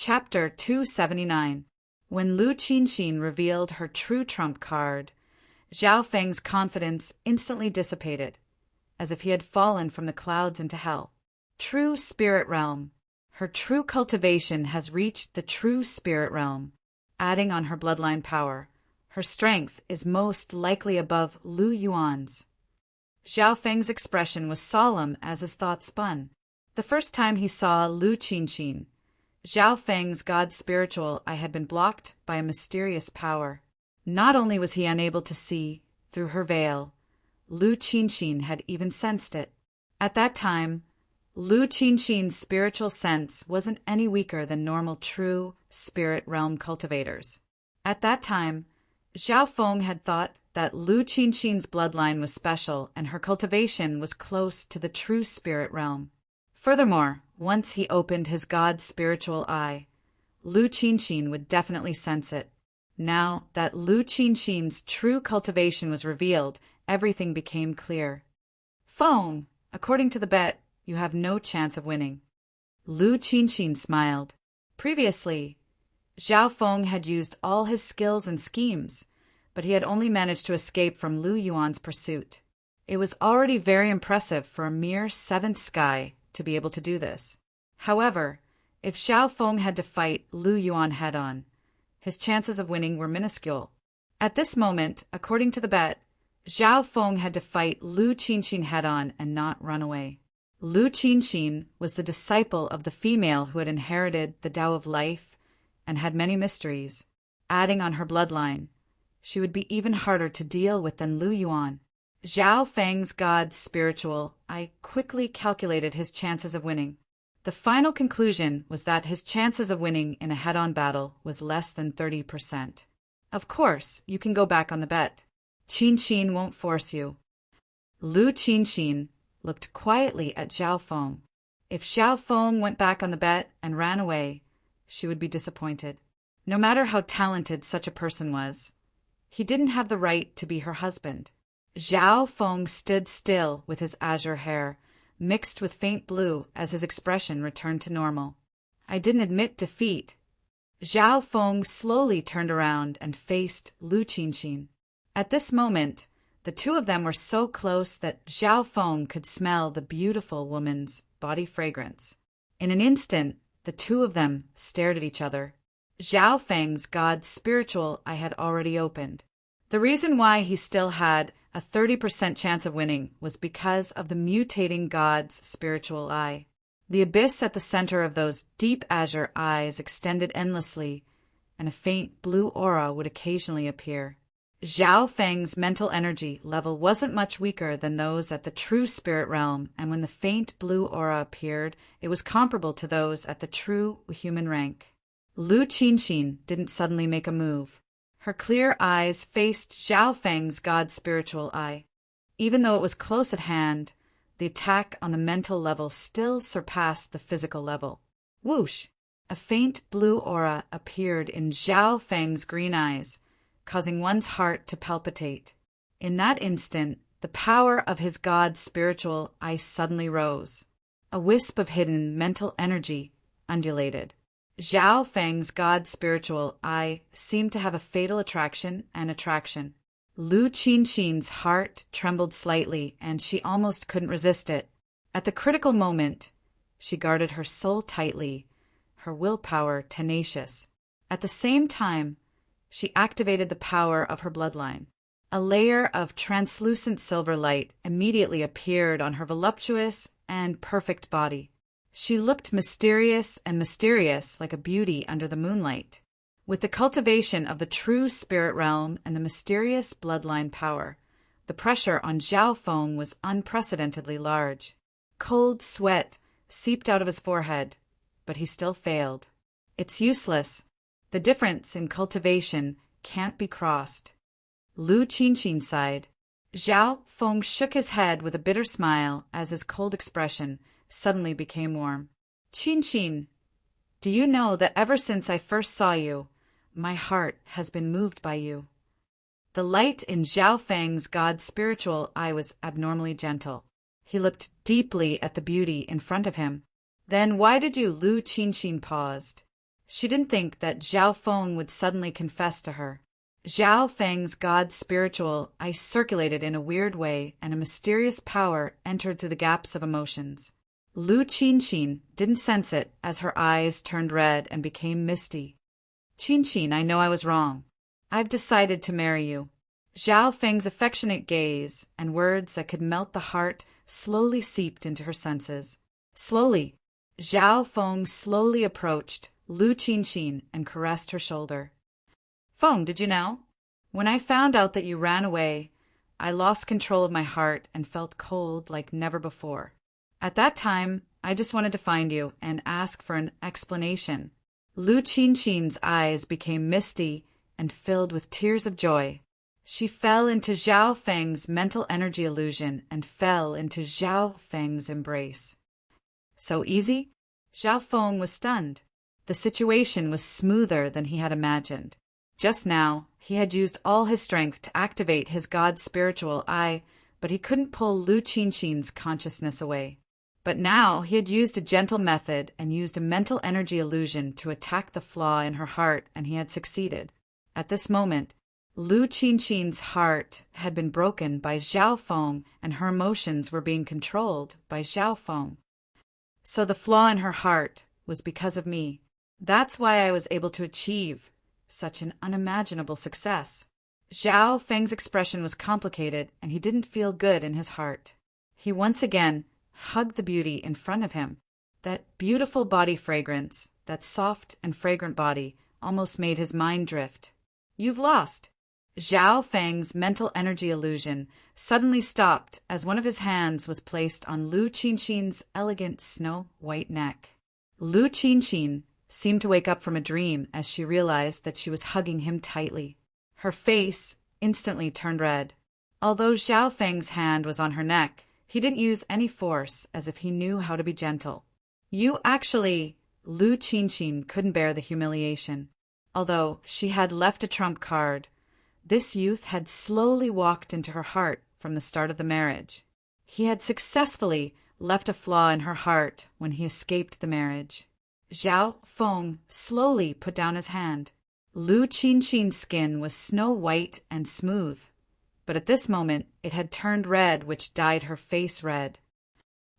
Chapter 279. When Lu Qinxin revealed her true trump card, Zhao Feng's confidence instantly dissipated, as if he had fallen from the clouds into hell. True Spirit Realm. Her true cultivation has reached the true Spirit Realm. Adding on her bloodline power, her strength is most likely above Lu Yuan's. Zhao Feng's expression was solemn as his thoughts spun. The first time he saw Lu Qinxin, Zhao Feng's god spiritual eye had been blocked by a mysterious power. Not only was he unable to see through her veil, Lu Qinxin had even sensed it. At that time, Lu Qinxin's spiritual sense wasn't any weaker than normal true spirit realm cultivators. At that time, Zhao Feng had thought that Lu Qinxin's bloodline was special and her cultivation was close to the true spirit realm. Furthermore, once he opened his god spiritual eye, Lu Qinxin would definitely sense it. Now that Lu Qinxin's true cultivation was revealed, everything became clear. Feng, according to the bet, you have no chance of winning. Lu Qinxin smiled. Previously, Zhao Feng had used all his skills and schemes, but he had only managed to escape from Lu Yuan's pursuit. It was already very impressive for a mere seventh sky to be able to do this. However, if Zhao Feng had to fight Lu Yuan head-on, his chances of winning were minuscule. At this moment, according to the bet, Zhao Feng had to fight Lu Qinxin head-on and not run away. Lu Qinxin was the disciple of the female who had inherited the Tao of life and had many mysteries. Adding on her bloodline, she would be even harder to deal with than Lu Yuan. Zhao Feng's god spiritual eye quickly calculated his chances of winning. The final conclusion was that his chances of winning in a head-on battle was less than 30%. Of course, you can go back on the bet. Qinxin won't force you. Lu Qinxin looked quietly at Zhao Feng. If Zhao Feng went back on the bet and ran away, she would be disappointed. No matter how talented such a person was, he didn't have the right to be her husband. Zhao Feng stood still with his azure hair, mixed with faint blue as his expression returned to normal. I didn't admit defeat. Zhao Feng slowly turned around and faced Lu Qinxin. At this moment, the two of them were so close that Zhao Feng could smell the beautiful woman's body fragrance. In an instant, the two of them stared at each other. Zhao Feng's god spiritual eye had already opened. The reason why he still had a 30% chance of winning was because of the mutating god's spiritual eye. The abyss at the center of those deep azure eyes extended endlessly, and a faint blue aura would occasionally appear. Zhao Feng's mental energy level wasn't much weaker than those at the true spirit realm, and when the faint blue aura appeared, it was comparable to those at the true human rank. Lu Qinxin didn't suddenly make a move. Her clear eyes faced Zhao Feng's god spiritual eye. Even though it was close at hand, the attack on the mental level still surpassed the physical level. Whoosh! A faint blue aura appeared in Zhao Feng's green eyes, causing one's heart to palpitate. In that instant, the power of his god spiritual eye suddenly rose. A wisp of hidden mental energy undulated. Zhao Feng's god spiritual eye seemed to have a fatal attraction and attraction. Lu Qinxin's heart trembled slightly, and she almost couldn't resist it. At the critical moment, she guarded her soul tightly, her willpower tenacious. At the same time, she activated the power of her bloodline. A layer of translucent silver light immediately appeared on her voluptuous and perfect body. She looked mysterious like a beauty under the moonlight. With the cultivation of the true spirit realm and the mysterious bloodline power, the pressure on Zhao Feng was unprecedentedly large. Cold sweat seeped out of his forehead, but he still failed. It's useless. The difference in cultivation can't be crossed. Lu Qinxin sighed. Zhao Feng shook his head with a bitter smile as his cold expression suddenly became warm. Qinxin, do you know that ever since I first saw you, my heart has been moved by you? The light in Zhao Feng's god spiritual eye was abnormally gentle. He looked deeply at the beauty in front of him. Then why did you? Lu Qinxin paused. She didn't think that Zhao Feng would suddenly confess to her. Zhao Feng's god's spiritual eye circulated in a weird way, and a mysterious power entered through the gaps of emotions. Lu Qinqin didn't sense it as her eyes turned red and became misty. Qinqin, I know I was wrong. I've decided to marry you. Zhao Feng's affectionate gaze and words that could melt the heart slowly seeped into her senses. Slowly, Zhao Feng slowly approached Lu Qinqin and caressed her shoulder. Feng, did you know? When I found out that you ran away, I lost control of my heart and felt cold like never before. At that time, I just wanted to find you and ask for an explanation. Lu Qinqin's eyes became misty and filled with tears of joy. She fell into Zhao Feng's mental energy illusion and fell into Zhao Feng's embrace. So easy? Zhao Feng was stunned. The situation was smoother than he had imagined. Just now, he had used all his strength to activate his god's spiritual eye, but he couldn't pull Lu Qinqin's consciousness away. But now he had used a gentle method and used a mental energy illusion to attack the flaw in her heart, and he had succeeded. At this moment, Lu Qinqin's heart had been broken by Zhao Feng, and her emotions were being controlled by Zhao Feng. So the flaw in her heart was because of me. That's why I was able to achieve such an unimaginable success. Zhao Feng's expression was complicated, and he didn't feel good in his heart. He once again hugged the beauty in front of him. That beautiful body fragrance, that soft and fragrant body, almost made his mind drift. You've lost. Zhao Feng's mental energy illusion suddenly stopped as one of his hands was placed on Lu Qinqin's elegant snow-white neck. Lu Qinqin seemed to wake up from a dream as she realized that she was hugging him tightly. Her face instantly turned red. Although Zhao Feng's hand was on her neck, he didn't use any force, as if he knew how to be gentle. Lu Qinqin couldn't bear the humiliation. Although she had left a trump card, this youth had slowly walked into her heart from the start of the marriage. He had successfully left a flaw in her heart when he escaped the marriage. Zhao Feng slowly put down his hand. Lu Qinqin's skin was snow-white and smooth, but at this moment it had turned red, which dyed her face red.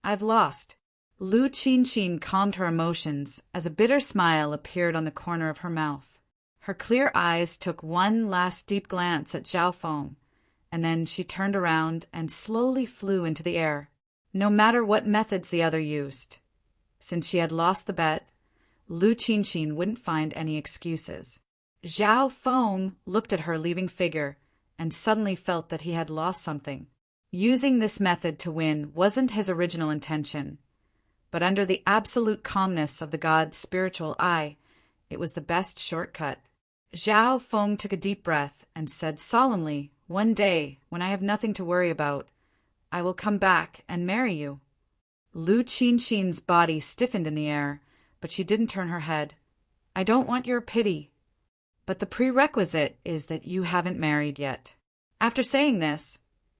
I've lost. Lu Qinqin calmed her emotions as a bitter smile appeared on the corner of her mouth. Her clear eyes took one last deep glance at Zhao Feng, and then she turned around and slowly flew into the air, no matter what methods the other used. Since she had lost the bet, Lu Qinqin wouldn't find any excuses. Zhao Feng looked at her leaving figure and suddenly felt that he had lost something. Using this method to win wasn't his original intention, but under the absolute calmness of the god's spiritual eye, it was the best shortcut. Zhao Feng took a deep breath and said solemnly, "One day, when I have nothing to worry about, I will come back and marry you." Lu Qinqin's body stiffened in the air, but she didn't turn her head. "I don't want your pity, but the prerequisite is that you haven't married yet." After saying this,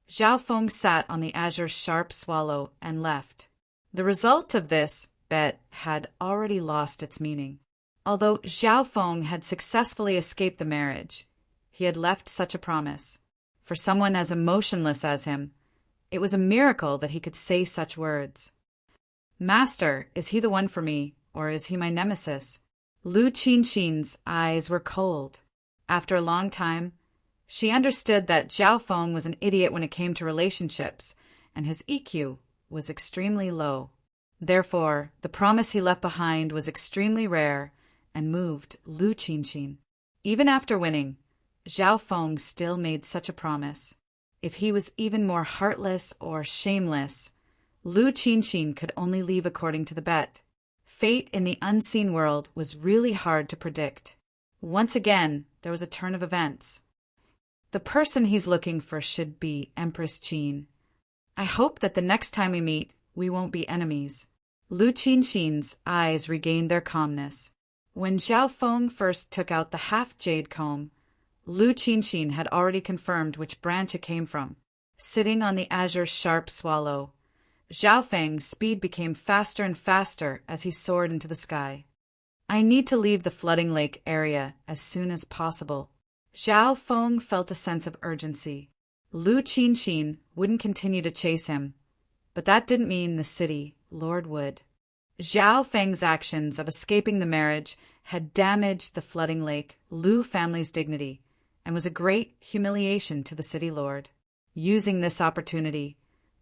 Zhao Feng sat on the azure sharp swallow and left. The result of this bet had already lost its meaning. Although Zhao Feng had successfully escaped the marriage, he had left such a promise. For someone as emotionless as him, it was a miracle that he could say such words. Master, is he the one for me, or is he my nemesis? Lu Qinqin's eyes were cold. After a long time, she understood that Zhao Feng was an idiot when it came to relationships, and his EQ was extremely low. Therefore, the promise he left behind was extremely rare and moved Lu Qinqin. Even after winning, Zhao Feng still made such a promise. If he was even more heartless or shameless, Lu Qinqin could only leave according to the bet. Fate in the unseen world was really hard to predict. Once again, there was a turn of events. The person he's looking for should be Empress Qin. I hope that the next time we meet, we won't be enemies. Lu Qinqin's eyes regained their calmness. When Zhao Feng first took out the half-jade comb, Lu Qinqin had already confirmed which branch it came from. Sitting on the azure sharp swallow, Zhao Feng's speed became faster and faster as he soared into the sky. I need to leave the flooding lake area as soon as possible. Zhao Feng felt a sense of urgency. Lu Qinxin wouldn't continue to chase him, but that didn't mean the city lord would. Zhao Feng's actions of escaping the marriage had damaged the flooding lake Lu family's dignity and was a great humiliation to the city lord. Using this opportunity,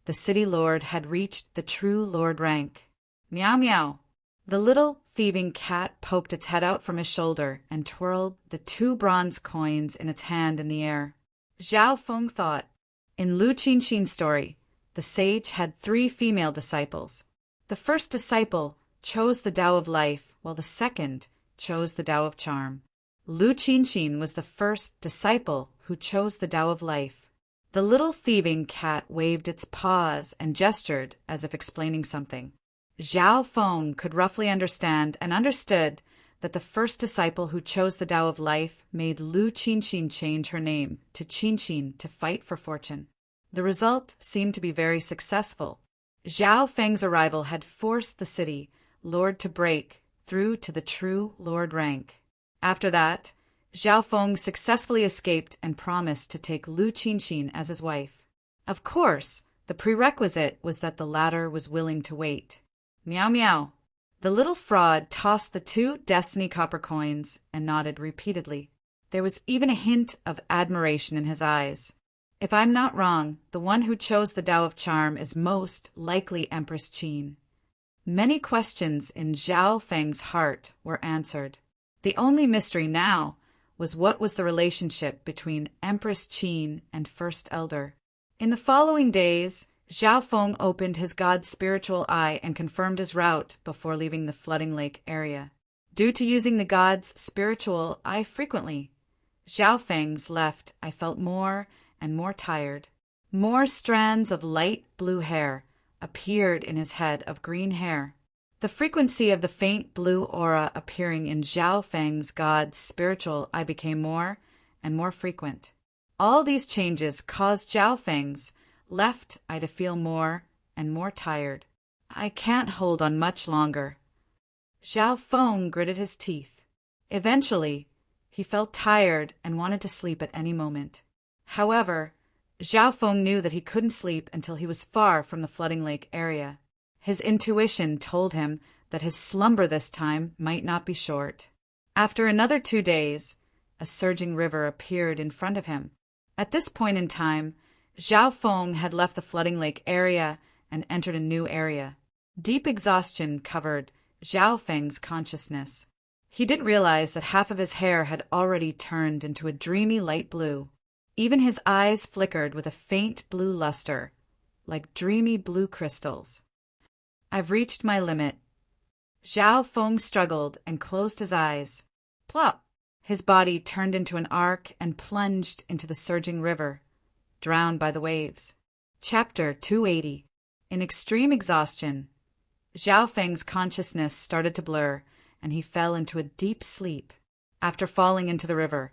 the city lord had reached the true lord rank. Meow meow. The little thieving cat poked its head out from his shoulder and twirled the 2 bronze coins in its hand in the air. Zhao Feng thought. In Lu Qinxin's story, the sage had 3 female disciples. The first disciple chose the Tao of Life, while the second chose the Tao of Charm. Lu Qinxin was the first disciple who chose the Tao of Life. The little thieving cat waved its paws and gestured as if explaining something. Zhao Feng could roughly understand and understood that the first disciple who chose the Tao of Life made Lu Qinxin change her name to Qinxin to fight for fortune. The result seemed to be very successful. Zhao Feng's arrival had forced the city lord to break through to the true lord rank. After that, Zhao Feng successfully escaped and promised to take Lu Qinxin as his wife. Of course, the prerequisite was that the latter was willing to wait. Meow meow. The little fraud tossed the 2 destiny copper coins and nodded repeatedly. There was even a hint of admiration in his eyes. If I'm not wrong, the one who chose the Tao of Charm is most likely Empress Qin. Many questions in Zhao Feng's heart were answered. The only mystery now was what was the relationship between Empress Qin and First Elder. In the following days, Zhao Feng opened his god's spiritual eye and confirmed his route before leaving the flooding lake area. Due to using the god's spiritual eye frequently, Zhao Feng's left eye felt more and more tired. More strands of light blue hair appeared in his head of green hair. The frequency of the faint blue aura appearing in Zhao Feng's god's spiritual eye became more and more frequent. All these changes caused Zhao Feng's left eye to feel more and more tired. I can't hold on much longer. Zhao Feng gritted his teeth. Eventually, he felt tired and wanted to sleep at any moment. However, Zhao Feng knew that he couldn't sleep until he was far from the flooding lake area. His intuition told him that his slumber this time might not be short. After another 2 days, a surging river appeared in front of him. At this point in time, Zhao Feng had left the flooding lake area and entered a new area. Deep exhaustion covered Zhao Feng's consciousness. He didn't realize that half of his hair had already turned into a dreamy light blue. Even his eyes flickered with a faint blue luster, like dreamy blue crystals. I've reached my limit. Zhao Feng struggled and closed his eyes. Plop! His body turned into an arc and plunged into the surging river, drowned by the waves. Chapter 280. In extreme exhaustion, Zhao Feng's consciousness started to blur, and he fell into a deep sleep. After falling into the river,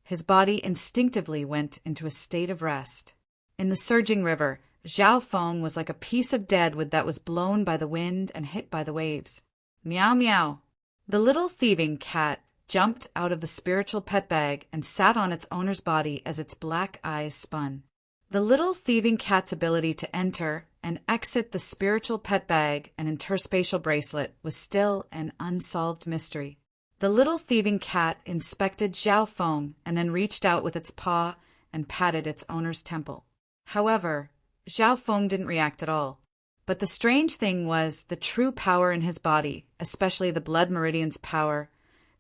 his body instinctively went into a state of rest. In the surging river, Zhao Feng was like a piece of dead wood that was blown by the wind and hit by the waves. Meow meow. The little thieving cat jumped out of the spiritual pet bag and sat on its owner's body as its black eyes spun. The little thieving cat's ability to enter and exit the spiritual pet bag and interspatial bracelet was still an unsolved mystery. The little thieving cat inspected Zhao Feng and then reached out with its paw and patted its owner's temple. However, Zhao Feng didn't react at all. But the strange thing was the true power in his body, especially the blood meridian's power,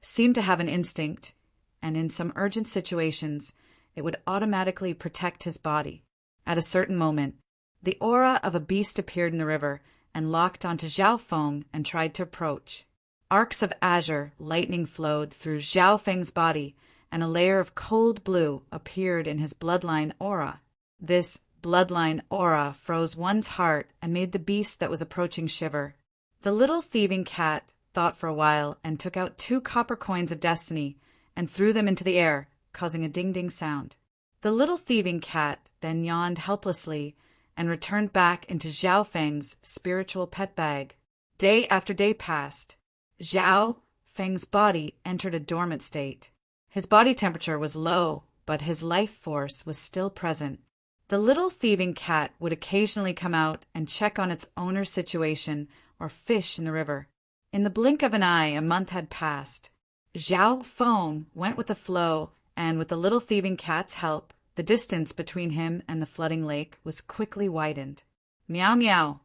seemed to have an instinct, and in some urgent situations, it would automatically protect his body. At a certain moment, the aura of a beast appeared in the river and locked onto Zhao Feng and tried to approach. Arcs of azure lightning flowed through Zhao Feng's body, and a layer of cold blue appeared in his bloodline aura. This bloodline aura froze one's heart and made the beast that was approaching shiver. The little thieving cat thought for a while and took out 2 copper coins of destiny and threw them into the air, causing a ding-ding sound. The little thieving cat then yawned helplessly and returned back into Zhao Feng's spiritual pet bag. Day after day passed. Zhao Feng's body entered a dormant state. His body temperature was low, but his life force was still present. The little thieving cat would occasionally come out and check on its owner's situation or fish in the river. In the blink of an eye, a month had passed. Zhao Feng went with the flow, and with the little thieving cat's help, the distance between him and the flooding lake was quickly widened. Meow meow.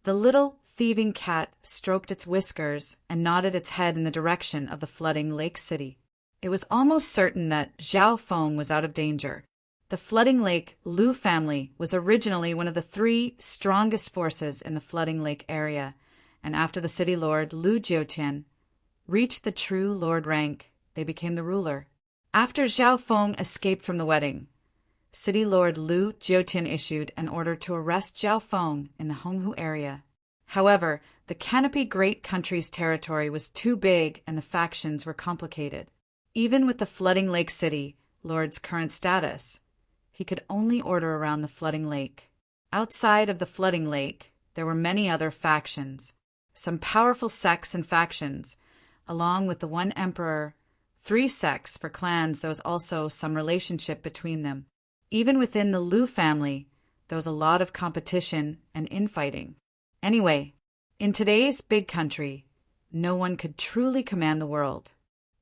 The little thieving cat stroked its whiskers and nodded its head in the direction of the flooding lake city. It was almost certain that Zhao Feng was out of danger. The flooding lake Lu family was originally one of the 3 strongest forces in the flooding lake area, and after the city lord Lu Jiutian reached the true lord rank, they became the ruler. After Zhao Feng escaped from the wedding, City Lord Lu Jiutian issued an order to arrest Zhao Feng in the Honghu area. However, the Canopy Great Country's territory was too big and the factions were complicated. Even with the flooding lake city lord's current status, he could only order around the flooding lake. Outside of the flooding lake, there were many other factions, some powerful sects and factions, along with the one emperor, 3 sects for clans. There was also some relationship between them. Even within the Lu family, there was a lot of competition and infighting. Anyway, in today's big country, no one could truly command the world.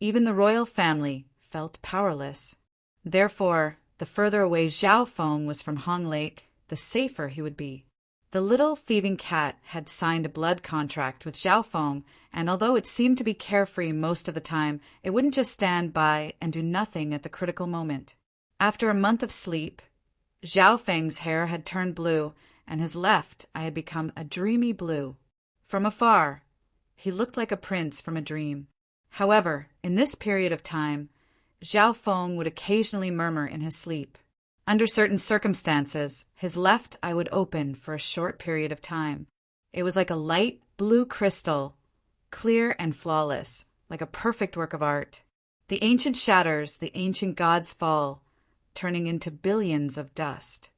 Even the royal family felt powerless. Therefore, the further away Zhao Feng was from Hong Lake, the safer he would be. The little thieving cat had signed a blood contract with Zhao Feng, and although it seemed to be carefree most of the time, it wouldn't just stand by and do nothing at the critical moment. After a month of sleep, Zhao Feng's hair had turned blue, and his left eye had become a dreamy blue. From afar, he looked like a prince from a dream. However, in this period of time, Zhao Feng would occasionally murmur in his sleep. Under certain circumstances, his left eye would open for a short period of time. It was like a light blue crystal, clear and flawless, like a perfect work of art. The ancient shatters, the ancient gods fall, turning into billions of dust.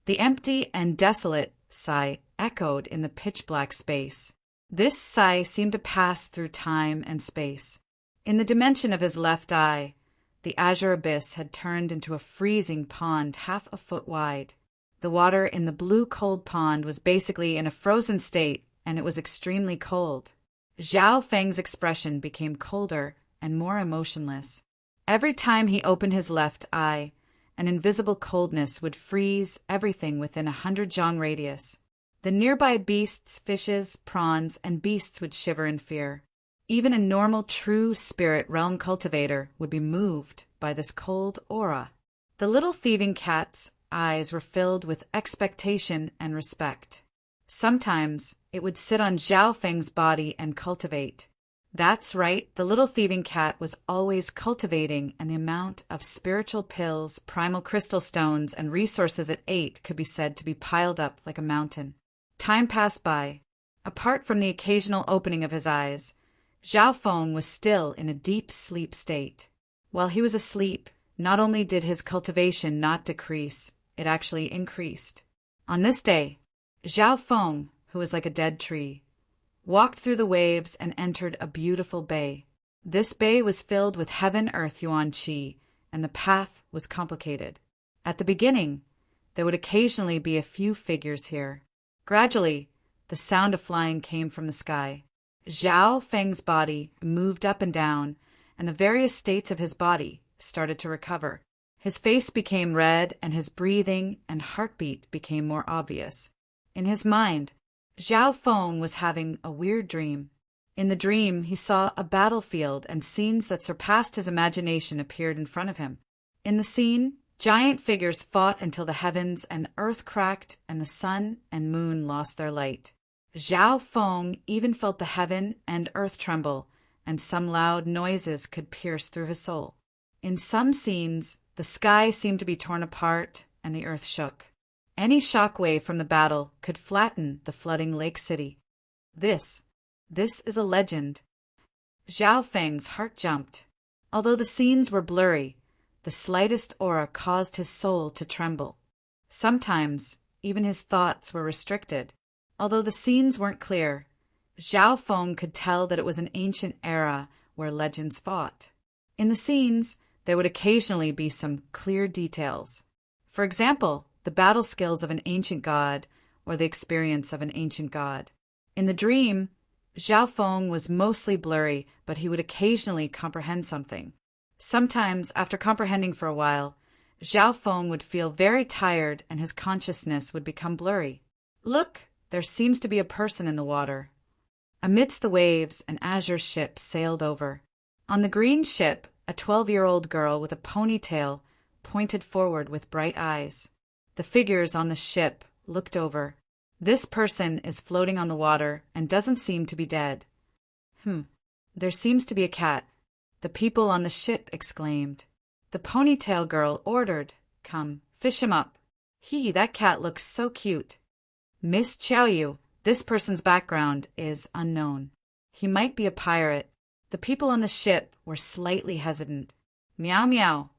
The empty and desolate sigh echoed in the pitch-black space. This sigh seemed to pass through time and space. In the dimension of his left eye, the azure abyss had turned into a freezing pond half a foot wide. The water in the blue cold pond was basically in a frozen state, and it was extremely cold. Zhao Feng's expression became colder and more emotionless. Every time he opened his left eye, an invisible coldness would freeze everything within 100 zhang radius. The nearby beasts, fishes, prawns, and beasts would shiver in fear. Even a normal true spirit realm cultivator would be moved by this cold aura. The little thieving cat's eyes were filled with expectation and respect. Sometimes it would sit on Zhao Feng's body and cultivate. That's right, the little thieving cat was always cultivating, and the amount of spiritual pills, primal crystal stones, and resources it ate could be said to be piled up like a mountain. Time passed by. Apart from the occasional opening of his eyes, Zhao Feng was still in a deep sleep state. While he was asleep, not only did his cultivation not decrease, it actually increased. On this day, Zhao Feng, who was like a dead tree, walked through the waves and entered a beautiful bay. This bay was filled with heaven-earth yuan qi, and the path was complicated. At the beginning, there would occasionally be a few figures here. Gradually, the sound of flying came from the sky. Zhao Feng's body moved up and down, and the various states of his body started to recover. His face became red, and his breathing and heartbeat became more obvious. In his mind, Zhao Feng was having a weird dream. In the dream, he saw a battlefield, and scenes that surpassed his imagination appeared in front of him. In the scene, giant figures fought until the heavens and earth cracked, and the sun and moon lost their light. Zhao Feng even felt the heaven and earth tremble, and some loud noises could pierce through his soul. In some scenes, the sky seemed to be torn apart, and the earth shook. Any shock wave from the battle could flatten the flooding lake city. This is a legend. Zhao Feng's heart jumped. Although the scenes were blurry, the slightest aura caused his soul to tremble. Sometimes, even his thoughts were restricted. Although the scenes weren't clear, Zhao Feng could tell that it was an ancient era where legends fought. In the scenes, there would occasionally be some clear details. For example, the battle skills of an ancient god or the experience of an ancient god. In the dream, Zhao Feng was mostly blurry, but he would occasionally comprehend something. Sometimes, after comprehending for a while, Zhao Feng would feel very tired and his consciousness would become blurry. Look, there seems to be a person in the water. Amidst the waves, an azure ship sailed over. On the green ship, a 12-year-old girl with a ponytail pointed forward with bright eyes. The figures on the ship looked over. This person is floating on the water and doesn't seem to be dead. There seems to be a cat. The people on the ship exclaimed. The ponytail girl ordered, "Come, fish him up. That cat looks so cute." Miss Xiaoyu, this person's background is unknown. He might be a pirate. The people on the ship were slightly hesitant. Meow meow.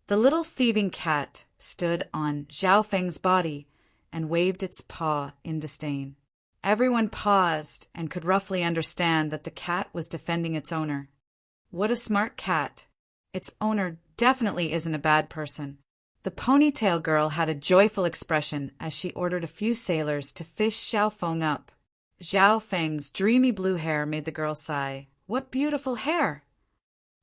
The little thieving cat stood on Zhao Feng's body and waved its paw in disdain. Everyone paused and could roughly understand that the cat was defending its owner. What a smart cat. Its owner definitely isn't a bad person. The ponytail girl had a joyful expression as she ordered a few sailors to fish Zhao Feng up. Zhao Feng's dreamy blue hair made the girl sigh. What beautiful hair!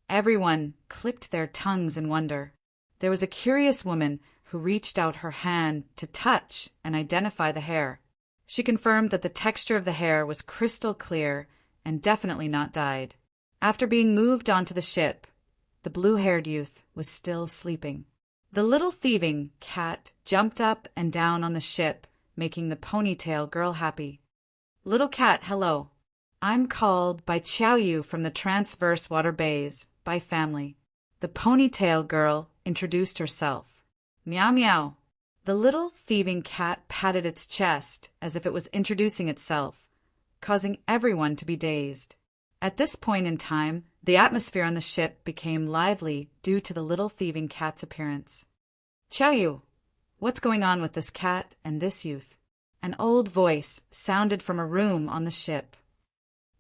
Everyone clicked their tongues in wonder. There was a curious woman who reached out her hand to touch and identify the hair. She confirmed that the texture of the hair was crystal clear and definitely not dyed. After being moved onto the ship, the blue-haired youth was still sleeping. The little thieving cat jumped up and down on the ship, making the ponytail girl happy. Little cat, hello. I'm called by Xiaoyu from the Transverse Water Bays, by family. The ponytail girl introduced herself. Meow meow. The little thieving cat patted its chest as if it was introducing itself, causing everyone to be dazed. At this point in time, the atmosphere on the ship became lively due to the little thieving cat's appearance. Xiaoyu, what's going on with this cat and this youth? An old voice sounded from a room on the ship.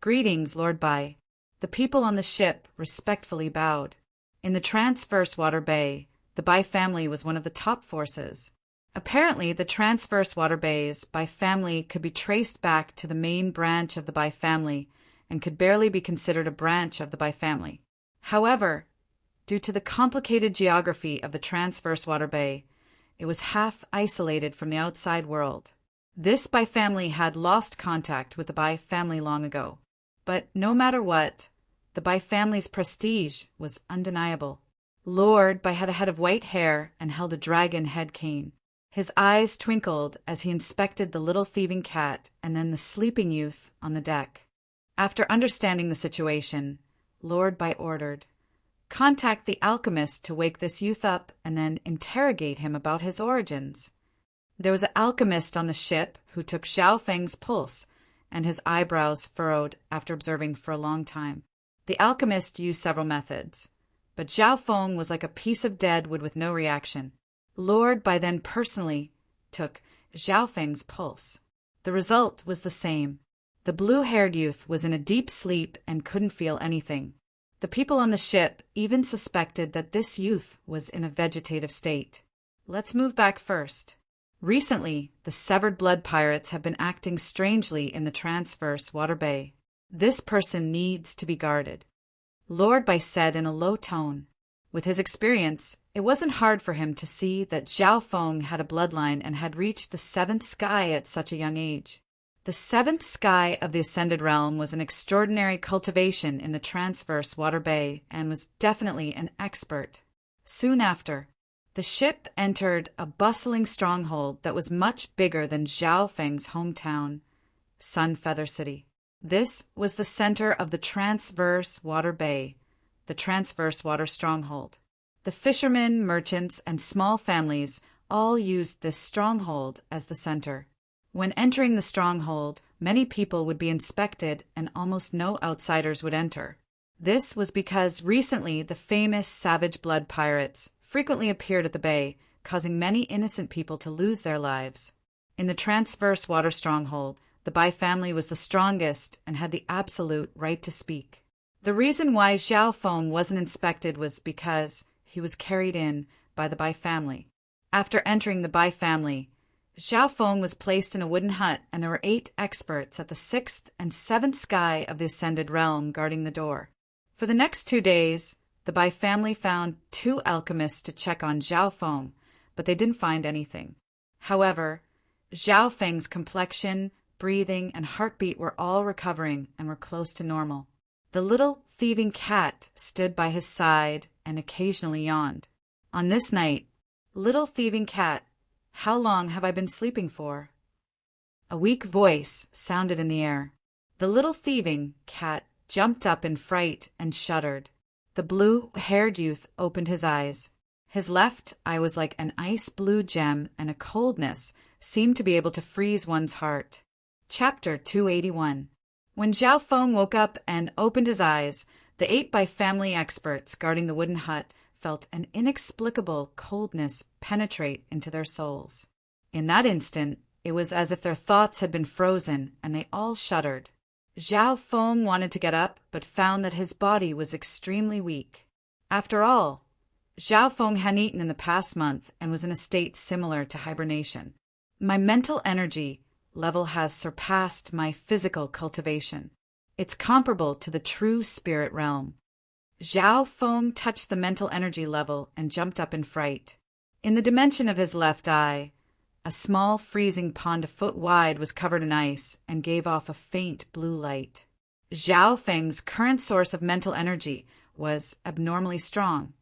Greetings, Lord Bai. The people on the ship respectfully bowed. In the Transverse Water Bay, the Bai family was one of the top forces. Apparently, the Transverse Water Bays Bai family could be traced back to the main branch of the Bai family and could barely be considered a branch of the Bai family. However, due to the complicated geography of the Transverse Water Bay, it was half isolated from the outside world. This Bai family had lost contact with the Bai family long ago. But no matter what, the Bai family's prestige was undeniable. Lord Bai had a head of white hair and held a dragon head cane. His eyes twinkled as he inspected the little thieving cat and then the sleeping youth on the deck. After understanding the situation, Lord Bai ordered, "Contact the alchemist to wake this youth up and then interrogate him about his origins." There was an alchemist on the ship who took Zhao Feng's pulse, and his eyebrows furrowed after observing for a long time. The alchemist used several methods, but Zhao Feng was like a piece of dead wood with no reaction. Lord Bai then personally took Zhao Feng's pulse. The result was the same. The blue-haired youth was in a deep sleep and couldn't feel anything. The people on the ship even suspected that this youth was in a vegetative state. Let's move back first. Recently, the severed blood pirates have been acting strangely in the Transverse Water Bay. This person needs to be guarded. Lord Bai said in a low tone. With his experience, it wasn't hard for him to see that Zhao Feng had a bloodline and had reached the 7th sky at such a young age. The 7th sky of the Ascended Realm was an extraordinary cultivation in the Transverse Water Bay and was definitely an expert. Soon after, the ship entered a bustling stronghold that was much bigger than Zhao Feng's hometown, Sunfeather City. This was the center of the Transverse Water Bay, the Transverse Water Stronghold. The fishermen, merchants, and small families all used this stronghold as the center. When entering the stronghold, many people would be inspected and almost no outsiders would enter. This was because recently the famous savage blood pirates frequently appeared at the bay, causing many innocent people to lose their lives. In the Transverse Water Stronghold, the Bai family was the strongest and had the absolute right to speak. The reason why Xiao Feng wasn't inspected was because he was carried in by the Bai family. After entering the Bai family, Xiao Feng was placed in a wooden hut, and there were 8 experts at the 6th and 7th sky of the Ascended Realm guarding the door. For the next 2 days, the Bai family found 2 alchemists to check on Xiao Feng, but they didn't find anything. However, Xiao Feng's complexion, breathing, and heartbeat were all recovering and were close to normal. The little thieving cat stood by his side and occasionally yawned. On this night, "Little thieving cat, how long have I been sleeping for?" A weak voice sounded in the air. The little thieving cat jumped up in fright and shuddered. The blue-haired youth opened his eyes. His left eye was like an ice-blue gem, and a coldness seemed to be able to freeze one's heart. Chapter 281. When Xiao Feng woke up and opened his eyes, the 8 Bai family experts guarding the wooden hut felt an inexplicable coldness penetrate into their souls. In that instant, it was as if their thoughts had been frozen, and they all shuddered. Xiao Feng wanted to get up, but found that his body was extremely weak. After all, Xiao Feng hadn't eaten in the past month and was in a state similar to hibernation. My mental energy level has surpassed my physical cultivation. It's comparable to the true spirit realm. Xiao Feng touched the mental energy level and jumped up in fright. In the dimension of his left eye, a small freezing pond a foot wide was covered in ice and gave off a faint blue light. Xiao Feng's current source of mental energy was abnormally strong,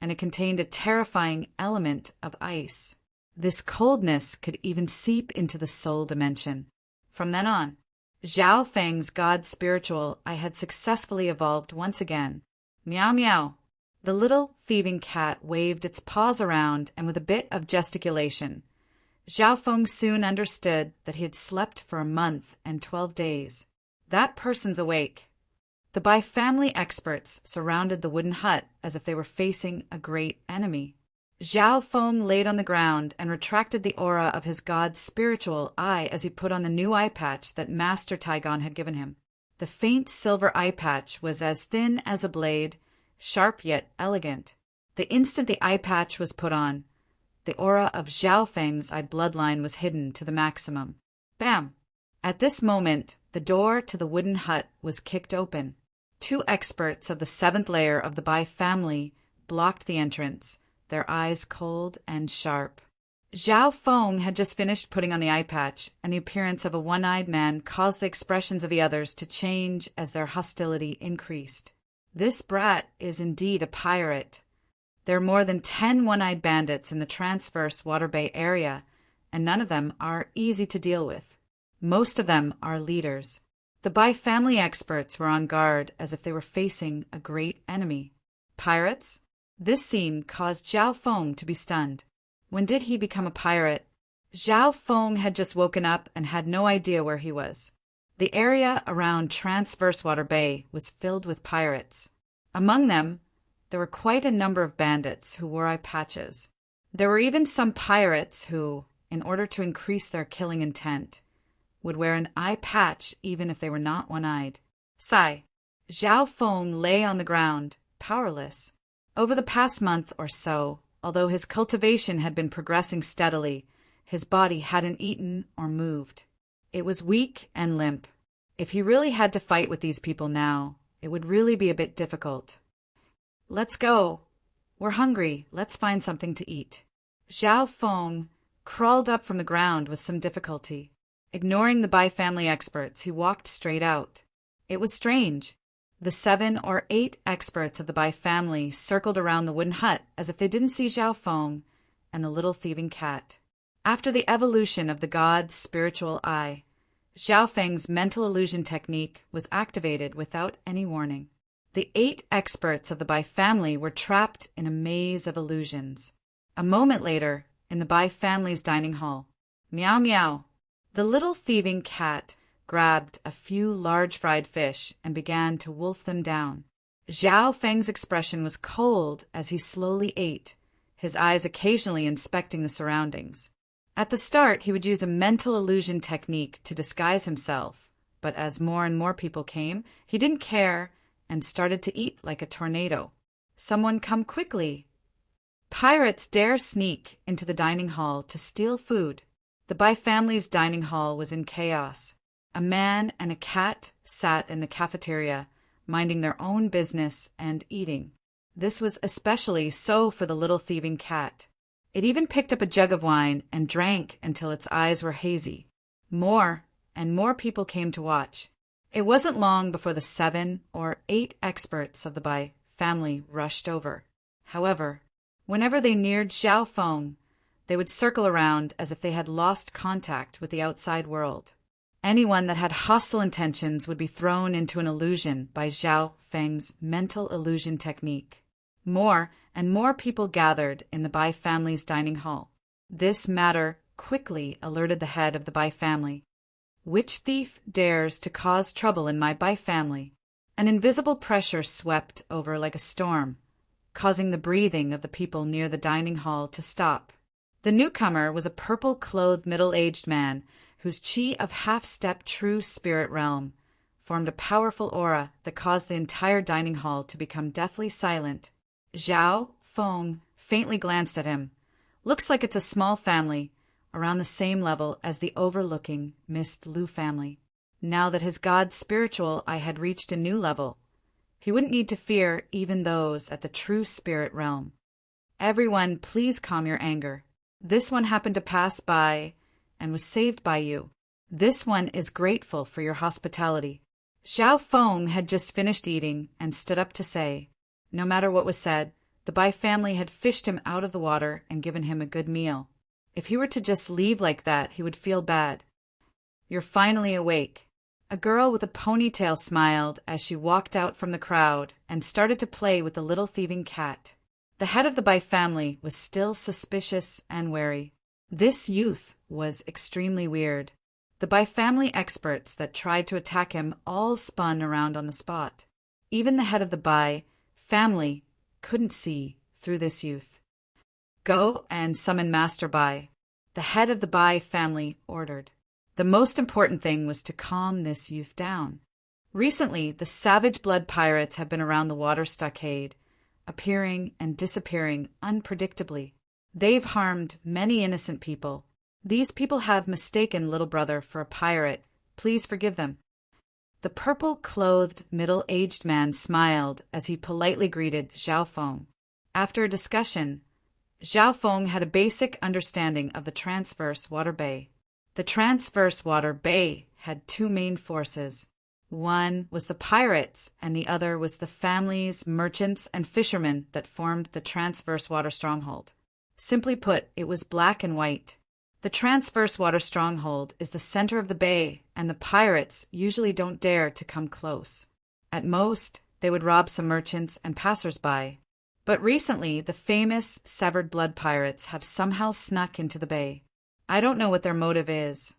and it contained a terrifying element of ice. This coldness could even seep into the soul dimension. From then on, Xiao Feng's god spiritual eye had successfully evolved once again. Meow meow. The little thieving cat waved its paws around, and with a bit of gesticulation, Xiao Feng soon understood that he had slept for a month and 12 days. That person's awake. The Bai family experts surrounded the wooden hut as if they were facing a great enemy. Xiao Feng laid on the ground and retracted the aura of his god's spiritual eye as he put on the new eye patch that Master Taigon had given him. The faint silver eye patch was as thin as a blade, sharp yet elegant. The instant the eye patch was put on, the aura of Xiao Feng's eye bloodline was hidden to the maximum. Bam! At this moment, the door to the wooden hut was kicked open. 2 experts of the 7th layer of the Bai family blocked the entrance, their eyes cold and sharp. Xiao Feng had just finished putting on the eye patch, and the appearance of a one-eyed man caused the expressions of the others to change as their hostility increased. This brat is indeed a pirate. There are more than 10 one-eyed bandits in the Transverse Water Bay area, and none of them are easy to deal with. Most of them are leaders. The Bai family experts were on guard as if they were facing a great enemy. Pirates? This scene caused Xiao Feng to be stunned. When did he become a pirate? Xiao Feng had just woken up and had no idea where he was. The area around Transverse Water Bay was filled with pirates. Among them, there were quite a number of bandits who wore eye patches. There were even some pirates who, in order to increase their killing intent, would wear an eye patch even if they were not one-eyed. Sigh. Xiao Feng lay on the ground, powerless. Over the past month or so, although his cultivation had been progressing steadily, his body hadn't eaten or moved. It was weak and limp. If he really had to fight with these people now, it would really be a bit difficult. Let's go. We're hungry. Let's find something to eat. Xiao Feng crawled up from the ground with some difficulty. Ignoring the Bai family experts, he walked straight out. It was strange. The 7 or 8 experts of the Bai family circled around the wooden hut as if they didn't see Xiao Feng and the little thieving cat. After the evolution of the god's spiritual eye, Xiao Feng's mental illusion technique was activated without any warning. The 8 experts of the Bai family were trapped in a maze of illusions. A moment later, in the Bai family's dining hall, meow meow, the little thieving cat grabbed a few large fried fish and began to wolf them down. Xiao Feng's expression was cold as he slowly ate, his eyes occasionally inspecting the surroundings. At the start, he would use a mental illusion technique to disguise himself, but as more and more people came, he didn't care and started to eat like a tornado. "Someone come quickly!" Pirates dare sneak into the dining hall to steal food. The Bai family's dining hall was in chaos. A man and a cat sat in the cafeteria, minding their own business and eating. This was especially so for the little thieving cat. It even picked up a jug of wine and drank until its eyes were hazy. More and more people came to watch. It wasn't long before the 7 or 8 experts of the Bai family rushed over. However, whenever they neared Xiao Feng, they would circle around as if they had lost contact with the outside world. Anyone that had hostile intentions would be thrown into an illusion by Xiao Feng's mental illusion technique. More and more people gathered in the Bai family's dining hall. This matter quickly alerted the head of the Bai family. "Which thief dares to cause trouble in my Bai family?" An invisible pressure swept over like a storm, causing the breathing of the people near the dining hall to stop. The newcomer was a purple-clothed middle-aged man whose chi of half-step true spirit realm formed a powerful aura that caused the entire dining hall to become deathly silent. Xiao Feng faintly glanced at him. "Looks like it's a small family, around the same level as the overlooking Mist Lu family. Now that his god spiritual eye had reached a new level, he wouldn't need to fear even those at the true spirit realm. Everyone, please calm your anger. This one happened to pass by and was saved by you. This one is grateful for your hospitality." Xiao Feng had just finished eating and stood up to say, no matter what was said, the Bai family had fished him out of the water and given him a good meal. If he were to just leave like that, he would feel bad. "You're finally awake." A girl with a ponytail smiled as she walked out from the crowd and started to play with the little thieving cat. The head of the Bai family was still suspicious and wary. This youth was extremely weird. The Bai family experts that tried to attack him all spun around on the spot. Even the head of the Bai family couldn't see through this youth. "Go and summon Master Bai," the head of the Bai family ordered. The most important thing was to calm this youth down. Recently, the savage blood pirates have been around the water stockade, appearing and disappearing unpredictably. They've harmed many innocent people. These people have mistaken little brother for a pirate. Please forgive them. The purple-clothed middle-aged man smiled as he politely greeted Xiao Feng. After a discussion, Xiao Feng had a basic understanding of the transverse water bay. The transverse water bay had 2 main forces. One was the pirates, and the other was the families, merchants, and fishermen that formed the transverse water stronghold. Simply put, it was black and white. The transverse water stronghold is the center of the bay, and the pirates usually don't dare to come close. At most, they would rob some merchants and passers-by. But recently, the famous severed blood pirates have somehow snuck into the bay. I don't know what their motive is.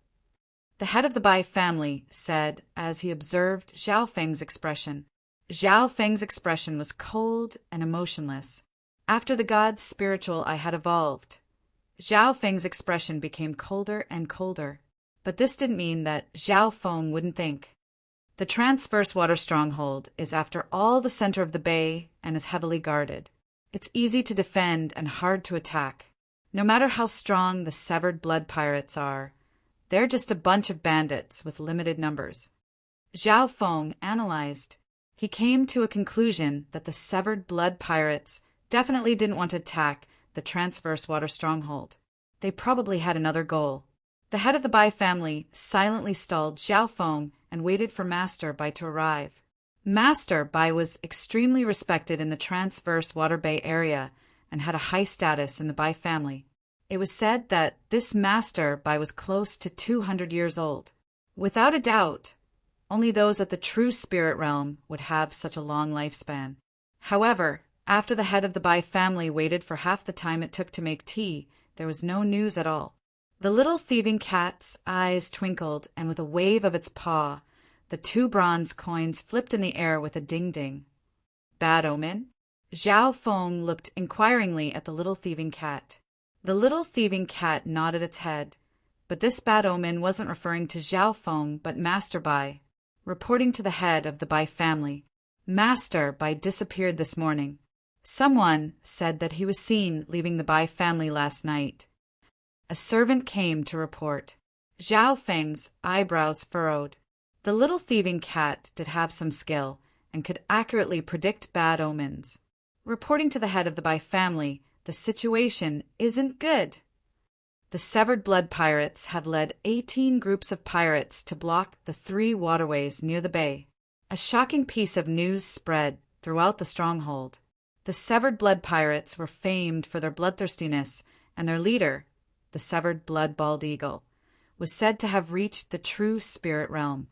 The head of the Bai family said as he observed Xiao Feng's expression. Xiao Feng's expression was cold and emotionless. After the god's spiritual eye had evolved, Xiao Feng's expression became colder and colder. But this didn't mean that Xiao Feng wouldn't think. The transverse water stronghold is after all the center of the bay and is heavily guarded. It's easy to defend and hard to attack. No matter how strong the severed blood pirates are, they're just a bunch of bandits with limited numbers. Xiao Feng analyzed. He came to a conclusion that the severed blood pirates definitely didn't want to attack the transverse water stronghold. They probably had another goal. The head of the Bai family silently stalled Xiao Feng and waited for Master Bai to arrive. Master Bai was extremely respected in the transverse water bay area and had a high status in the Bai family. It was said that this Master Bai was close to 200 years old. Without a doubt, only those at the true spirit realm would have such a long lifespan. However, after the head of the Bai family waited for half the time it took to make tea, there was no news at all. The little thieving cat's eyes twinkled, and with a wave of its paw, the 2 bronze coins flipped in the air with a ding-ding. Bad omen? Xiao Feng looked inquiringly at the little thieving cat. The little thieving cat nodded its head, but this bad omen wasn't referring to Xiao Feng but Master Bai. Reporting to the head of the Bai family, Master Bai disappeared this morning. Someone said that he was seen leaving the Bai family last night. A servant came to report. Zhao Feng's eyebrows furrowed. The little thieving cat did have some skill and could accurately predict bad omens. Reporting to the head of the Bai family, the situation isn't good. The Severed Blood Pirates have led 18 groups of pirates to block the 3 waterways near the bay. A shocking piece of news spread throughout the stronghold. The Severed Blood Pirates were famed for their bloodthirstiness, and their leader, the Severed Blood Bald Eagle, was said to have reached the true spirit realm.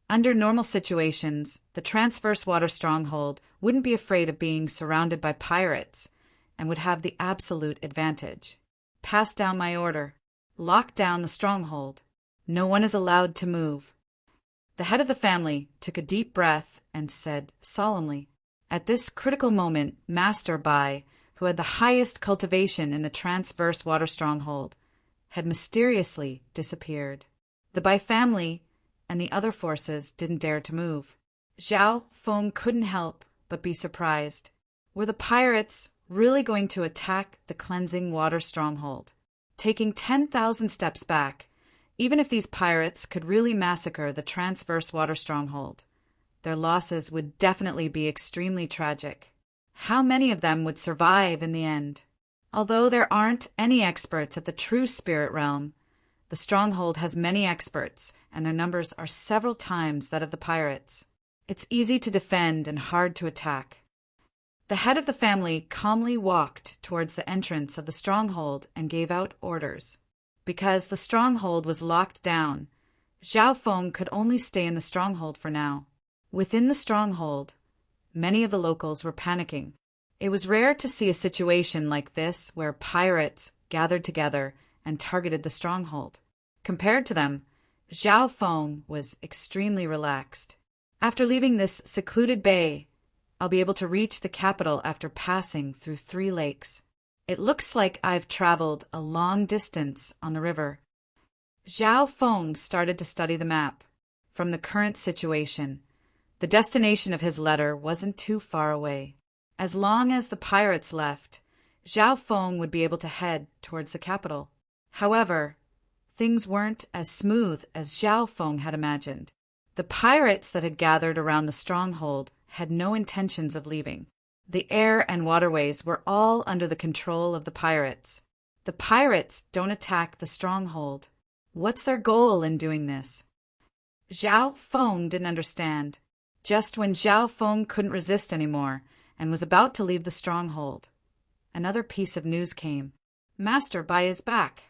Under normal situations, the Transverse Water Stronghold wouldn't be afraid of being surrounded by pirates and would have the absolute advantage. Pass down my order. Lock down the stronghold. No one is allowed to move. The head of the family took a deep breath and said solemnly, at this critical moment, Master Bai, who had the highest cultivation in the Transverse Water Stronghold, had mysteriously disappeared. The Bai family and the other forces didn't dare to move. Zhao Feng couldn't help but be surprised. Were the pirates really going to attack the cleansing water stronghold? Taking 10,000 steps back, even if these pirates could really massacre the Transverse Water Stronghold, their losses would definitely be extremely tragic. How many of them would survive in the end? Although there aren't any experts at the true spirit realm, the stronghold has many experts, and their numbers are several times that of the pirates. It's easy to defend and hard to attack. The head of the family calmly walked towards the entrance of the stronghold and gave out orders. Because the stronghold was locked down, Zhao Feng could only stay in the stronghold for now. Within the stronghold, many of the locals were panicking. It was rare to see a situation like this where pirates gathered together and targeted the stronghold. Compared to them, Zhao Feng was extremely relaxed. After leaving this secluded bay, I'll be able to reach the capital after passing through 3 lakes. It looks like I've traveled a long distance on the river. Zhao Feng started to study the map. From the current situation, the destination of his letter wasn't too far away. As long as the pirates left, Zhao Feng would be able to head towards the capital. However, things weren't as smooth as Zhao Feng had imagined. The pirates that had gathered around the stronghold had no intentions of leaving. The air and waterways were all under the control of the pirates. The pirates don't attack the stronghold. What's their goal in doing this? Zhao Feng didn't understand. Just when Zhao Feng couldn't resist anymore and was about to leave the stronghold, another piece of news came. Master Bai is back.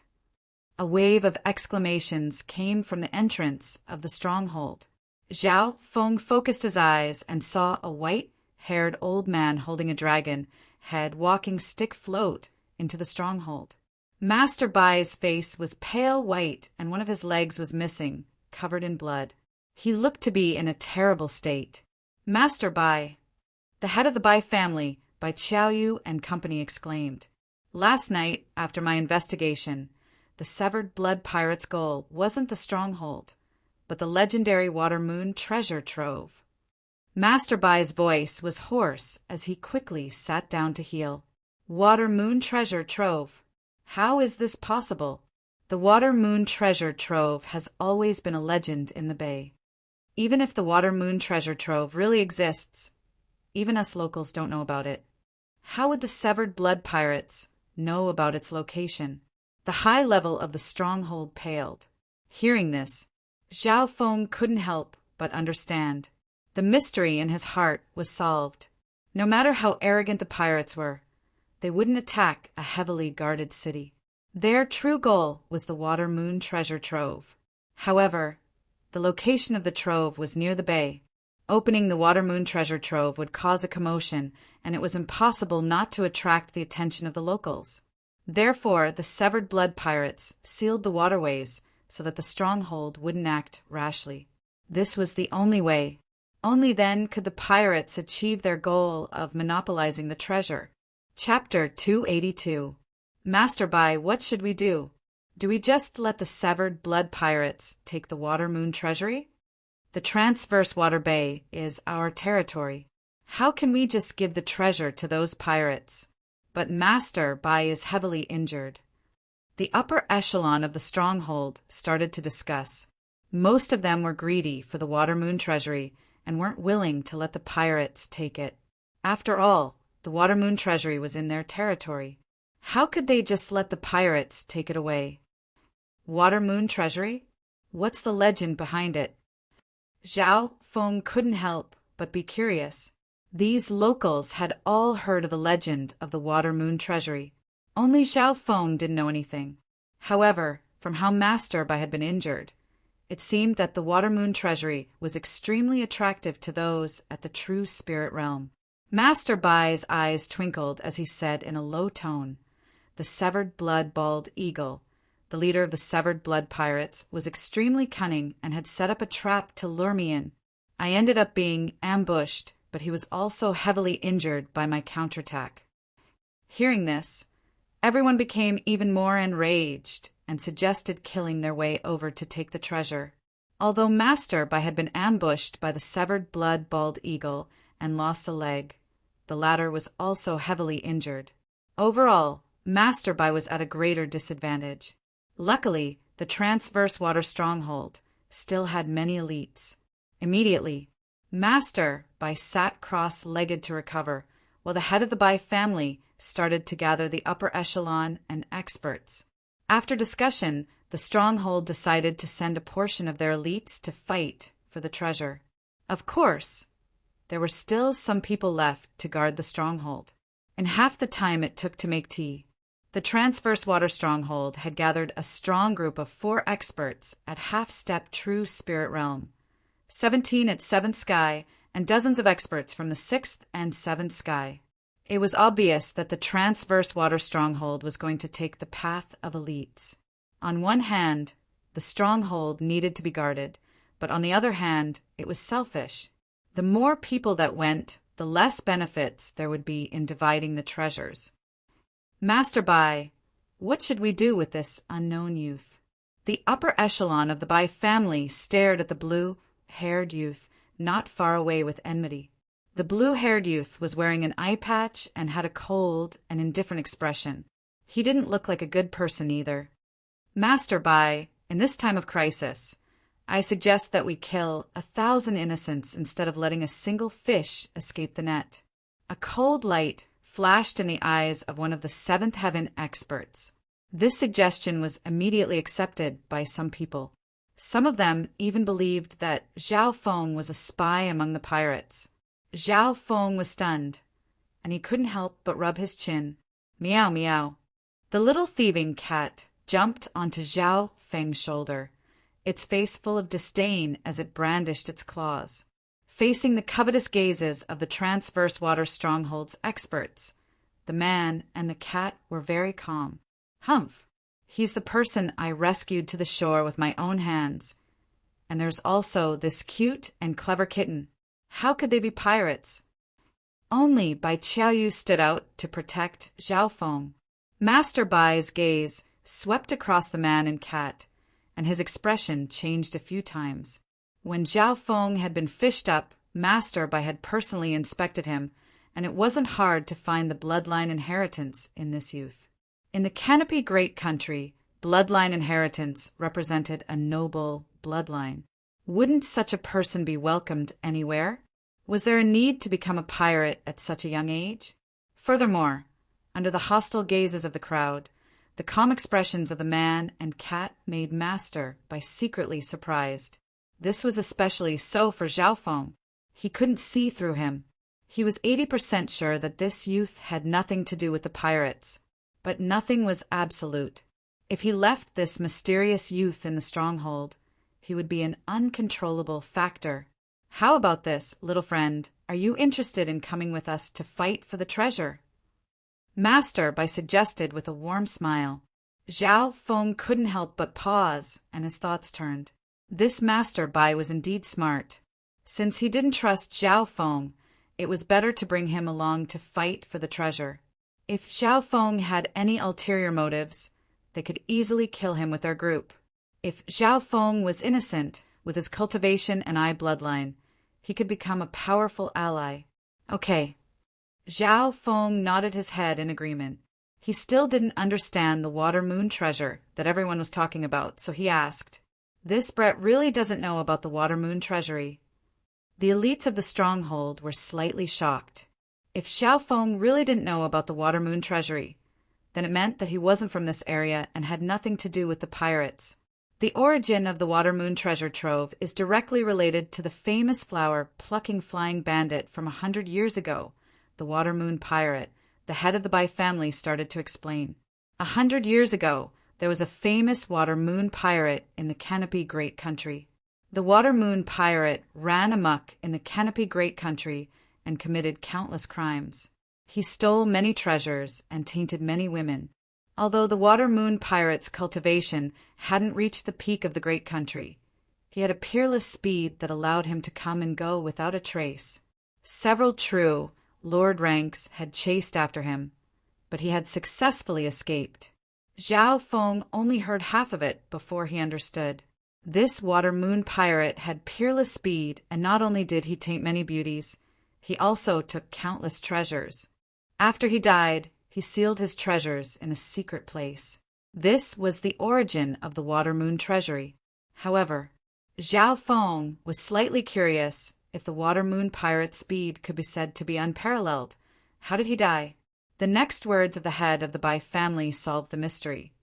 A wave of exclamations came from the entrance of the stronghold. Zhao Feng focused his eyes and saw a white-haired old man holding a dragon head walking stick float into the stronghold. Master Bai's face was pale white and one of his legs was missing, covered in blood. He looked to be in a terrible state. Master Bai, the head of the Bai family, Bai Qiaoyu and company exclaimed. Last night, after my investigation, the Severed Blood Pirates' goal wasn't the stronghold, but the legendary Water Moon treasure trove. Master Bai's voice was hoarse as he quickly sat down to heal. Water Moon treasure trove. How is this possible? The Water Moon treasure trove has always been a legend in the bay. Even if the Water Moon treasure trove really exists, even us locals don't know about it. How would the Severed Blood Pirates know about its location? The high level of the stronghold paled. Hearing this, Zhao Feng couldn't help but understand. The mystery in his heart was solved. No matter how arrogant the pirates were, they wouldn't attack a heavily guarded city. Their true goal was the Water Moon treasure trove. However, the location of the trove was near the bay. Opening the Water Moon treasure trove would cause a commotion, and it was impossible not to attract the attention of the locals. Therefore, the Severed Blood Pirates sealed the waterways so that the stronghold wouldn't act rashly. This was the only way. Only then could the pirates achieve their goal of monopolizing the treasure. Chapter 282. Master Bai, what should we do? Do we just let the Severed Blood Pirates take the Water Moon treasury? The Transverse Water Bay is our territory. How can we just give the treasure to those pirates? But Master Bai is heavily injured. The upper echelon of the stronghold started to discuss. Most of them were greedy for the Water Moon treasury and weren't willing to let the pirates take it. After all, the Water Moon treasury was in their territory. How could they just let the pirates take it away? Water Moon treasury? What's the legend behind it? Zhao Feng couldn't help but be curious. These locals had all heard of the legend of the Water Moon treasury. Only Zhao Feng didn't know anything. However, from how Master Bai had been injured, it seemed that the Water Moon treasury was extremely attractive to those at the true spirit realm. Master Bai's eyes twinkled as he said in a low tone, "The Severed Blood Bald Eagle, the leader of the Severed Blood Pirates, was extremely cunning and had set up a trap to lure me in. I ended up being ambushed, but he was also heavily injured by my counterattack." Hearing this, everyone became even more enraged and suggested killing their way over to take the treasure. Although Master Bai had been ambushed by the Severed Blood Bald Eagle and lost a leg, the latter was also heavily injured. Overall, Master Bai was at a greater disadvantage. Luckily, the Transverse Water Stronghold still had many elites. Immediately, Master Bai sat cross-legged to recover, while the head of the Bai family started to gather the upper echelon and experts. After discussion, the stronghold decided to send a portion of their elites to fight for the treasure. Of course, there were still some people left to guard the stronghold. In half the time it took to make tea, the Transverse Water Stronghold had gathered a strong group of 4 experts at half-step true spirit realm, 17 at 7th sky, and dozens of experts from the 6th and 7th sky. It was obvious that the Transverse Water Stronghold was going to take the path of elites. On one hand, the stronghold needed to be guarded, but on the other hand, it was selfish. The more people that went, the less benefits there would be in dividing the treasures. Master Bai, what should we do with this unknown youth? The upper echelon of the Bai family stared at the blue-haired youth not far away with enmity. The blue-haired youth was wearing an eye patch and had a cold and indifferent expression. He didn't look like a good person either. Master Bai, in this time of crisis, I suggest that we kill 1,000 innocents instead of letting a single fish escape the net. A cold light flashed in the eyes of one of the 7th Heaven experts. This suggestion was immediately accepted by some people. Some of them even believed that Zhao Feng was a spy among the pirates. Zhao Feng was stunned, and he couldn't help but rub his chin. Meow, meow. The little thieving cat jumped onto Zhao Feng's shoulder, its face full of disdain as it brandished its claws. Facing the covetous gazes of the Transverse Water Stronghold's experts, the man and the cat were very calm. Humph! He's the person I rescued to the shore with my own hands. And there's also this cute and clever kitten. How could they be pirates? Only Bai Qiaoyu stood out to protect Zhao Feng. Master Bai's gaze swept across the man and cat, and his expression changed a few times. When Zhao Feng had been fished up, Master Bai had personally inspected him, and it wasn't hard to find the bloodline inheritance in this youth. In the Canopy Great Country, bloodline inheritance represented a noble bloodline. Wouldn't such a person be welcomed anywhere? Was there a need to become a pirate at such a young age? Furthermore, under the hostile gazes of the crowd, the calm expressions of the man and cat made Master Bai secretly surprised. This was especially so for Zhao Feng. He couldn't see through him. He was 80% sure that this youth had nothing to do with the pirates, but nothing was absolute. If he left this mysterious youth in the stronghold, he would be an uncontrollable factor. How about this, little friend? Are you interested in coming with us to fight for the treasure? Master Bai suggested with a warm smile. Zhao Feng couldn't help but pause, and his thoughts turned. This Master Bai was indeed smart. Since he didn't trust Zhao Feng, it was better to bring him along to fight for the treasure. If Zhao Feng had any ulterior motives, they could easily kill him with their group. If Zhao Feng was innocent, with his cultivation and eye bloodline, he could become a powerful ally. Okay. Zhao Feng nodded his head in agreement. He still didn't understand the water moon treasure that everyone was talking about, so he asked, "This Brett really doesn't know about the water moon treasury." The elites of the stronghold were slightly shocked. If Zhao Feng really didn't know about the water moon treasury, then it meant that he wasn't from this area and had nothing to do with the pirates. The origin of the water moon treasure trove is directly related to the famous flower-plucking flying bandit from 100 years ago, the water moon pirate. The head of the Bai family started to explain. 100 years ago, there was a famous water moon pirate in the Canopy Great Country. The water moon pirate ran amok in the Canopy Great Country and committed countless crimes. He stole many treasures and tainted many women. Although the water moon pirate's cultivation hadn't reached the peak of the Great Country, he had a peerless speed that allowed him to come and go without a trace. Several true Lord ranks had chased after him, but he had successfully escaped. Zhao Feng only heard half of it before he understood. This water moon pirate had peerless speed, and not only did he taint many beauties, he also took countless treasures. After he died, he sealed his treasures in a secret place. This was the origin of the water moon treasury. However, Zhao Feng was slightly curious if the water moon pirate's speed could be said to be unparalleled. How did he die? The next words of the head of the Bai family solved the mystery.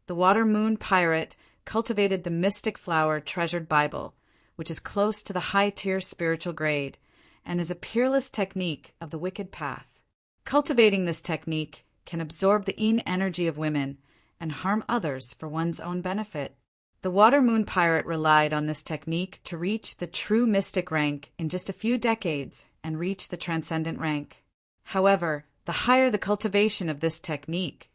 The water moon pirate cultivated the mystic flower treasured Bible, which is close to the high-tier spiritual grade and is a peerless technique of the wicked path. Cultivating this technique can absorb the yin energy of women and harm others for one's own benefit. The water moon pirate relied on this technique to reach the true mystic rank in just a few decades and reach the transcendent rank. However, the higher the cultivation of this technique,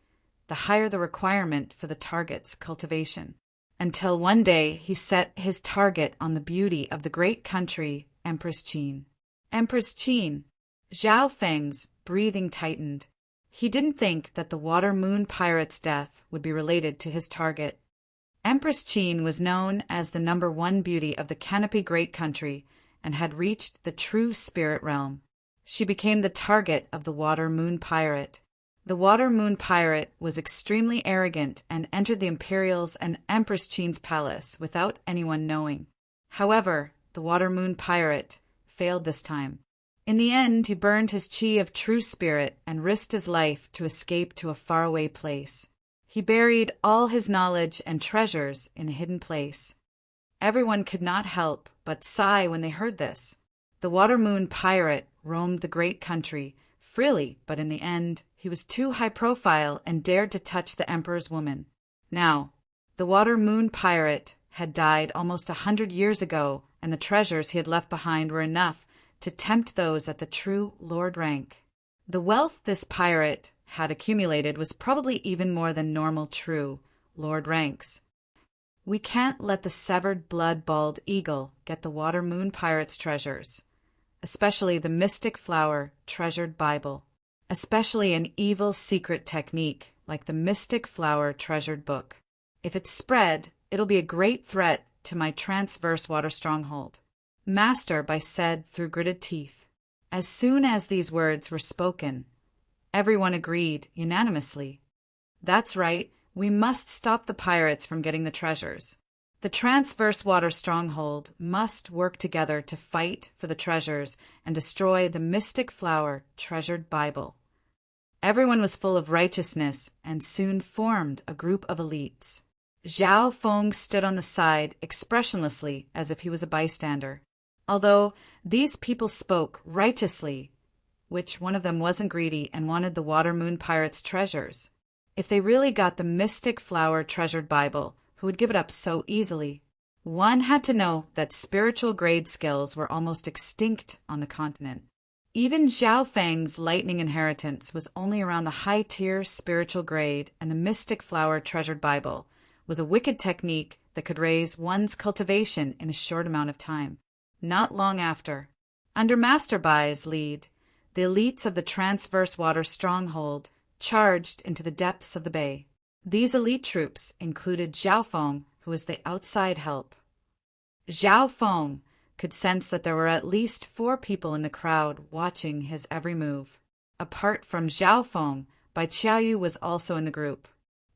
the higher the requirement for the target's cultivation. Until one day he set his target on the beauty of the great country, Empress Qin. Empress Qin. Zhao Feng's breathing tightened. He didn't think that the water moon pirate's death would be related to his target. Empress Qin was known as the #1 beauty of the Canopy Great Country and had reached the true spirit realm. She became the target of the water moon pirate. The water moon pirate was extremely arrogant and entered the Imperial's and Empress Qin's palace without anyone knowing. However, the water moon pirate failed this time. In the end, he burned his chi of true spirit and risked his life to escape to a faraway place. He buried all his knowledge and treasures in a hidden place. Everyone could not help but sigh when they heard this. The water moon pirate roamed the great country freely, but in the end, he was too high profile and dared to touch the emperor's woman. Now, the water moon pirate had died almost 100 years ago, and the treasures he had left behind were enough to tempt those at the true lord rank. The wealth this pirate had accumulated was probably even more than normal true lord ranks. We can't let the severed blood-bald eagle get the water moon pirate's treasures, especially the mystic flower treasured Bible, especially an evil secret technique like the mystic flower treasured book. If it's spread, it'll be a great threat to my transverse water stronghold. Master, Bai said through gritted teeth. As soon as these words were spoken, everyone agreed unanimously. That's right, we must stop the pirates from getting the treasures. The transverse water stronghold must work together to fight for the treasures and destroy the mystic flower treasured Bible. Everyone was full of righteousness and soon formed a group of elites. Zhao Feng stood on the side expressionlessly as if he was a bystander. Although these people spoke righteously, which one of them wasn't greedy and wanted the water moon pirate's treasures. If they really got the mystic flower treasured Bible, who would give it up so easily? One had to know that spiritual grade skills were almost extinct on the continent. Even Zhao Feng's lightning inheritance was only around the high-tier spiritual grade, and the mystic flower treasured Bible was a wicked technique that could raise one's cultivation in a short amount of time. Not long after, under Master Bai's lead, the elites of the transverse water stronghold charged into the depths of the bay. These elite troops included Zhao Feng, who was the outside help. Zhao Feng, could sense that there were at least 4 people in the crowd watching his every move. Apart from Zhao Feng, Bai Qiaoyu was also in the group.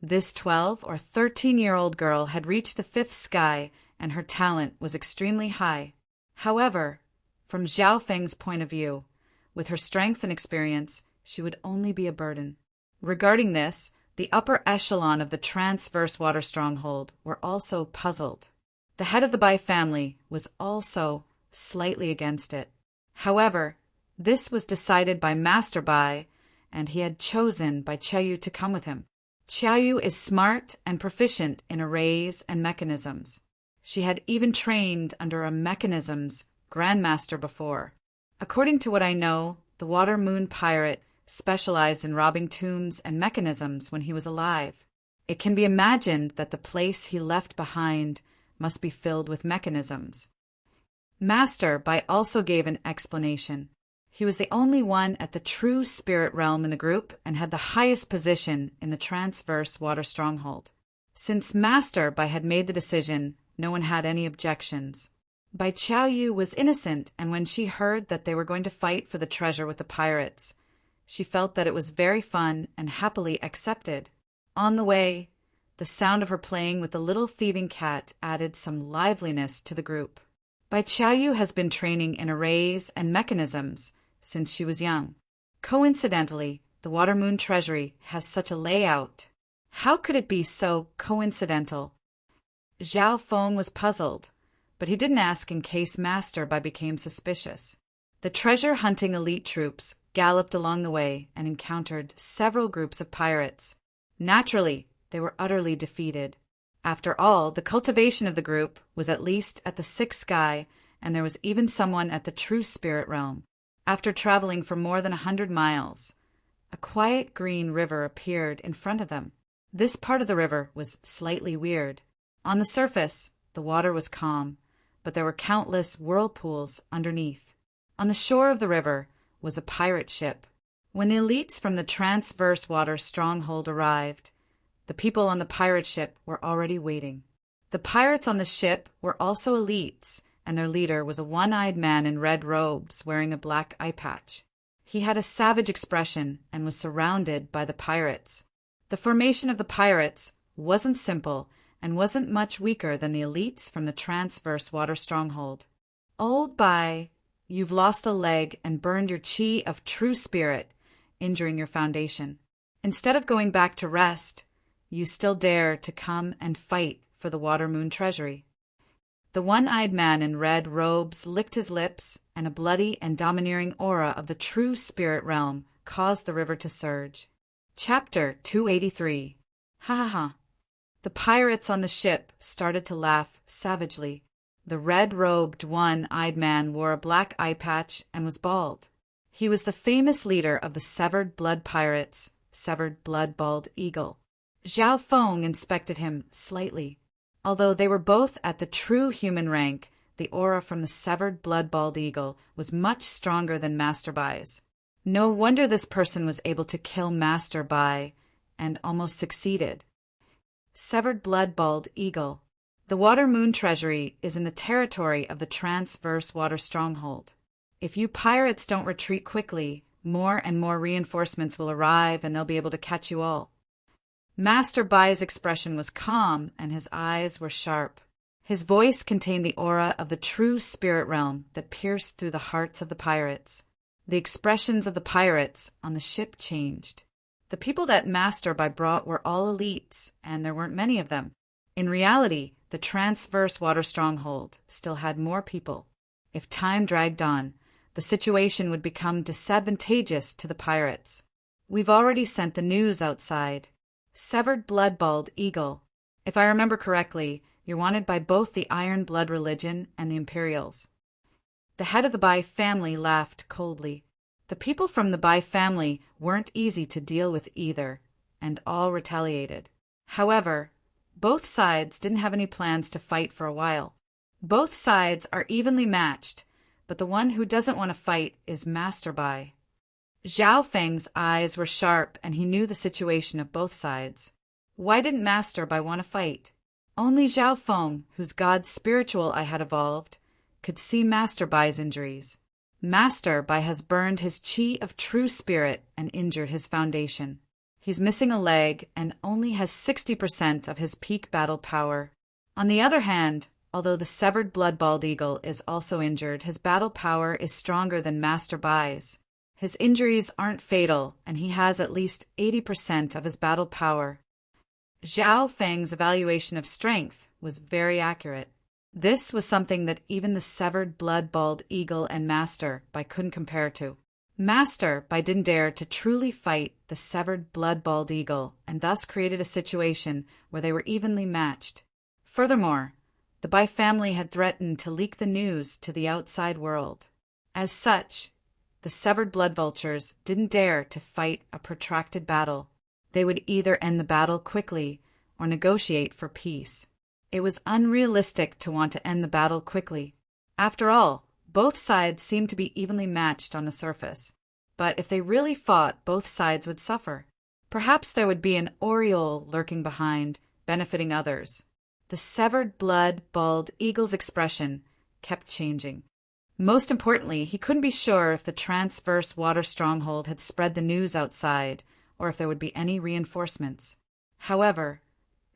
This 12 or 13-year-old girl had reached the 5th sky, and her talent was extremely high. However, from Zhao Feng's point of view, with her strength and experience, she would only be a burden. Regarding this, the upper echelon of the transverse water stronghold were also puzzled. The head of the Bai family was also slightly against it. However, this was decided by Master Bai, and he had chosen Bai Qiaoyu to come with him. Qiaoyu is smart and proficient in arrays and mechanisms. She had even trained under a mechanisms grandmaster before. According to what I know, the Water Moon pirate specialized in robbing tombs and mechanisms when he was alive. It can be imagined that the place he left behind must be filled with mechanisms. Master Bai also gave an explanation. He was the only one at the true spirit realm in the group and had the highest position in the transverse water stronghold. Since Master Bai had made the decision, no one had any objections. Bai Qiaoyu was innocent, and when she heard that they were going to fight for the treasure with the pirates, she felt that it was very fun and happily accepted. On the way, the sound of her playing with the little thieving cat added some liveliness to the group. Bai Qiaoyu has been training in arrays and mechanisms since she was young. Coincidentally, the Water Moon Treasury has such a layout. How could it be so coincidental? Zhao Feng was puzzled, but he didn't ask in case Master Bai became suspicious. The treasure-hunting elite troops galloped along the way and encountered several groups of pirates. Naturally, they were utterly defeated. After all, the cultivation of the group was at least at the 6th sky, and there was even someone at the true spirit realm. After traveling for more than 100 miles, a quiet green river appeared in front of them. This part of the river was slightly weird. On the surface, the water was calm, but there were countless whirlpools underneath. On the shore of the river was a pirate ship. When the elites from the transverse water stronghold arrived, the people on the pirate ship were already waiting. The pirates on the ship were also elites, and their leader was a one-eyed man in red robes wearing a black eye patch. He had a savage expression and was surrounded by the pirates. The formation of the pirates wasn't simple and wasn't much weaker than the elites from the transverse water stronghold. Old Bai, you've lost a leg and burned your chi of true spirit, injuring your foundation. Instead of going back to rest, you still dare to come and fight for the Water Moon Treasury. The one-eyed man in red robes licked his lips, and a bloody and domineering aura of the true spirit realm caused the river to surge. Chapter 283. Ha ha ha. The pirates on the ship started to laugh savagely. The red-robed one-eyed man wore a black eye patch and was bald. He was the famous leader of the Severed Blood Pirates, Severed Blood Bald Eagle. Zhao Feng inspected him slightly. Although they were both at the true human rank, the aura from the Severed Blood Bald Eagle was much stronger than Master Bai's. No wonder this person was able to kill Master Bai, and almost succeeded. Severed Blood Bald Eagle. The Water Moon Treasury is in the territory of the Transverse Water Stronghold. If you pirates don't retreat quickly, more and more reinforcements will arrive and they'll be able to catch you all. Master Bai's expression was calm and his eyes were sharp. His voice contained the aura of the true spirit realm that pierced through the hearts of the pirates. The expressions of the pirates on the ship changed. The people that Master Bai brought were all elites, and there weren't many of them. In reality, the Transverse Water Stronghold still had more people. If time dragged on, the situation would become disadvantageous to the pirates. We've already sent the news outside. Severed Blood Bald Eagle. If I remember correctly, you're wanted by both the Iron Blood religion and the Imperials. The head of the Bai family laughed coldly. The people from the Bai family weren't easy to deal with either, and all retaliated. However, both sides didn't have any plans to fight for a while. Both sides are evenly matched, but the one who doesn't want to fight is Master Bai. Zhao Feng's eyes were sharp and he knew the situation of both sides. Why didn't Master Bai want to fight? Only Zhao Feng, whose god's spiritual eye had evolved, could see Master Bai's injuries. Master Bai has burned his chi of true spirit and injured his foundation. He's missing a leg and only has 60% of his peak battle power. On the other hand, although the severed blood-bald eagle is also injured, his battle power is stronger than Master Bai's. His injuries aren't fatal, and he has at least 80% of his battle power. Zhao Feng's evaluation of strength was very accurate. This was something that even the severed blood-bald eagle and Master Bai couldn't compare to. Master Bai didn't dare to truly fight the severed blood-bald eagle, and thus created a situation where they were evenly matched. Furthermore, the Bai family had threatened to leak the news to the outside world. As such, the severed blood vultures didn't dare to fight a protracted battle. They would either end the battle quickly or negotiate for peace. It was unrealistic to want to end the battle quickly. After all, both sides seemed to be evenly matched on the surface. But if they really fought, both sides would suffer. Perhaps there would be an aureole lurking behind, benefiting others. The severed blood-bald eagle's expression kept changing. Most importantly, he couldn't be sure if the transverse water stronghold had spread the news outside, or if there would be any reinforcements. However,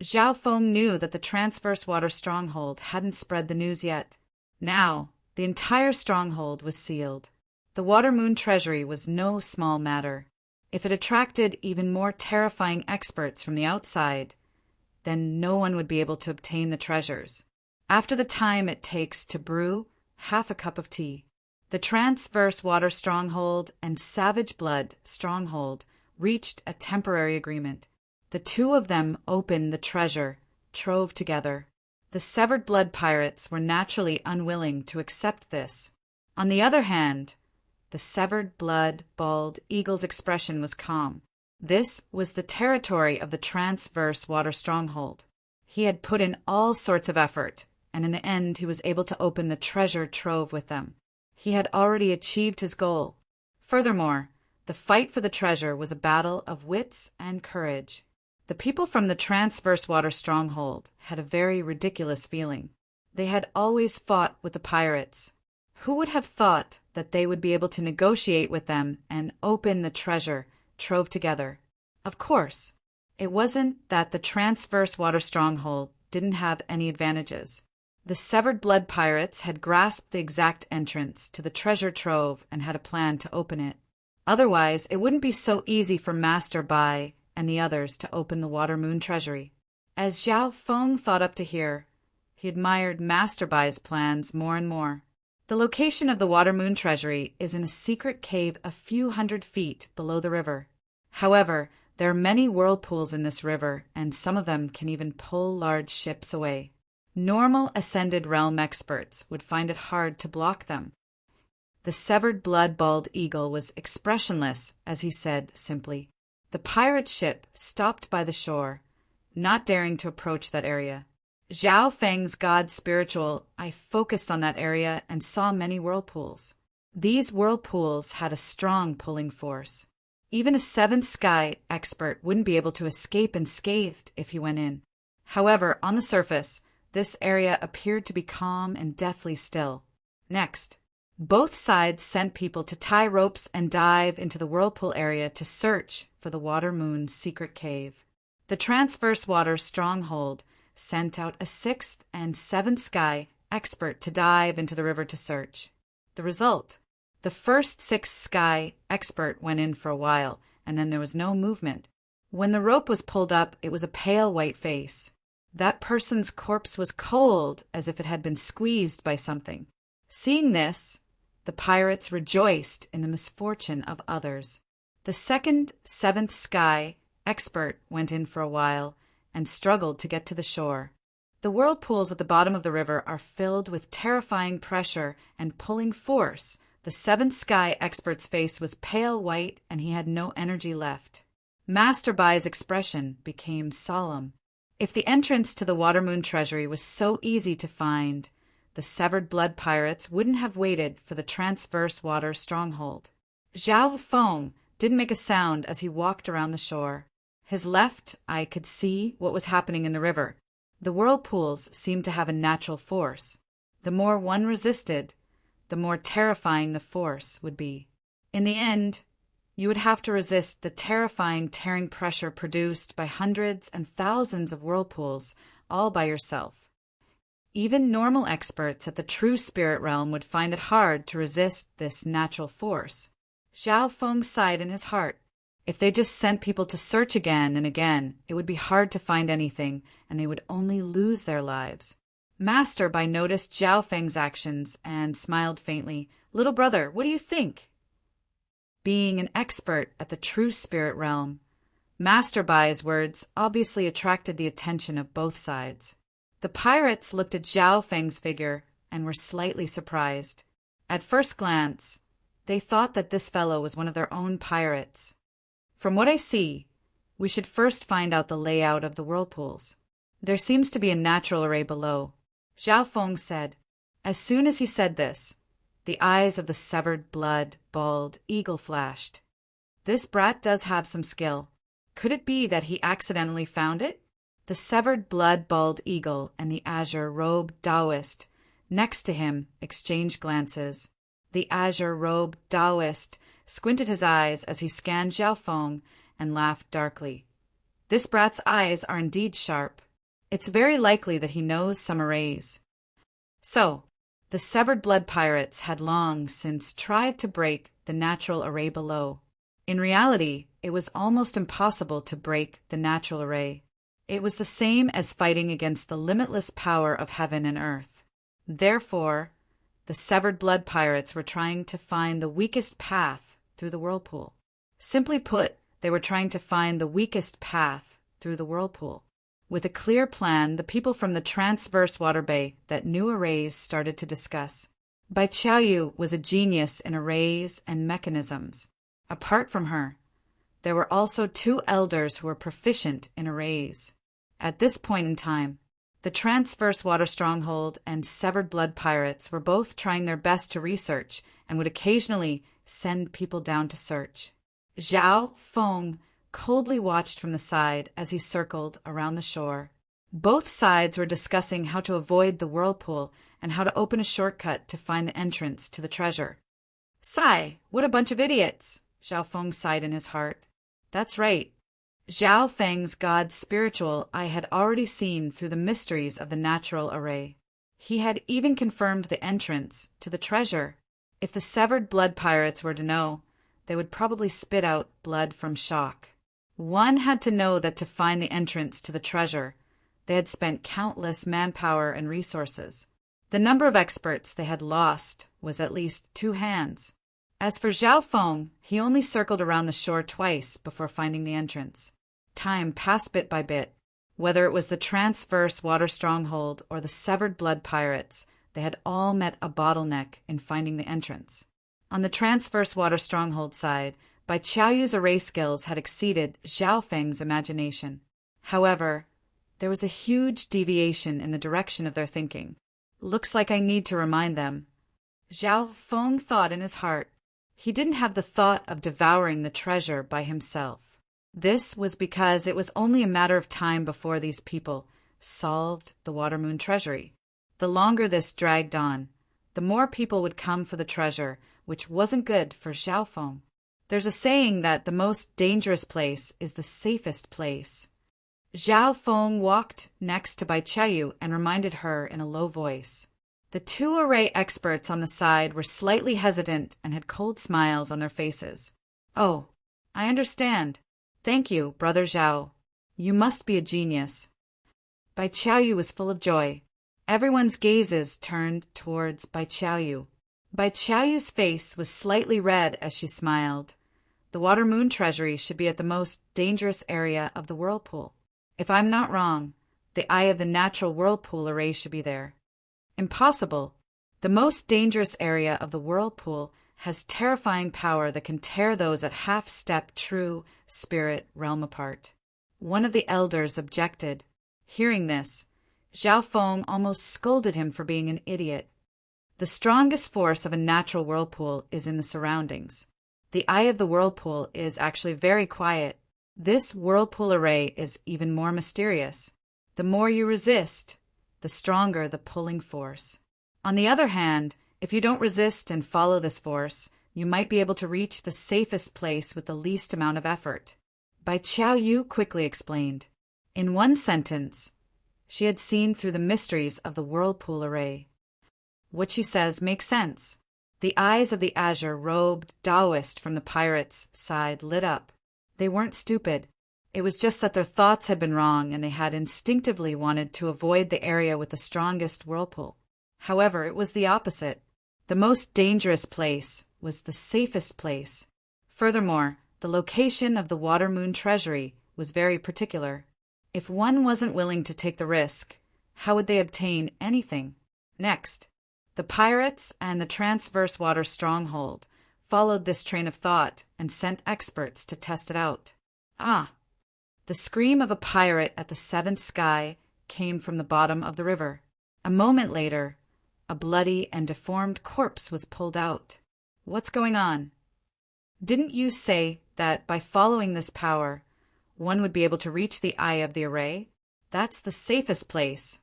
Zhao Feng knew that the transverse water stronghold hadn't spread the news yet. Now, the entire stronghold was sealed. The Water Moon treasury was no small matter. If it attracted even more terrifying experts from the outside, then no one would be able to obtain the treasures. After the time it takes to brew half a cup of tea, the transverse water stronghold and savage blood stronghold reached a temporary agreement. The two of them opened the treasure trove together. The severed blood pirates were naturally unwilling to accept this. On the other hand, the severed blood-bald eagle's expression was calm. This was the territory of the transverse water stronghold. He had put in all sorts of effort, and in the end he was able to open the treasure trove with them. He had already achieved his goal. Furthermore, the fight for the treasure was a battle of wits and courage. The people from the transverse water stronghold had a very ridiculous feeling. They had always fought with the pirates. Who would have thought that they would be able to negotiate with them and open the treasure trove together? Of course, it wasn't that the transverse water stronghold didn't have any advantages. The severed blood pirates had grasped the exact entrance to the treasure trove and had a plan to open it. Otherwise, it wouldn't be so easy for Master Bai and the others to open the Water Moon treasury. As Zhao Feng thought up to here, he admired Master Bai's plans more and more. The location of the Water Moon treasury is in a secret cave a few hundred feet below the river. However, there are many whirlpools in this river, and some of them can even pull large ships away. Normal Ascended Realm experts would find it hard to block them. The severed blood-bald eagle was expressionless as he said simply, "The pirate ship stopped by the shore, not daring to approach that area. Zhao Feng's god spiritual eye focused on that area and saw many whirlpools. These whirlpools had a strong pulling force. Even a seventh sky expert wouldn't be able to escape unscathed if he went in. However, on the surface, this area appeared to be calm and deathly still. Next, both sides sent people to tie ropes and dive into the whirlpool area to search for the Water Moon's secret cave. The transverse water stronghold sent out a sixth and seventh sky expert to dive into the river to search. The result: the first sixth sky expert went in for a while, and then there was no movement. When the rope was pulled up, it was a pale white face. That person's corpse was cold, as if it had been squeezed by something. Seeing this, the pirates rejoiced in the misfortune of others. The second seventh sky expert went in for a while and struggled to get to the shore. The whirlpools at the bottom of the river are filled with terrifying pressure and pulling force. The seventh sky expert's face was pale white and he had no energy left. Master Bai's expression became solemn. If the entrance to the Water Moon treasury was so easy to find, the severed blood pirates wouldn't have waited for the transverse water stronghold. Zhao Feng didn't make a sound as he walked around the shore. His left eye could see what was happening in the river. The whirlpools seemed to have a natural force. The more one resisted, the more terrifying the force would be. In the end, you would have to resist the terrifying tearing pressure produced by hundreds and thousands of whirlpools all by yourself. Even normal experts at the true spirit realm would find it hard to resist this natural force. Zhao Feng sighed in his heart. If they just sent people to search again and again, it would be hard to find anything, and they would only lose their lives. Master Bai noticed Zhao Feng's actions and smiled faintly. "Little brother, what do you think?" Being an expert at the true spirit realm, Master Bai's words obviously attracted the attention of both sides. The pirates looked at Zhao Feng's figure and were slightly surprised. At first glance, they thought that this fellow was one of their own pirates. "From what I see, we should first find out the layout of the whirlpools. There seems to be a natural array below," Zhao Feng said. As soon as he said this, the eyes of the severed blood, bald eagle flashed. This brat does have some skill. Could it be that he accidentally found it? The severed blood, bald eagle and the azure-robed Taoist next to him exchanged glances. The azure-robed Taoist squinted his eyes as he scanned Zhao Feng and laughed darkly. "This brat's eyes are indeed sharp. It's very likely that he knows some arrays." So, the severed blood pirates had long since tried to break the natural array below. In reality, it was almost impossible to break the natural array. It was the same as fighting against the limitless power of heaven and earth. Therefore, the severed blood pirates were trying to find the weakest path through the whirlpool. Simply put, they were trying to find the weakest path through the whirlpool. With a clear plan, the people from the transverse water bay that knew arrays started to discuss. Bai Qiaoyu was a genius in arrays and mechanisms. Apart from her, there were also two elders who were proficient in arrays. At this point in time, the transverse water stronghold and severed blood pirates were both trying their best to research and would occasionally send people down to search. Zhao Feng coldly watched from the side as he circled around the shore. Both sides were discussing how to avoid the whirlpool and how to open a shortcut to find the entrance to the treasure. "Sigh, what a bunch of idiots!" Zhao Feng sighed in his heart. That's right. Zhao Feng's god spiritual I had already seen through the mysteries of the natural array. He had even confirmed the entrance to the treasure. If the severed blood pirates were to know, they would probably spit out blood from shock. One had to know that to find the entrance to the treasure, they had spent countless manpower and resources. The number of experts they had lost was at least 2 hands. As for Zhao Feng, he only circled around the shore twice before finding the entrance. Time passed bit by bit. Whether it was the transverse water stronghold or the severed blood pirates, they had all met a bottleneck in finding the entrance. On the transverse water stronghold side, Bai Qiaoyu's array skills had exceeded Zhao Feng's imagination. However, there was a huge deviation in the direction of their thinking. Looks like I need to remind them. Zhao Feng thought in his heart. He didn't have the thought of devouring the treasure by himself. This was because it was only a matter of time before these people solved the Water Moon treasury. The longer this dragged on, the more people would come for the treasure, which wasn't good for Zhao Feng. There's a saying that the most dangerous place is the safest place. Zhao Feng walked next to Bai Qiaoyu and reminded her in a low voice. The 2 array experts on the side were slightly hesitant and had cold smiles on their faces. "Oh, I understand. Thank you, Brother Zhao. You must be a genius." Bai Qiaoyu was full of joy. Everyone's gazes turned towards Bai Qiaoyu. Bai Qiaoyu's face was slightly red as she smiled. The Water Moon treasury should be at the most dangerous area of the whirlpool. If I'm not wrong, the eye of the natural whirlpool array should be there. Impossible. The most dangerous area of the whirlpool has terrifying power that can tear those at half-step true spirit realm apart. One of the elders objected. Hearing this, Zhao Feng almost scolded him for being an idiot. The strongest force of a natural whirlpool is in the surroundings. The eye of the whirlpool is actually very quiet. This whirlpool array is even more mysterious. The more you resist, the stronger the pulling force. On the other hand, if you don't resist and follow this force, you might be able to reach the safest place with the least amount of effort. Bai Qiaoyu quickly explained. In one sentence, she had seen through the mysteries of the whirlpool array. What she says makes sense. The eyes of the azure-robed Taoist from the pirates' side lit up. They weren't stupid. It was just that their thoughts had been wrong and they had instinctively wanted to avoid the area with the strongest whirlpool. However, it was the opposite. The most dangerous place was the safest place. Furthermore, the location of the Water Moon Treasury was very particular. If one wasn't willing to take the risk, how would they obtain anything? Next, the pirates and the Transverse Water Stronghold followed this train of thought and sent experts to test it out. The scream of a pirate at the seventh sky came from the bottom of the river. A moment later, a bloody and deformed corpse was pulled out. What's going on? Didn't you say that by following this power, one would be able to reach the eye of the array? That's the safest place.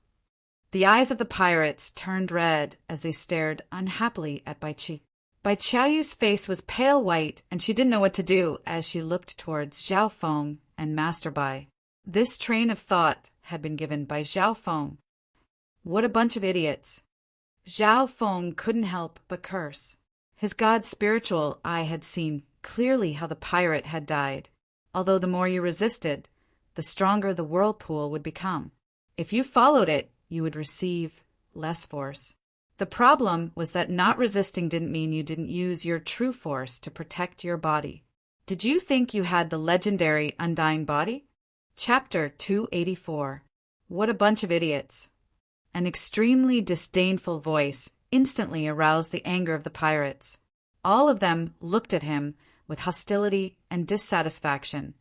The eyes of the pirates turned red as they stared unhappily at Bai Qi. Bai Qiaoyu's face was pale white, and she didn't know what to do as she looked towards Zhao Feng and Master Bai. This train of thought had been given by Zhao Feng. What a bunch of idiots. Zhao Feng couldn't help but curse. His god's spiritual eye had seen clearly how the pirate had died. Although the more you resisted, the stronger the whirlpool would become. If you followed it, you would receive less force. The problem was that not resisting didn't mean you didn't use your true force to protect your body. Did you think you had the legendary undying body? Chapter 284. What a bunch of idiots. An extremely disdainful voice instantly aroused the anger of the pirates. All of them looked at him with hostility and dissatisfaction,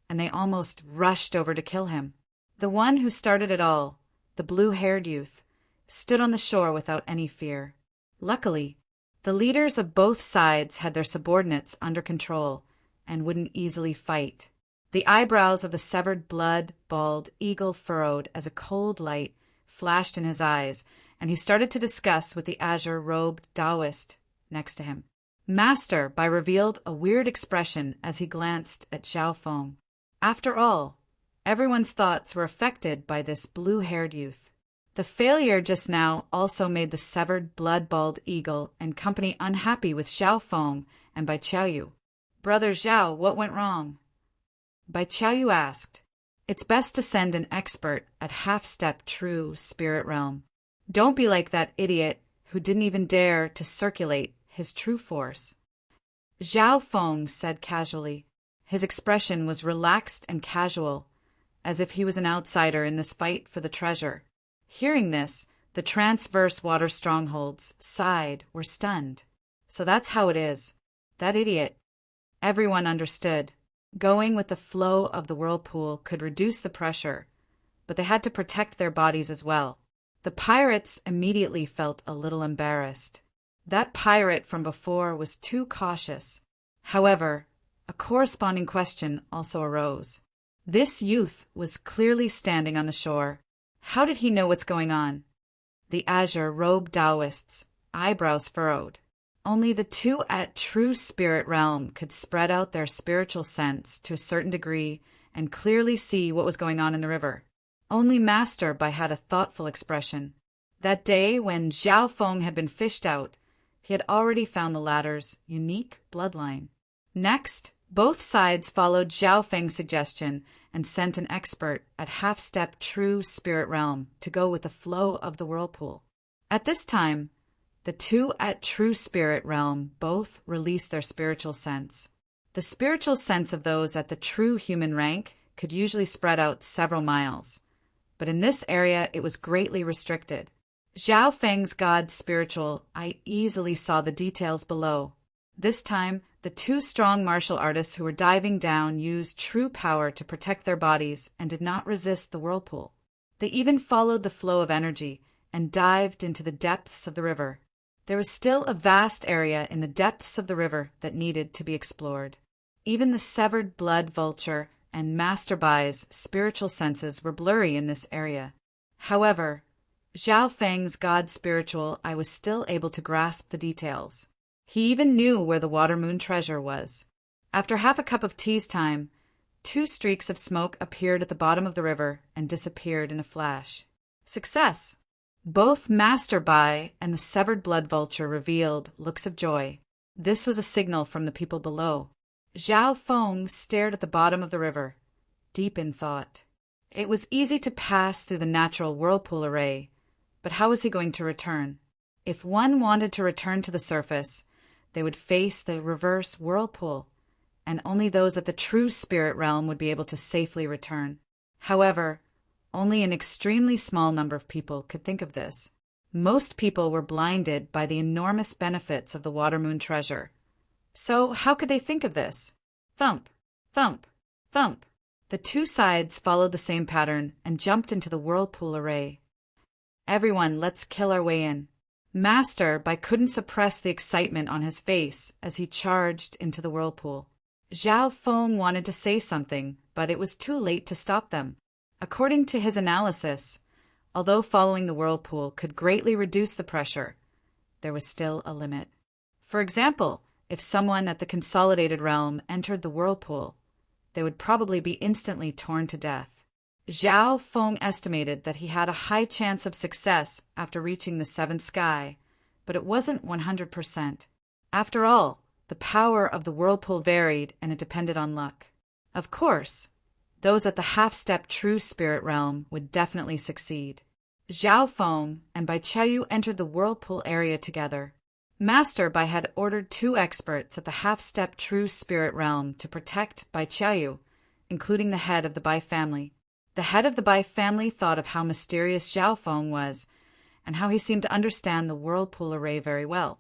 and they almost rushed over to kill him. The one who started it all, the blue-haired youth, stood on the shore without any fear. Luckily, the leaders of both sides had their subordinates under control and wouldn't easily fight. The eyebrows of the severed blood-bald eagle furrowed as a cold light flashed in his eyes, and he started to discuss with the azure-robed Taoist next to him. Master Bai revealed a weird expression as he glanced at Zhao Feng. After all, everyone's thoughts were affected by this blue-haired youth. The failure just now also made the severed blood-bald eagle and company unhappy with Zhao Feng and Bai Qiaoyu. Brother Zhao, what went wrong? Bai Qiaoyu asked. It's best to send an expert at half-step true spirit realm. Don't be like that idiot who didn't even dare to circulate his true force. Zhao Feng said casually. His expression was relaxed and casual, as if he was an outsider in this fight for the treasure. Hearing this, the Transverse Water Strongholds sighed, were stunned. So that's how it is. That idiot. Everyone understood. Going with the flow of the whirlpool could reduce the pressure, but they had to protect their bodies as well. The pirates immediately felt a little embarrassed. That pirate from before was too cautious. However, a corresponding question also arose. This youth was clearly standing on the shore. How did he know what's going on? The azure-robed Taoists, eyebrows furrowed. Only the two at true spirit realm could spread out their spiritual sense to a certain degree and clearly see what was going on in the river. Only Master Bai had a thoughtful expression. That day when Zhao Feng had been fished out, he had already found the latter's unique bloodline. Next, both sides followed Zhao Feng's suggestion and sent an expert at half-step true spirit realm to go with the flow of the whirlpool. At this time, the two at true spirit realm both released their spiritual sense. The spiritual sense of those at the true human rank could usually spread out several miles, but in this area it was greatly restricted. Zhao Feng's god's spiritual eye easily saw the details below. This time, the two strong martial artists who were diving down used true power to protect their bodies and did not resist the whirlpool. They even followed the flow of energy and dived into the depths of the river. There was still a vast area in the depths of the river that needed to be explored. Even the severed blood vulture and Master Bai's spiritual senses were blurry in this area. However, Zhao Feng's god spiritual eye was still able to grasp the details. He even knew where the water moon treasure was. After half a cup of tea's time, 2 streaks of smoke appeared at the bottom of the river and disappeared in a flash. Success! Both Master Bai and the severed blood vulture revealed looks of joy. This was a signal from the people below. Zhao Feng stared at the bottom of the river, deep in thought. It was easy to pass through the natural whirlpool array, but how was he going to return? If one wanted to return to the surface, they would face the reverse whirlpool, and only those at the true spirit realm would be able to safely return. However, only an extremely small number of people could think of this. Most people were blinded by the enormous benefits of the water moon treasure. So how could they think of this? Thump, thump, thump. The 2 sides followed the same pattern and jumped into the whirlpool array. Everyone, let's kill our way in. Master Bai couldn't suppress the excitement on his face as he charged into the whirlpool. Zhao Feng wanted to say something, but it was too late to stop them. According to his analysis, although following the whirlpool could greatly reduce the pressure, there was still a limit. For example, if someone at the consolidated realm entered the whirlpool, they would probably be instantly torn to death. Zhao Feng estimated that he had a high chance of success after reaching the 7th sky, but it wasn't 100%. After all, the power of the whirlpool varied and it depended on luck. Of course, those at the half-step true spirit realm would definitely succeed. Zhao Feng and Bai Qiaoyu entered the whirlpool area together. Master Bai had ordered 2 experts at the half-step true spirit realm to protect Bai Qiaoyu, including the head of the Bai family. The head of the Bai family thought of how mysterious Zhao Feng was and how he seemed to understand the whirlpool array very well,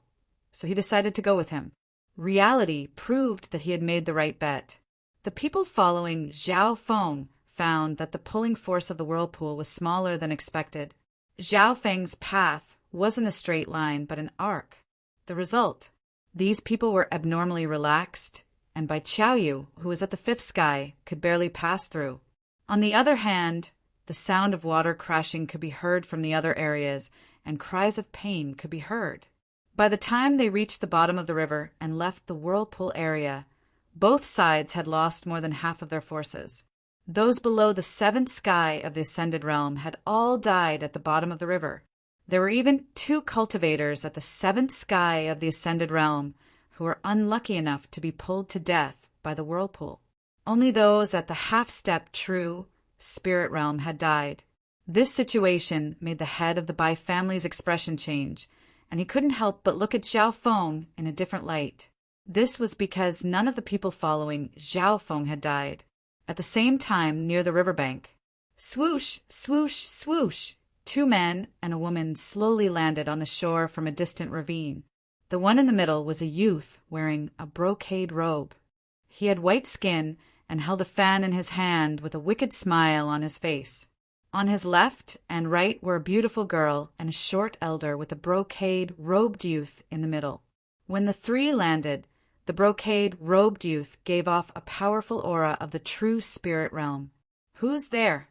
so he decided to go with him. Reality proved that he had made the right bet. The people following Zhao Feng found that the pulling force of the whirlpool was smaller than expected. Zhao Feng's path wasn't a straight line but an arc. The result? These people were abnormally relaxed, and Bai Qiaoyu, who was at the 5th sky, could barely pass through. On the other hand, the sound of water crashing could be heard from the other areas, and cries of pain could be heard. By the time they reached the bottom of the river and left the whirlpool area, both sides had lost more than half of their forces. Those below the 7th sky of the Ascended Realm had all died at the bottom of the river. There were even 2 cultivators at the 7th sky of the Ascended Realm who were unlucky enough to be pulled to death by the whirlpool. Only those at the half-step true spirit realm had died. This situation made the head of the Bai family's expression change, and he couldn't help but look at Zhao Feng in a different light. This was because none of the people following Zhao Feng had died. At the same time, near the riverbank, swoosh, swoosh, swoosh, 2 men and a woman slowly landed on the shore from a distant ravine. The one in the middle was a youth wearing a brocade robe. He had white skin and held a fan in his hand with a wicked smile on his face. On his left and right were a beautiful girl and a short elder with a brocade-robed youth in the middle. When the 3 landed, the brocade-robed youth gave off a powerful aura of the true spirit realm. Who's there?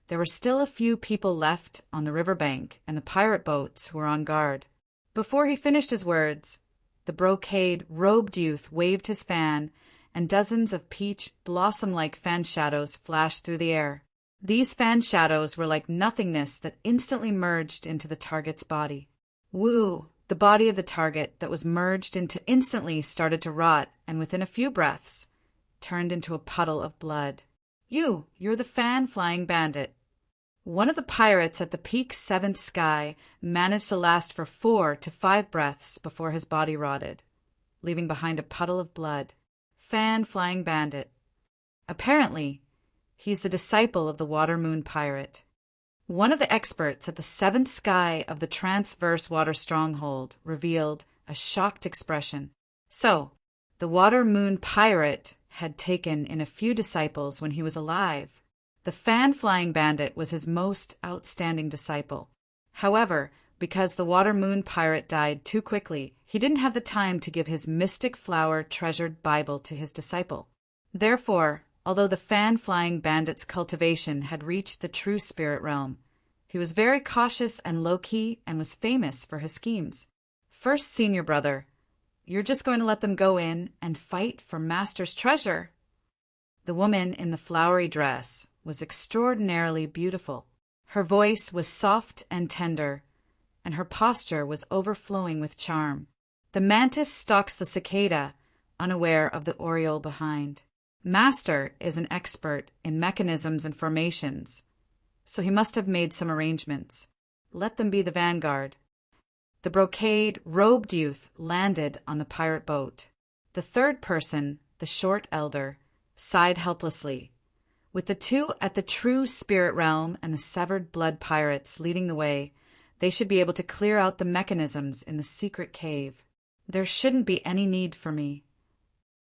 There were still a few people left on the riverbank and the pirate boats who were on guard. Before he finished his words, the brocade-robed youth waved his fan, and dozens of peach blossom-like fan shadows flashed through the air. These fan shadows were like nothingness that instantly merged into the target's body. Woo! The body of the target that was merged into instantly started to rot, and within a few breaths, turned into a puddle of blood. You're the fan-flying bandit. One of the pirates at the peak 7th sky managed to last for 4 to 5 breaths before his body rotted, leaving behind a puddle of blood. Fan-flying bandit. Apparently, he's the disciple of the Water Moon Pirate. One of the experts at the 7th sky of the Transverse Water Stronghold revealed a shocked expression. So, the Water Moon Pirate had taken in a few disciples when he was alive. The fan-flying bandit was his most outstanding disciple. However, because the Water Moon Pirate died too quickly, he didn't have the time to give his mystic flower treasured Bible to his disciple. Therefore, although the fan-flying bandit's cultivation had reached the true spirit realm, He was very cautious and low-key and was famous for his schemes. First senior brother, you're just going to let them go in and fight for Master's treasure? The woman in the flowery dress was extraordinarily beautiful. Her voice was soft and tender, and her posture was overflowing with charm. The mantis stalks the cicada, unaware of the oriole behind. Master is an expert in mechanisms and formations, so he must have made some arrangements. Let them be the vanguard. The brocade-robed youth landed on the pirate boat. The third person, the short elder, sighed helplessly. With the two at the true spirit realm and the severed blood pirates leading the way, they should be able to clear out the mechanisms in the secret cave. There shouldn't be any need for me.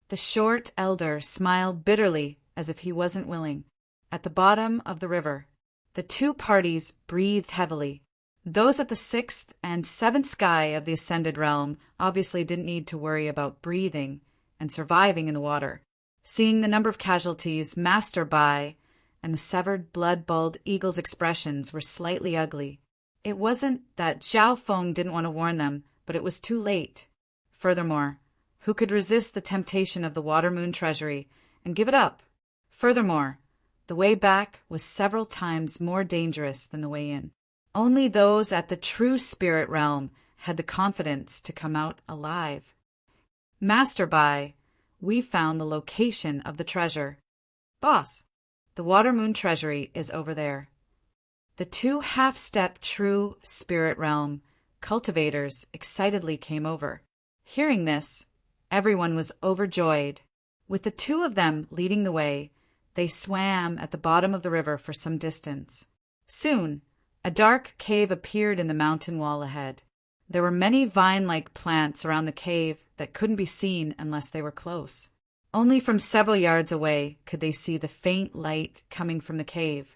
The short elder smiled bitterly as if he wasn't willing. At the bottom of the river, the two parties breathed heavily. Those at the sixth and seventh sky of the ascended realm obviously didn't need to worry about breathing and surviving in the water. Seeing the number of casualties, Master Bai and the severed blood-bald eagle's expressions were slightly ugly. It wasn't that Zhao Feng didn't want to warn them, but it was too late. Furthermore, who could resist the temptation of the Water Moon treasury and give it up? Furthermore, the way back was several times more dangerous than the way in. Only those at the true spirit realm had the confidence to come out alive. Master Bai, we found the location of the treasure. Boss, the Water Moon treasury is over there. The two half-step true spirit realm cultivators excitedly came over. Hearing this, everyone was overjoyed. With the two of them leading the way, they swam at the bottom of the river for some distance. Soon, a dark cave appeared in the mountain wall ahead. There were many vine-like plants around the cave that couldn't be seen unless they were close. Only from several yards away could they see the faint light coming from the cave.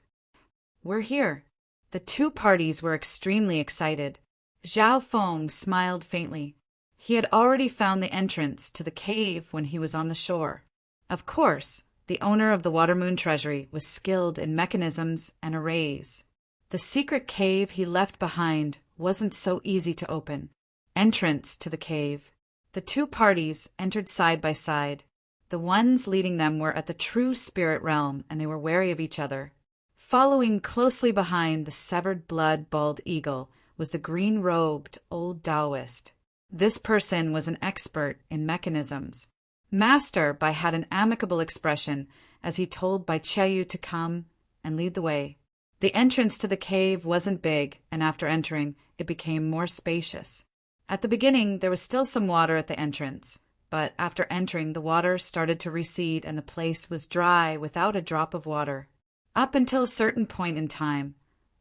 We're here. The two parties were extremely excited. Zhao Feng smiled faintly. He had already found the entrance to the cave when he was on the shore. Of course, the owner of the Water Moon treasury was skilled in mechanisms and arrays. The secret cave he left behind wasn't so easy to open. Entrance to the cave. The two parties entered side by side. The ones leading them were at the true spirit realm, and they were wary of each other. Following closely behind the severed blood bald eagle was the green-robed old Taoist. This person was an expert in mechanisms. Master Bai had an amicable expression as he told Bai Cheyu to come and lead the way. The entrance to the cave wasn't big, and after entering, it became more spacious. At the beginning, there was still some water at the entrance, but after entering, the water started to recede and the place was dry without a drop of water. Up until a certain point in time,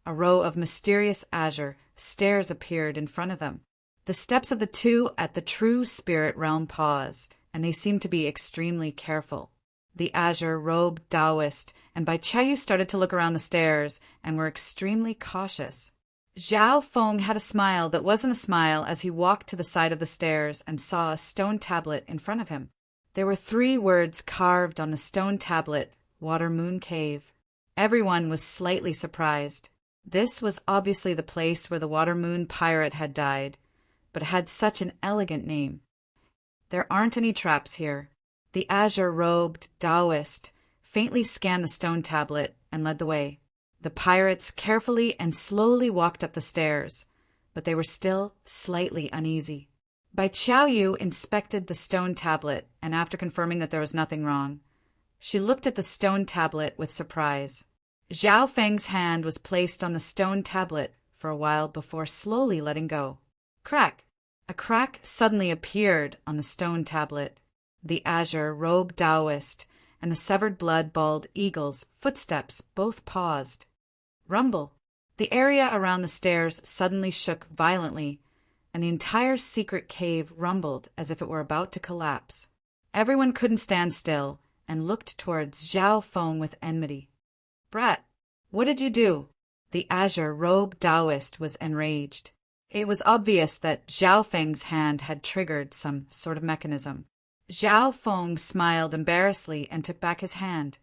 a row of mysterious azure stairs appeared in front of them. The steps of the two at the true spirit realm paused, and they seemed to be extremely careful. The azure-robed Taoist and Bai Cheyu started to look around the stairs and were extremely cautious. Zhao Feng had a smile that wasn't a smile as he walked to the side of the stairs and saw a stone tablet in front of him. There were 3 words carved on the stone tablet, Water Moon Cave. Everyone was slightly surprised. This was obviously the place where the Water Moon pirate had died, but it had such an elegant name. There aren't any traps here. The azure-robed Taoist faintly scanned the stone tablet and led the way. The pirates carefully and slowly walked up the stairs, but they were still slightly uneasy. Bai Cheyu inspected the stone tablet, and after confirming that there was nothing wrong, she looked at the stone tablet with surprise. Zhao Feng's hand was placed on the stone tablet for a while before slowly letting go. Crack! A crack suddenly appeared on the stone tablet. The azure-robed Taoist and the severed blood bald eagle's footsteps both paused. Rumble! The area around the stairs suddenly shook violently, and the entire secret cave rumbled as if it were about to collapse. Everyone couldn't stand still and looked towards Zhao Feng with enmity. Brat, what did you do? The azure-robed Taoist was enraged. It was obvious that Zhao Feng's hand had triggered some sort of mechanism. Zhao Feng smiled embarrassedly and took back his hand.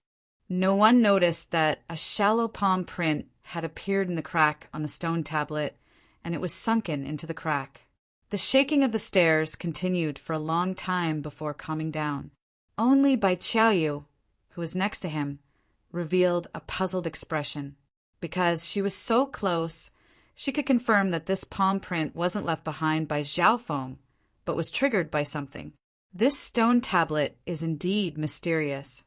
No one noticed that a shallow palm print had appeared in the crack on the stone tablet, and it was sunken into the crack. The shaking of the stairs continued for a long time before calming down. Only Bai Qiaoyu, who was next to him, revealed a puzzled expression. Because she was so close, she could confirm that this palm print wasn't left behind by Zhao Feng, but was triggered by something. This stone tablet is indeed mysterious.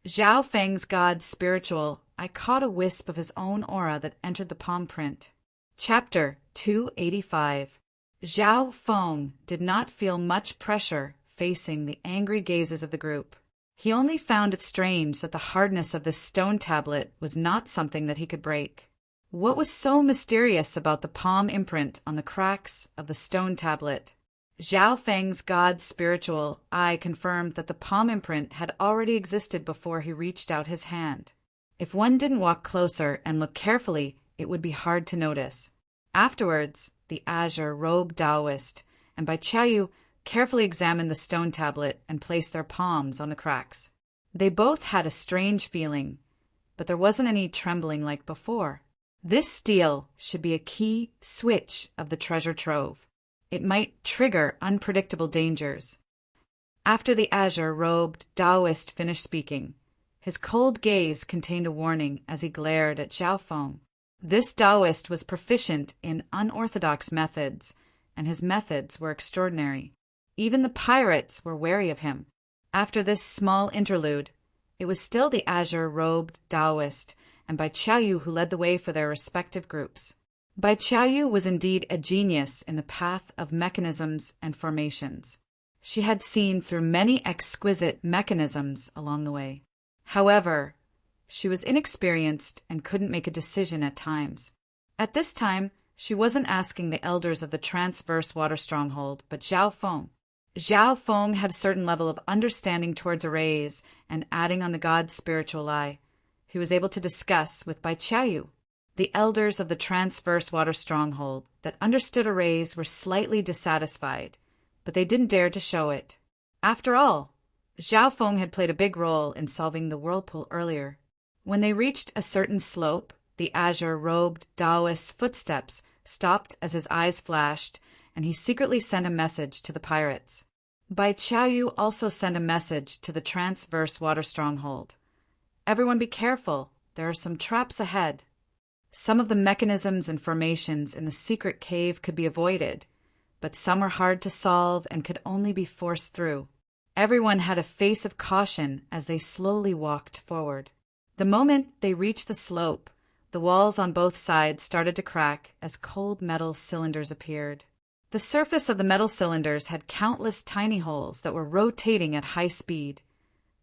Zhao Feng's god spiritual, I caught a wisp of his own aura that entered the palm print. Chapter 285. Zhao Feng did not feel much pressure facing the angry gazes of the group. He only found it strange that the hardness of this stone tablet was not something that he could break. What was so mysterious about the palm imprint on the cracks of the stone tablet? Zhao Feng's god spiritual eye confirmed that the palm imprint had already existed before he reached out his hand. If one didn't walk closer and look carefully, it would be hard to notice. Afterwards, the azure-robed Taoist and Bai Qiaoyu carefully examined the stone tablet and placed their palms on the cracks. They both had a strange feeling, but there wasn't any trembling like before. This steel should be a key switch of the treasure trove. It might trigger unpredictable dangers. After the azure-robed Taoist finished speaking, his cold gaze contained a warning as he glared at Zhao Feng. This Taoist was proficient in unorthodox methods, and his methods were extraordinary. Even the pirates were wary of him. After this small interlude, it was still the azure-robed Taoist and Bai Qiaoyu who led the way for their respective groups. Bai Qiaoyu was indeed a genius in the path of mechanisms and formations. She had seen through many exquisite mechanisms along the way. However, she was inexperienced and couldn't make a decision at times. At this time, she wasn't asking the elders of the transverse water stronghold, but Zhao Feng. Zhao Feng had a certain level of understanding towards arrays, and adding on the god's spiritual eye, he was able to discuss with Bai Qiaoyu. The elders of the transverse water stronghold that understood arrays were slightly dissatisfied, but they didn't dare to show it. After all, Zhao Feng had played a big role in solving the whirlpool earlier. When they reached a certain slope, the azure-robed Taoist's footsteps stopped as his eyes flashed, and he secretly sent a message to the pirates. Bai Qiaoyu also sent a message to the transverse water stronghold. Everyone be careful, there are some traps ahead. Some of the mechanisms and formations in the secret cave could be avoided, but some were hard to solve and could only be forced through. Everyone had a face of caution as they slowly walked forward. The moment they reached the slope, the walls on both sides started to crack as cold metal cylinders appeared. The surface of the metal cylinders had countless tiny holes that were rotating at high speed,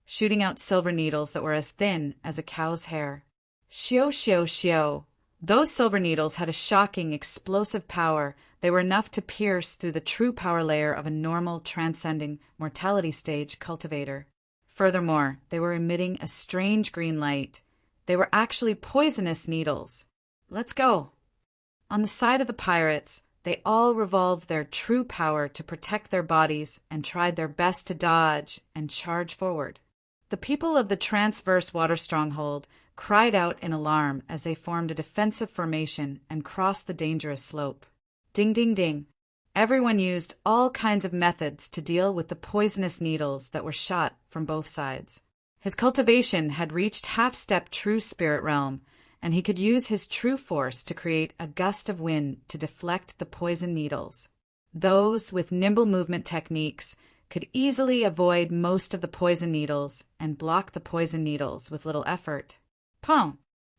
shooting out silver needles that were as thin as a cow's hair. Xiao, xiao, xiao. Those silver needles had a shocking, explosive power. They were enough to pierce through the true power layer of a normal, transcending mortality stage cultivator. Furthermore, they were emitting a strange green light. They were actually poisonous needles. Let's go. On the side of the pirates, they all revolved their true power to protect their bodies and tried their best to dodge and charge forward. The people of the transverse water stronghold cried out in alarm as they formed a defensive formation and crossed the dangerous slope. Ding, ding, ding. Everyone used all kinds of methods to deal with the poisonous needles that were shot from both sides. His cultivation had reached half-step true spirit realm, and he could use his true force to create a gust of wind to deflect the poison needles. Those with nimble movement techniques could easily avoid most of the poison needles and block the poison needles with little effort. Pong!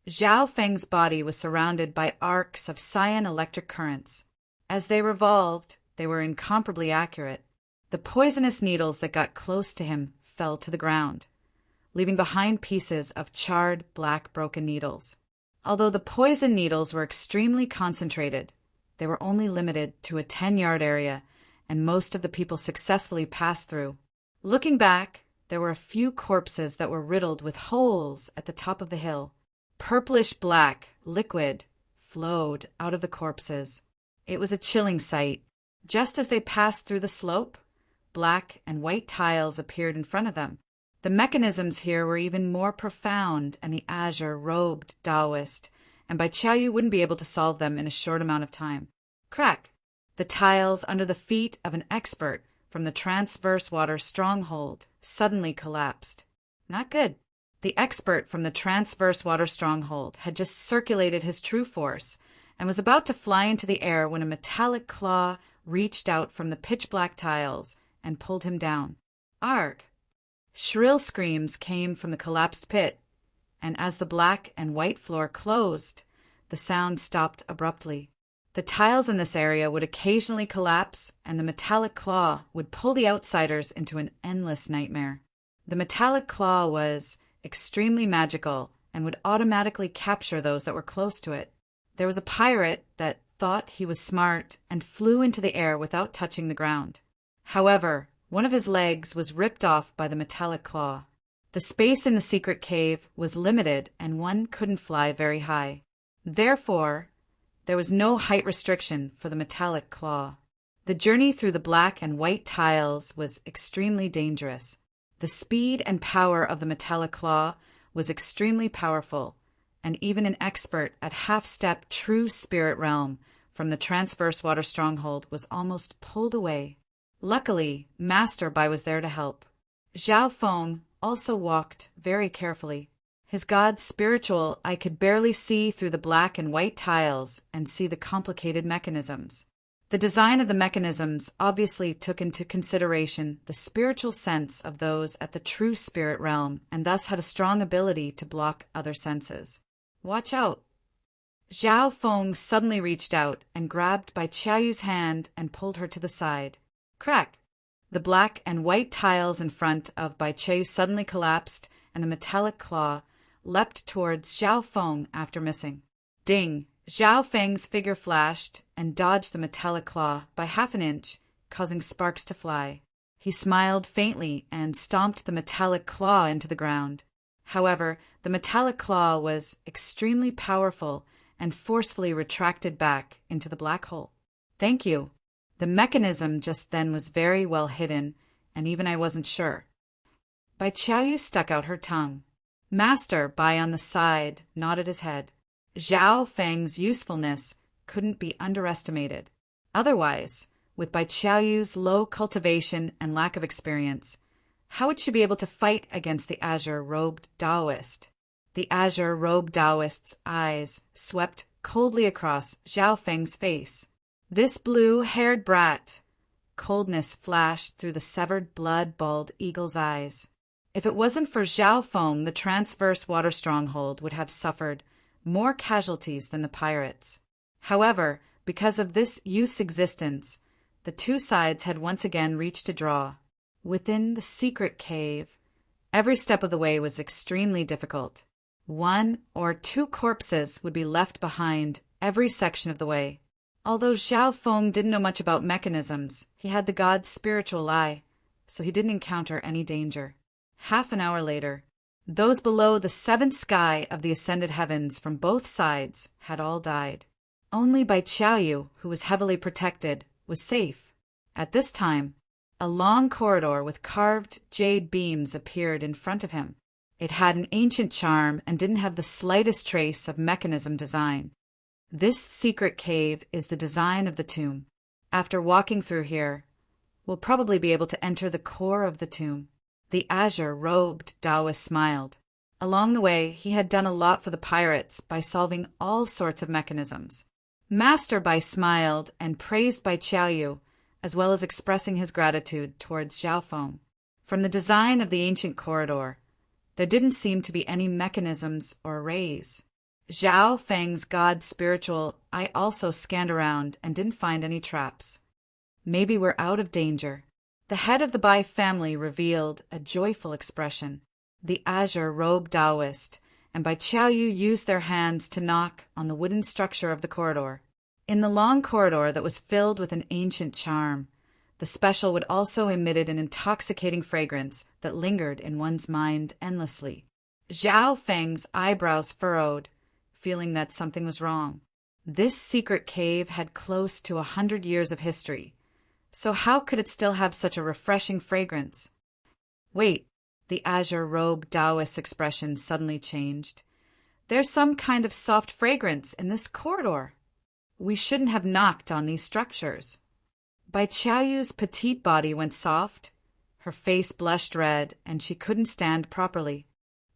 Zhao Feng's body was surrounded by arcs of cyan electric currents. As they revolved, they were incomparably accurate. The poisonous needles that got close to him fell to the ground, leaving behind pieces of charred, black, broken needles. Although the poison needles were extremely concentrated, they were only limited to a 10-yard area, and most of the people successfully passed through. Looking back, there were a few corpses that were riddled with holes at the top of the hill. Purplish-black liquid flowed out of the corpses. It was a chilling sight. Just as they passed through the slope, black and white tiles appeared in front of them. The mechanisms here were even more profound, and the azure-robed Taoist and Bai Qiaoyu wouldn't be able to solve them in a short amount of time. Crack! The tiles under the feet of an expert from the transverse water stronghold suddenly collapsed. Not good. The expert from the transverse water stronghold had just circulated his true force and was about to fly into the air when a metallic claw reached out from the pitch-black tiles and pulled him down. Arg! Shrill screams came from the collapsed pit, and as the black and white floor closed, the sound stopped abruptly. The tiles in this area would occasionally collapse, and the metallic claw would pull the outsiders into an endless nightmare. The metallic claw was extremely magical and would automatically capture those that were close to it. There was a pirate that thought he was smart and flew into the air without touching the ground. However, one of his legs was ripped off by the metallic claw. The space in the secret cave was limited and one couldn't fly very high. Therefore, there was no height restriction for the metallic claw. The journey through the black and white tiles was extremely dangerous. The speed and power of the metallic claw was extremely powerful, and even an expert at half-step true spirit realm from the transverse water stronghold was almost pulled away. Luckily, Master Bai was there to help. Zhao Feng also walked very carefully. His god spiritual eye could barely see through the black and white tiles and see the complicated mechanisms. The design of the mechanisms obviously took into consideration the spiritual sense of those at the true spirit realm and thus had a strong ability to block other senses. Watch out! Zhao Feng suddenly reached out and grabbed Bai Qiaoyu's hand and pulled her to the side. Crack! The black and white tiles in front of Bai Qiaoyu suddenly collapsed, and the metallic claw leapt towards Zhao Feng after missing. Ding! Zhao Feng's figure flashed and dodged the metallic claw by half an inch, causing sparks to fly. He smiled faintly and stomped the metallic claw into the ground. However, the metallic claw was extremely powerful and forcefully retracted back into the black hole. Thank you. The mechanism just then was very well hidden, and even I wasn't sure. Bai Qiaoyu stuck out her tongue. Master Bai on the side nodded his head. Zhao Feng's usefulness couldn't be underestimated. Otherwise, with Bai Qiaoyu's low cultivation and lack of experience, how would she be able to fight against the azure-robed Taoist? The azure-robed Taoist's eyes swept coldly across Zhao Feng's face. This blue-haired brat! Coldness flashed through the severed blood-bald eagle's eyes. If it wasn't for Zhao Feng, the transverse water stronghold would have suffered more casualties than the pirates. However, because of this youth's existence, the two sides had once again reached a draw. Within the secret cave, every step of the way was extremely difficult. 1 or 2 corpses would be left behind every section of the way. Although Zhao Feng didn't know much about mechanisms, he had the god's spiritual eye, so he didn't encounter any danger. Half an hour later, those below the 7th sky of the ascended heavens from both sides had all died. Only Bai Qiaoyu, who was heavily protected, was safe. At this time, a long corridor with carved jade beams appeared in front of him. It had an ancient charm and didn't have the slightest trace of mechanism design. This secret cave is the design of the tomb. After walking through here, we'll probably be able to enter the core of the tomb. The azure-robed Taoist smiled. Along the way, he had done a lot for the pirates by solving all sorts of mechanisms. Master Bai smiled and praised Bai Qiaoyu, as well as expressing his gratitude towards Zhao Feng. From the design of the ancient corridor, there didn't seem to be any mechanisms or arrays. Zhao Feng's god spiritual eye also scanned around and didn't find any traps. Maybe we're out of danger. The head of the Bai family revealed a joyful expression. The azure-robed Taoist and Bai Qiaoyu used their hands to knock on the wooden structure of the corridor. In the long corridor that was filled with an ancient charm, the special would also emitted an intoxicating fragrance that lingered in one's mind endlessly. Zhao Feng's eyebrows furrowed, feeling that something was wrong. This secret cave had close to 100 years of history, so how could it still have such a refreshing fragrance? Wait, the azure-robed Taoist expression suddenly changed. There's some kind of soft fragrance in this corridor. We shouldn't have knocked on these structures. Bai Qiaoyu's petite body went soft, her face blushed red, and she couldn't stand properly.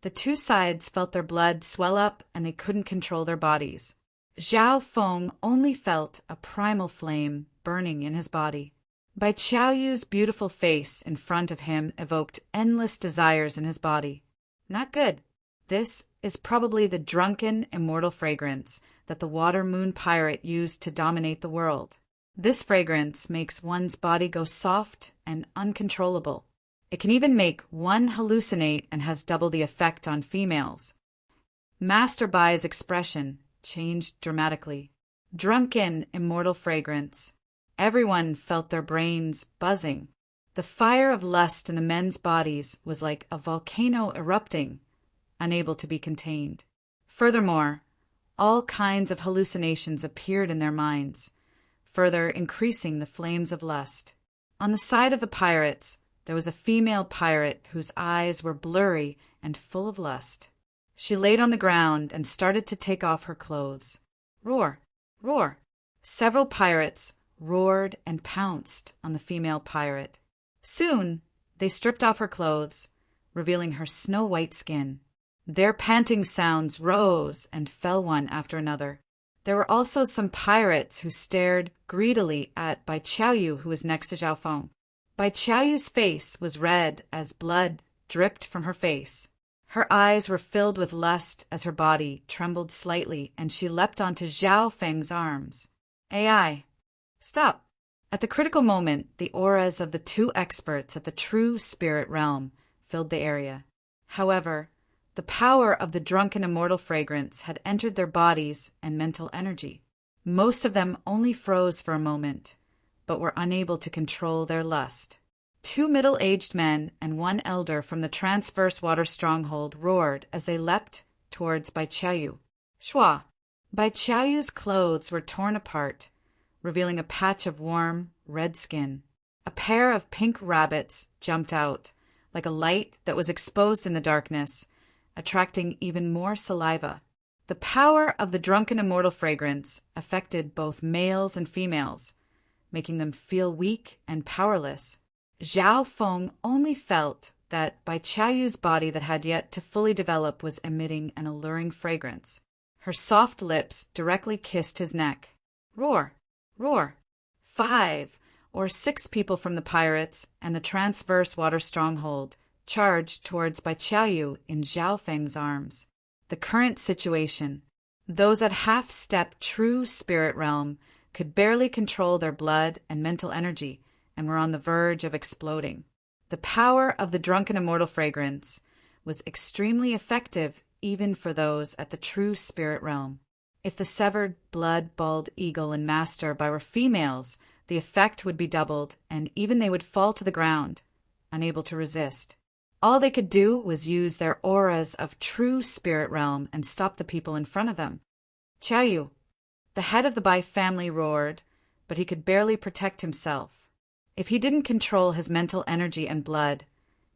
The two sides felt their blood swell up and they couldn't control their bodies. Zhao Feng only felt a primal flame burning in his body. Bai Qiaoyu's beautiful face in front of him evoked endless desires in his body. Not good. This is probably the drunken, immortal fragrance that the water moon pirate used to dominate the world. This fragrance makes one's body go soft and uncontrollable. It can even make one hallucinate and has double the effect on females. Master Bai's expression changed dramatically. Drunken, immortal fragrance. Everyone felt their brains buzzing. The fire of lust in the men's bodies was like a volcano erupting, unable to be contained. Furthermore, all kinds of hallucinations appeared in their minds, further increasing the flames of lust. On the side of the pirates, there was a female pirate whose eyes were blurry and full of lust. She laid on the ground and started to take off her clothes. Roar! Roar! Several pirates roared and pounced on the female pirate. Soon, they stripped off her clothes, revealing her snow-white skin. Their panting sounds rose and fell one after another. There were also some pirates who stared greedily at Bai Qiaoyu, who was next to Zhao Feng. Bai Qiaoyu's face was red as blood dripped from her face. Her eyes were filled with lust as her body trembled slightly and she leapt onto Zhao Feng's arms. AI, stop! At the critical moment, the auras of the two experts at the true spirit realm filled the area. However, the power of the drunken immortal fragrance had entered their bodies and mental energy. Most of them only froze for a moment, but were unable to control their lust. Two middle-aged men and one elder from the transverse water stronghold roared as they leapt towards Bai Qiaoyu. Shua! Bai Qiaoyu's clothes were torn apart, revealing a patch of warm, red skin. A pair of pink rabbits jumped out, like a light that was exposed in the darkness, attracting even more saliva. The power of the drunken immortal fragrance affected both males and females, making them feel weak and powerless. Zhao Feng only felt that Bai Qiaoyu's body that had yet to fully develop was emitting an alluring fragrance. Her soft lips directly kissed his neck. Roar! Roar! 5 or 6 people from the pirates and the transverse water stronghold charged towards Bai Qiaoyu in Zhao Feng's arms. The current situation. Those at half-step true spirit realm could barely control their blood and mental energy and were on the verge of exploding. The power of the drunken immortal fragrance was extremely effective even for those at the true spirit realm. If the severed blood bald eagle and Master Bai were females, the effect would be doubled and even they would fall to the ground, unable to resist. All they could do was use their auras of true spirit realm and stop the people in front of them. Qiaoyu, the head of the Bai family, roared, but he could barely protect himself. If he didn't control his mental energy and blood,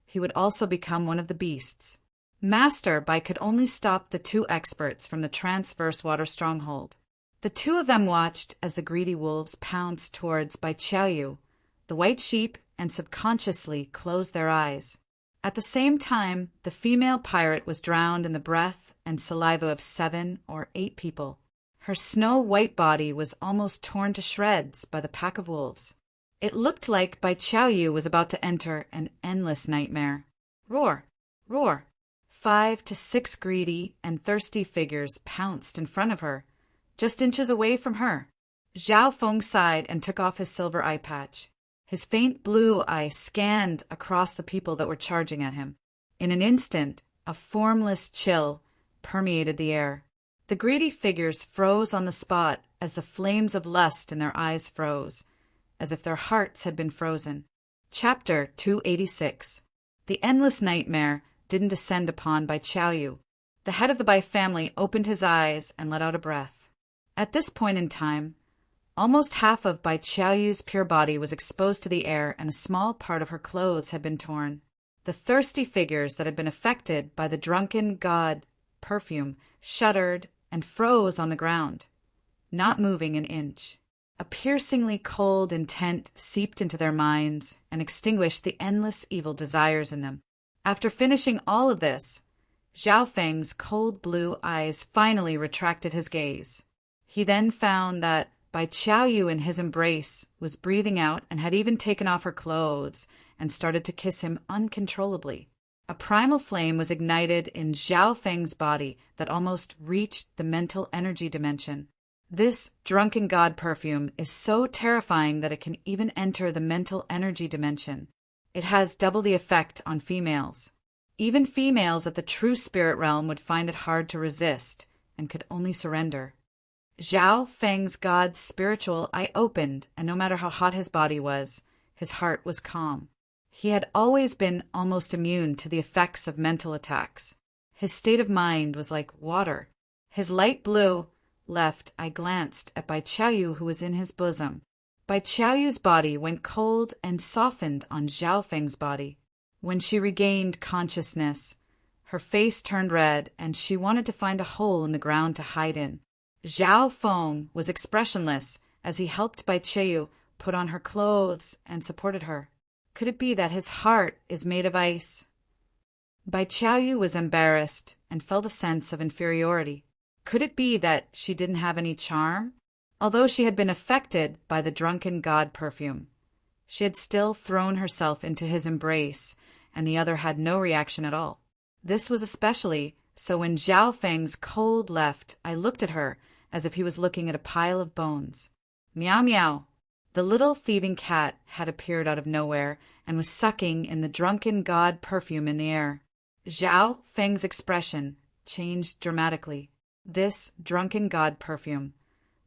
he would also become one of the beasts. Master Bai could only stop the two experts from the transverse water stronghold. The two of them watched as the greedy wolves pounced towards Bai Qiaoyu, the white sheep, and subconsciously closed their eyes. At the same time, the female pirate was drowned in the breath and saliva of 7 or 8 people. Her snow-white body was almost torn to shreds by the pack of wolves. It looked like Bai Qiaoyu was about to enter an endless nightmare. Roar! Roar! 5 to 6 greedy and thirsty figures pounced in front of her, just inches away from her. Zhao Feng sighed and took off his silver eye patch. His faint blue eye scanned across the people that were charging at him. In an instant, a formless chill permeated the air. The greedy figures froze on the spot as the flames of lust in their eyes froze, as if their hearts had been frozen. Chapter 286. The endless nightmare didn't descend upon Bai Qiaoyu. The head of the Bai family opened his eyes and let out a breath. At this point in time, almost half of Bai Qiaoyu's pure body was exposed to the air and a small part of her clothes had been torn. The thirsty figures that had been affected by the drunken god perfume shuddered and froze on the ground, not moving an inch. A piercingly cold intent seeped into their minds and extinguished the endless evil desires in them. After finishing all of this, Zhao Feng's cold blue eyes finally retracted his gaze. He then found that Bai Qiaoyu in his embrace was breathing out and had even taken off her clothes and started to kiss him uncontrollably. A primal flame was ignited in Zhao Feng's body that almost reached the mental energy dimension. This drunken god perfume is so terrifying that it can even enter the mental energy dimension. It has double the effect on females. Even females at the true spirit realm would find it hard to resist and could only surrender. Zhao Feng's god's spiritual eye opened, and no matter how hot his body was, his heart was calm. He had always been almost immune to the effects of mental attacks. His state of mind was like water. His light blue left eye glanced at Bai Qiaoyu, who was in his bosom. Bai Qiaoyu's body went cold and softened on Zhao Feng's body. When she regained consciousness, her face turned red and she wanted to find a hole in the ground to hide in. Zhao Feng was expressionless as he helped Bai Qiaoyu put on her clothes and supported her. Could it be that his heart is made of ice? Bai Qiaoyu was embarrassed and felt a sense of inferiority. Could it be that she didn't have any charm? Although she had been affected by the drunken god perfume, she had still thrown herself into his embrace, and the other had no reaction at all. This was especially so when Zhao Feng's cold left, I looked at her as if he was looking at a pile of bones. Meow meow. The little thieving cat had appeared out of nowhere and was sucking in the drunken god perfume in the air. Zhao Feng's expression changed dramatically. This drunken god perfume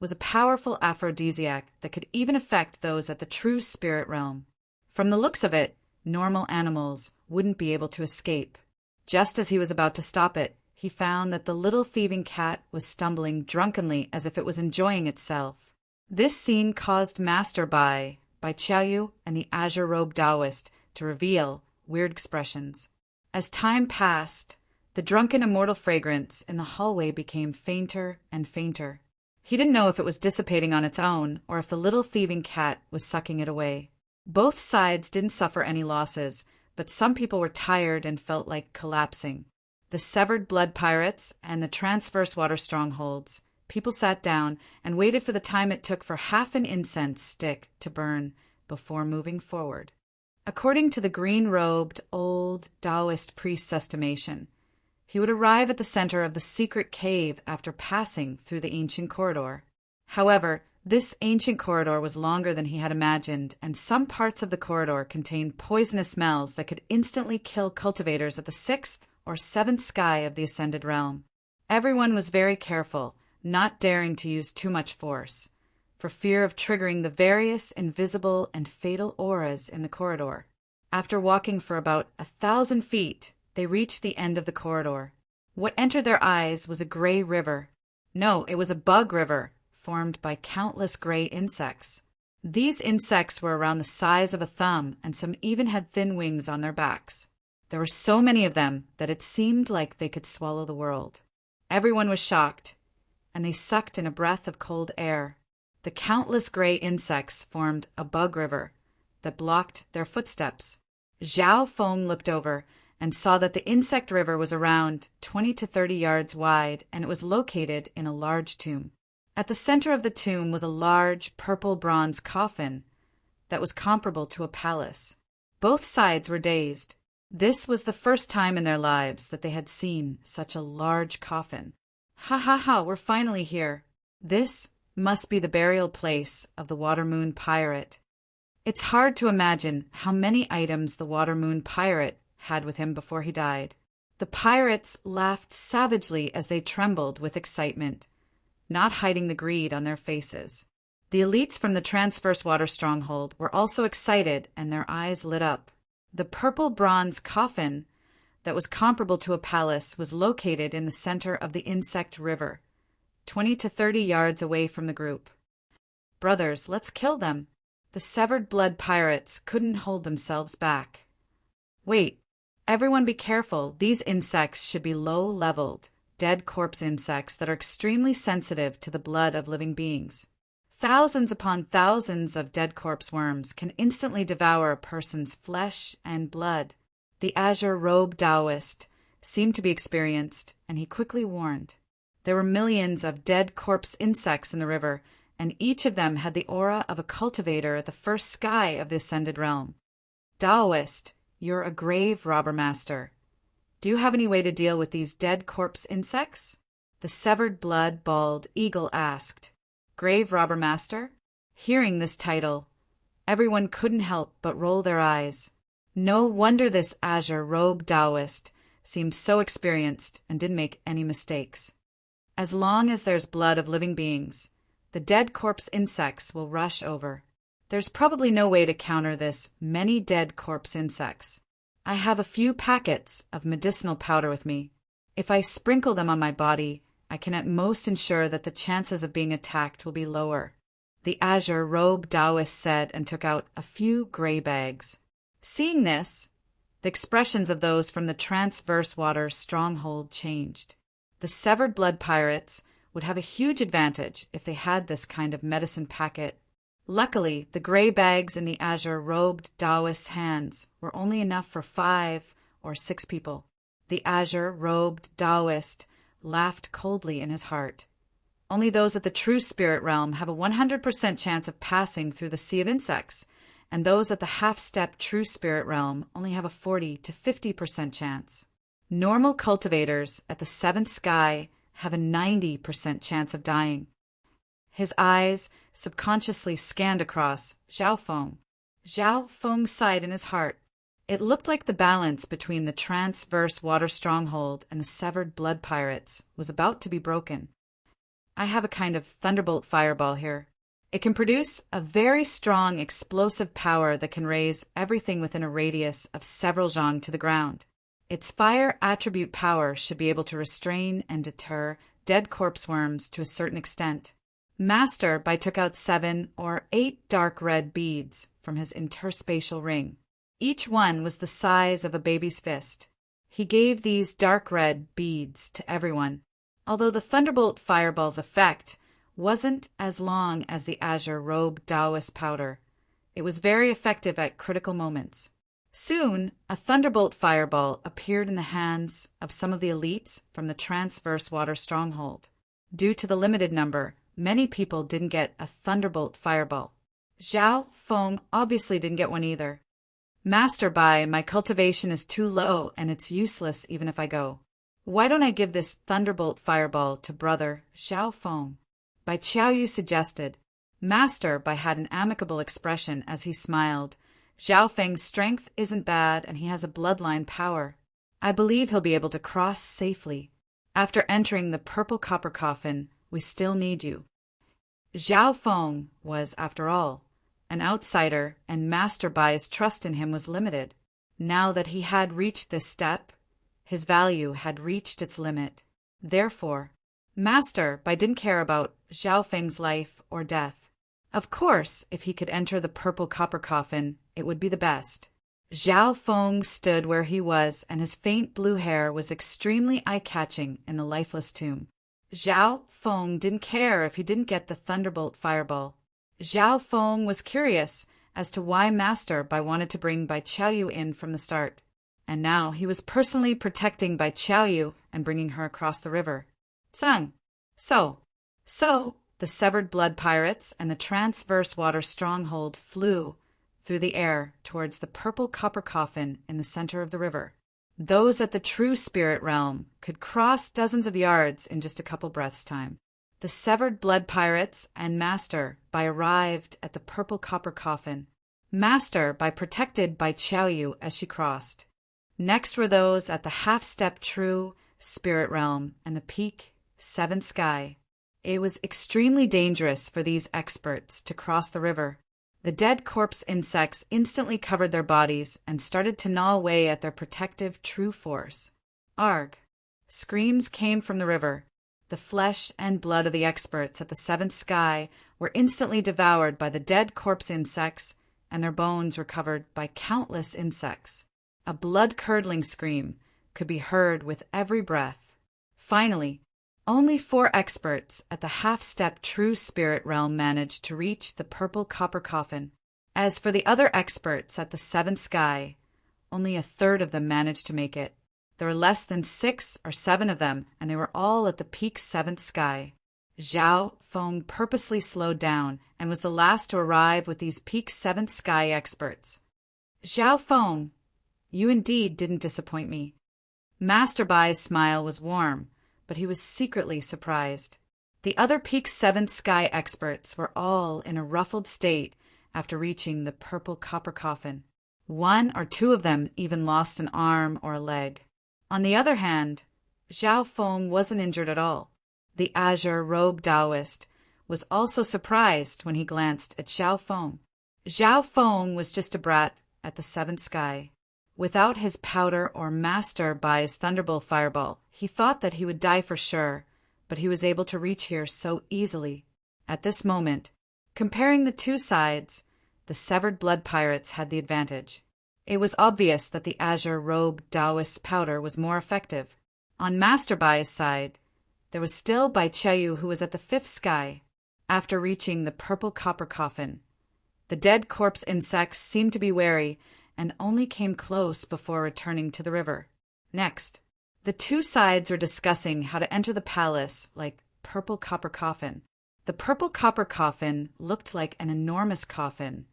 was a powerful aphrodisiac that could even affect those at the true spirit realm. From the looks of it, normal animals wouldn't be able to escape. Just as he was about to stop it, he found that the little thieving cat was stumbling drunkenly as if it was enjoying itself. This scene caused Master Bai Qiaoyu and the azure-robed Taoist to reveal weird expressions. As time passed, the drunken immortal fragrance in the hallway became fainter and fainter. He didn't know if it was dissipating on its own or if the little thieving cat was sucking it away. Both sides didn't suffer any losses, but some people were tired and felt like collapsing. The severed blood pirates and the transverse water strongholds. People sat down and waited for the time it took for half an incense stick to burn before moving forward. According to the green-robed, old Taoist priest's estimation, he would arrive at the center of the secret cave after passing through the ancient corridor. However, this ancient corridor was longer than he had imagined, and some parts of the corridor contained poisonous smells that could instantly kill cultivators at the 6th or 7th sky of the ascended realm. Everyone was very careful, not daring to use too much force, for fear of triggering the various invisible and fatal auras in the corridor. After walking for about 1,000 feet, they reached the end of the corridor. What entered their eyes was a gray river. No, it was a bug river, formed by countless gray insects. These insects were around the size of a thumb, and some even had thin wings on their backs. There were so many of them that it seemed like they could swallow the world. Everyone was shocked, and they sucked in a breath of cold air. The countless gray insects formed a bug river that blocked their footsteps. Zhao Feng looked over and saw that the insect river was around 20 to 30 yards wide, and it was located in a large tomb. At the center of the tomb was a large purple bronze coffin that was comparable to a palace. Both sides were dazed. This was the first time in their lives that they had seen such a large coffin. Ha ha ha, we're finally here. This must be the burial place of the Water Moon Pirate. It's hard to imagine how many items the Water Moon Pirate had with him before he died. The pirates laughed savagely as they trembled with excitement, not hiding the greed on their faces. The elites from the Transverse Water Stronghold were also excited, and their eyes lit up. The purple bronze coffin that was comparable to a palace was located in the center of the insect river, 20 to 30 yards away from the group. Brothers, let's kill them. The severed blood pirates couldn't hold themselves back. Wait, everyone be careful. These insects should be low-leveled. dead corpse insects that are extremely sensitive to the blood of living beings. Thousands upon thousands of dead corpse worms can instantly devour a person's flesh and blood. The azure-robed Taoist seemed to be experienced, and he quickly warned. There were millions of dead corpse insects in the river, and each of them had the aura of a cultivator at the first sky of the ascended realm. Taoist, you're a grave robber master. Do you have any way to deal with these dead corpse insects? The severed blood bald eagle asked. Grave robber master? Hearing this title, everyone couldn't help but roll their eyes. No wonder this azure-robed Taoist seemed so experienced and didn't make any mistakes. As long as there's blood of living beings, the dead corpse insects will rush over. There's probably no way to counter this many dead corpse insects. I have a few packets of medicinal powder with me. If I sprinkle them on my body, I can at most ensure that the chances of being attacked will be lower. The azure-robed Taoist said and took out a few gray bags. Seeing this, the expressions of those from the transverse water stronghold changed. The severed blood pirates would have a huge advantage if they had this kind of medicine packet. Luckily, the gray bags in the azure-robed Taoist's hands were only enough for 5 or 6 people. The azure-robed Taoist laughed coldly in his heart. Only those at the true spirit realm have a 100% chance of passing through the sea of insects, and those at the half-step true spirit realm only have a 40 to 50% chance. Normal cultivators at the 7th sky have a 90% chance of dying. His eyes subconsciously scanned across Zhao Feng. Zhao Feng sighed in his heart. It looked like the balance between the transverse water stronghold and the severed blood pirates was about to be broken. I have a kind of thunderbolt fireball here. It can produce a very strong explosive power that can raise everything within a radius of several zhang to the ground. Its fire attribute power should be able to restrain and deter dead corpse worms to a certain extent. Master Bai took out 7 or 8 dark red beads from his interspatial ring. Each one was the size of a baby's fist. He gave these dark red beads to everyone. Although the thunderbolt fireball's effect wasn't as long as the azure-robed Taoist powder, it was very effective at critical moments. Soon, a thunderbolt fireball appeared in the hands of some of the elites from the transverse water stronghold. Due to the limited number, many people didn't get a thunderbolt fireball. Zhao Feng obviously didn't get one either. Master Bai, my cultivation is too low and it's useless even if I go. Why don't I give this thunderbolt fireball to brother Zhao Feng? Bai Qiaoyu suggested. Master Bai had an amicable expression as he smiled. Zhao Feng's strength isn't bad and he has a bloodline power. I believe he'll be able to cross safely. After entering the purple copper coffin, we still need you. Zhao Feng was, after all, an outsider, and Master Bai's trust in him was limited. Now that he had reached this step, his value had reached its limit. Therefore, Master Bai didn't care about Zhao Feng's life or death. Of course, if he could enter the purple copper coffin, it would be the best. Zhao Feng stood where he was, and his faint blue hair was extremely eye-catching in the lifeless tomb. Zhao Feng didn't care if he didn't get the thunderbolt fireball. Zhao Feng was curious as to why Master Bai wanted to bring Bai Qiaoyu in from the start, and now he was personally protecting Bai Qiaoyu and bringing her across the river. Tsang. So, the severed blood pirates and the transverse water stronghold flew through the air towards the purple copper coffin in the center of the river. Those at the true spirit realm could cross dozens of yards in just a couple breaths' time. The severed blood pirates and Master Bai arrived at the purple copper coffin. Master Bai protected Bai Qiaoyu as she crossed. Next were those at the half-step true spirit realm and the peak 7th sky. It was extremely dangerous for these experts to cross the river. The dead corpse insects instantly covered their bodies and started to gnaw away at their protective true force. Arg! Screams came from the river. The flesh and blood of the experts at the 7th sky were instantly devoured by the dead corpse insects, and their bones were covered by countless insects. A blood-curdling scream could be heard with every breath. Finally, only 4 experts at the half-step true spirit realm managed to reach the purple copper coffin. As for the other experts at the 7th sky, only a third of them managed to make it. There were less than 6 or 7 of them, and they were all at the peak 7th sky. Zhao Feng purposely slowed down and was the last to arrive with these peak 7th sky experts. Zhao Feng, you indeed didn't disappoint me. Master Bai's smile was warm, but he was secretly surprised. The other peak 7th sky experts were all in a ruffled state after reaching the purple copper coffin. 1 or 2 of them even lost an arm or a leg. On the other hand, Zhao Feng wasn't injured at all. The azure-robed Taoist was also surprised when he glanced at Zhao Feng. Zhao Feng was just a brat at the 7th sky. Without his powder or Master Bai's Thunderbolt fireball, he thought that he would die for sure, but he was able to reach here so easily. At this moment, comparing the 2 sides, the severed blood pirates had the advantage. It was obvious that the azure-robed Taoist's powder was more effective. On Master Bai's side, there was still Bai Qiaoyu, who was at the 5th sky. After reaching the purple copper coffin, the dead corpse insects seemed to be wary and only came close before returning to the river. Next, the 2 sides were discussing how to enter the palace like purple copper coffin. The purple copper coffin looked like an enormous coffin,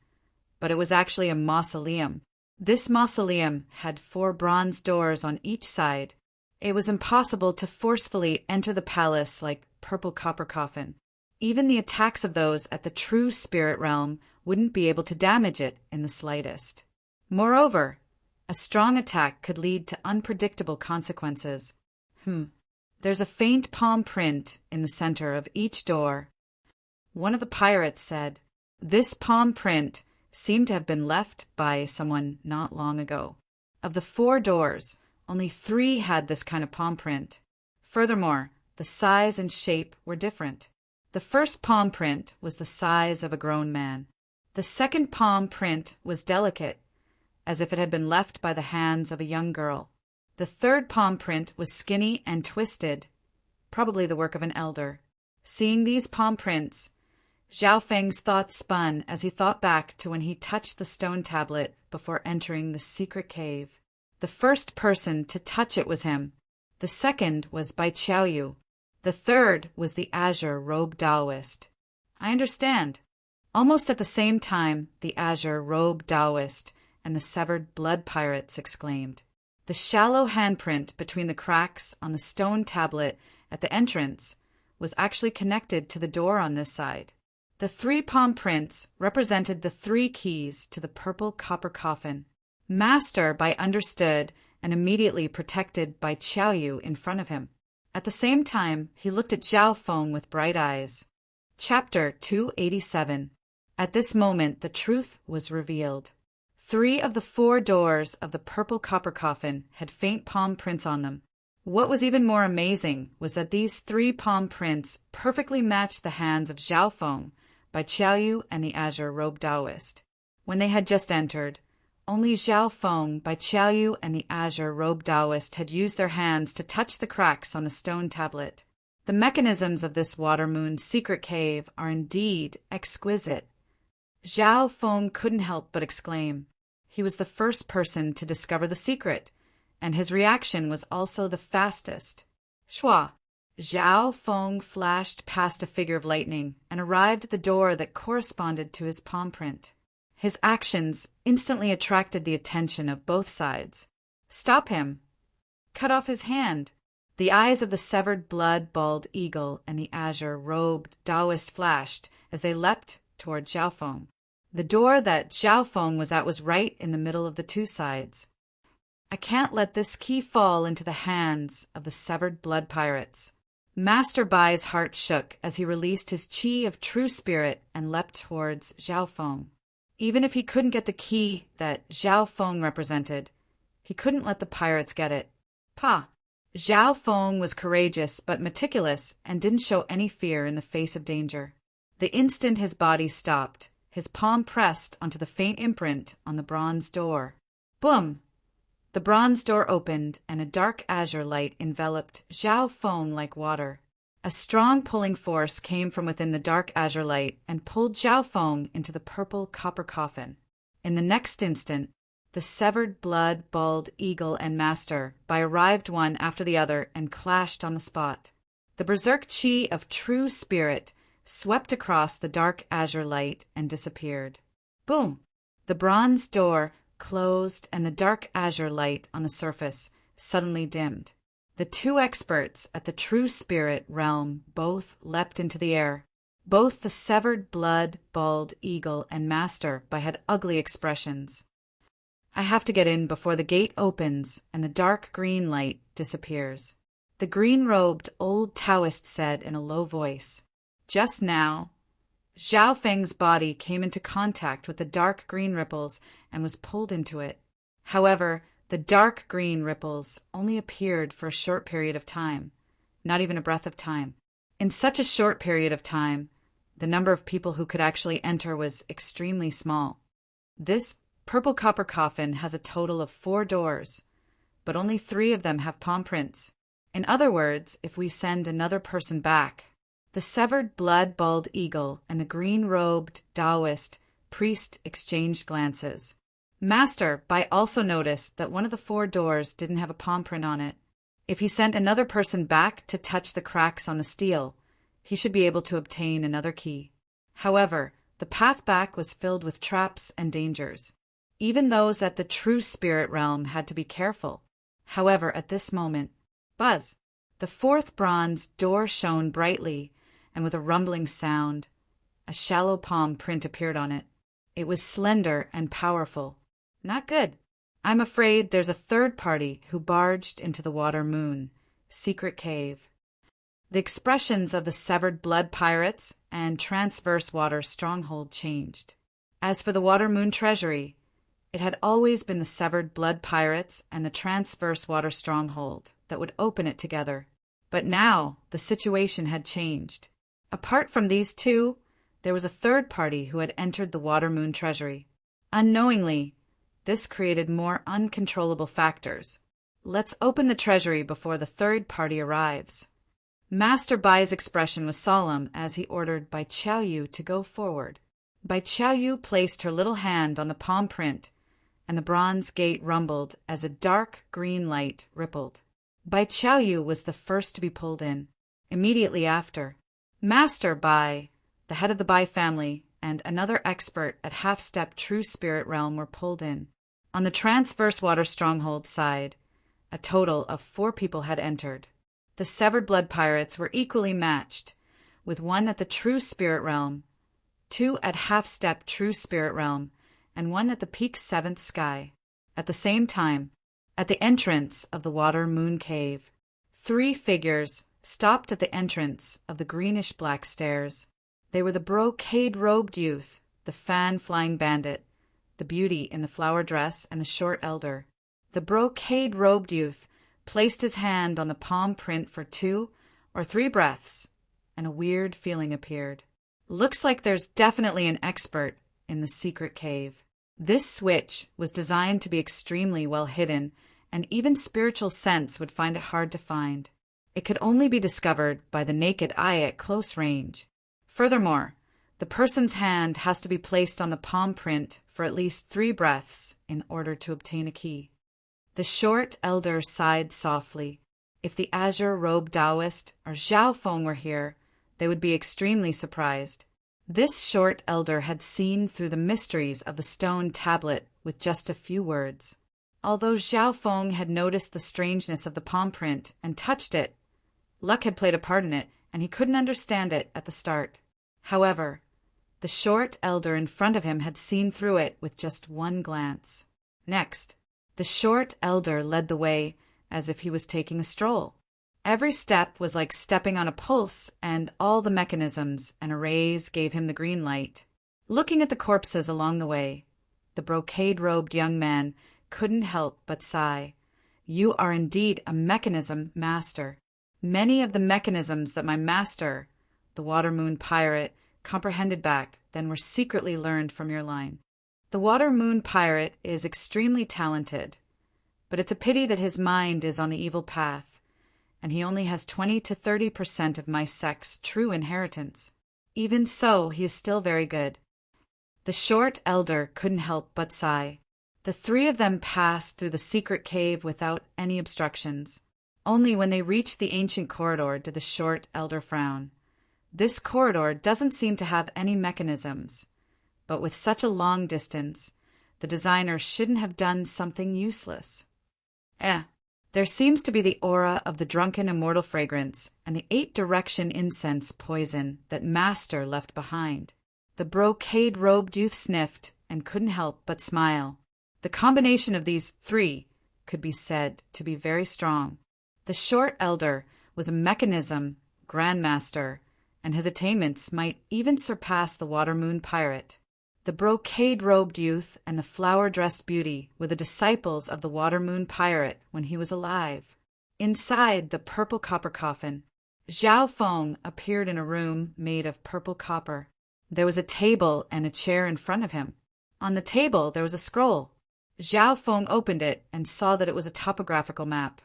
but it was actually a mausoleum. This mausoleum had 4 bronze doors on each side. It was impossible to forcefully enter the palace like purple copper coffin. Even the attacks of those at the true spirit realm wouldn't be able to damage it in the slightest. Moreover, a strong attack could lead to unpredictable consequences. There's a faint palm print in the center of each door. One of the pirates said, "This palm print seemed to have been left by someone not long ago." Of the 4 doors, only 3 had this kind of palm print. Furthermore, the size and shape were different. The first palm print was the size of a grown man. The second palm print was delicate, as if it had been left by the hands of a young girl. The third palm print was skinny and twisted, probably the work of an elder. Seeing these palm prints, Zhao Feng's thoughts spun as he thought back to when he touched the stone tablet before entering the secret cave. The first person to touch it was him. The second was Bai Qiaoyu. The third was the azure-robed Taoist. I understand. Almost at the same time, the azure-robed Taoist and the severed blood pirates exclaimed. The shallow handprint between the cracks on the stone tablet at the entrance was actually connected to the door on this side. The 3 palm prints represented the 3 keys to the purple copper coffin. Master Bai understood and immediately protected Bai Qiaoyu in front of him. At the same time, he looked at Zhao Feng with bright eyes. Chapter 287. At this moment, the truth was revealed. 3 of the 4 doors of the purple copper coffin had faint palm prints on them. What was even more amazing was that these 3 palm prints perfectly matched the hands of Zhao Feng, Bai Qiaoyu, and the azure-robed Taoist. When they had just entered, only Zhao Feng, Bai Qiaoyu, and the azure-robed Taoist had used their hands to touch the cracks on the stone tablet. The mechanisms of this water moon secret cave are indeed exquisite. Zhao Feng couldn't help but exclaim. He was the first person to discover the secret, and his reaction was also the fastest. Shua! Zhao Feng flashed past a figure of lightning and arrived at the door that corresponded to his palm print. His actions instantly attracted the attention of both sides. Stop him! Cut off his hand! The eyes of the severed blood-bald eagle and the azure-robed Taoist flashed as they leapt toward Zhao Feng. The door that Zhao Feng was at was right in the middle of the 2 sides. I can't let this key fall into the hands of the severed blood pirates. Master Bai's heart shook as he released his chi of true spirit and leapt towards Zhao Feng. Even if he couldn't get the key that Zhao Feng represented, he couldn't let the pirates get it. Pa! Zhao Feng was courageous but meticulous and didn't show any fear in the face of danger. The instant his body stopped, his palm pressed onto the faint imprint on the bronze door. Boom! The bronze door opened, and a dark azure light enveloped Zhao Feng like water. A strong pulling force came from within the dark azure light and pulled Zhao Feng into the purple copper coffin. In the next instant, the severed blood, bald eagle, and master arrived one after the other and clashed on the spot. The berserk chi of true spirit swept across the dark azure light and disappeared. Boom! The bronze door closed and the dark azure light on the surface suddenly dimmed. The two experts at the true spirit realm both leapt into the air. Both the severed blood, bald eagle, and master had ugly expressions. I have to get in before the gate opens and the dark green light disappears. The green-robed old Taoist said in a low voice. Just now, Zhao Feng's body came into contact with the dark green ripples and was pulled into it. However, the dark green ripples only appeared for a short period of time, not even a breath of time. In such a short period of time, the number of people who could actually enter was extremely small. This purple copper coffin has a total of 4 doors, but only 3 of them have palm prints. In other words, if we send another person back, the severed blood bald eagle and the green-robed Taoist priest exchanged glances. Master Bai also noticed that one of the 4 doors didn't have a palm print on it. If he sent another person back to touch the cracks on the steel, he should be able to obtain another key. However, the path back was filled with traps and dangers. Even those at the true spirit realm had to be careful. However, at this moment, buzz! The 4th bronze door shone brightly, and with a rumbling sound, a shallow palm print appeared on it. It was slender and powerful. Not good. I'm afraid there's a 3rd party who barged into the Water Moon secret cave. The expressions of the severed blood pirates and transverse water stronghold changed. As for the Water Moon treasury, it had always been the severed blood pirates and the transverse water stronghold that would open it together. But now the situation had changed. Apart from these 2, there was a 3rd party who had entered the Water Moon treasury. Unknowingly, this created more uncontrollable factors. Let's open the treasury before the 3rd party arrives. Master Bai's expression was solemn as he ordered Bai Qiaoyu to go forward. Bai Qiaoyu placed her little hand on the palm print, and the bronze gate rumbled as a dark green light rippled. Bai Qiaoyu was the first to be pulled in. Immediately after, Master Bai, the head of the Bai family, and another expert at half-step true spirit realm were pulled in. On the transverse water stronghold side, a total of 4 people had entered. The severed blood pirates were equally matched, with 1 at the true spirit realm, 2 at half-step true spirit realm, and 1 at the peak 7th sky. At the same time, at the entrance of the Water Moon cave, 3 figures stopped at the entrance of the greenish-black stairs. They were the brocade-robed youth, the fan-flying bandit, the beauty in the flower dress, and the short elder. The brocade-robed youth placed his hand on the palm print for 2 or 3 breaths, and a weird feeling appeared. Looks like there's definitely an expert in the secret cave. This switch was designed to be extremely well hidden, and even spiritual sense would find it hard to find. It could only be discovered by the naked eye at close range. Furthermore, the person's hand has to be placed on the palm print for at least 3 breaths in order to obtain a key. The short elder sighed softly. If the azure-robed Taoist or Zhao Feng were here, they would be extremely surprised. This short elder had seen through the mysteries of the stone tablet with just a few words. Although Zhao Feng had noticed the strangeness of the palm print and touched it, luck had played a part in it, and he couldn't understand it at the start. However, the short elder in front of him had seen through it with just 1 glance. Next, the short elder led the way as if he was taking a stroll. Every step was like stepping on a pulse, and all the mechanisms and arrays gave him the green light. Looking at the corpses along the way, the brocade-robed young man couldn't help but sigh. You are indeed a mechanism master. Many of the mechanisms that my master, the Water Moon pirate, comprehended back then were secretly learned from your line. The Water Moon pirate is extremely talented, but it's a pity that his mind is on the evil path, and he only has 20 to 30% of my sex true inheritance. Even so, he is still very good." The short elder couldn't help but sigh. The three of them passed through the secret cave without any obstructions. Only when they reached the ancient corridor did the short elder frown. This corridor doesn't seem to have any mechanisms, but with such a long distance, the designer shouldn't have done something useless. There seems to be the aura of the drunken immortal fragrance and the 8-direction incense poison that Master left behind. The brocade-robed youth sniffed and couldn't help but smile. The combination of these three could be said to be very strong. The short elder was a mechanism grandmaster, and his attainments might even surpass the water-moon pirate. The brocade-robed youth and the flower-dressed beauty were the disciples of the water-moon pirate when he was alive. Inside the purple copper coffin, Zhao Feng appeared in a room made of purple copper. There was a table and a chair in front of him. On the table there was a scroll. Zhao Feng opened it and saw that it was a topographical map.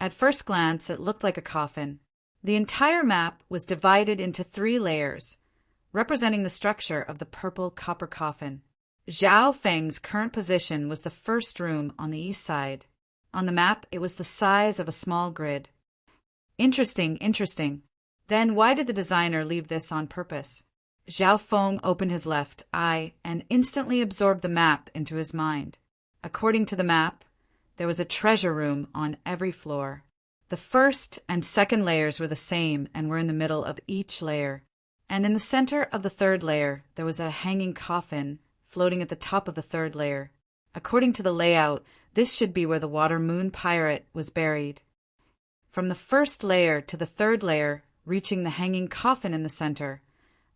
At first glance it looked like a coffin. The entire map was divided into 3 layers, representing the structure of the purple copper coffin. Zhao Feng's current position was the first room on the east side. On the map it was the size of a small grid. Interesting. Then why did the designer leave this on purpose? Zhao Feng opened his left eye and instantly absorbed the map into his mind. According to the map, there was a treasure room on every floor. The first and second layers were the same and were in the middle of each layer. And in the center of the 3rd layer, there was a hanging coffin floating at the top of the 3rd layer. According to the layout, this should be where the water-moon pirate was buried. From the 1st layer to the 3rd layer, reaching the hanging coffin in the center,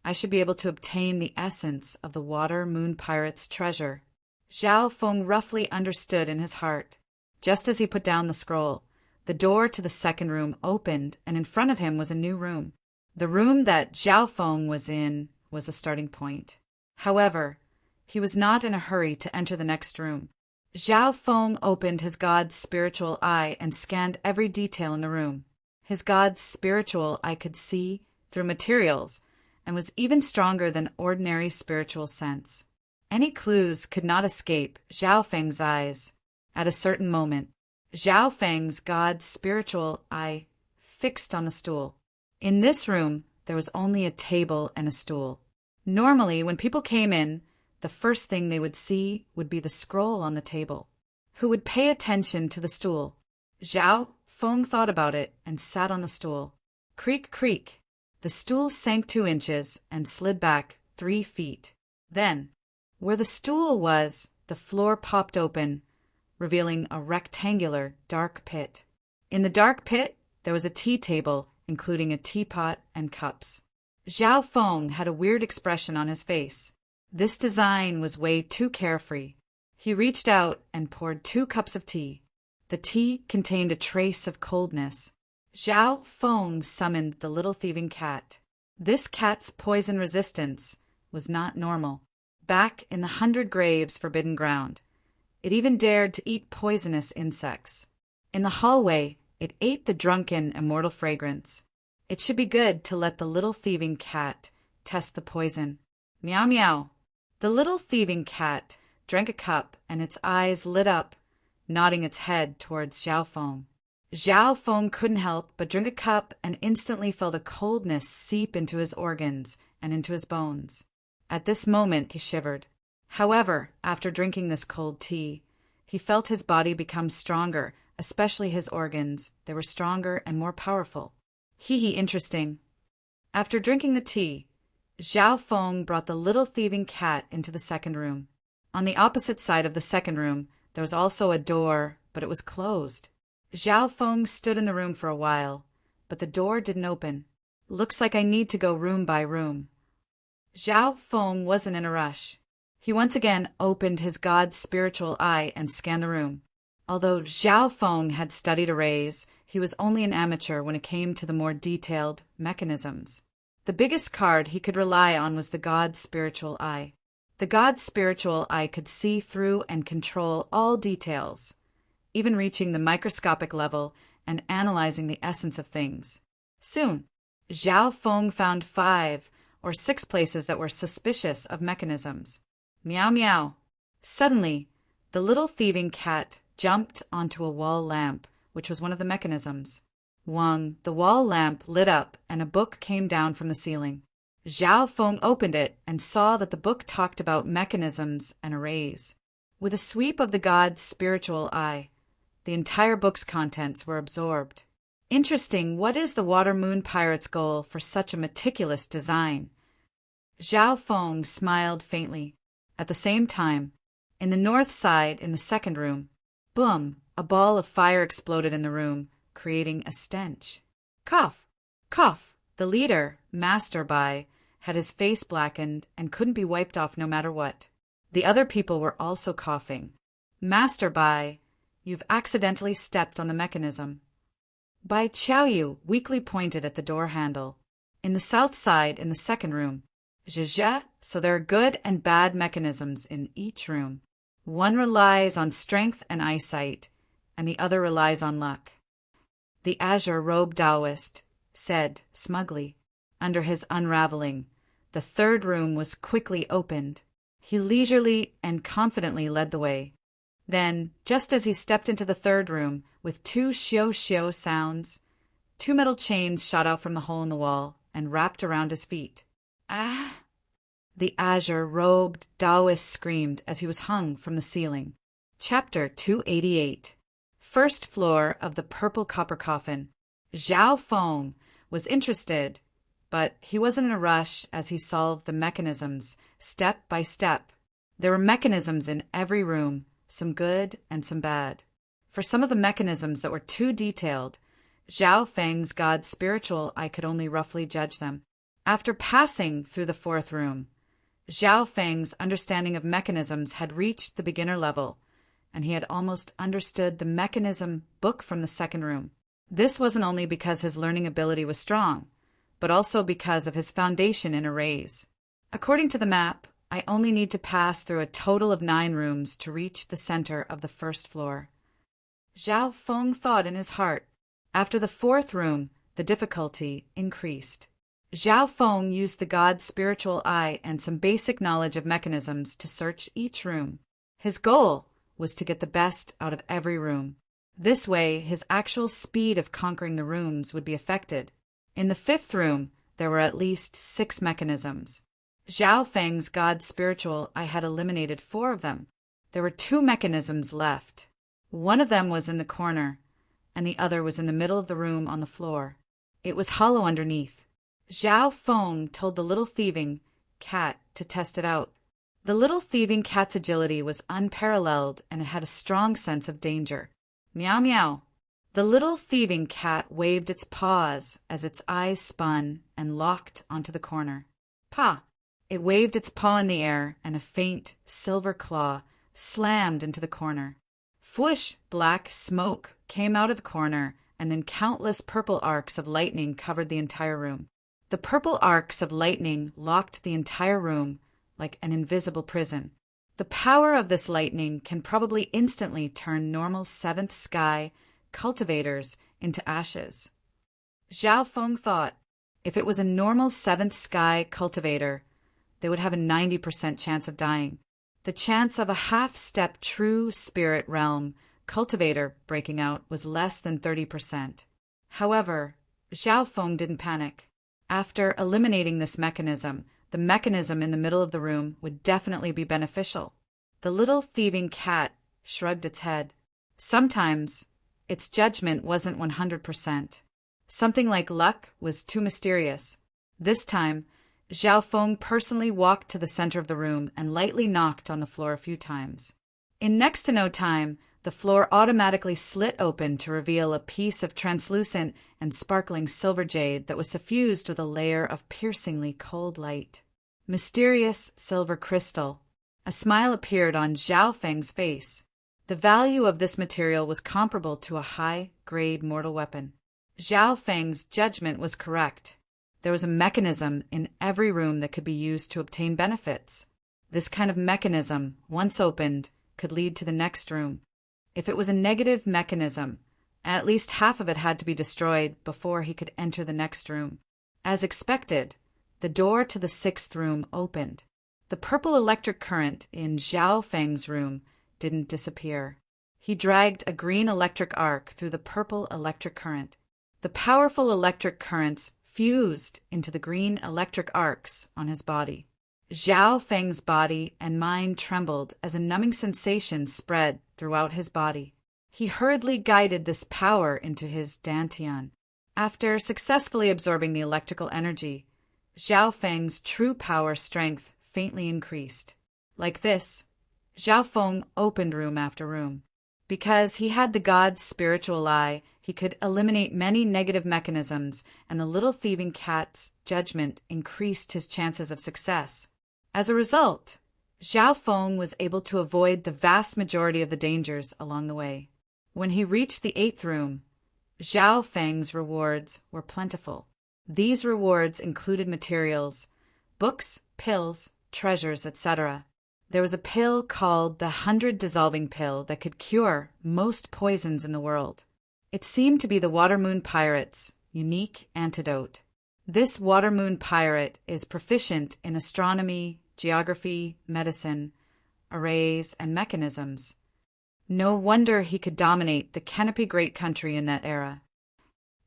I should be able to obtain the essence of the water-moon pirate's treasure. Zhao Feng roughly understood in his heart. Just as he put down the scroll, the door to the 2nd room opened, and in front of him was a new room. The room that Zhao Feng was in was a starting point. However, he was not in a hurry to enter the next room. Zhao Feng opened his god's spiritual eye and scanned every detail in the room. His god's spiritual eye could see through materials and was even stronger than ordinary spiritual sense. Any clues could not escape Zhao Feng's eyes. At a certain moment, Zhao Feng's god's spiritual eye fixed on the stool. In this room, there was only a table and a stool. Normally, when people came in, the first thing they would see would be the scroll on the table. Who would pay attention to the stool? Zhao Feng thought about it and sat on the stool. Creak, creak. The stool sank 2 inches and slid back 3 feet. Then, where the stool was, the floor popped open, revealing a rectangular dark pit. In the dark pit, there was a tea table, including a teapot and cups. Zhao Feng had a weird expression on his face. This design was way too carefree. He reached out and poured 2 cups of tea. The tea contained a trace of coldness. Zhao Feng summoned the little thieving cat. This cat's poison resistance was not normal. Back in the 100 Graves forbidden ground, it even dared to eat poisonous insects. In the hallway, it ate the drunken immortal fragrance. It should be good to let the little thieving cat test the poison. Meow meow. The little thieving cat drank a cup and its eyes lit up, nodding its head towards Zhao Feng. Zhao Feng couldn't help but drink a cup and instantly felt a coldness seep into his organs and into his bones. At this moment he shivered. However, after drinking this cold tea, he felt his body become stronger, especially his organs. They were stronger and more powerful. Hee, interesting. After drinking the tea, Zhao Feng brought the little thieving cat into the 2nd room. On the opposite side of the 2nd room, there was also a door, but it was closed. Zhao Feng stood in the room for a while, but the door didn't open. Looks like I need to go room by room. Zhao Feng wasn't in a rush. He once again opened his god's spiritual eye and scanned the room. Although Zhao Feng had studied arrays, he was only an amateur when it came to the more detailed mechanisms. The biggest card he could rely on was the god's spiritual eye. The god's spiritual eye could see through and control all details. even reaching the microscopic level and analyzing the essence of things. Soon, Zhao Feng found 5 or 6 places that were suspicious of mechanisms. Meow meow. Suddenly, the little thieving cat jumped onto a wall lamp, which was one of the mechanisms. Wang, the wall lamp lit up and a book came down from the ceiling. Zhao Feng opened it and saw that the book talked about mechanisms and arrays. With a sweep of the god's spiritual eye, the entire book's contents were absorbed. Interesting, what is the Water Moon Pirate's goal for such a meticulous design? Zhao Feng smiled faintly. At the same time, in the north side, in the second room, boom, a ball of fire exploded in the room, creating a stench. Cough! Cough! The leader, Master Bai, had his face blackened and couldn't be wiped off no matter what. The other people were also coughing. Master Bai, you've accidentally stepped on the mechanism. Bai Qiaoyu weakly pointed at the door handle. In the south side, in the second room, Zhezhe, so there are good and bad mechanisms in each room. One relies on strength and eyesight, and the other relies on luck. The azure-robed Taoist said smugly. Under his unraveling, the third room was quickly opened. He leisurely and confidently led the way. Then, just as he stepped into the third room, with 2 shio-shio sounds, 2 metal chains shot out from the hole in the wall and wrapped around his feet. Ah! The azure-robed Taoist screamed as he was hung from the ceiling. Chapter 288. First floor of the purple copper coffin. Zhao Feng was interested, but he wasn't in a rush as he solved the mechanisms step by step. There were mechanisms in every room, some good and some bad. For some of the mechanisms that were too detailed, Zhao Feng's god's spiritual eye could only roughly judge them. After passing through the fourth room, Zhao Feng's understanding of mechanisms had reached the beginner level, and he had almost understood the mechanism book from the second room. This wasn't only because his learning ability was strong, but also because of his foundation in arrays. According to the map, I only need to pass through a total of 9 rooms to reach the center of the first floor. Zhao Feng thought in his heart. After the fourth room, the difficulty increased. Zhao Feng used the god's spiritual eye and some basic knowledge of mechanisms to search each room. His goal was to get the best out of every room. This way, his actual speed of conquering the rooms would be affected. In the fifth room, there were at least 6 mechanisms. Zhao Feng's god's spiritual eye had eliminated 4 of them. There were 2 mechanisms left. One of them was in the corner, and the other was in the middle of the room on the floor. It was hollow underneath. Zhao Feng told the little thieving cat to test it out. The little thieving cat's agility was unparalleled, and it had a strong sense of danger. Meow meow. The little thieving cat waved its paws as its eyes spun and locked onto the corner. Pa! It waved its paw in the air, and a faint silver claw slammed into the corner. Fwoosh! Black smoke came out of the corner, and then countless purple arcs of lightning covered the entire room. The purple arcs of lightning locked the entire room like an invisible prison. The power of this lightning can probably instantly turn normal 7th sky cultivators into ashes. Zhao Feng thought, if it was a normal 7th sky cultivator, they would have a 90% chance of dying. The chance of a half-step true spirit realm cultivator breaking out was less than 30%. However, Zhao Feng didn't panic. After eliminating this mechanism, the mechanism in the middle of the room would definitely be beneficial. The little thieving cat shrugged its head. Sometimes, its judgment wasn't 100%. Something like luck was too mysterious. This time, Zhao Feng personally walked to the center of the room and lightly knocked on the floor a few times. In next to no time, the floor automatically slit open to reveal a piece of translucent and sparkling silver jade that was suffused with a layer of piercingly cold light. Mysterious silver crystal. A smile appeared on Zhao Feng's face. The value of this material was comparable to a high-grade mortal weapon. Zhao Feng's judgment was correct. There was a mechanism in every room that could be used to obtain benefits. This kind of mechanism, once opened, could lead to the next room. If it was a negative mechanism, at least half of it had to be destroyed before he could enter the next room. As expected, the door to the 6th room opened. The purple electric current in Zhao Feng's room didn't disappear. He dragged a green electric arc through the purple electric current. The powerful electric currents fused into the green electric arcs on his body. Zhao Feng's body and mind trembled as a numbing sensation spread throughout his body. He hurriedly guided this power into his dantian. After successfully absorbing the electrical energy, Zhao Feng's true power strength faintly increased. Like this, Zhao Feng opened room after room. Because he had the god's spiritual eye, he could eliminate many negative mechanisms, and the little thieving cat's judgment increased his chances of success. As a result, Zhao Feng was able to avoid the vast majority of the dangers along the way. When he reached the 8th room, Zhao Feng's rewards were plentiful. These rewards included materials, books, pills, treasures, etc. There was a pill called the 100 dissolving pill that could cure most poisons in the world. It seemed to be the Water Moon Pirate's unique antidote. This Water Moon Pirate is proficient in astronomy, geography, medicine, arrays, and mechanisms. No wonder he could dominate the Canopy Great Country in that era.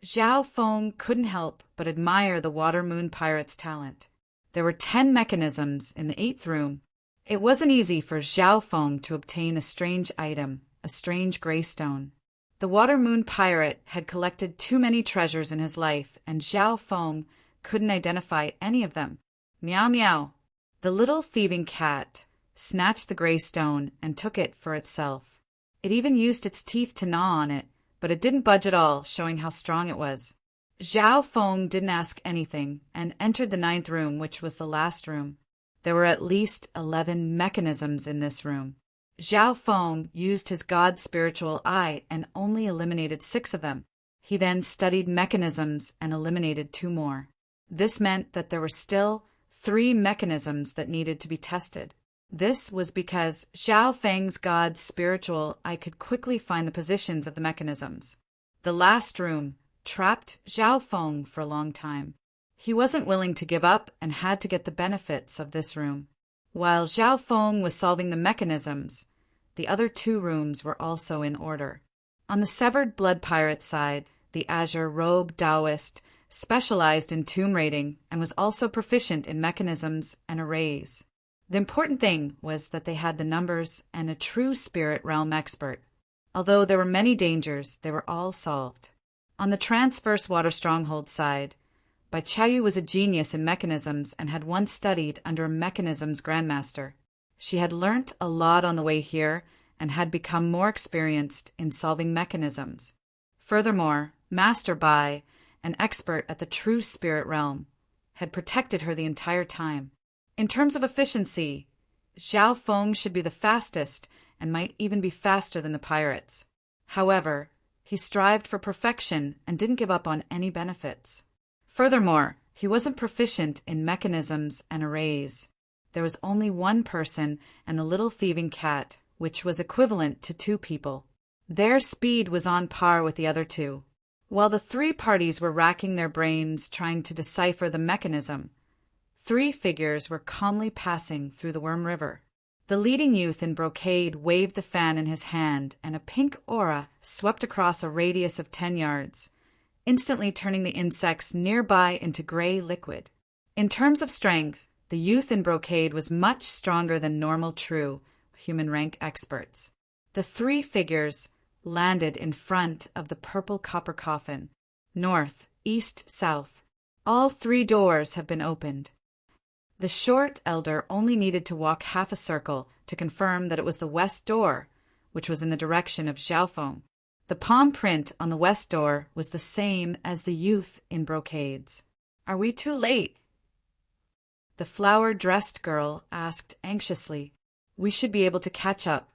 Zhao Feng couldn't help but admire the Water Moon Pirate's talent. There were 10 mechanisms in the 8th room. It wasn't easy for Zhao Feng to obtain a strange item, a strange greystone. The Water Moon Pirate had collected too many treasures in his life, and Zhao Feng couldn't identify any of them. Meow meow. The little thieving cat snatched the greystone and took it for itself. It even used its teeth to gnaw on it, but it didn't budge at all, showing how strong it was. Zhao Feng didn't ask anything and entered the 9th room, which was the last room. There were at least 11 mechanisms in this room. Zhao Feng used his god spiritual eye and only eliminated 6 of them. He then studied mechanisms and eliminated 2 more. This meant that there were still 3 mechanisms that needed to be tested. This was because Zhao Feng's god's spiritual eye could quickly find the positions of the mechanisms. The last room trapped Zhao Feng for a long time. He wasn't willing to give up and had to get the benefits of this room. While Zhao Feng was solving the mechanisms, the other 2 rooms were also in order. On the Severed Blood Pirate side, the Azure Robe Taoist specialized in tomb raiding and was also proficient in mechanisms and arrays. The important thing was that they had the numbers and a true spirit realm expert. Although there were many dangers, they were all solved. On the Transverse Water Stronghold side, Bai Chaoyu was a genius in mechanisms and had once studied under a mechanisms grandmaster. She had learnt a lot on the way here and had become more experienced in solving mechanisms. Furthermore, Master Bai, an expert at the true spirit realm, had protected her the entire time. In terms of efficiency, Zhao Feng should be the fastest and might even be faster than the pirates. However, he strived for perfection and didn't give up on any benefits. Furthermore, he wasn't proficient in mechanisms and arrays. There was only 1 person and the little thieving cat, which was equivalent to 2 people. Their speed was on par with the other 2. While the 3 parties were racking their brains trying to decipher the mechanism, 3 figures were calmly passing through the Worm River. The leading youth in brocade waved the fan in his hand, and a pink aura swept across a radius of 10 yards, instantly turning the insects nearby into gray liquid. In terms of strength, the youth in brocade was much stronger than normal true human rank experts. The 3 figures landed in front of the purple copper coffin. North, east, south. All 3 doors have been opened. The short elder only needed to walk half a circle to confirm that it was the west door, which was in the direction of Zhao Feng. The palm print on the west door was the same as the youth in brocades. "Are we too late?" The flower-dressed girl asked anxiously. "We should be able to catch up.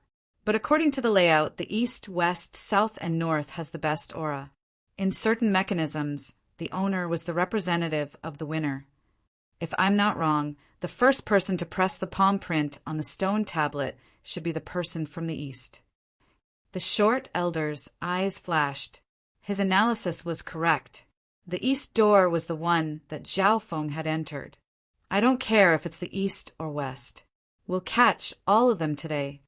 But according to the layout, the east, west, south, and north has the best aura. In certain mechanisms, the owner was the representative of the winner. If I'm not wrong, the first person to press the palm print on the stone tablet should be the person from the east." The short elder's eyes flashed. His analysis was correct. The east door was the one that Zhao Feng had entered. I don't care if it's the east or west. We'll catch all of them today.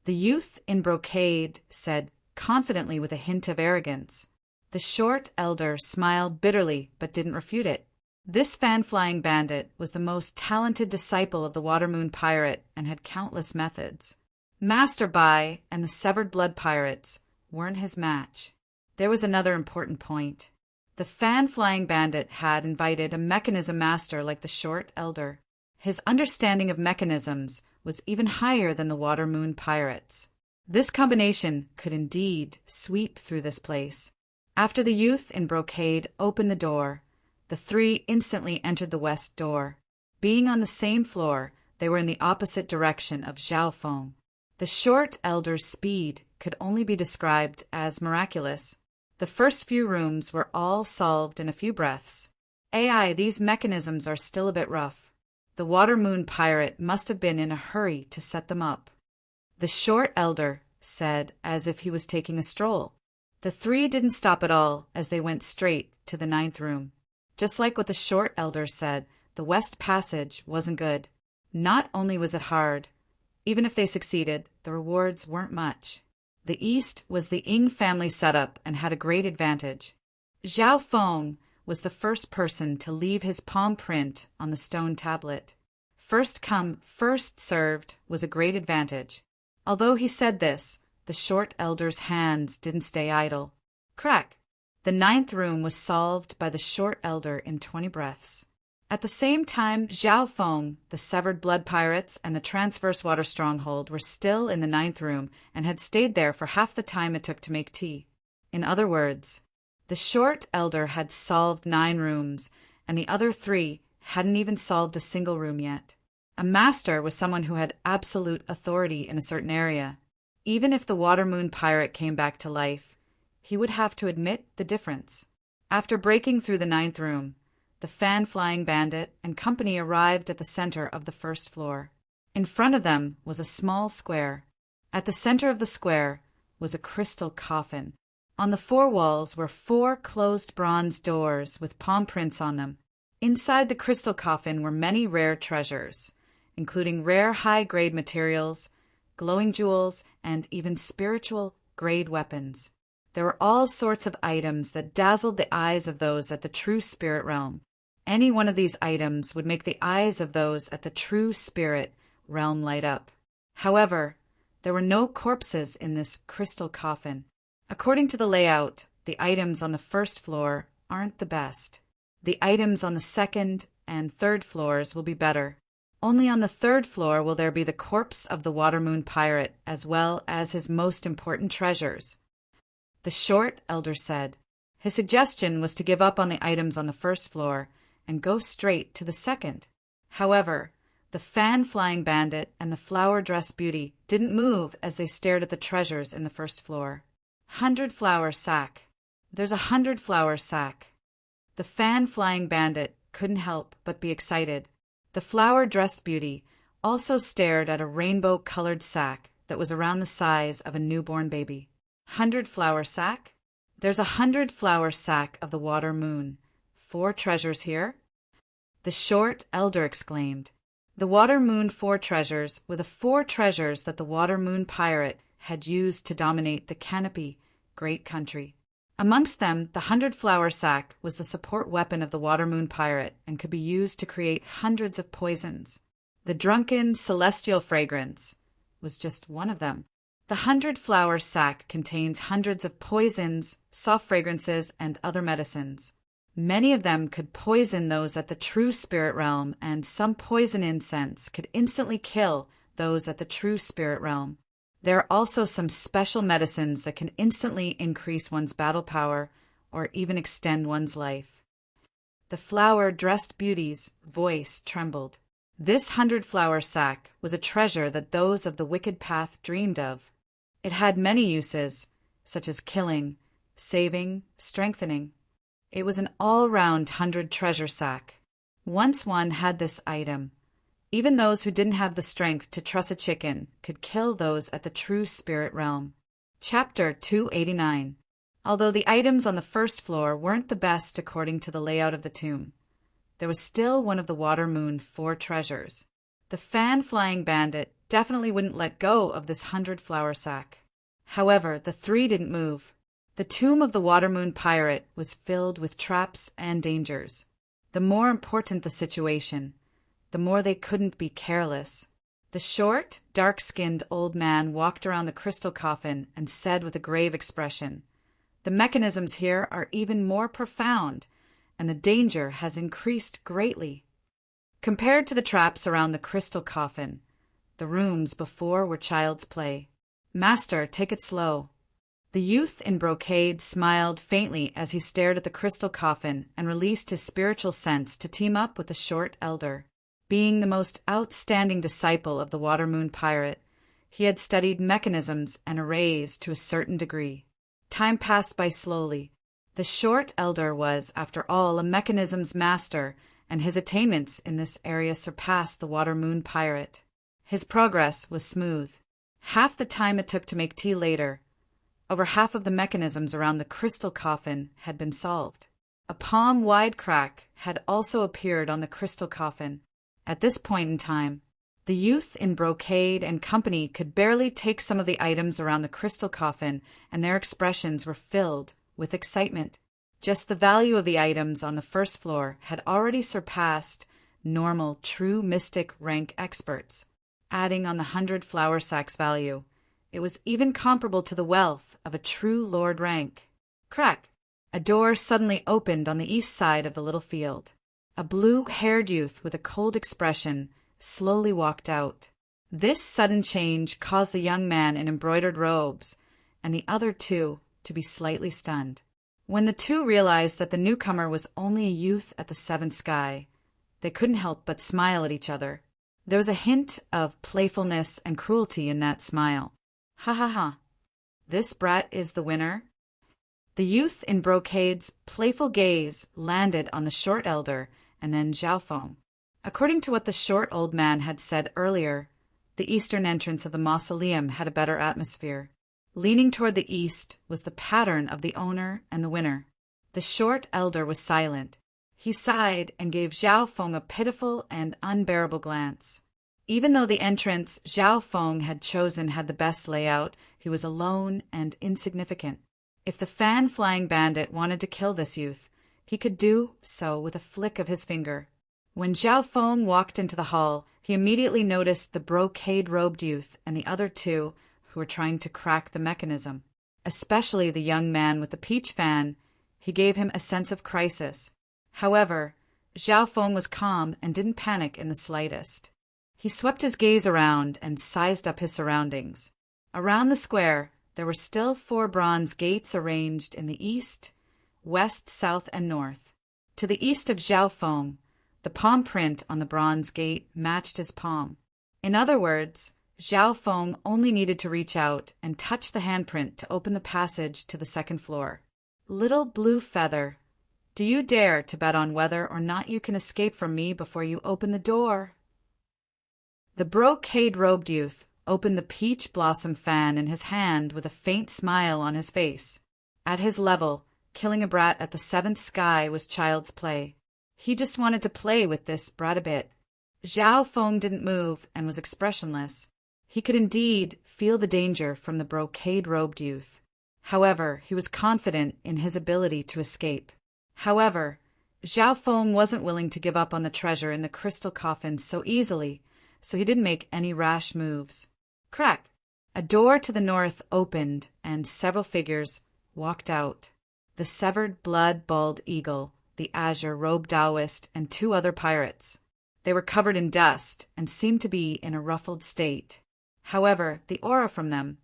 The youth in brocade said confidently with a hint of arrogance. The short elder smiled bitterly but didn't refute it. This fan-flying bandit was the most talented disciple of the Water Moon Pirate and had countless methods. Master Bai and the Severed Blood Pirates weren't his match. There was another important point. The fan-flying bandit had invited a mechanism master like the short elder. His understanding of mechanisms was even higher than the Water Moon Pirates. This combination could indeed sweep through this place. After the youth in brocade opened the door, the three instantly entered the west door. Being on the same floor, they were in the opposite direction of Zhao Feng. The short elder's speed could only be described as miraculous. The first few rooms were all solved in a few breaths. These mechanisms are still a bit rough. The Water Moon Pirate must have been in a hurry to set them up. The short elder said as if he was taking a stroll. The three didn't stop at all as they went straight to the 9th room. Just like what the short elder said, the West Passage wasn't good. Not only was it hard, even if they succeeded, the rewards weren't much. The East was the Ying family setup and had a great advantage. Zhao Feng was the first person to leave his palm print on the stone tablet. First come, first served was a great advantage. Although he said this, the short elder's hands didn't stay idle. Crack! The 9th room was solved by the short elder in 20 breaths. At the same time, Zhao Feng, the Severed Blood Pirates, and the Transverse Water Stronghold were still in the 9th room and had stayed there for half the time it took to make tea. In other words, the short elder had solved 9 rooms, and the other 3 hadn't even solved a single room yet. A master was someone who had absolute authority in a certain area. Even if the Water Moon Pirate came back to life, he would have to admit the difference. After breaking through the 9th room, the fan-flying bandit and company arrived at the center of the 1st floor. In front of them was a small square. At the center of the square was a crystal coffin. On the 4 walls were 4 closed bronze doors with palm prints on them. Inside the crystal coffin were many rare treasures, including rare high-grade materials, glowing jewels, and even spiritual-grade weapons. There were all sorts of items that dazzled the eyes of those at the true spirit realm. Any one of these items would make the eyes of those at the true spirit realm light up. However, there were no corpses in this crystal coffin. According to the layout, the items on the 1st floor aren't the best. The items on the 2nd and 3rd floors will be better. Only on the 3rd floor will there be the corpse of the Water Moon Pirate as well as his most important treasures. The short elder said. His suggestion was to give up on the items on the 1st floor and go straight to the 2nd. However, the fan-flying bandit and the flower-dressed beauty didn't move as they stared at the treasures in the 1st floor. 100-flower sack. There's a 100-flower sack. The fan-flying bandit couldn't help but be excited. The flower-dressed beauty also stared at a rainbow-colored sack that was around the size of a newborn baby. 100-flower sack? There's a 100-flower sack of the Water Moon. 4 treasures here? The short elder exclaimed. The Water Moon 4 treasures were the 4 treasures that the Water Moon Pirate had used to dominate the Canopy Great Country. Amongst them, the 100-flower sack was the support weapon of the Water Moon Pirate and could be used to create hundreds of poisons. The drunken celestial fragrance was just one of them. The 100-flower sack contains hundreds of poisons, soft fragrances, and other medicines. Many of them could poison those at the true spirit realm, and some poison incense could instantly kill those at the true spirit realm. There are also some special medicines that can instantly increase one's battle power or even extend one's life. The flower-dressed beauty's voice trembled. This 100-flower sack was a treasure that those of the wicked path dreamed of. It had many uses, such as killing, saving, strengthening. It was an all-round 100 treasure sack. Once one had this item, even those who didn't have the strength to truss a chicken could kill those at the true spirit realm. Chapter 289. Although the items on the first floor weren't the best according to the layout of the tomb, there was still one of the Water Moon 4 treasures. The fan-flying bandit definitely wouldn't let go of this 100-flower sack. However, the 3 didn't move. The tomb of the Water Moon pirate was filled with traps and dangers. The more important the situation, the more they couldn't be careless. The short, dark-skinned old man walked around the crystal coffin and said with a grave expression, "The mechanisms here are even more profound, and the danger has increased greatly." Compared to the traps around the crystal coffin, the rooms before were child's play. "Master, take it slow." The youth in brocade smiled faintly as he stared at the crystal coffin and released his spiritual sense to team up with the short elder. Being the most outstanding disciple of the Water Moon pirate, he had studied mechanisms and arrays to a certain degree. Time passed by slowly. The short elder was, after all, a mechanisms master, and his attainments in this area surpassed the Water Moon pirate. His progress was smooth. Half the time it took to make tea later, over half of the mechanisms around the crystal coffin had been solved. A palm-wide crack had also appeared on the crystal coffin. At this point in time, the youth in brocade and company could barely take some of the items around the crystal coffin, and their expressions were filled with excitement. Just the value of the items on the first floor had already surpassed normal, true mystic rank experts. Adding on the 100-flower sack's value, it was even comparable to the wealth of a true lord rank. Crack! A door suddenly opened on the east side of the little field. A blue-haired youth with a cold expression slowly walked out. This sudden change caused the young man in embroidered robes and the other 2 to be slightly stunned. When the 2 realized that the newcomer was only a youth at the 7th sky, they couldn't help but smile at each other. There was a hint of playfulness and cruelty in that smile. "Ha ha ha. This brat is the winner?" The youth in brocade's playful gaze landed on the short elder and then Zhao Feng. According to what the short old man had said earlier, the eastern entrance of the mausoleum had a better atmosphere. Leaning toward the east was the pattern of the owner and the winner. The short elder was silent. He sighed and gave Zhao Feng a pitiful and unbearable glance. Even though the entrance Zhao Feng had chosen had the best layout, he was alone and insignificant. If the fan-flying bandit wanted to kill this youth, he could do so with a flick of his finger. When Zhao Feng walked into the hall, he immediately noticed the brocade-robed youth and the other 2 who were trying to crack the mechanism. Especially the young man with the peach fan, he gave him a sense of crisis. However, Zhao Feng was calm and didn't panic in the slightest. He swept his gaze around and sized up his surroundings. Around the square, there were still 4 bronze gates arranged in the east, west, south, and north. To the east of Zhao Feng, the palm print on the bronze gate matched his palm. In other words, Zhao Feng only needed to reach out and touch the handprint to open the passage to the 2nd floor. "Little blue feather, do you dare to bet on whether or not you can escape from me before you open the door?" The brocade-robed youth opened the peach blossom fan in his hand with a faint smile on his face. At his level, killing a brat at the 7th sky was child's play. He just wanted to play with this brat a bit. Zhao Feng didn't move and was expressionless. He could indeed feel the danger from the brocade-robed youth. However, he was confident in his ability to escape. However, Zhao Feng wasn't willing to give up on the treasure in the crystal coffin so easily, so he didn't make any rash moves. Crack! A door to the north opened, and several figures walked out. The severed blood bald eagle, the azure robed Taoist, and 2 other pirates. They were covered in dust and seemed to be in a ruffled state. However, the aura from them,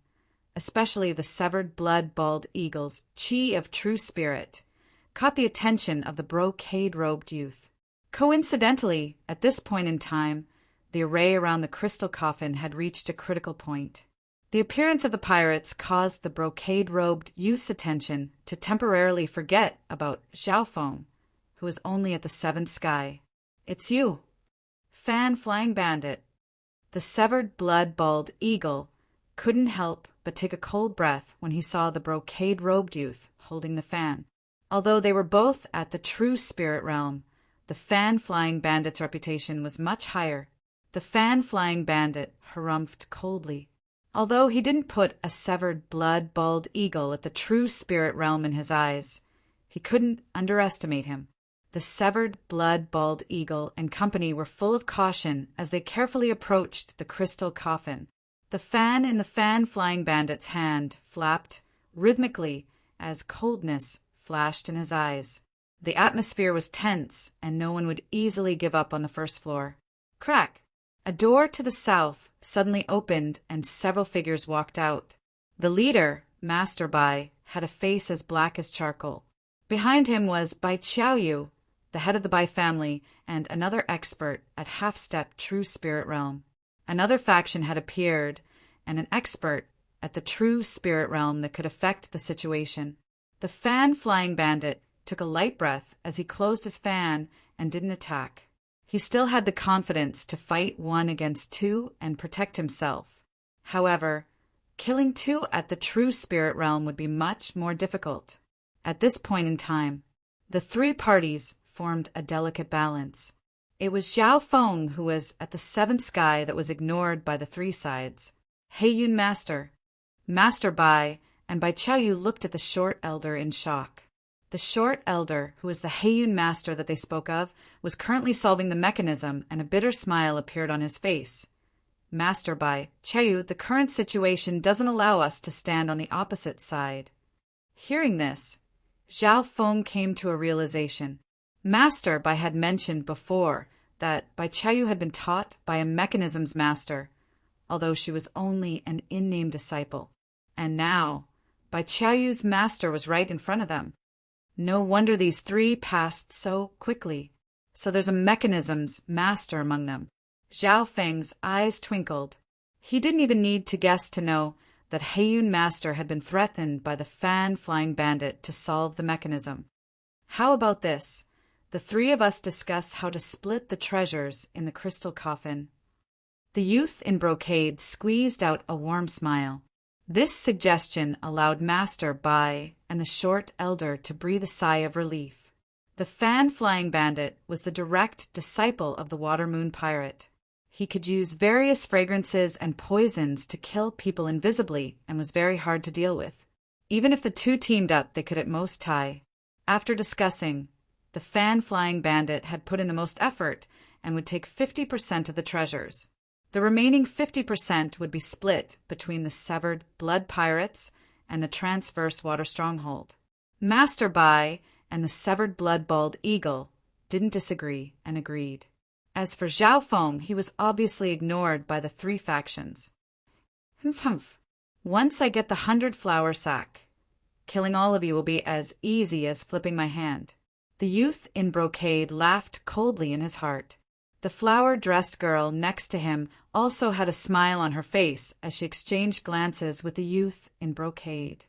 especially the severed blood bald eagle's chi of true spirit, caught the attention of the brocade-robed youth. Coincidentally, at this point in time, the array around the crystal coffin had reached a critical point. The appearance of the pirates caused the brocade-robed youth's attention to temporarily forget about Zhao Feng, who was only at the 7th sky. "It's you, fan-flying bandit." The severed blood bald eagle couldn't help but take a cold breath when he saw the brocade-robed youth holding the fan. Although they were both at the true spirit realm, the fan-flying bandit's reputation was much higher. The fan-flying bandit harumphed coldly. Although he didn't put a severed blood-bald eagle at the true spirit realm in his eyes, he couldn't underestimate him. The severed blood-bald eagle and company were full of caution as they carefully approached the crystal coffin. The fan in the fan-flying bandit's hand flapped rhythmically as coldness flashed in his eyes. The atmosphere was tense, and no one would easily give up on the first floor. Crack! A door to the south suddenly opened and several figures walked out. The leader, Master Bai, had a face as black as charcoal. Behind him was Bai Qiaoyu, the head of the Bai family, and another expert at half-step true spirit realm. Another faction had appeared, and an expert at the true spirit realm that could affect the situation. The fan-flying bandit took a light breath as he closed his fan and didn't attack. He still had the confidence to fight 1 against 2 and protect himself. However, killing 2 at the true spirit realm would be much more difficult. At this point in time, the 3 parties formed a delicate balance. It was Zhao Feng who was at the 7th sky that was ignored by the 3 sides. Heiyun Master, Master Bai, and Bai Qiaoyu looked at the short elder in shock. The short elder, who was the Heiyun Master that they spoke of, was currently solving the mechanism, and a bitter smile appeared on his face. Master Bai, Qiaoyu, the current situation doesn't allow us to stand on the opposite side. Hearing this, Zhao Feng came to a realization. Master Bai had mentioned before that Bai Qiaoyu had been taught by a mechanisms master, although she was only an in-name disciple. And now, Bai Qiaoyu's master was right in front of them. No wonder these 3 passed so quickly. So there's a mechanisms master among them. Zhao Feng's eyes twinkled. He didn't even need to guess to know that Heiyun Master had been threatened by the fan-flying bandit to solve the mechanism. How about this? The 3 of us discuss how to split the treasures in the crystal coffin. The youth in brocade squeezed out a warm smile. This suggestion allowed Master Bai and the short elder to breathe a sigh of relief. The fan-flying bandit was the direct disciple of the water moon pirate. He could use various fragrances and poisons to kill people invisibly and was very hard to deal with. Even if the 2 teamed up, they could at most tie. After discussing, the fan-flying bandit had put in the most effort and would take 50% of the treasures. The remaining 50% would be split between the severed blood pirates and the transverse water stronghold. Master Bai and the severed blood-bald eagle didn't disagree and agreed. As for Zhao Feng, he was obviously ignored by the 3 factions. Humph. Once I get the 100-flower sack, killing all of you will be as easy as flipping my hand. The youth in brocade laughed coldly in his heart. The flower-dressed girl next to him also had a smile on her face as she exchanged glances with the youth in brocade.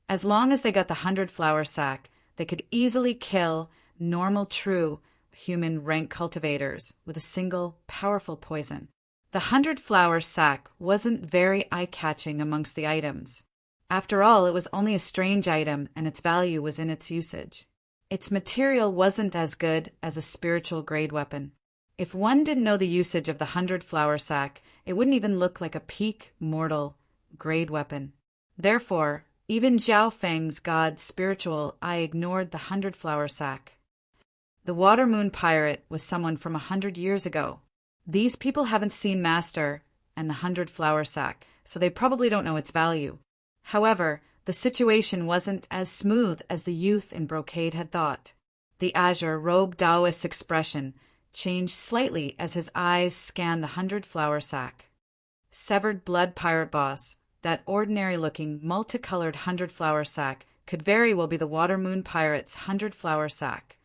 As long as they got the 100-flower sack, they could easily kill normal true human rank cultivators with a single powerful poison. The 100-flower sack wasn't very eye-catching amongst the items. After all, it was only a strange item and its value was in its usage. Its material wasn't as good as a spiritual grade weapon. If one didn't know the usage of the 100-flower sack, it wouldn't even look like a peak mortal grade weapon. Therefore, even Zhao Feng's god spiritual eye ignored the 100-flower sack. The water moon pirate was someone from 100 years ago. These people haven't seen Master and the 100-flower sack, so they probably don't know its value. However, the situation wasn't as smooth as the youth in brocade had thought. The azure-robed Taoist expression changed slightly as his eyes scanned the 100-flower sack. Severed blood pirate boss, that ordinary-looking, multicolored 100-flower sack could very well be the water moon pirate's 100-flower sack,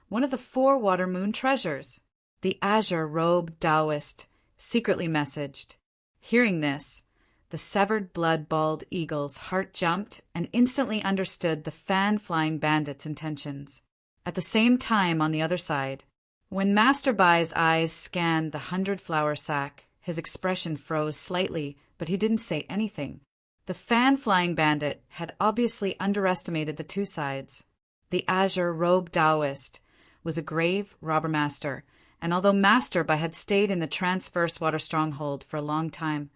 one of the 4 water moon treasures. The azure-robed Taoist secretly messaged. Hearing this, the severed blood-bald eagle's heart jumped and instantly understood the fan-flying bandit's intentions. At the same time, on the other side, when Master Bai's eyes scanned the 100-flower sack, his expression froze slightly, but he didn't say anything. The fan-flying bandit had obviously underestimated the two sides. The azure-robed Taoist was a grave robber master, and although Masterby had stayed in the Transverse Water stronghold for a long time,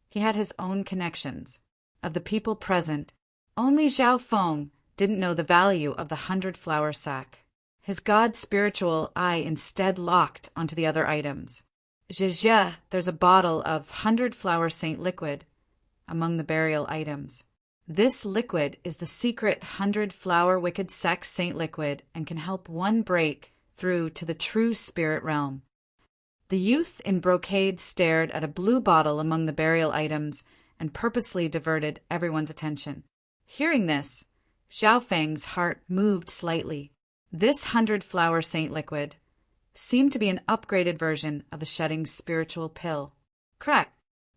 he had his own connections. Of the people present, only Zhao Feng didn't know the value of the 100-flower sack. His god-spiritual eye instead locked onto the other items. Zhezhe, there's a bottle of 100-flower saint liquid among the burial items. This liquid is the secret 100-flower wicked sex saint liquid and can help one break through to the true spirit realm. The youth in brocade stared at a blue bottle among the burial items and purposely diverted everyone's attention. Hearing this, Zhao Feng's heart moved slightly. This 100-flower saint liquid seemed to be an upgraded version of the shedding spiritual pill. Crack!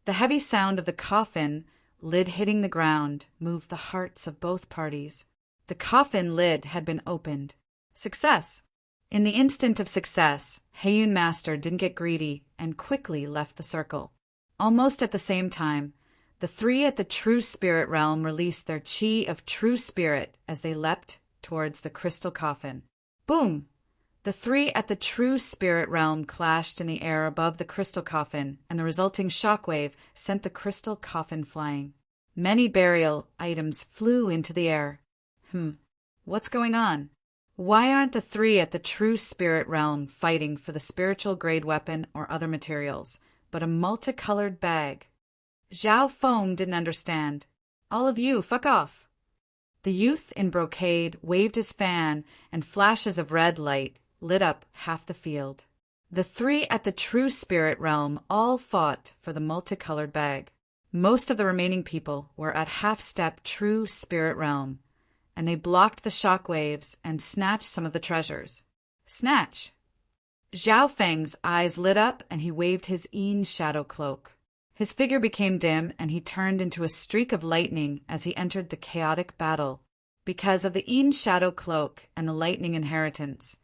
The heavy sound of the coffin lid hitting the ground moved the hearts of both parties. The coffin lid had been opened. Success! In the instant of success, Heiyun Master didn't get greedy and quickly left the circle. Almost at the same time, the three at the True Spirit realm released their chi of True Spirit as they leapt towards the crystal coffin. Boom! The three at the True Spirit realm clashed in the air above the crystal coffin, and the resulting shockwave sent the crystal coffin flying. Many burial items flew into the air. What's going on? Why aren't the three at the True Spirit realm fighting for the spiritual grade weapon or other materials, but a multicolored bag? Zhao Feng didn't understand. All of you, fuck off. The youth in brocade waved his fan, and flashes of red light lit up half the field. The three at the True Spirit realm all fought for the multicolored bag. Most of the remaining people were at half-step True Spirit realm, and they blocked the shock waves and snatched some of the treasures. Snatch! Zhao Feng's eyes lit up, and he waved his Yin shadow cloak. His figure became dim, and he turned into a streak of lightning as he entered the chaotic battle. Because of the Yin shadow cloak and the lightning inheritance,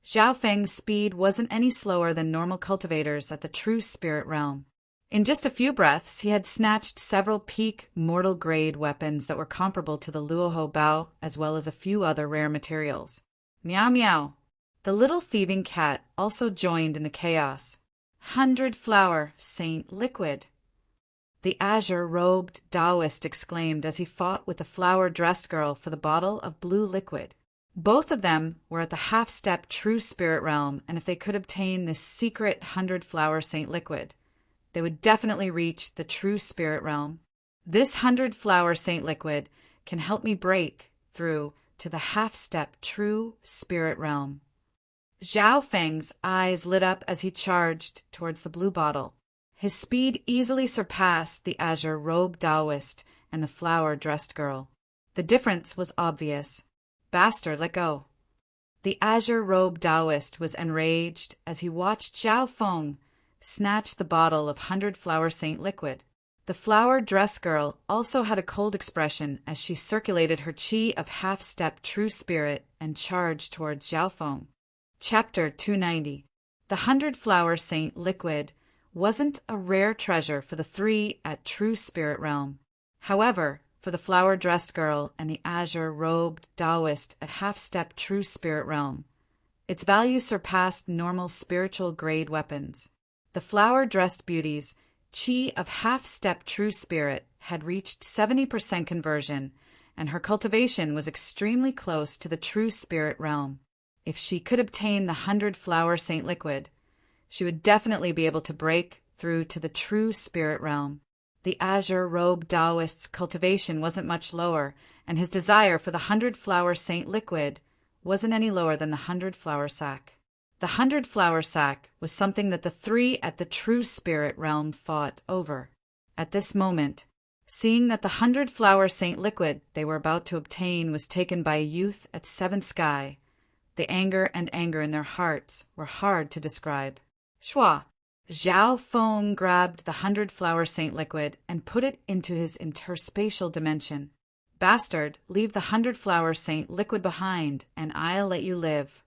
Zhao Feng's speed wasn't any slower than normal cultivators at the True Spirit realm. In just a few breaths, he had snatched several peak mortal-grade weapons that were comparable to the Luoho Bao, as well as a few other rare materials. Meow meow. The little thieving cat also joined in the chaos. 100-flower saint liquid. The azure-robed Taoist exclaimed as he fought with the flower-dressed girl for the bottle of blue liquid. Both of them were at the half-step True Spirit realm, and if they could obtain this secret 100-flower saint liquid, they would definitely reach the True Spirit realm. This 100-flower saint liquid can help me break through to the half-step True Spirit realm. Zhao Feng's eyes lit up as he charged towards the blue bottle. His speed easily surpassed the azure-robed Taoist and the flower-dressed girl. The difference was obvious. Bastard, let go. The azure-robed Taoist was enraged as he watched Zhao Feng snatch the bottle of 100-flower saint liquid. The flower-dressed girl also had a cold expression as she circulated her chi of half-step True Spirit and charged towards Zhao Feng. Chapter 290. The 100-flower saint liquid wasn't a rare treasure for the three at True Spirit realm. However, for the flower-dressed girl and the azure-robed Taoist at half-step True Spirit realm, its value surpassed normal spiritual grade weapons. The flower-dressed beauty's chi of half-step True Spirit had reached 70% conversion, and her cultivation was extremely close to the True Spirit realm. If she could obtain the 100-flower saint liquid, she would definitely be able to break through to the True Spirit realm. The azure-robed Taoist's cultivation wasn't much lower, and his desire for the 100-flower saint liquid wasn't any lower than the 100-flower sack. The 100-flower sack was something that the three at the True Spirit realm fought over. At this moment, seeing that the 100-flower saint liquid they were about to obtain was taken by a youth at Seventh Sky, the anger in their hearts were hard to describe. Shua! Zhao Feng grabbed the 100-flower saint liquid and put it into his interspatial dimension. Bastard, leave the 100-flower saint liquid behind, and I'll let you live.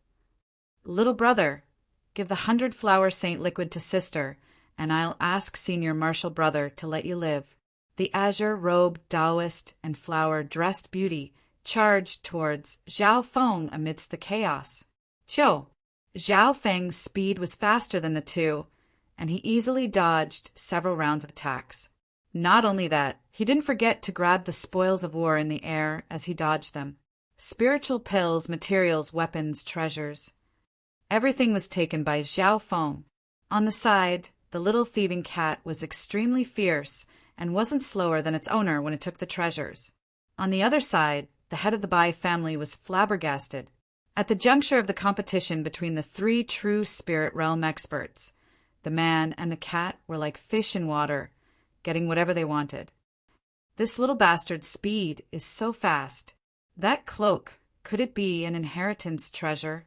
Little brother, give the 100-flower saint liquid to sister, and I'll ask senior martial brother to let you live. The azure-robed Taoist and flower-dressed beauty charged towards Zhao Feng amidst the chaos. Zhao Feng's speed was faster than the two, and he easily dodged several rounds of attacks. Not only that, he didn't forget to grab the spoils of war in the air as he dodged them. Spiritual pills, materials, weapons, treasures. Everything was taken by Zhao Feng. On the side, the little thieving cat was extremely fierce and wasn't slower than its owner when it took the treasures. On the other side, the head of the Bai family was flabbergasted. At the juncture of the competition between the three true spirit realm experts, the man and the cat were like fish in water, getting whatever they wanted. This little bastard's speed is so fast. That cloak, could it be an inheritance treasure?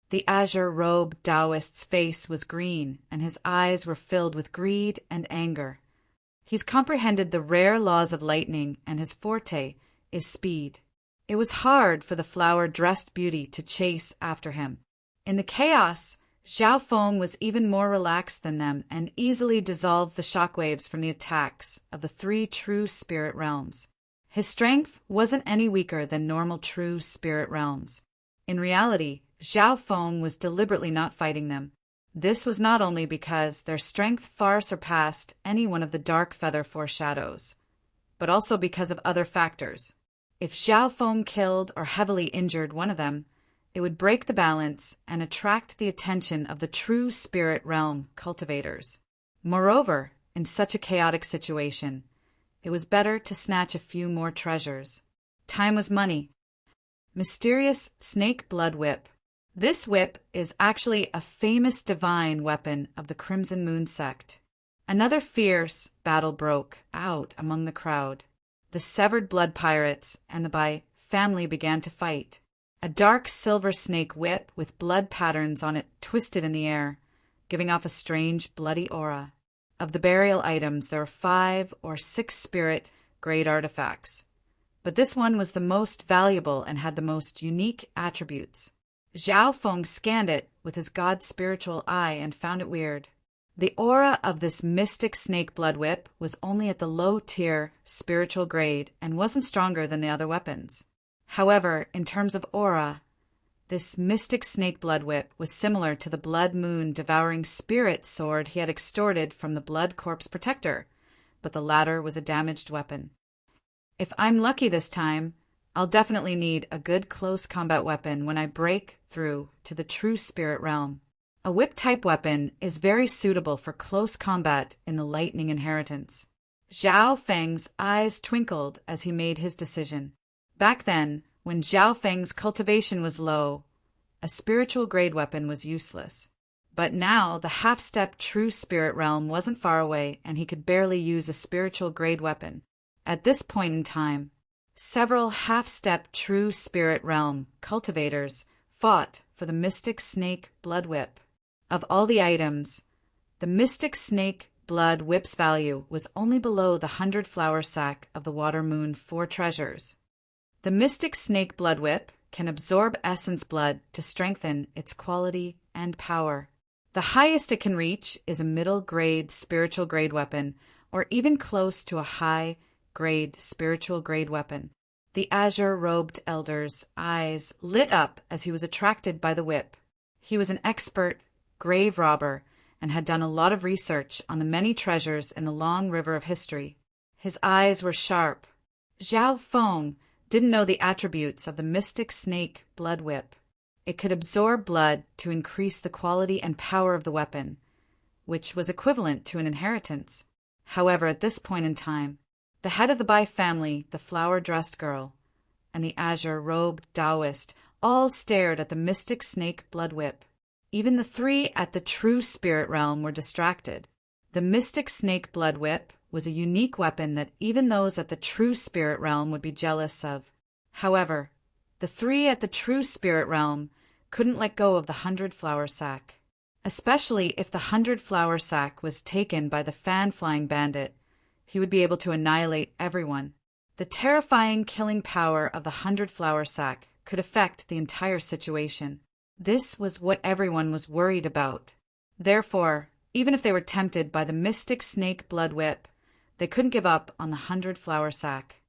The azure-robed Taoist's face was green, and his eyes were filled with greed and anger. He's comprehended the rare laws of lightning, and his forte is speed. It was hard for the flower-dressed beauty to chase after him. In the chaos, Zhao Feng was even more relaxed than them and easily dissolved the shockwaves from the attacks of the three true spirit realms. His strength wasn't any weaker than normal true spirit realms. In reality, Zhao Feng was deliberately not fighting them. This was not only because their strength far surpassed any one of the dark feather foreshadows, but also because of other factors. If Zhao Feng killed or heavily injured one of them, it would break the balance and attract the attention of the true spirit realm cultivators. Moreover, in such a chaotic situation, it was better to snatch a few more treasures. Time was money. Mysterious snake blood whip. This whip is actually a famous divine weapon of the Crimson Moon sect. Another fierce battle broke out among the crowd. The severed blood pirates and the Bai family began to fight. A dark silver snake whip with blood patterns on it twisted in the air, giving off a strange bloody aura. Of the burial items, there were 5 or 6 spirit-grade artifacts, but this one was the most valuable and had the most unique attributes. Zhao Feng scanned it with his god-spiritual eye and found it weird. The aura of this mystic snake blood whip was only at the low-tier spiritual grade and wasn't stronger than the other weapons. However, in terms of aura, this mystic snake blood whip was similar to the blood moon devouring spirit sword he had extorted from the blood corpse protector, but the latter was a damaged weapon. If I'm lucky this time, I'll definitely need a good close combat weapon when I break through to the true spirit realm. A whip-type weapon is very suitable for close combat in the lightning inheritance. Zhao Feng's eyes twinkled as he made his decision. Back then, when Zhao Feng's cultivation was low, a spiritual grade weapon was useless. But now the half-step true spirit realm wasn't far away and he could barely use a spiritual grade weapon. At this point in time, several half-step true spirit realm cultivators fought for the mystic snake blood whip. Of all the items, the mystic snake blood whip's value was only below the 100-flower sack of the water moon 4 treasures. The mystic snake blood whip can absorb essence blood to strengthen its quality and power. The highest it can reach is a middle-grade spiritual grade weapon, or even close to a high-grade spiritual grade weapon. The azure-robed elder's eyes lit up as he was attracted by the whip. He was an expert grave robber and had done a lot of research on the many treasures in the long river of history. His eyes were sharp. Zhao Feng didn't know the attributes of the mystic snake blood whip. It could absorb blood to increase the quality and power of the weapon, which was equivalent to an inheritance. However, at this point in time, the head of the Bai family, the flower-dressed girl, and the azure-robed Taoist all stared at the mystic snake blood whip. Even the 3 at the true spirit realm were distracted. The mystic snake blood whip was a unique weapon that even those at the true spirit realm would be jealous of. However, the 3 at the true spirit realm couldn't let go of the 100-flower sack, especially if the 100-flower sack was taken by the fan-flying bandit. He would be able to annihilate everyone. The terrifying killing power of the 100-flower sack could affect the entire situation. This was what everyone was worried about. Therefore, even if they were tempted by the mystic snake blood whip, they couldn't give up on the 100-flower sack.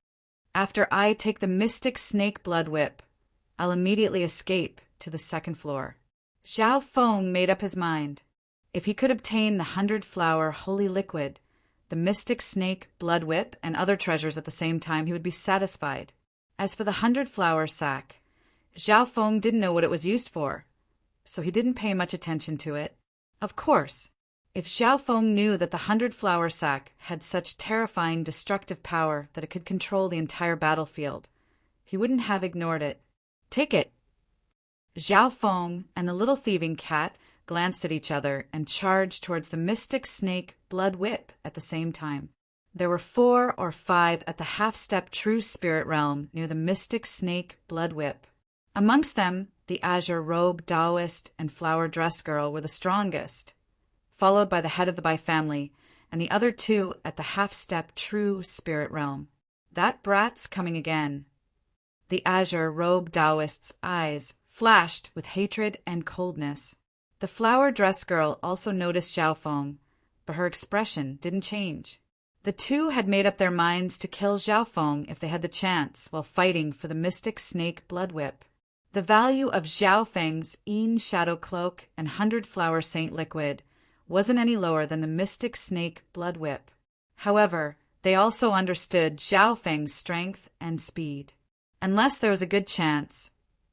After I take the mystic snake blood whip, I'll immediately escape to the second floor. Zhao Feng made up his mind. If he could obtain the 100-flower holy liquid, the mystic snake blood whip, and other treasures at the same time, he would be satisfied. As for the 100-flower sack, Zhao Feng didn't know what it was used for, so he didn't pay much attention to it. Of course, if Zhao Feng knew that the 100-flower sack had such terrifying destructive power that it could control the entire battlefield, he wouldn't have ignored it. Take it! Zhao Feng and the little thieving cat glanced at each other and charged towards the mystic snake blood whip at the same time. There were 4 or 5 at the half-step true spirit realm near the mystic snake blood whip. Amongst them, the azure-robed Taoist and flower-dressed girl were the strongest, followed by the head of the Bai family and the other 2 at the half-step true spirit realm. That brat's coming again. The azure-robed Taoist's eyes flashed with hatred and coldness. The flower-dressed girl also noticed Zhao Feng, but her expression didn't change. The 2 had made up their minds to kill Zhao Feng if they had the chance while fighting for the mystic snake blood whip. The value of Zhao Feng's Yin Shadow Cloak and 100-flower Saint Liquid wasn't any lower than the mystic snake blood whip. However, they also understood Zhao Feng's strength and speed. Unless there was a good chance,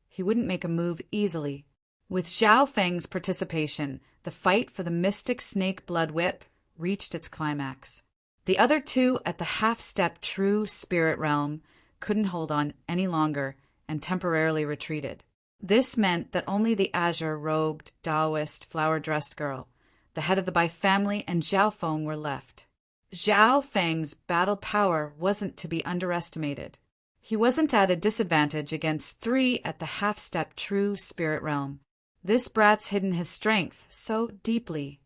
he wouldn't make a move easily. With Zhao Feng's participation, the fight for the mystic snake blood whip reached its climax. The other 2 at the half-step true spirit realm couldn't hold on any longer and temporarily retreated. This meant that only the azure-robed Taoist flower-dressed girl, the head of the Bai family, and Zhao Feng were left. Zhao Feng's battle power wasn't to be underestimated. He wasn't at a disadvantage against 3 at the half-step true spirit realm. This brat's hidden his strength so deeply.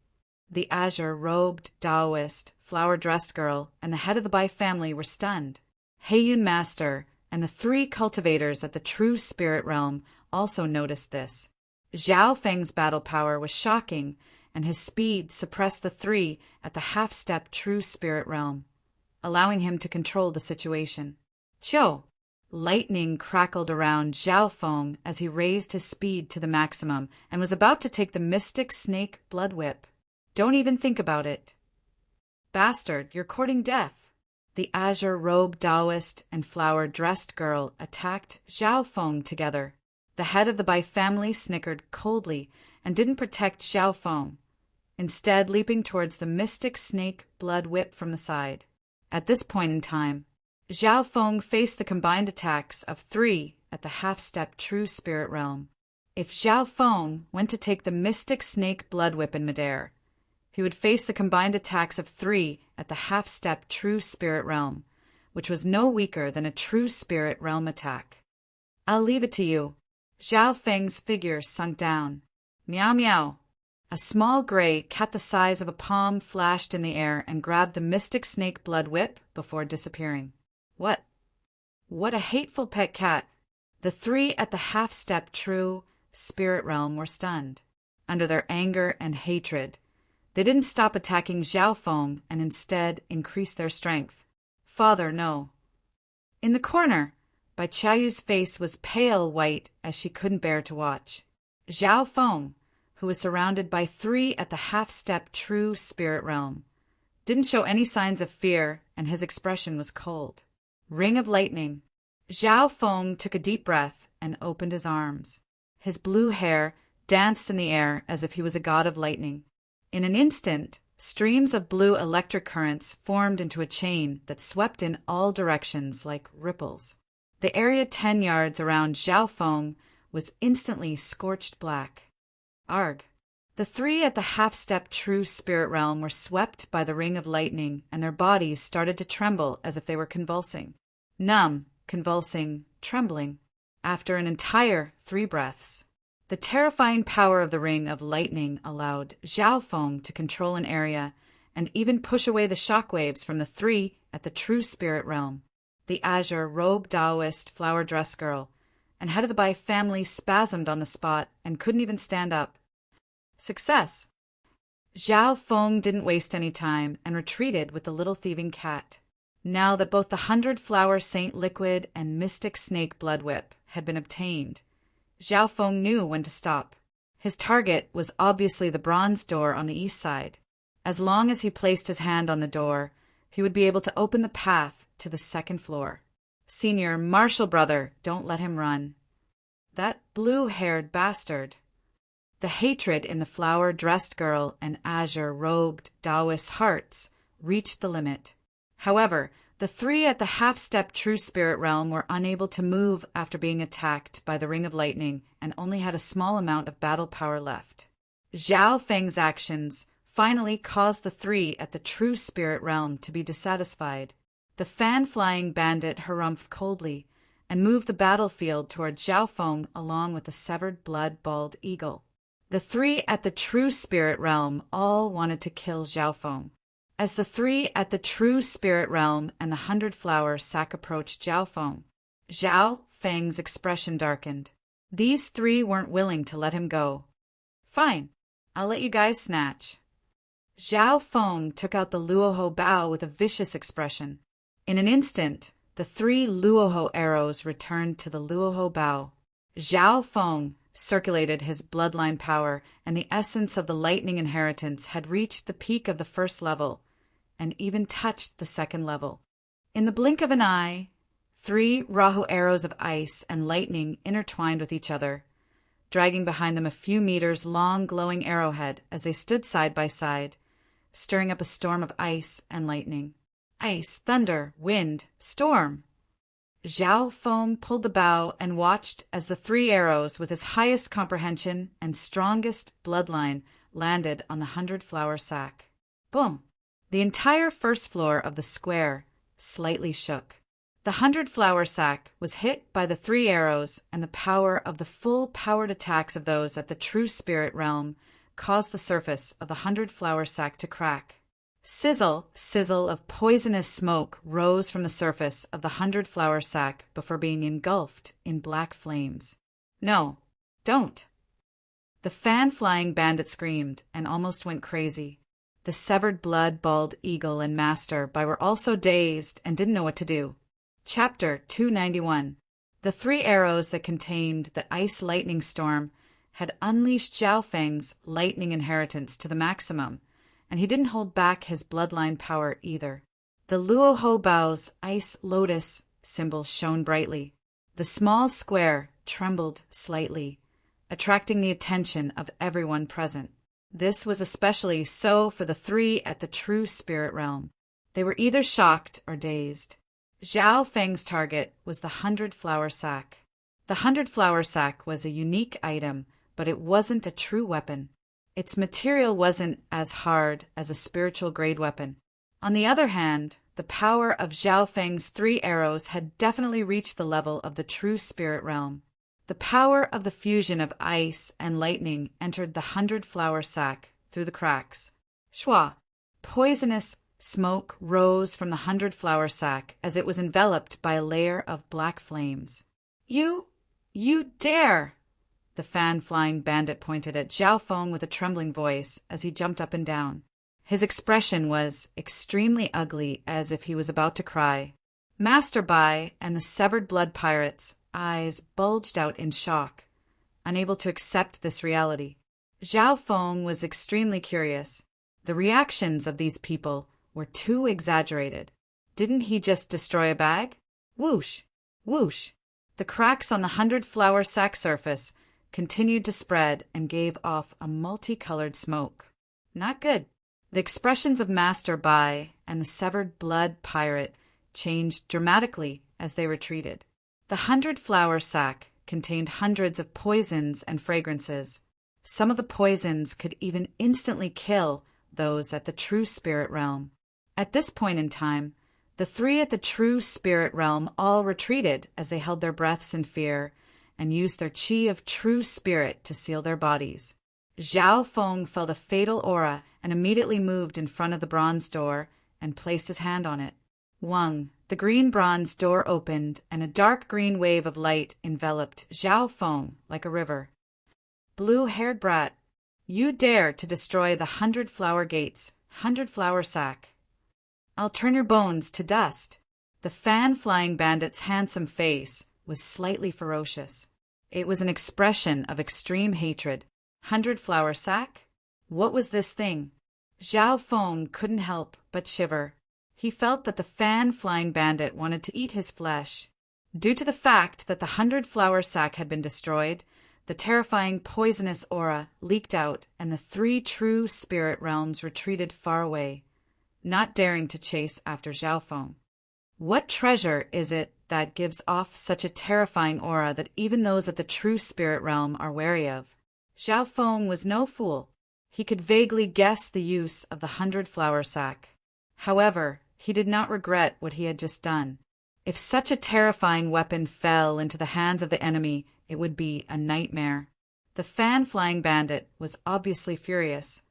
The azure-robed Taoist, flower-dressed girl, and the head of the Bai family were stunned. Heiyun Master and the 3 cultivators at the true spirit realm also noticed this. Zhao Feng's battle power was shocking, and his speed suppressed the 3 at the half-step true spirit realm, allowing him to control the situation. Chiu! Lightning crackled around Zhao Feng as he raised his speed to the maximum and was about to take the mystic snake blood whip. Don't even think about it. Bastard, you're courting death. The azure-robed Taoist and flower-dressed girl attacked Zhao Feng together. The head of the Bai family snickered coldly and didn't protect Zhao Feng, instead leaping towards the mystic snake blood whip from the side. At this point in time, Zhao Feng faced the combined attacks of 3 at the half-step true spirit realm. If Zhao Feng went to take the mystic snake blood whip in midair, he would face the combined attacks of 3 at the half-step true spirit realm, which was no weaker than a true spirit realm attack. I'll leave it to you. Zhao Feng's figure sunk down. Meow meow. A small gray cat the size of a palm flashed in the air and grabbed the mystic snake blood whip before disappearing. What a hateful pet cat. The 3 at the half-step true spirit realm were stunned. Under their anger and hatred, they didn't stop attacking Zhao Feng and instead increased their strength. Father, no. In the corner, Bai Chaoyu's face was pale white as she couldn't bear to watch. Zhao Feng, who was surrounded by 3 at the half-step true spirit realm, didn't show any signs of fear, and his expression was cold. Ring of lightning. Zhao Feng took a deep breath and opened his arms. His blue hair danced in the air as if he was a god of lightning. In an instant, streams of blue electric currents formed into a chain that swept in all directions like ripples. The area 10 yards around Zhao Feng was instantly scorched black. Arg! The 3 at the half-step true spirit realm were swept by the ring of lightning, and their bodies started to tremble as if they were convulsing. Numb, convulsing, trembling. After an entire 3 breaths, the terrifying power of the ring of lightning allowed Zhao Feng to control an area and even push away the shockwaves from the 3 at the true spirit realm. The azure-robed Taoist flower-dressed girl and head of the Bai family spasmed on the spot and couldn't even stand up. Success! Zhao Feng didn't waste any time and retreated with the little thieving cat. Now that both the 100-flower Saint Liquid and Mystic Snake Blood Whip had been obtained, Zhao Feng knew when to stop. His target was obviously the bronze door on the east side. As long as he placed his hand on the door, he would be able to open the path to the second floor. Senior, Marshal brother, don't let him run. That blue-haired bastard. The hatred in the flower-dressed girl and azure-robed Taoist hearts reached the limit. However, the three at the half-step True Spirit realm were unable to move after being attacked by the Ring of Lightning and only had a small amount of battle power left. Zhao Feng's actions finally caused the three at the True Spirit realm to be dissatisfied. The fan-flying bandit harumphed coldly and moved the battlefield toward Zhao Feng along with the severed blood-balled eagle. The three at the True Spirit realm all wanted to kill Zhao Feng. As the three at the True Spirit realm and the 100-flower sack approached Zhao Feng's expression darkened. These three weren't willing to let him go. Fine, I'll let you guys snatch. Zhao Feng took out the Luoho bow with a vicious expression. In an instant, the three Luoho arrows returned to the Luoho bow. Zhao Feng circulated his bloodline power, and the essence of the lightning inheritance had reached the peak of the first level, and even touched the second level. In the blink of an eye, three Rahu arrows of ice and lightning intertwined with each other, dragging behind them a few meters long glowing arrowhead as they stood side by side, stirring up a storm of ice and lightning. Ice, thunder, wind, storm. Zhao Feng pulled the bow and watched as the three arrows with his highest comprehension and strongest bloodline landed on the 100-flower sack. Boom! The entire first floor of the square slightly shook. The 100-flower sack was hit by the three arrows, and the power of the full-powered attacks of those at the True Spirit realm caused the surface of the 100-flower sack to crack. Sizzle, sizzle of poisonous smoke rose from the surface of the 100-flower sack before being engulfed in black flames. No, don't. The fan-flying bandit screamed and almost went crazy. The severed blood-balled eagle and master were also dazed and didn't know what to do. Chapter 291. The three arrows that contained the ice lightning storm had unleashed Zhao Feng's lightning inheritance to the maximum, and he didn't hold back his bloodline power either. The Luoho Bao's ice lotus symbol shone brightly. The small square trembled slightly, attracting the attention of everyone present. This was especially so for the three at the True Spirit realm. They were either shocked or dazed. Zhao Feng's target was the 100-flower sack. The 100-flower sack was a unique item, but it wasn't a true weapon. Its material wasn't as hard as a spiritual-grade weapon. On the other hand, the power of Zhao Feng's three arrows had definitely reached the level of the True Spirit realm. The power of the fusion of ice and lightning entered the 100-flower sack through the cracks. Shwa! Poisonous smoke rose from the 100-flower sack as it was enveloped by a layer of black flames. You dare! The fan-flying bandit pointed at Zhao Feng with a trembling voice as he jumped up and down. His expression was extremely ugly, as if he was about to cry. Master Bai and the severed blood pirates' eyes bulged out in shock, unable to accept this reality. Zhao Feng was extremely curious. The reactions of these people were too exaggerated. Didn't he just destroy a bag? Whoosh! Whoosh! The cracks on the 100-flower sack surface continued to spread and gave off a multicolored smoke. Not good. The expressions of Master Bai and the severed blood pirate changed dramatically as they retreated. The 100-flower sack contained hundreds of poisons and fragrances. Some of the poisons could even instantly kill those at the True Spirit realm. At this point in time, the three at the True Spirit realm all retreated as they held their breaths in fear and used their chi of True Spirit to seal their bodies. Zhao Feng felt a fatal aura and immediately moved in front of the bronze door and placed his hand on it. Wang, the green bronze door opened and a dark green wave of light enveloped Zhao Feng like a river. Blue-haired brat, You dare to destroy the 100-flower gates, 100-flower sack. I'll turn your bones to dust. The fan-flying bandit's handsome face was slightly ferocious. It was an expression of extreme hatred. 100-flower sack? What was this thing? Zhao Feng couldn't help but shiver. He felt that the fan-flying bandit wanted to eat his flesh. Due to the fact that the 100-flower sack had been destroyed, the terrifying poisonous aura leaked out and the 3 true spirit realms retreated far away, not daring to chase after Zhao Feng. What treasure is it that gives off such a terrifying aura that even those at the true spirit realm are wary of? Zhao Feng was no fool. He could vaguely guess the use of the 100-flower sack. However, he did not regret what he had just done. If such a terrifying weapon fell into the hands of the enemy, it would be a nightmare. The fan-flying bandit was obviously furious.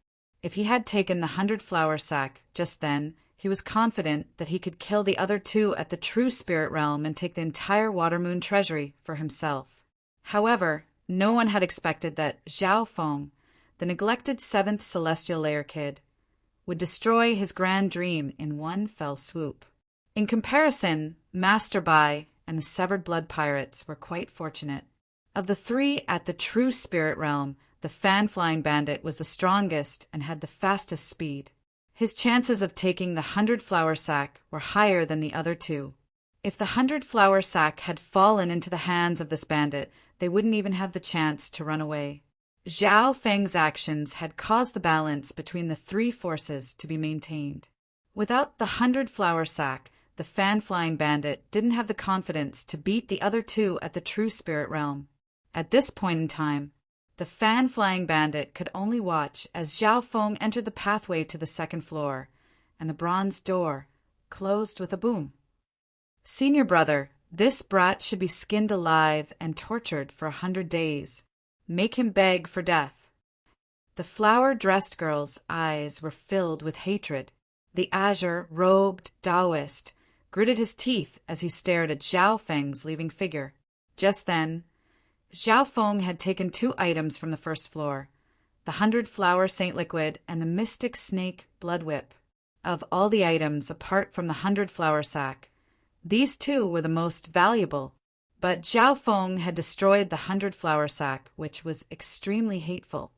If he had taken the 100-flower sack just then, he was confident that he could kill the other 2 at the true spirit realm and take the entire Water Moon treasury for himself. However, no one had expected that Zhao Feng, the neglected 7th celestial layer kid, would destroy his grand dream in one fell swoop. In comparison, Master Bai and the Severed Blood Pirates were quite fortunate. Of the 3 at the true spirit realm, the fan-flying bandit was the strongest and had the fastest speed. His chances of taking the 100-flower sack were higher than the other 2. If the 100-flower sack had fallen into the hands of this bandit, they wouldn't even have the chance to run away. Zhao Feng's actions had caused the balance between the 3 forces to be maintained. Without the 100-flower sack, the fan-flying bandit didn't have the confidence to beat the other 2 at the true spirit realm. At this point in time, the fan-flying bandit could only watch as Zhao Feng entered the pathway to the 2nd floor, and the bronze door closed with a boom. Senior brother, this brat should be skinned alive and tortured for 100 days. Make him beg for death. The flower-dressed girl's eyes were filled with hatred. The azure-robed Taoist gritted his teeth as he stared at Zhao Feng's leaving figure. Just then, Zhao Feng had taken 2 items from the 1st floor, the 100-flower Saint Liquid and the Mystic Snake Blood Whip. Of all the items apart from the 100-flower sack, these 2 were the most valuable, but Zhao Feng had destroyed the 100-flower sack, which was extremely hateful.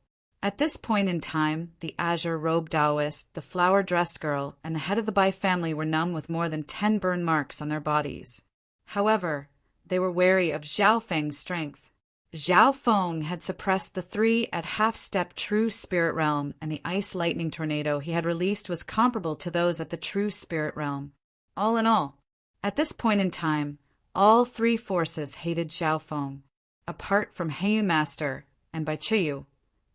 At this point in time, the azure-robed Taoist, the flower-dressed girl, and the head of the Bai family were numb with more than 10 burn marks on their bodies. However, they were wary of Zhao Feng's strength. Zhao Feng had suppressed the 3 at half-step true spirit realm, and the ice lightning tornado he had released was comparable to those at the true spirit realm. All in all, at this point in time, all 3 forces hated Zhao Feng. Apart from Heiyun Master and Bai Chiyu,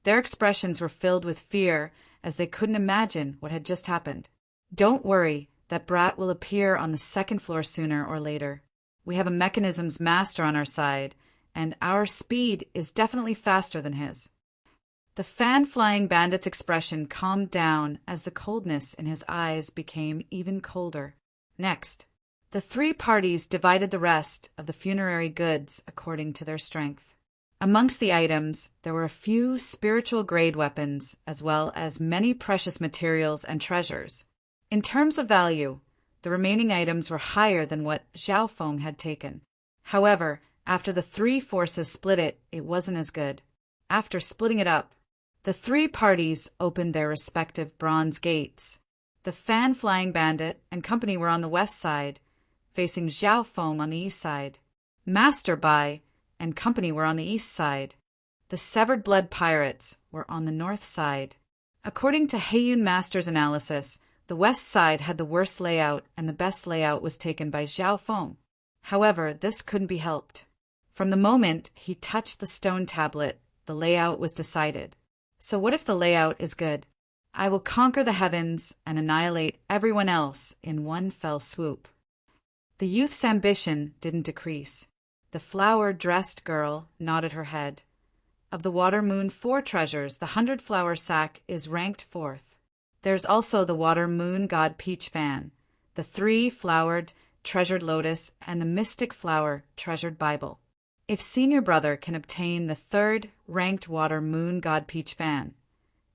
their expressions were filled with fear as they couldn't imagine what had just happened. Don't worry, that brat will appear on the 2nd floor sooner or later. We have a mechanisms master on our side, and our speed is definitely faster than his. The fan-flying bandit's expression calmed down as the coldness in his eyes became even colder. Next, the 3 parties divided the rest of the funerary goods according to their strength. Amongst the items, there were a few spiritual-grade weapons, as well as many precious materials and treasures. In terms of value, the remaining items were higher than what Zhao Feng had taken. However, after the 3 forces split it, it wasn't as good. After splitting it up, the 3 parties opened their respective bronze gates. The fan-flying bandit and company were on the west side, facing Zhao Feng on the east side. Master Bai and company were on the east side. The Severed Blood Pirates were on the north side. According to Heiyun Master's analysis, the west side had the worst layout and the best layout was taken by Zhao Feng. However, this couldn't be helped. From the moment he touched the stone tablet, the layout was decided. So what if the layout is good? I will conquer the heavens and annihilate everyone else in one fell swoop. The youth's ambition didn't decrease. The flower-dressed girl nodded her head. Of the Water Moon 4 treasures, the 100-flower sack is ranked 4th. There's also the Water Moon God Peach Fan, the 3-flowered treasured lotus, and the Mystic Flower treasured Bible. If Senior Brother can obtain the 3rd ranked Water Moon God Peach Fan,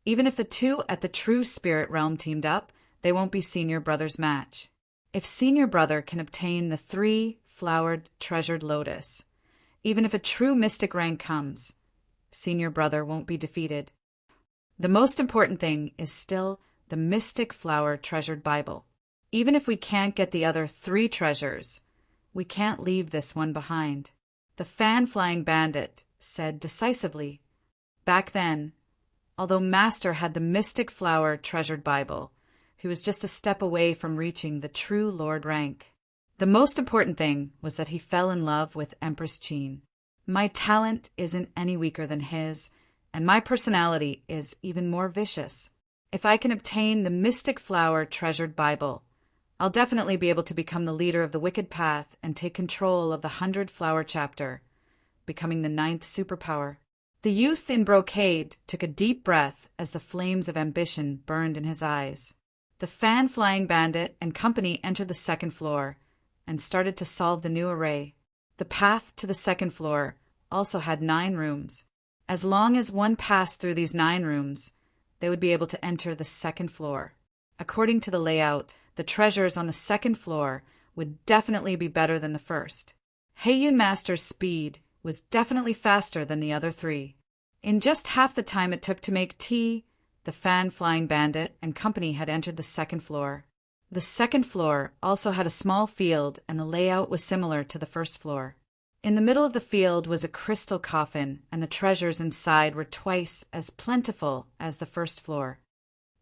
Even if the two at the true spirit realm teamed up, they won't be Senior Brother's match. If Senior Brother can obtain the 3-flowered treasured lotus, even if a true mystic rank comes, Senior Brother won't be defeated. The most important thing is still the mystic flower treasured Bible. Even if we can't get the other 3 treasures, we can't leave this one behind. The fan-flying bandit said decisively, back then, although Master had the mystic flower treasured Bible, he was just a step away from reaching the true Lord rank. The most important thing was that he fell in love with Empress Qin. My talent isn't any weaker than his, and my personality is even more vicious. If I can obtain the mystic flower treasured Bible, I'll definitely be able to become the leader of the wicked path and take control of the 100-flower chapter, becoming the 9th superpower. The youth in brocade took a deep breath as the flames of ambition burned in his eyes. The fan-flying bandit and company entered the 2nd floor and started to solve the new array. The path to the 2nd floor also had 9 rooms. As long as one passed through these 9 rooms, they would be able to enter the 2nd floor. According to the layout, the treasures on the 2nd floor would definitely be better than the first. Heiyun Master's speed was definitely faster than the other 3. In just half the time it took to make tea, the fan-flying bandit and company had entered the 2nd floor. The 2nd floor also had a small field, and the layout was similar to the 1st floor. In the middle of the field was a crystal coffin, and the treasures inside were twice as plentiful as the 1st floor.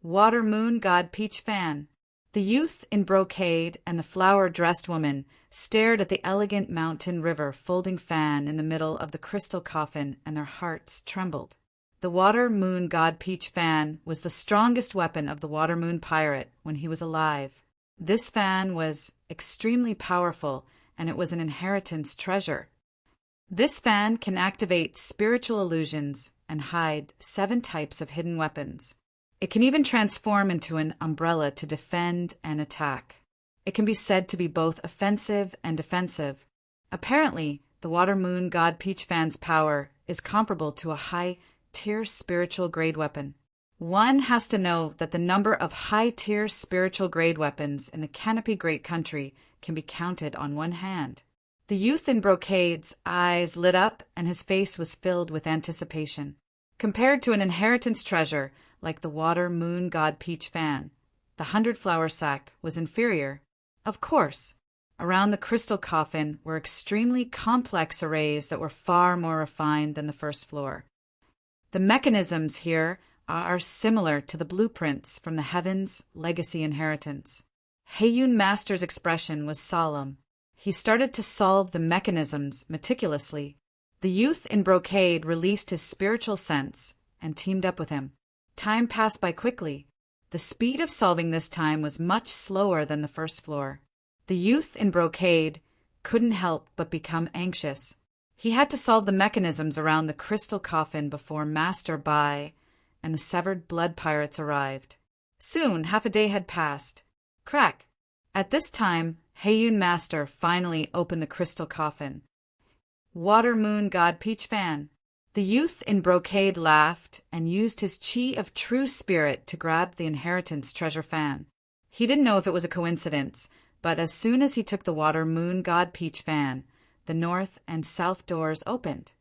Water Moon God Peach Fan. The youth in brocade and the flower-dressed woman stared at the elegant mountain river folding fan in the middle of the crystal coffin, and their hearts trembled. The Water Moon God Peach Fan was the strongest weapon of the Water Moon Pirate when he was alive. This fan was extremely powerful, and it was an inheritance treasure. This fan can activate spiritual illusions and hide 7 types of hidden weapons. It can even transform into an umbrella to defend and attack. It can be said to be both offensive and defensive. Apparently, the Water Moon God Peach Fan's power is comparable to a high-tier spiritual grade weapon. One has to know that the number of high-tier spiritual grade weapons in the Canopy Great Country can be counted on one hand. The youth in brocade's eyes lit up, and his face was filled with anticipation. Compared to an inheritance treasure like the Water Moon God Peach Fan, the 100-flower sack was inferior. Of course, around the crystal coffin were extremely complex arrays that were far more refined than the 1st floor. The mechanisms here are similar to the blueprints from the Heaven's Legacy Inheritance. Heiyun Master's expression was solemn. He started to solve the mechanisms meticulously. The youth in brocade released his spiritual sense and teamed up with him. Time passed by quickly. The speed of solving this time was much slower than the 1st floor. The youth in brocade couldn't help but become anxious. He had to solve the mechanisms around the crystal coffin before Master Bai and the severed blood pirates arrived. Soon, half a day had passed. Crack! At this time, Heiyun Master finally opened the crystal coffin. Water Moon God Peach Fan. The youth in brocade laughed and used his chi of true spirit to grab the inheritance treasure fan. He didn't know if it was a coincidence, but as soon as he took the Water Moon God Peach Fan, the north and south doors opened.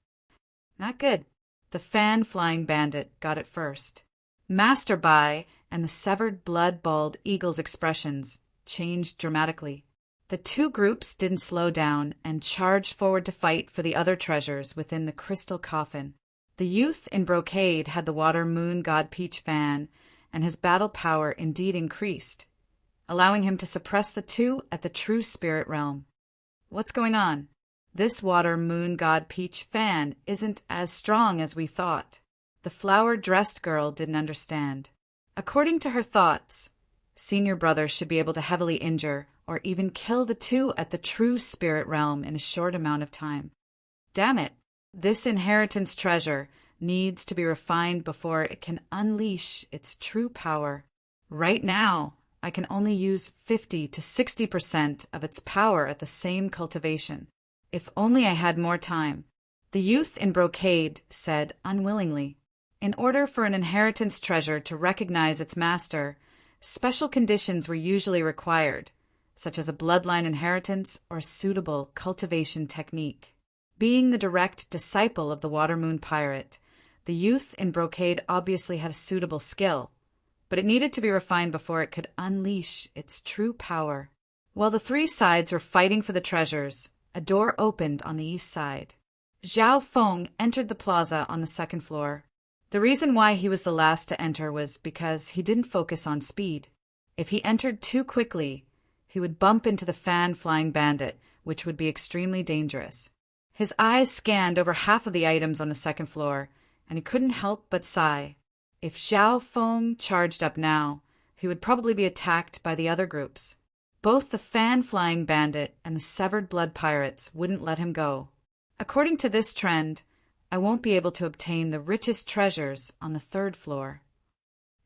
Not good. The fan-flying bandit got it first. Master Bai and the severed blood-balled eagle's expressions changed dramatically. The 2 groups didn't slow down and charged forward to fight for the other treasures within the crystal coffin. The youth in brocade had the Water Moon God Peach Fan, and his battle power indeed increased, allowing him to suppress the 2 at the true spirit realm. What's going on? This Water Moon God Peach Fan isn't as strong as we thought. The flower-dressed girl didn't understand. According to her thoughts, Senior Brother should be able to heavily injure or even kill the 2 at the true spirit realm in a short amount of time. Damn it! This inheritance treasure needs to be refined before it can unleash its true power. Right now, I can only use 50 to 60% of its power at the same cultivation. If only I had more time. The youth in brocade said unwillingly. In order for an inheritance treasure to recognize its master, special conditions were usually required, such as a bloodline inheritance or a suitable cultivation technique. Being the direct disciple of the Water Moon Pirate, the youth in brocade obviously had a suitable skill, but it needed to be refined before it could unleash its true power. While the three sides were fighting for the treasures, a door opened on the east side. Zhao Feng entered the plaza on the second floor. The reason why he was the last to enter was because he didn't focus on speed. If he entered too quickly, he would bump into the fan-flying bandit, which would be extremely dangerous. His eyes scanned over half of the items on the second floor, and he couldn't help but sigh. If Zhao Feng charged up now, he would probably be attacked by the other groups. Both the fan-flying bandit and the severed blood pirates wouldn't let him go. According to this trend, I won't be able to obtain the richest treasures on the third floor.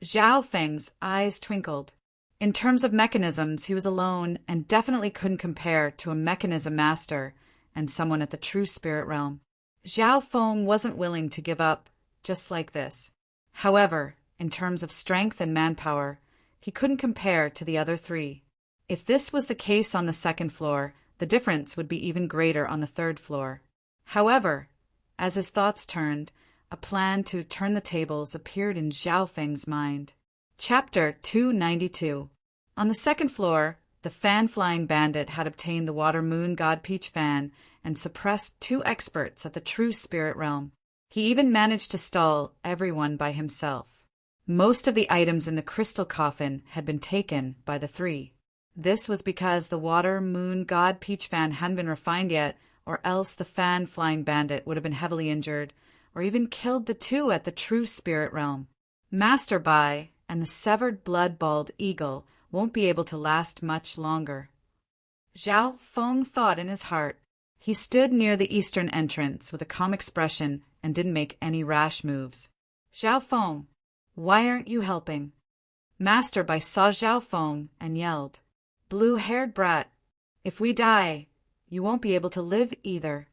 Zhao Feng's eyes twinkled. In terms of mechanisms, he was alone and definitely couldn't compare to a mechanism master and someone at the true spirit realm. Zhao Feng wasn't willing to give up just like this. However, in terms of strength and manpower, he couldn't compare to the other three. If this was the case on the second floor, the difference would be even greater on the third floor. However, as his thoughts turned, a plan to turn the tables appeared in Zhao Feng's mind. Chapter 292. On the second floor, the fan-flying bandit had obtained the Water Moon God Peach fan and suppressed 2 experts at the true spirit realm. He even managed to stall everyone by himself. Most of the items in the crystal coffin had been taken by the 3. This was because the Water Moon God Peach fan hadn't been refined yet, or else the fan-flying bandit would have been heavily injured, or even killed the 2 at the true spirit realm. Master Bai and the severed blood-balled eagle won't be able to last much longer. Zhao Feng thought in his heart. He stood near the eastern entrance with a calm expression and didn't make any rash moves. Zhao Feng, why aren't you helping? Master Bai saw Zhao Feng and yelled, "Blue-haired brat, if we die, you won't be able to live either."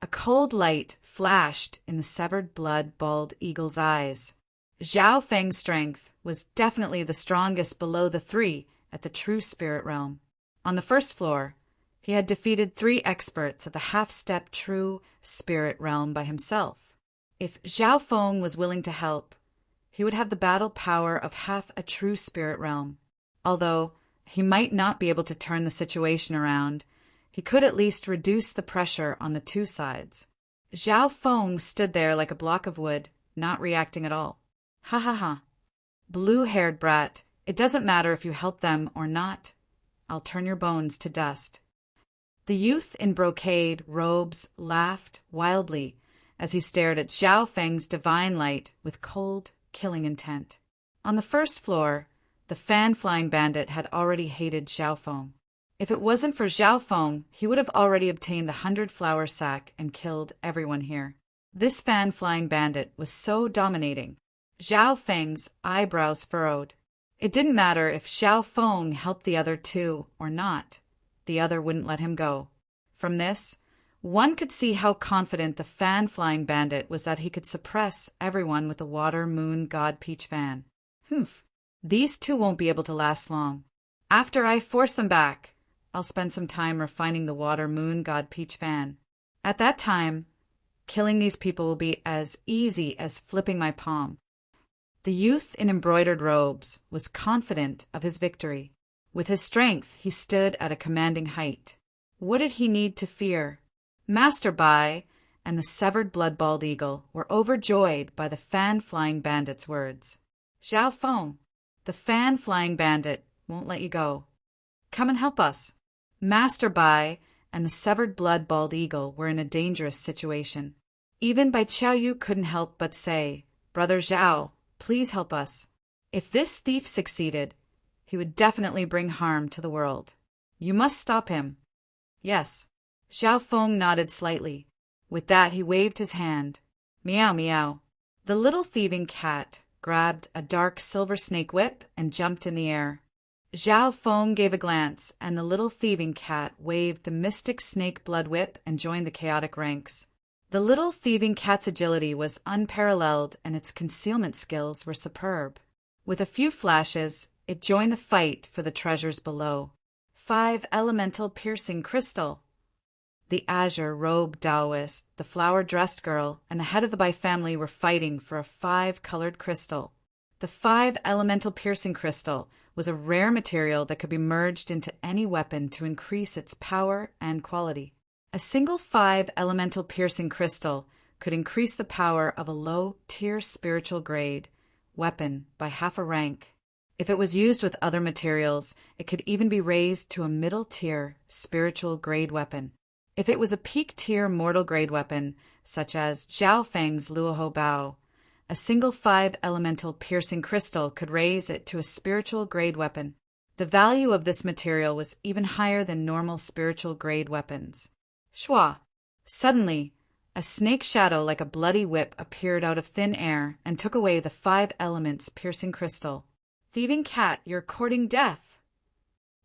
A cold light flashed in the severed blood-balled eagle's eyes. Zhao Feng's strength was definitely the strongest below the 3 at the true spirit realm. On the first floor, he had defeated 3 experts at the half-step true spirit realm by himself. If Zhao Feng was willing to help, he would have the battle power of half a true spirit realm. Although he might not be able to turn the situation around, he could at least reduce the pressure on the 2 sides. Zhao Feng stood there like a block of wood, not reacting at all. Ha ha ha. Blue-haired brat, it doesn't matter if you help them or not. I'll turn your bones to dust. The youth in brocade robes laughed wildly as he stared at Zhao Feng's divine light with cold, killing intent. On the first floor, the fan-flying bandit had already hated Zhao Feng. If it wasn't for Zhao Feng, he would have already obtained the 100-flower sack and killed everyone here. This fan-flying bandit was so dominating. Zhao Feng's eyebrows furrowed. It didn't matter if Zhao Feng helped the other 2 or not. The other wouldn't let him go. From this, one could see how confident the fan-flying bandit was that he could suppress everyone with the Water Moon God Peach fan. Humph, these 2 won't be able to last long. After I force them back, I'll spend some time refining the Water Moon God Peach fan. At that time, killing these people will be as easy as flipping my palm. The youth in embroidered robes was confident of his victory. With his strength, he stood at a commanding height. What did he need to fear? Master Bai and the severed blood-balled eagle were overjoyed by the fan-flying bandit's words. Zhao Feng, the fan-flying bandit won't let you go. Come and help us. Master Bai and the severed blood-balled eagle were in a dangerous situation. Even Bai Qiaoyu couldn't help but say, "Brother Zhao, please help us." If this thief succeeded, he would definitely bring harm to the world. You must stop him. Yes. Zhao Feng nodded slightly. With that, he waved his hand. Meow, meow. The little thieving cat grabbed a dark silver snake whip and jumped in the air. Zhao Feng gave a glance, and the little thieving cat waved the mystic snake blood whip and joined the chaotic ranks. The little thieving cat's agility was unparalleled and its concealment skills were superb. With a few flashes, it joined the fight for the treasures below. 5 elemental piercing crystal. The azure-robed Taoist, the flower-dressed girl, and the head of the Bai family were fighting for a 5-colored crystal. The 5 elemental piercing crystal was a rare material that could be merged into any weapon to increase its power and quality. A single 5 elemental piercing crystal could increase the power of a low-tier spiritual grade weapon by half a rank. If it was used with other materials, it could even be raised to a middle-tier spiritual grade weapon. If it was a peak-tier mortal grade weapon, such as Zhao Feng's Luoho Bao, a single 5 elemental piercing crystal could raise it to a spiritual grade weapon. The value of this material was even higher than normal spiritual grade weapons. Shua! Suddenly, a snake shadow like a bloody whip appeared out of thin air and took away the 5 elements piercing crystal. Thieving cat, you're courting death!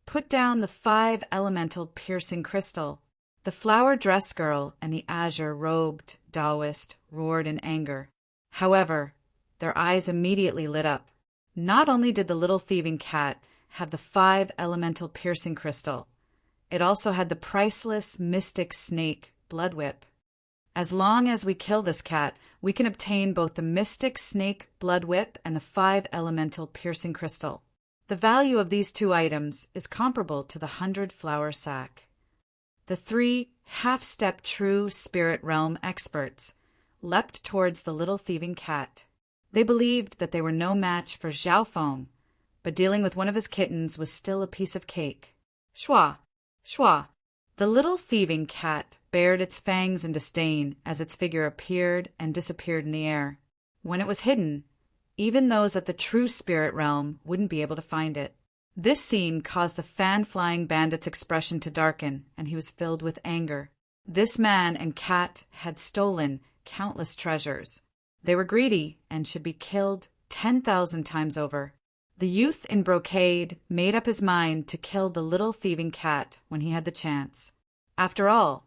Put down the 5 elemental piercing crystal. The flower-dressed girl and the azure-robed Taoist roared in anger. However, their eyes immediately lit up. Not only did the little thieving cat have the 5 elemental piercing crystal, it also had the priceless mystic snake blood whip. As long as we kill this cat, we can obtain both the mystic snake blood whip and the 5 elemental piercing crystal. The value of these 2 items is comparable to the 100-flower sack. The 3 half-step true spirit realm experts leapt towards the little thieving cat. They believed that they were no match for Zhao Feng, but dealing with one of his kittens was still a piece of cake. Shua! Shua! The little thieving cat bared its fangs in disdain as its figure appeared and disappeared in the air. When it was hidden, even those at the true spirit realm wouldn't be able to find it. This scene caused the fan-flying bandit's expression to darken, and he was filled with anger. This man and cat had stolen countless treasures. They were greedy and should be killed 10,000 times over. The youth in brocade made up his mind to kill the little thieving cat when he had the chance. After all,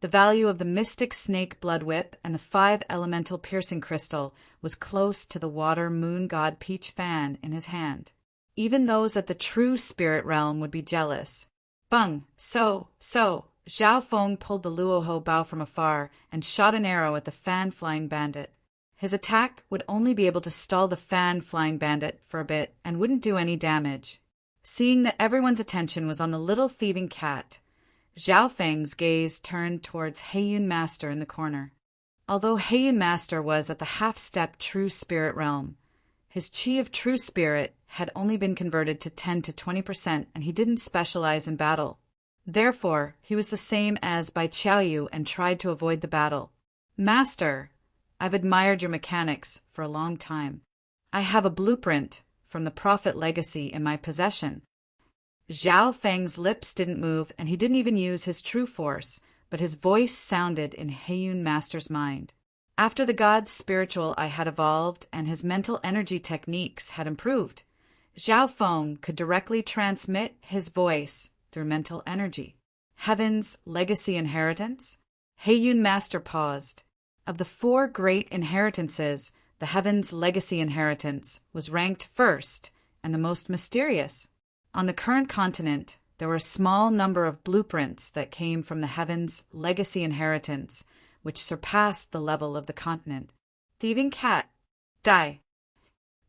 the value of the mystic snake blood whip and the 5 elemental piercing crystal was close to the water moon god peach fan in his hand. Even those at the true spirit realm would be jealous. Bung! So! Zhao Feng pulled the Luoho Bao from afar and shot an arrow at the fan-flying bandit. His attack would only be able to stall the fan-flying bandit for a bit and wouldn't do any damage. Seeing that everyone's attention was on the little thieving cat, Zhao Feng's gaze turned towards Heiyun Master in the corner. Although Heiyun Master was at the half-step true spirit realm, his chi of true spirit had only been converted to 10 to 20% and he didn't specialize in battle. Therefore, he was the same as Bai Qiaoyu and tried to avoid the battle. Master, I've admired your mechanics for a long time. I have a blueprint from the Prophet Legacy in my possession. Zhao Feng's lips didn't move and he didn't even use his true force, but his voice sounded in Heiyun Master's mind. After the god's spiritual I had evolved and his mental energy techniques had improved, Zhao Feng could directly transmit his voice through mental energy. Heaven's legacy inheritance? Heiyun Master paused. Of the 4 great inheritances, the Heaven's legacy inheritance was ranked first and the most mysterious. On the current continent, there were a small number of blueprints that came from the Heaven's legacy inheritance, which surpassed the level of the continent. Thieving cat, die!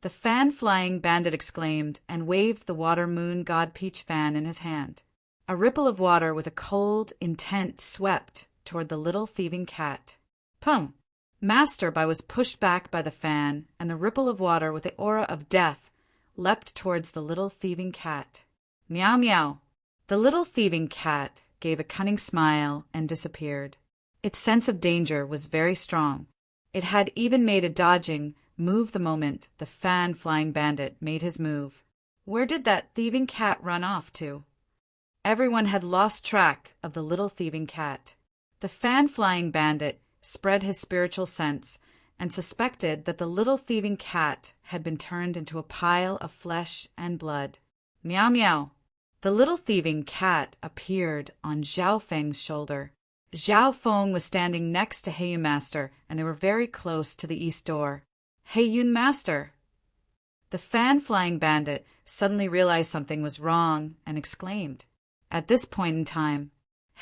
The fan-flying bandit exclaimed and waved the water moon god peach fan in his hand. A ripple of water with a cold intent swept toward the little thieving cat. Pum! Master Bai was pushed back by the fan, and the ripple of water with the aura of death leapt towards the little thieving cat. Meow meow! The little thieving cat gave a cunning smile and disappeared. Its sense of danger was very strong. It had even made a dodging move the moment the fan-flying bandit made his move. Where did that thieving cat run off to? Everyone had lost track of the little thieving cat. The fan-flying bandit spread his spiritual sense and suspected that the little thieving cat had been turned into a pile of flesh and blood. Meow meow! The little thieving cat appeared on Zhao Feng's shoulder. Zhao Feng was standing next to Heiyun Master, and they were very close to the east door. Heiyun Master! The fan-flying bandit suddenly realized something was wrong and exclaimed. At this point in time,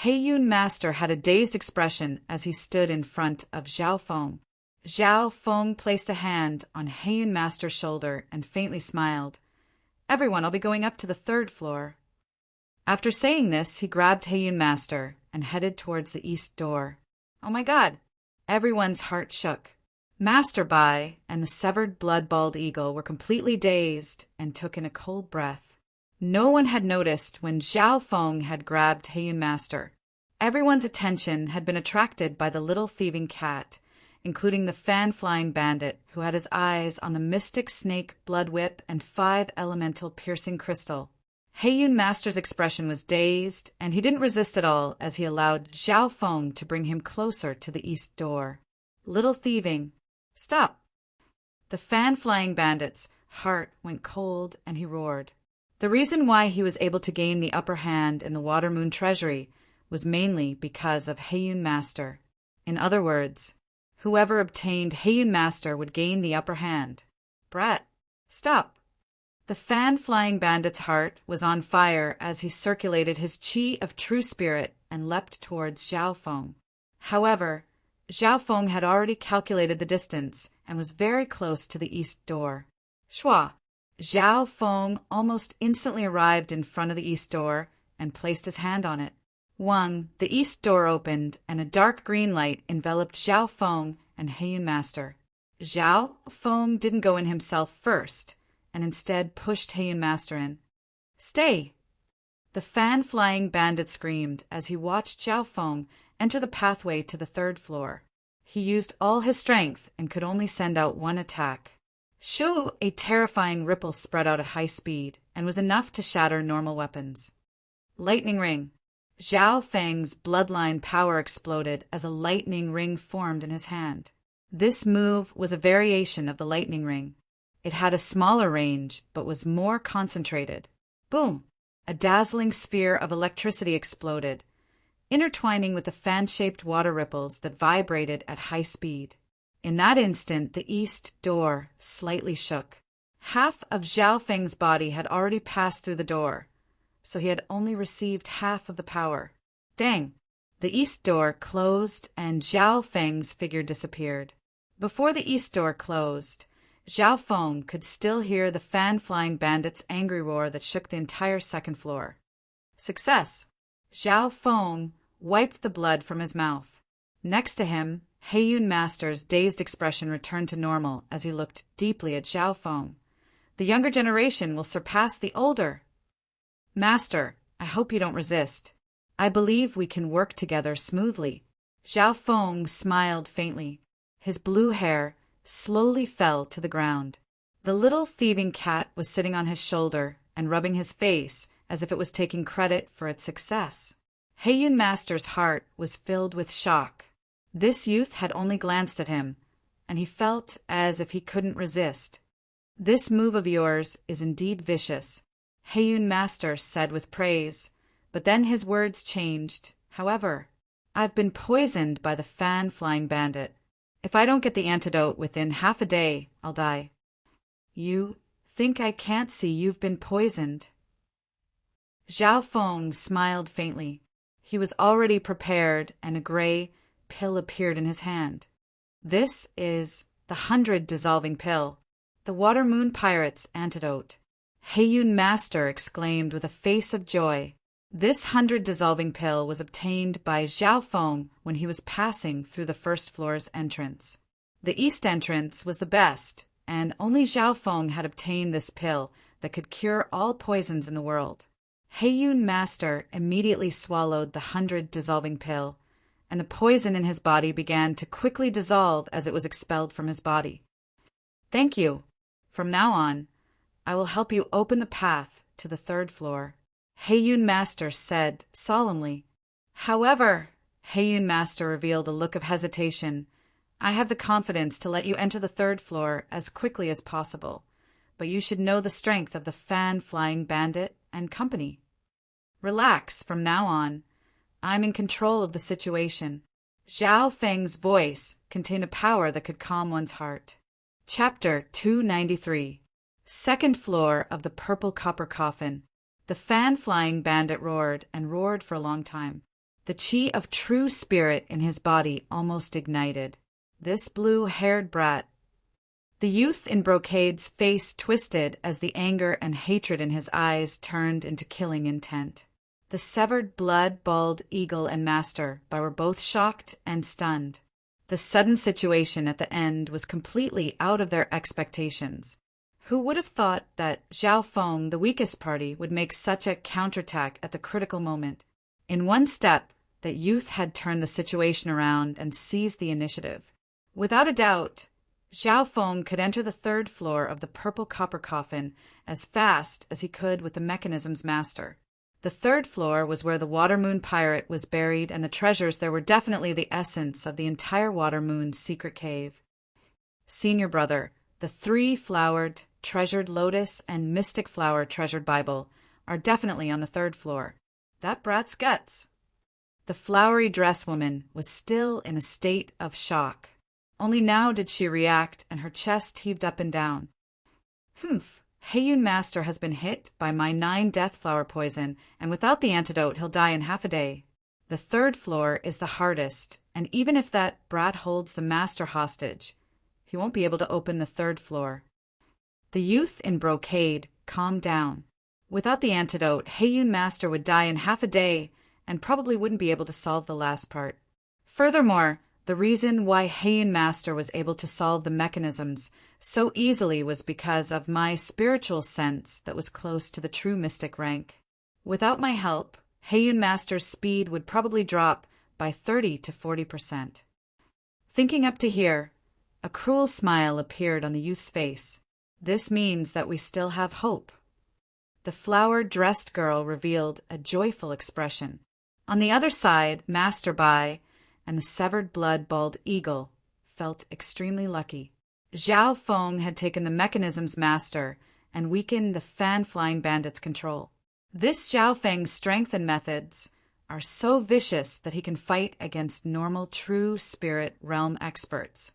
Heiyun Master had a dazed expression as he stood in front of Zhao Feng. Zhao Feng placed a hand on Heiyun Master's shoulder and faintly smiled. "Everyone, I'll be going up to the 3rd floor." After saying this, he grabbed Heiyun Master and headed towards the east door. Oh my God! Everyone's heart shook. Master Bai and the severed blood-bald eagle were completely dazed and took in a cold breath. No one had noticed when Zhao Feng had grabbed Heiyun Master. Everyone's attention had been attracted by the little thieving cat, including the fan-flying bandit who had his eyes on the mystic snake blood whip and 5 elemental piercing crystal. Heiyun Master's expression was dazed, and he didn't resist at all as he allowed Zhao Feng to bring him closer to the east door. Little thieving. Stop! The fan-flying bandit's heart went cold and he roared. The reason why he was able to gain the upper hand in the Water Moon Treasury was mainly because of Heiyun Master. In other words, whoever obtained Heiyun Master would gain the upper hand. Brat, stop! The fan-flying bandit's heart was on fire as he circulated his chi of true spirit and leapt towards Zhao Feng. However, Zhao Feng had already calculated the distance and was very close to the east door. Shua! Zhao Feng almost instantly arrived in front of the east door and placed his hand on it. The east door opened and a dark green light enveloped Zhao Feng and Heiyun Master. Zhao Feng didn't go in himself first, and instead pushed Heiyun Master in. Stay! The fan-flying bandit screamed as he watched Zhao Feng enter the pathway to the 3rd floor. He used all his strength and could only send out one attack. Shoo! A terrifying ripple spread out at high speed and was enough to shatter normal weapons. Lightning ring! Zhao Feng's bloodline power exploded as a lightning ring formed in his hand. This move was a variation of the lightning ring. It had a smaller range, but was more concentrated. Boom! A dazzling sphere of electricity exploded, intertwining with the fan-shaped water ripples that vibrated at high speed. In that instant, the east door slightly shook. Half of Zhao Feng's body had already passed through the door, so he had only received half of the power. Dang! The east door closed and Zhao Feng's figure disappeared. Before the east door closed, Zhao Feng could still hear the fan-flying bandit's angry roar that shook the entire 2nd floor. Success! Zhao Feng wiped the blood from his mouth. Next to him, Heiyun Master's dazed expression returned to normal as he looked deeply at Zhao Feng. The younger generation will surpass the older. Master, I hope you don't resist. I believe we can work together smoothly. Zhao Feng smiled faintly. His blue hair slowly fell to the ground. The little thieving cat was sitting on his shoulder and rubbing his face as if it was taking credit for its success. Heiyun Master's heart was filled with shock. This youth had only glanced at him, and he felt as if he couldn't resist. This move of yours is indeed vicious, Heiyun Master said with praise, but then his words changed. However, I've been poisoned by the fan-flying bandit. If I don't get the antidote within half a day, I'll die. You think I can't see you've been poisoned? Zhao Feng smiled faintly. He was already prepared, and a gray pill appeared in his hand. This is the 100 dissolving pill, the Water Moon Pirate's antidote. Heiyun Master exclaimed with a face of joy. This 100 dissolving pill was obtained by Zhao Feng when he was passing through the 1st floor's entrance. The east entrance was the best, and only Zhao Feng had obtained this pill that could cure all poisons in the world. Heiyun Master immediately swallowed the 100 dissolving pill, and the poison in his body began to quickly dissolve as it was expelled from his body. Thank you. From now on, I will help you open the path to the 3rd floor. Heiyun Master said solemnly. However, Heiyun Master revealed a look of hesitation. I have the confidence to let you enter the 3rd floor as quickly as possible, but you should know the strength of the fan-flying bandit and company. Relax from now on. I'm in control of the situation. Zhao Feng's voice contained a power that could calm one's heart. Chapter 293. Second floor of the purple copper coffin. The fan-flying bandit roared and roared for a long time. The chi of true spirit in his body almost ignited. This blue-haired brat. The youth in brocade's face twisted as the anger and hatred in his eyes turned into killing intent. The severed blood, bald eagle and master were both shocked and stunned. The sudden situation at the end was completely out of their expectations. Who would have thought that Zhao Feng, the weakest party, would make such a counterattack at the critical moment? In one step, that youth had turned the situation around and seized the initiative. Without a doubt, Zhao Feng could enter the third floor of the purple copper coffin as fast as he could with the mechanism's master. The third floor was where the Water Moon pirate was buried, and the treasures there were definitely the essence of the entire Water Moon's secret cave. Senior brother, the 3-flowered, treasured lotus and mystic flower treasured Bible are definitely on the third floor. That brat's guts. The flowery dress woman was still in a state of shock. Only now did she react, and her chest heaved up and down. Humph. Heiyun Master has been hit by my 9 death flower poison, and without the antidote he'll die in half a day. The third floor is the hardest, and even if that brat holds the master hostage, he won't be able to open the third floor. The youth in brocade calmed down. Without the antidote, Heiyun Master would die in half a day, and probably wouldn't be able to solve the last part. Furthermore, the reason why Heiyun Master was able to solve the mechanisms so easily was because of my spiritual sense that was close to the true mystic rank. Without my help, Heiyun Master's speed would probably drop by 30 to 40%. Thinking up to here, a cruel smile appeared on the youth's face. This means that we still have hope. The flower-dressed girl revealed a joyful expression. On the other side, Master Bai and the severed blood bald eagle felt extremely lucky. Zhao Feng had taken the mechanism's master and weakened the fan-flying bandit's control. This Zhao Feng's strength and methods are so vicious that he can fight against normal true spirit realm experts.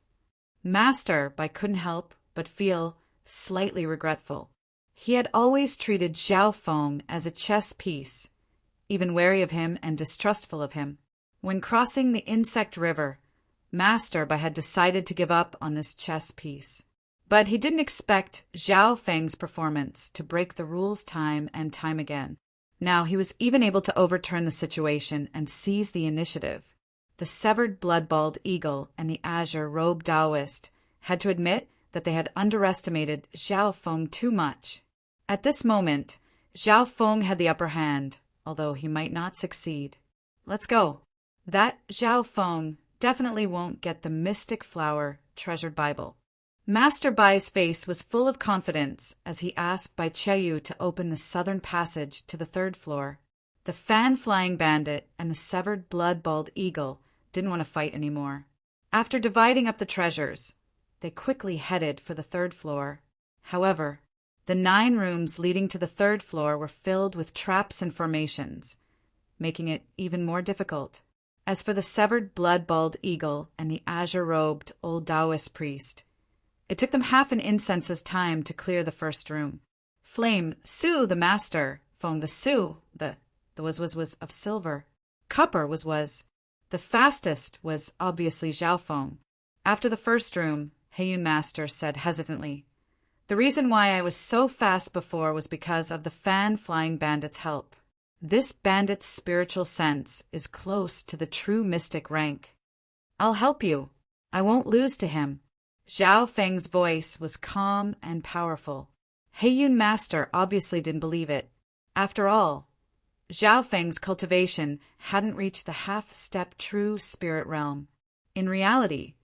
Master Bai couldn't help but feel slightly regretful. He had always treated Zhao Feng as a chess piece, even wary of him and distrustful of him. When crossing the insect river, Master Bai had decided to give up on this chess piece. But he didn't expect Zhao Feng's performance to break the rules time and time again. Now he was even able to overturn the situation and seize the initiative. The severed blood-balled eagle and the azure-robed Taoist had to admit that they had underestimated Zhao Feng too much. At this moment, Zhao Feng had the upper hand, although he might not succeed. Let's go. That Zhao Feng definitely won't get the mystic flower treasured Bible. Master Bai's face was full of confidence as he asked Bai Cheyu to open the southern passage to the third floor. The fan-flying bandit and the severed blood-balled eagle didn't want to fight anymore. After dividing up the treasures, they quickly headed for the third floor. However, the 9 rooms leading to the third floor were filled with traps and formations, making it even more difficult. As for the severed blood-balled eagle and the azure-robed old Taoist priest, it took them half an incense's time to clear the first room. Flame, Su the master, Feng the Su, the was of silver. Copper was. The fastest was obviously Zhao Feng. After the first room, Heiyun Master said hesitantly, "The reason why I was so fast before was because of the fan-flying bandit's help. This bandit's spiritual sense is close to the true mystic rank. I'll help you. I won't lose to him." Zhao Feng's voice was calm and powerful. Heiyun Master obviously didn't believe it. After all, Zhao Feng's cultivation hadn't reached the half-step true spirit realm. In reality,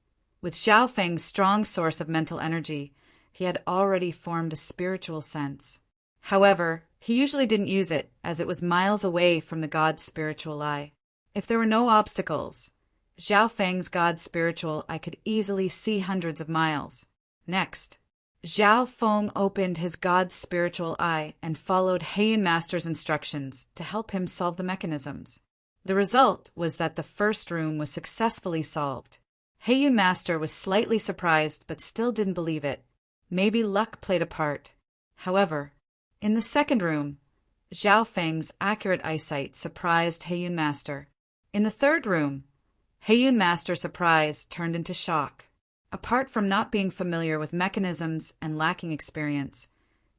with Zhao Feng's strong source of mental energy, he had already formed a spiritual sense. However, he usually didn't use it, as it was miles away from the god's spiritual eye. If there were no obstacles, Zhao Feng's god's spiritual eye could easily see hundreds of miles. Next, Zhao Feng opened his god's spiritual eye and followed Heiyun Master's instructions to help him solve the mechanisms. The result was that the first room was successfully solved. Heiyun Master was slightly surprised but still didn't believe it. Maybe luck played a part. However, in the second room, Zhao Feng's accurate eyesight surprised Heiyun Master. In the third room, Heiyun Master's surprise turned into shock. Apart from not being familiar with mechanisms and lacking experience,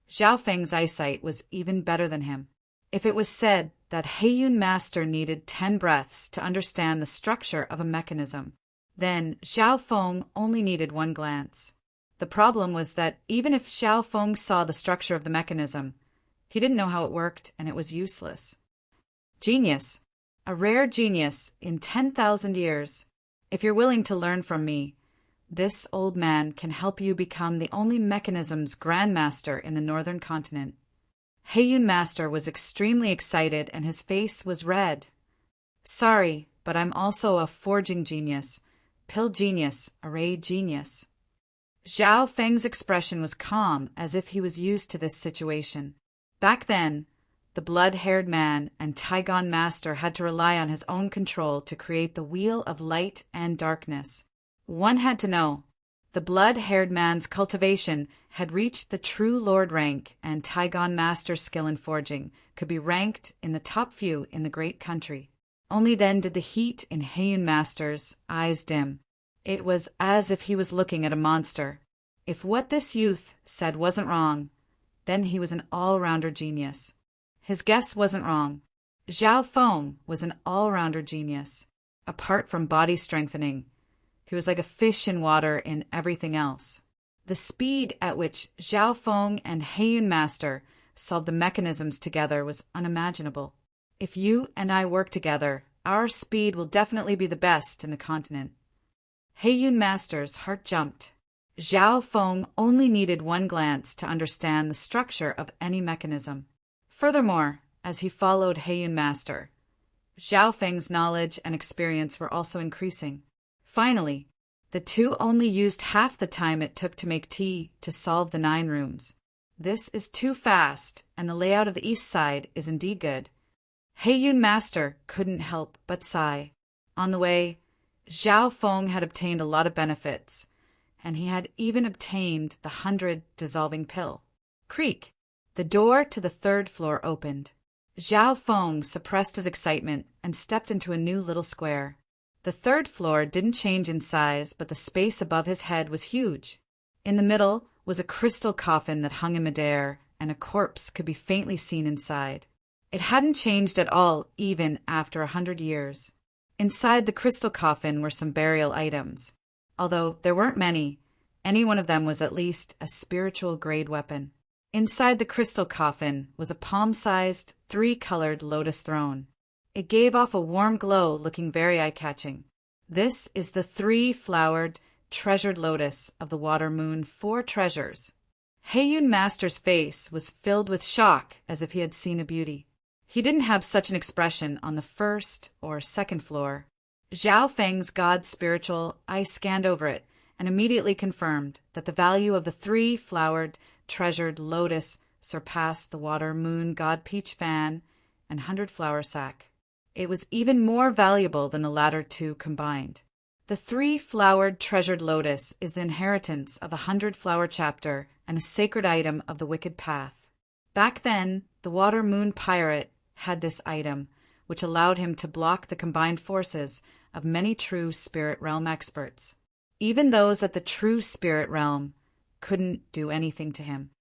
Zhao Feng's eyesight was even better than him. If it was said that Heiyun Master needed 10 breaths to understand the structure of a mechanism, then Zhao Feng only needed 1 glance. The problem was that even if Zhao Feng saw the structure of the mechanism, he didn't know how it worked and it was useless. Genius. A rare genius in 10,000 years. If you're willing to learn from me, this old man can help you become the only mechanism's grandmaster in the northern continent. Heiyun Master was extremely excited and his face was red. Sorry, but I'm also a forging genius, pill genius, array genius. Zhao Feng's expression was calm, as if he was used to this situation. Back then, the blood-haired man and Taigon Master had to rely on his own control to create the wheel of light and darkness. One had to know. The blood-haired man's cultivation had reached the true lord rank, and Taigon Master's skill in forging could be ranked in the top few in the great country. Only then did the heat in Heiyun Master's eyes dim. It was as if he was looking at a monster. If what this youth said wasn't wrong, then he was an all-rounder genius. His guess wasn't wrong. Zhao Feng was an all-rounder genius. Apart from body strengthening, he was like a fish in water in everything else. The speed at which Zhao Feng and Heiyun Master solved the mechanisms together was unimaginable. If you and I work together, our speed will definitely be the best in the continent. Heiyun Master's heart jumped. Zhao Feng only needed 1 glance to understand the structure of any mechanism. Furthermore, as he followed Heiyun Master, Zhao Feng's knowledge and experience were also increasing. Finally, the two only used half the time it took to make tea to solve the 9 rooms. This is too fast, and the layout of the east side is indeed good. Heiyun Master couldn't help but sigh. On the way, Zhao Feng had obtained a lot of benefits, and he had even obtained the 100 dissolving pill. Creak! The door to the 3rd floor opened. Zhao Feng suppressed his excitement and stepped into a new little square. The 3rd floor didn't change in size, but the space above his head was huge. In the middle was a crystal coffin that hung in midair, and a corpse could be faintly seen inside. It hadn't changed at all, even after 100 years. Inside the crystal coffin were some burial items. Although there weren't many, any one of them was at least a spiritual-grade weapon. Inside the crystal coffin was a palm-sized, 3-colored lotus throne. It gave off a warm glow, looking very eye-catching. This is the 3-flowered, treasured lotus of the water moon 4 treasures. Heiyun Master's face was filled with shock, as if he had seen a beauty. He didn't have such an expression on the 1st or 2nd floor. Zhao Feng's god spiritual eye scanned over it and immediately confirmed that the value of the 3-flowered, treasured lotus surpassed the water moon god peach fan and 100-flower sack. It was even more valuable than the latter 2 combined. The 3-flowered treasured lotus is the inheritance of a 100-flower chapter and a sacred item of the wicked path. Back then, the water moon pirate had this item, which allowed him to block the combined forces of many true spirit realm experts. Even those at the true spirit realm couldn't do anything to him.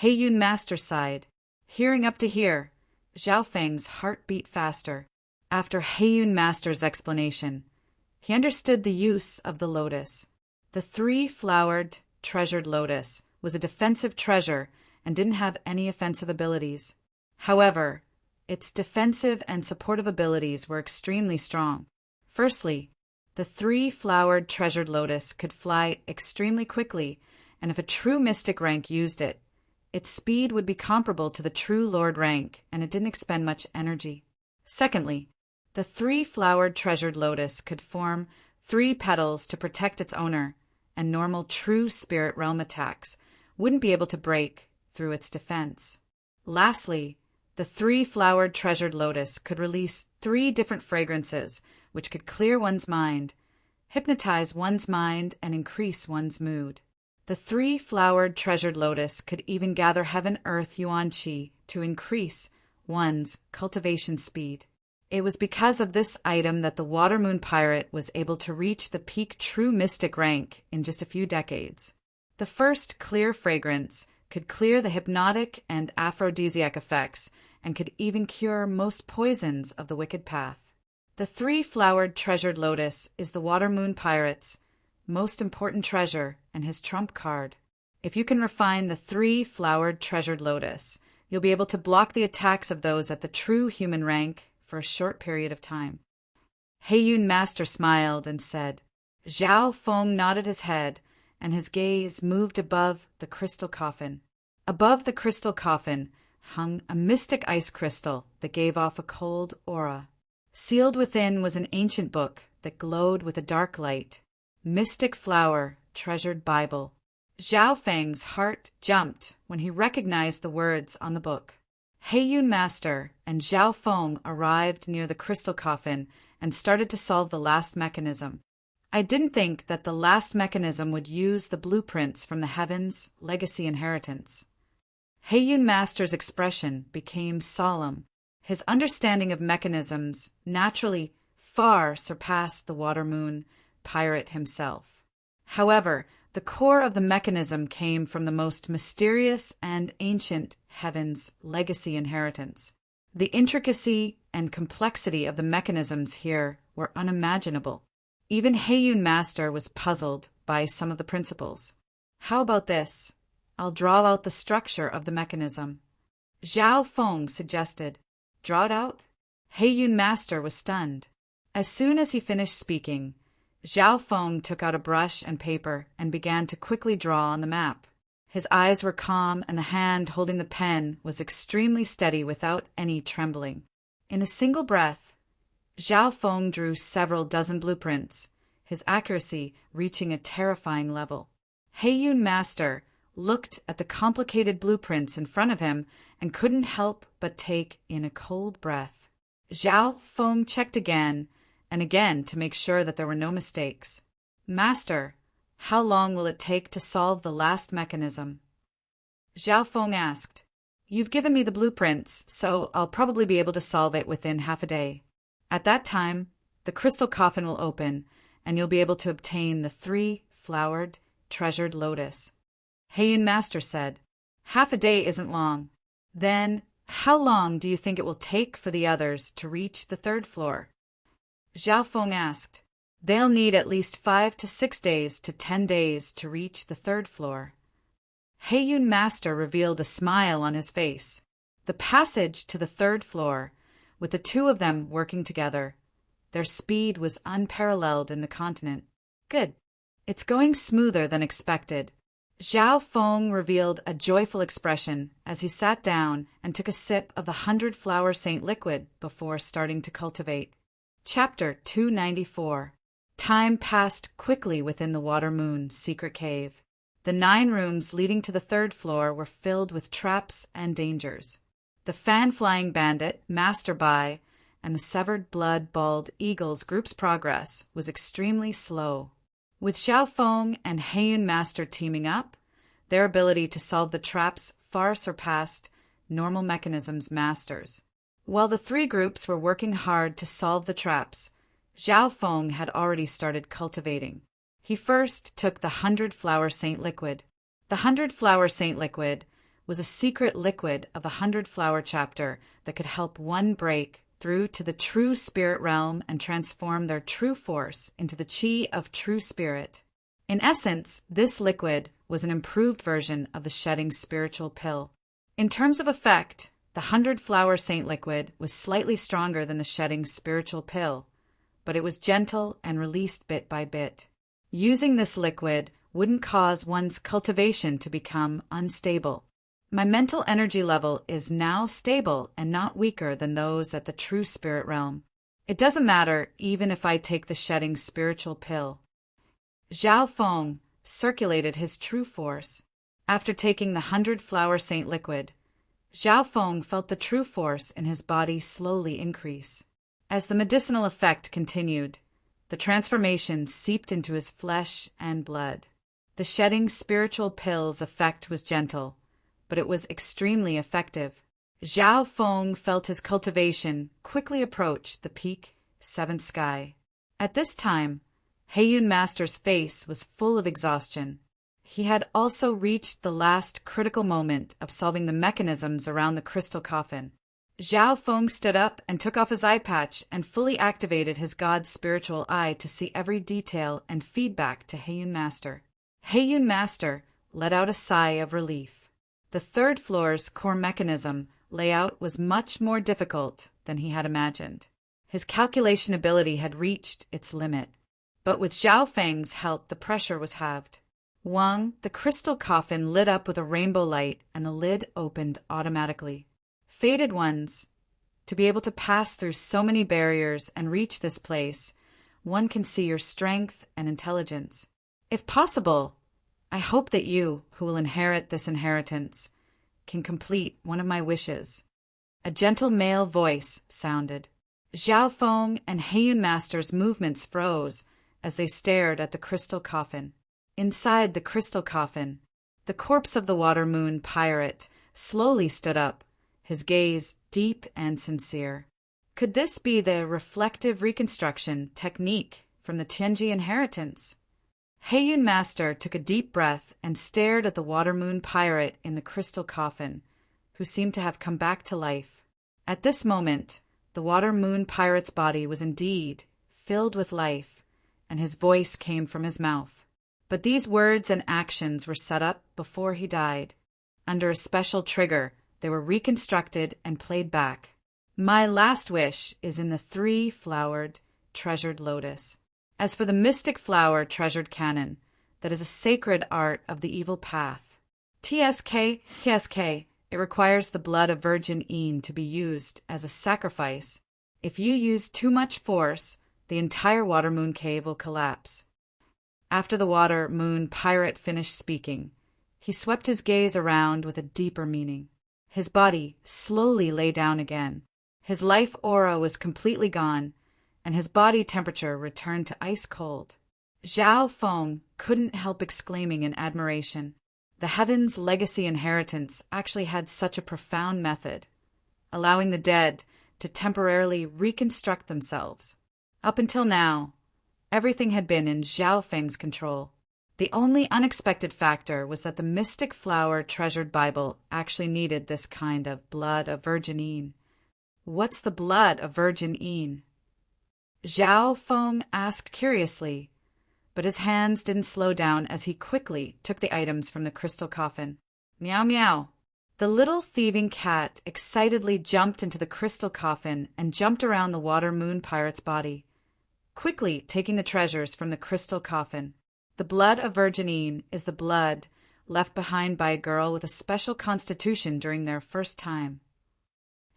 Heiyun Master sighed. Hearing up to here, Zhao Feng's heart beat faster. After Heiyun Master's explanation, he understood the use of the lotus. The 3-flowered, treasured lotus was a defensive treasure and didn't have any offensive abilities. However, its defensive and supportive abilities were extremely strong. Firstly, the 3-flowered treasured lotus could fly extremely quickly, and if a true mystic rank used it, its speed would be comparable to the true lord rank, and it didn't expend much energy. Secondly, the 3-flowered treasured lotus could form 3 petals to protect its owner, and normal true spirit realm attacks wouldn't be able to break through its defense. Lastly, The 3-flowered treasured lotus could release 3 different fragrances, which could clear one's mind, hypnotize one's mind, and increase one's mood. The 3-flowered treasured lotus could even gather heaven earth yuan qi to increase one's cultivation speed. It was because of this item that the Water Moon Pirate was able to reach the peak true mystic rank in just a few decades. The first clear fragrance could clear the hypnotic and aphrodisiac effects and could even cure most poisons of the wicked path. The 3-flowered treasured lotus is the Water Moon Pirate's most important treasure and his trump card. If you can refine the 3-flowered treasured lotus, you'll be able to block the attacks of those at the true human rank for a short period of time. Heiyun Master smiled and said. Zhao Feng nodded his head, and his gaze moved above the crystal coffin. Above the crystal coffin hung a mystic ice crystal that gave off a cold aura. Sealed within was an ancient book that glowed with a dark light. Mystic Flower, Treasured Bible. Zhao Feng's heart jumped when he recognized the words on the book. Heiyun Master and Zhao Feng arrived near the crystal coffin and started to solve the last mechanism. I didn't think that the last mechanism would use the blueprints from the Heavens' legacy inheritance. Heiyun Master's expression became solemn. His understanding of mechanisms naturally far surpassed the Water Moon Pirate himself. However, the core of the mechanism came from the most mysterious and ancient Heaven's legacy inheritance. The intricacy and complexity of the mechanisms here were unimaginable. Even Heiyun Master was puzzled by some of the principles. How about this? I'll draw out the structure of the mechanism. Zhao Feng suggested. Draw it out? Heiyun Master was stunned. As soon as he finished speaking, Zhao Feng took out a brush and paper and began to quickly draw on the map. His eyes were calm, and the hand holding the pen was extremely steady without any trembling. In a single breath, Zhao Feng drew several dozen blueprints, his accuracy reaching a terrifying level. Heiyun Master looked at the complicated blueprints in front of him and couldn't help but take in a cold breath. Zhao Feng checked again and again to make sure that there were no mistakes. Master, how long will it take to solve the last mechanism? Zhao Feng asked. You've given me the blueprints, so I'll probably be able to solve it within half a day. At that time, the crystal coffin will open, and you'll be able to obtain the 3-flowered treasured lotus. Heiyun Master said, half a day isn't long. Then, how long do you think it will take for the others to reach the 3rd floor? Zhao Feng asked. They'll need at least 5 to 6 days to 10 days to reach the 3rd floor. Heiyun Master revealed a smile on his face. The passage to the 3rd floor, with the two of them working together, their speed was unparalleled in the continent. Good. It's going smoother than expected. Zhao Feng revealed a joyful expression as he sat down and took a sip of the 100-flower saint liquid before starting to cultivate. Chapter 294. Time passed quickly within the Water Moon secret cave. The 9 rooms leading to the 3rd floor were filled with traps and dangers. The fan-flying bandit, Master Bai, and the severed blood bald eagle's group's progress was extremely slow. With Zhao Feng and Heiyun Master teaming up, their ability to solve the traps far surpassed normal mechanisms masters. While the 3 groups were working hard to solve the traps, Zhao Feng had already started cultivating. He first took the 100-flower saint liquid. The 100-flower saint liquid was a secret liquid of the 100-flower chapter that could help one break through to the true spirit realm and transform their true force into the chi of true spirit. In essence, this liquid was an improved version of the shedding spiritual pill. In terms of effect, the 100-flower saint liquid was slightly stronger than the shedding spiritual pill, but it was gentle and released bit by bit. Using this liquid wouldn't cause one's cultivation to become unstable. My mental energy level is now stable and not weaker than those at the true spirit realm. It doesn't matter even if I take the shedding spiritual pill. Zhao Feng circulated his true force. After taking the 100-flower saint liquid, Zhao Feng felt the true force in his body slowly increase. As the medicinal effect continued, the transformation seeped into his flesh and blood. The shedding spiritual pills effect was gentle, but it was extremely effective. Zhao Feng felt his cultivation quickly approach the peak seventh sky. At this time, Heiyun Master's face was full of exhaustion. He had also reached the last critical moment of solving the mechanisms around the crystal coffin. Zhao Feng stood up and took off his eye patch and fully activated his god's spiritual eye to see every detail and feedback to Heiyun Master. Heiyun Master let out a sigh of relief. The third floor's core mechanism layout was much more difficult than he had imagined. His calculation ability had reached its limit, but with Zhao Feng's help the pressure was halved. Wang, the crystal coffin lit up with a rainbow light and the lid opened automatically. Fated ones, to be able to pass through so many barriers and reach this place, one can see your strength and intelligence. If possible, I hope that you, who will inherit this inheritance, can complete one of my wishes. A gentle male voice sounded. Zhao Feng and Heiyun Master's movements froze as they stared at the crystal coffin. Inside the crystal coffin, the corpse of the water moon pirate slowly stood up, his gaze deep and sincere. Could this be the reflective reconstruction technique from the Tianji inheritance? Heiyun Master took a deep breath and stared at the water moon pirate in the crystal coffin, who seemed to have come back to life. At this moment, the water moon pirate's body was indeed filled with life, and his voice came from his mouth. But these words and actions were set up before he died. Under a special trigger, they were reconstructed and played back. My last wish is in the 3-flowered, treasured lotus. As for the mystic flower treasured canon, that is a sacred art of the evil path. TSK, it requires the blood of Virgin Een to be used as a sacrifice. If you use too much force, the entire water moon cave will collapse. After the water moon pirate finished speaking, he swept his gaze around with a deeper meaning. His body slowly lay down again. His life aura was completely gone, and his body temperature returned to ice cold. Zhao Feng couldn't help exclaiming in admiration. The Heaven's legacy inheritance actually had such a profound method, allowing the dead to temporarily reconstruct themselves. Up until now, everything had been in Zhao Feng's control. The only unexpected factor was that the mystic flower treasured Bible actually needed this kind of blood of Virgin Een. What's the blood of Virgin Een? Zhao Feng asked curiously, but his hands didn't slow down as he quickly took the items from the crystal coffin. Meow meow. The little thieving cat excitedly jumped into the crystal coffin and jumped around the water moon pirate's body, quickly taking the treasures from the crystal coffin. The blood of Virgin Een is the blood left behind by a girl with a special constitution during their first time.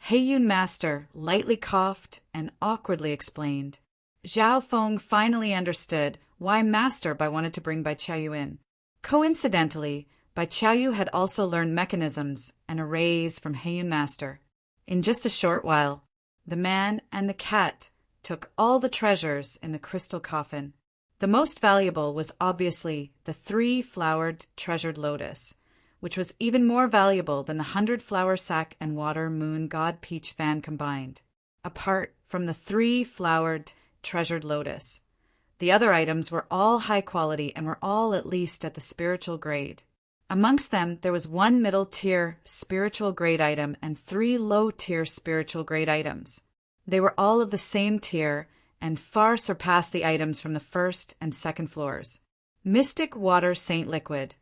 Heiyun Master lightly coughed and awkwardly explained. Zhao Feng finally understood why Master Bai wanted to bring Bai Qiaoyu in. Coincidentally, Bai Qiaoyu had also learned mechanisms and arrays from Heiyun Master. In just a short while, the man and the cat took all the treasures in the crystal coffin. The most valuable was obviously the 3-flowered treasured lotus, which was even more valuable than the 100-flower sack and water moon god peach fan combined. Apart from the 3-flowered treasured lotus, the other items were all high quality and were all at least at the spiritual grade. Amongst them, there was 1 middle-tier spiritual grade item and 3 low-tier spiritual grade items. They were all of the same tier and far surpassed the items from the first and second floors. Mystic Water Saint Liquid,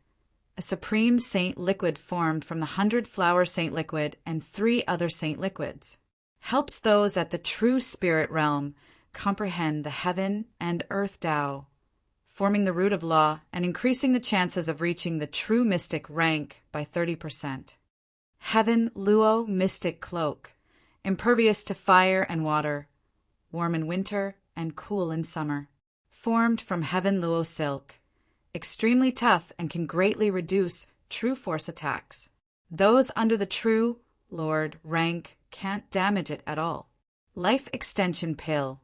a supreme saint liquid formed from the 100-flower saint liquid and 3 other saint liquids, helps those at the true spirit realm comprehend the heaven and earth Tao, forming the root of law and increasing the chances of reaching the true mystic rank by 30%. Heaven Luo Mystic Cloak, impervious to fire and water, warm in winter and cool in summer, formed from Heaven Luo silk, extremely tough and can greatly reduce true force attacks. Those under the true Lord, rank can't damage it at all. Life extension pill.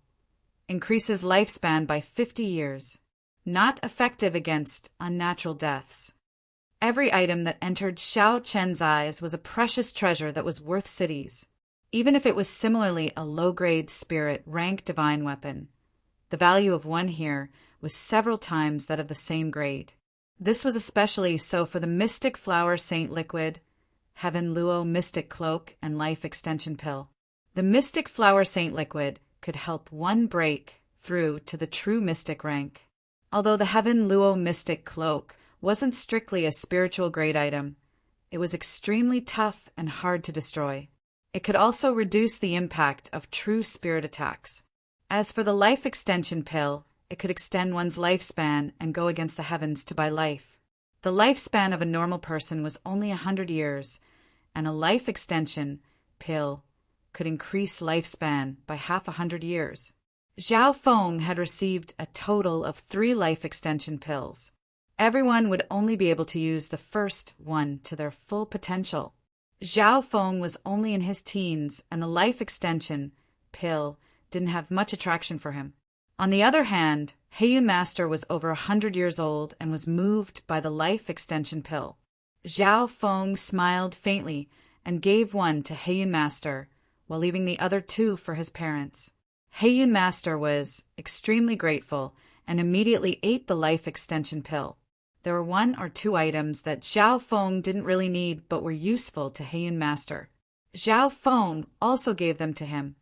Increases lifespan by 50 years. Not effective against unnatural deaths. Every item that entered Xiao Chen's eyes was a precious treasure that was worth cities, even if it was similarly a low-grade spirit rank divine weapon. The value of one here was several times that of the same grade. This was especially so for the Mystic Flower Saint Liquid, Heaven Luo Mystic Cloak, and Life Extension Pill. The Mystic Flower Saint Liquid could help one break through to the true mystic rank. Although the Heaven Luo Mystic Cloak wasn't strictly a spiritual grade item, it was extremely tough and hard to destroy. It could also reduce the impact of true spirit attacks. As for the Life Extension Pill, it could extend one's lifespan and go against the heavens to buy life. The lifespan of a normal person was only 100 years, and a Life Extension Pill could increase lifespan by half 100 years. Zhao Feng had received a total of 3 life extension pills. Everyone would only be able to use the first one to their full potential. Zhao Feng was only in his teens, and the life extension pill didn't have much attraction for him. On the other hand, Heiyun Master was over 100 years old and was moved by the life extension pill. Zhao Feng smiled faintly and gave one to Heiyun Master, while leaving the other 2 for his parents. Heiyun Master was extremely grateful and immediately ate the life extension pill. There were 1 or 2 items that Zhao Feng didn't really need but were useful to Heiyun Master. Zhao Feng also gave them to him.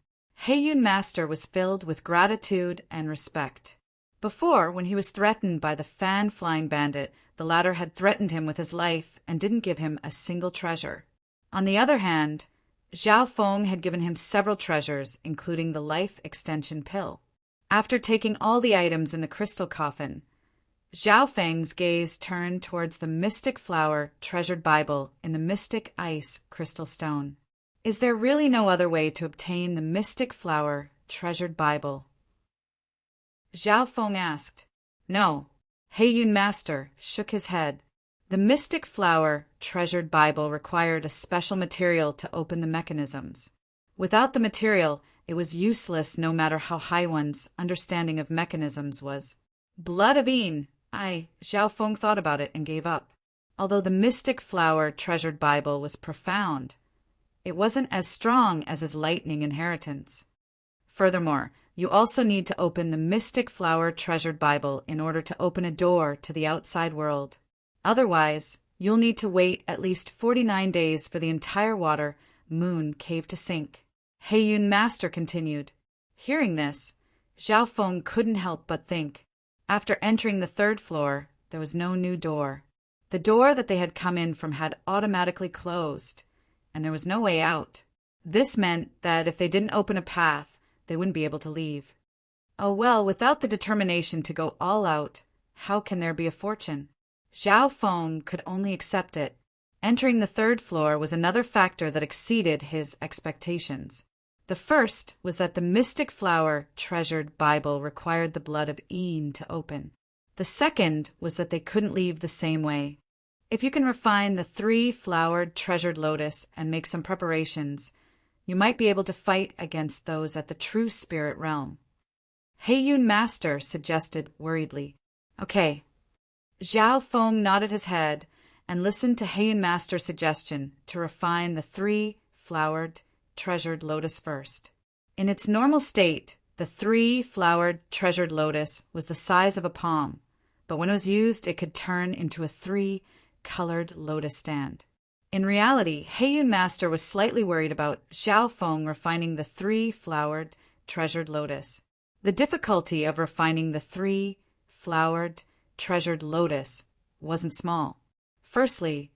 Heiyun Master was filled with gratitude and respect. Before, when he was threatened by the fan-flying bandit, the latter had threatened him with his life and didn't give him a single treasure. On the other hand, Zhao Feng had given him several treasures, including the life extension pill. After taking all the items in the crystal coffin, Zhao Feng's gaze turned towards the Mystic Flower Treasured Bible in the Mystic Ice Crystal Stone. Is there really no other way to obtain the Mystic Flower Treasured Bible? Zhao Feng asked. No. Heiyun Master shook his head. The Mystic Flower Treasured Bible required a special material to open the mechanisms. Without the material, it was useless no matter how high one's understanding of mechanisms was. Blood of Een! Zhao Feng thought about it and gave up. Although the Mystic Flower Treasured Bible was profound, it wasn't as strong as his lightning inheritance. Furthermore, you also need to open the Mystic Flower Treasured Bible in order to open a door to the outside world. Otherwise, you'll need to wait at least 49 days for the entire water moon cave to sink. Heiyun Master continued. Hearing this, Zhao Feng couldn't help but think. After entering the 3rd floor, there was no new door. The door that they had come in from had automatically closed, and there was no way out. This meant that if they didn't open a path, they wouldn't be able to leave. Oh well, without the determination to go all out, how can there be a fortune? Zhao Feng could only accept it. Entering the 3rd floor was another factor that exceeded his expectations. The first was that the Mystic Flower Treasured Bible required the blood of Een to open. The second was that they couldn't leave the same way. If you can refine the 3-flowered treasured lotus and make some preparations, you might be able to fight against those at the true spirit realm. Heiyun Master suggested worriedly. Okay. Zhao Feng nodded his head and listened to Heiyun Master's suggestion to refine the 3-flowered treasured lotus first. In its normal state, the 3-flowered treasured lotus was the size of a palm, but when it was used, it could turn into a 3-colored lotus stand. In reality, Heiyun Master was slightly worried about Zhao Feng refining the 3-flowered treasured lotus. The difficulty of refining the 3-flowered treasured lotus wasn't small. Firstly,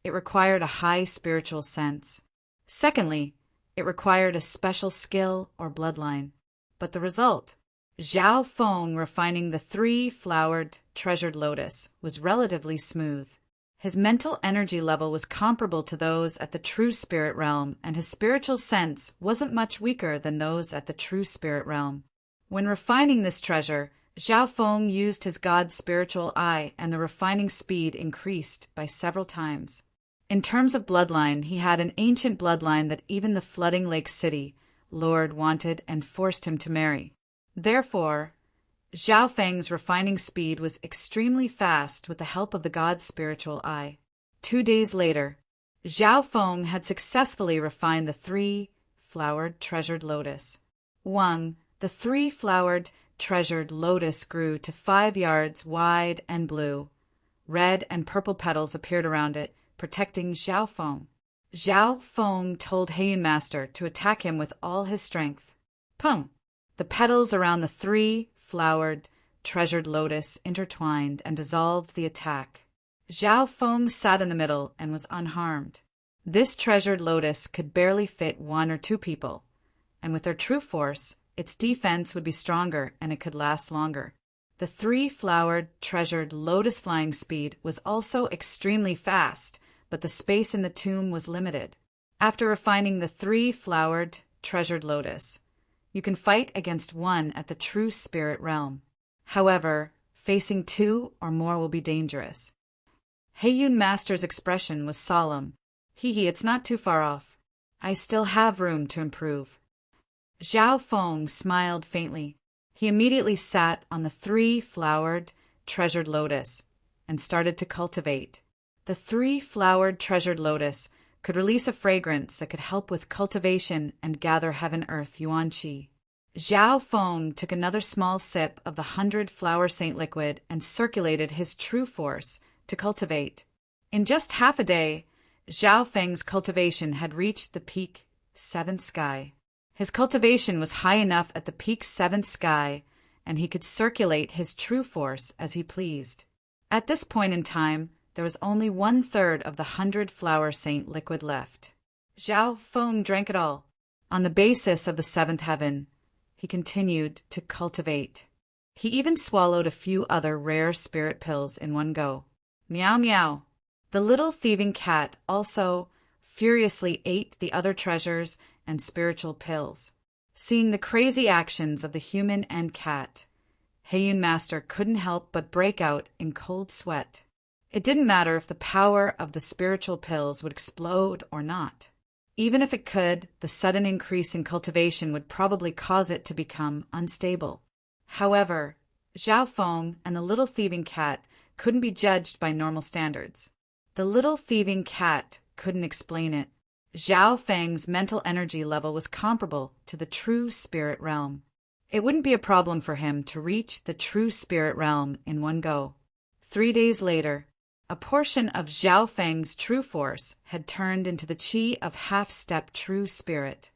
it required a high spiritual sense. Secondly, it required a special skill or bloodline. But the result, Zhao Feng refining the 3-flowered treasured lotus, was relatively smooth. His mental energy level was comparable to those at the true spirit realm, and his spiritual sense wasn't much weaker than those at the true spirit realm. When refining this treasure, Zhao Feng used his god's spiritual eye, and the refining speed increased by several times. In terms of bloodline, he had an ancient bloodline that even the flooding Lake City Lord wanted and forced him to marry. Therefore, Zhao Feng's refining speed was extremely fast with the help of the god's spiritual eye. 2 days later, Zhao Feng had successfully refined the 3-flowered treasured lotus. 1. The 3-flowered treasured lotus grew to 5 yards wide and blue. Red and purple petals appeared around it, protecting Zhao Feng. Zhao Feng told Heiyun Master to attack him with all his strength. Pung! The petals around the 3-flowered treasured lotus intertwined and dissolved the attack. Zhao Feng sat in the middle and was unharmed. This treasured lotus could barely fit 1 or 2 people, and with their true force, its defense would be stronger and it could last longer. The 3-flowered treasured lotus flying speed was also extremely fast, but the space in the tomb was limited. After refining the 3-flowered treasured lotus, you can fight against 1 at the true spirit realm. However, facing 2 or more will be dangerous. Heiyun Master's expression was solemn. Hee, it's not too far off. I still have room to improve. Zhao Feng smiled faintly. He immediately sat on the 3-flowered treasured lotus and started to cultivate. The 3-flowered treasured lotus could release a fragrance that could help with cultivation and gather heaven-earth yuan qi. Zhao Feng took another small sip of the 100-flower saint liquid and circulated his true force to cultivate. In just half a day, Zhao Feng's cultivation had reached the peak 7th sky. His cultivation was high enough at the peak 7th sky, and he could circulate his true force as he pleased. At this point in time, there was only 1/3 of the 100-flower saint liquid left. Zhao Feng drank it all. On the basis of the 7th heaven, he continued to cultivate. He even swallowed a few other rare spirit pills in one go. Meow meow. The little thieving cat also furiously ate the other treasures and spiritual pills. Seeing the crazy actions of the human and cat, Heiyun Master couldn't help but break out in cold sweat. It didn't matter if the power of the spiritual pills would explode or not. Even if it could, the sudden increase in cultivation would probably cause it to become unstable. However, Zhao Feng and the little thieving cat couldn't be judged by normal standards. The little thieving cat couldn't explain it. Zhao Feng's mental energy level was comparable to the true spirit realm. It wouldn't be a problem for him to reach the true spirit realm in one go. 3 days later, a portion of Zhao Feng's true force had turned into the qi of half-step true spirit.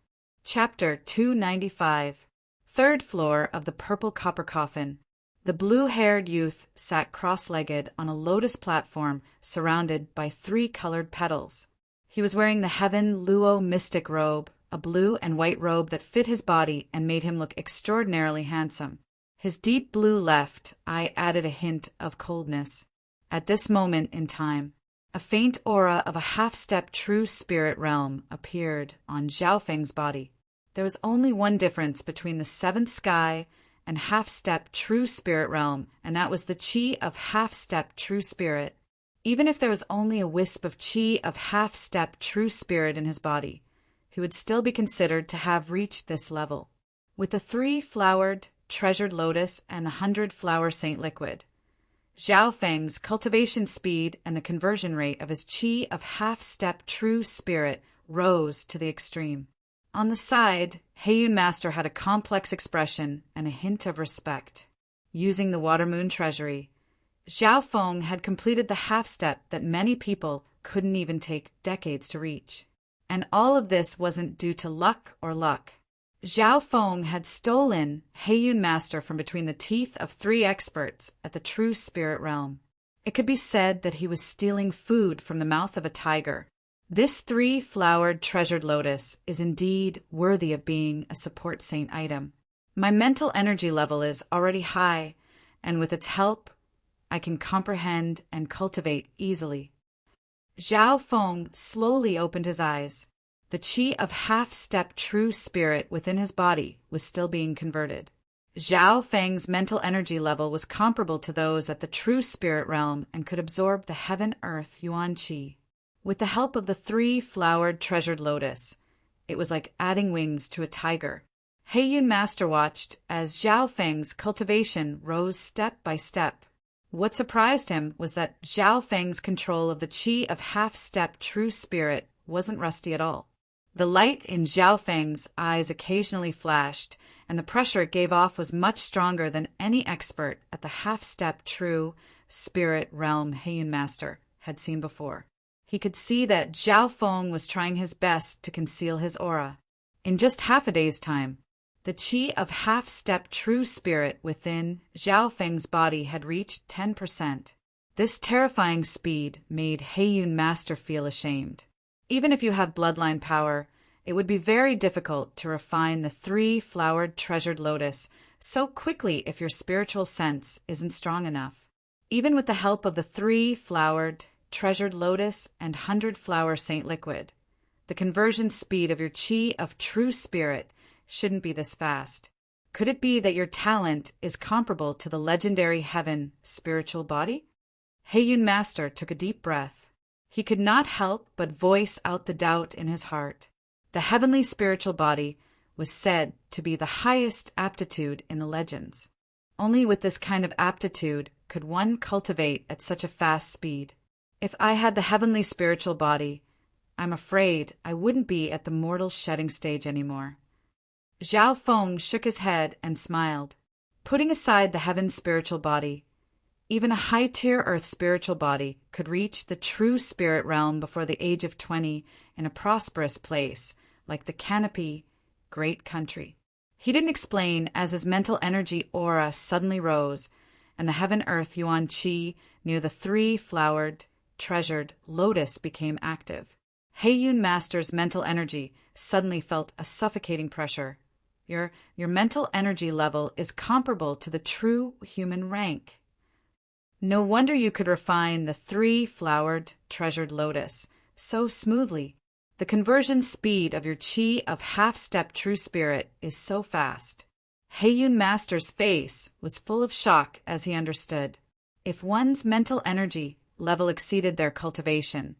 Chapter 295. 3rd floor of the purple copper coffin. The blue-haired youth sat cross-legged on a lotus platform surrounded by 3 colored petals. He was wearing the Heaven Luo mystic robe, a blue and white robe that fit his body and made him look extraordinarily handsome. His deep blue left eye added a hint of coldness. At this moment in time, a faint aura of a half-step true spirit realm appeared on Zhao Feng's body. There was only one difference between the 7th sky and half-step true spirit realm, and that was the qi of half-step true spirit. Even if there was only a wisp of qi of half-step true spirit in his body, he would still be considered to have reached this level. With the 3-flowered treasured lotus and the 100-flower saint liquid, Zhao Feng's cultivation speed and the conversion rate of his qi of half-step true spirit rose to the extreme. On the side, Heiyun Master had a complex expression and a hint of respect. Using the Water Moon Treasury, Zhao Feng had completed the half-step that many people couldn't even take decades to reach. And all of this wasn't due to luck or luck. Zhao Feng had stolen Heiyun Master from between the teeth of 3 experts at the true spirit realm. It could be said that he was stealing food from the mouth of a tiger. This 3-flowered treasured lotus is indeed worthy of being a support saint item. My mental energy level is already high, and with its help, I can comprehend and cultivate easily. Zhao Feng slowly opened his eyes. The qi of half-step true spirit within his body was still being converted. Zhao Feng's mental energy level was comparable to those at the true spirit realm and could absorb the heaven-earth yuan qi. With the help of the 3-flowered treasured lotus, it was like adding wings to a tiger. Heiyun Master watched as Zhao Feng's cultivation rose step by step. What surprised him was that Zhao Feng's control of the qi of half-step true spirit wasn't rusty at all. The light in Zhao Feng's eyes occasionally flashed, and the pressure it gave off was much stronger than any expert at the half-step true spirit realm Heiyun Master had seen before. He could see that Zhao Feng was trying his best to conceal his aura. In just half a day's time, the qi of half-step true spirit within Zhao Feng's body had reached 10%. This terrifying speed made Heiyun Master feel ashamed. Even if you have bloodline power, it would be very difficult to refine the 3-flowered treasured lotus so quickly if your spiritual sense isn't strong enough. Even with the help of the 3-flowered treasured lotus and 100-flower saint liquid, the conversion speed of your qi of true spirit shouldn't be this fast. Could it be that your talent is comparable to the legendary heaven spiritual body? Heiyun Master took a deep breath. He could not help but voice out the doubt in his heart. The heavenly spiritual body was said to be the highest aptitude in the legends. Only with this kind of aptitude could one cultivate at such a fast speed. If I had the heavenly spiritual body, I'm afraid I wouldn't be at the mortal shedding stage anymore. Zhao Feng shook his head and smiled. Putting aside the heaven spiritual body, even a high-tier earth spiritual body could reach the true spirit realm before the age of 20 in a prosperous place like the Canopy, great country. He didn't explain as his mental energy aura suddenly rose and the heaven-earth yuan qi near the 3-flowered, treasured lotus became active. Heiyun Master's mental energy suddenly felt a suffocating pressure. Your mental energy level is comparable to the true human rank. No wonder you could refine the 3-flowered treasured lotus so smoothly. The conversion speed of your qi of half-step true spirit is so fast. Heiyun Master's face was full of shock as he understood. If one's mental energy level exceeded their cultivation,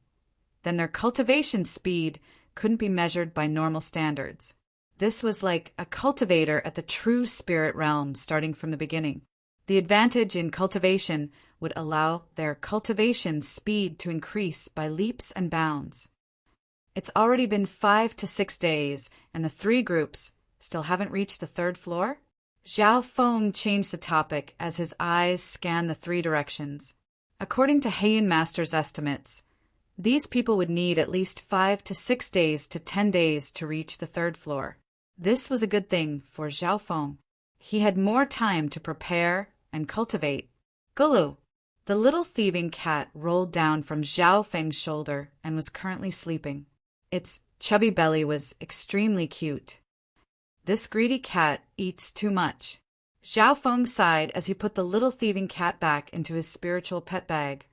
then their cultivation speed couldn't be measured by normal standards. This was like a cultivator at the true spirit realm starting from the beginning. The advantage in cultivation would allow their cultivation speed to increase by leaps and bounds. It's already been 5 to 6 days, and the 3 groups still haven't reached the 3rd floor? Zhao Feng changed the topic as his eyes scanned the 3 directions. According to Heiyun Master's estimates, these people would need at least 5 to 6 days to 10 days to reach the 3rd floor. This was a good thing for Zhao Feng. He had more time to prepare and cultivate. Gulu, the little thieving cat, rolled down from Zhao Feng's shoulder and was currently sleeping. Its chubby belly was extremely cute. This greedy cat eats too much. Zhao Feng sighed as he put the little thieving cat back into his spiritual pet bag.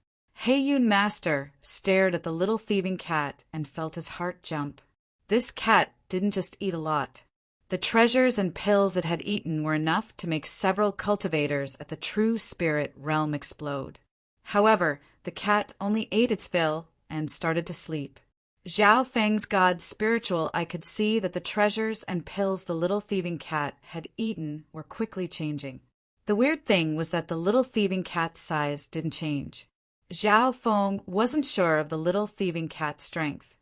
Heiyun Master stared at the little thieving cat and felt his heart jump. This cat didn't just eat a lot. The treasures and pills it had eaten were enough to make several cultivators at the true spirit realm explode. However, the cat only ate its fill and started to sleep. Zhao Feng's god spiritual eye could see that the treasures and pills the little thieving cat had eaten were quickly changing. The weird thing was that the little thieving cat's size didn't change. Zhao Feng wasn't sure of the little thieving cat's strength,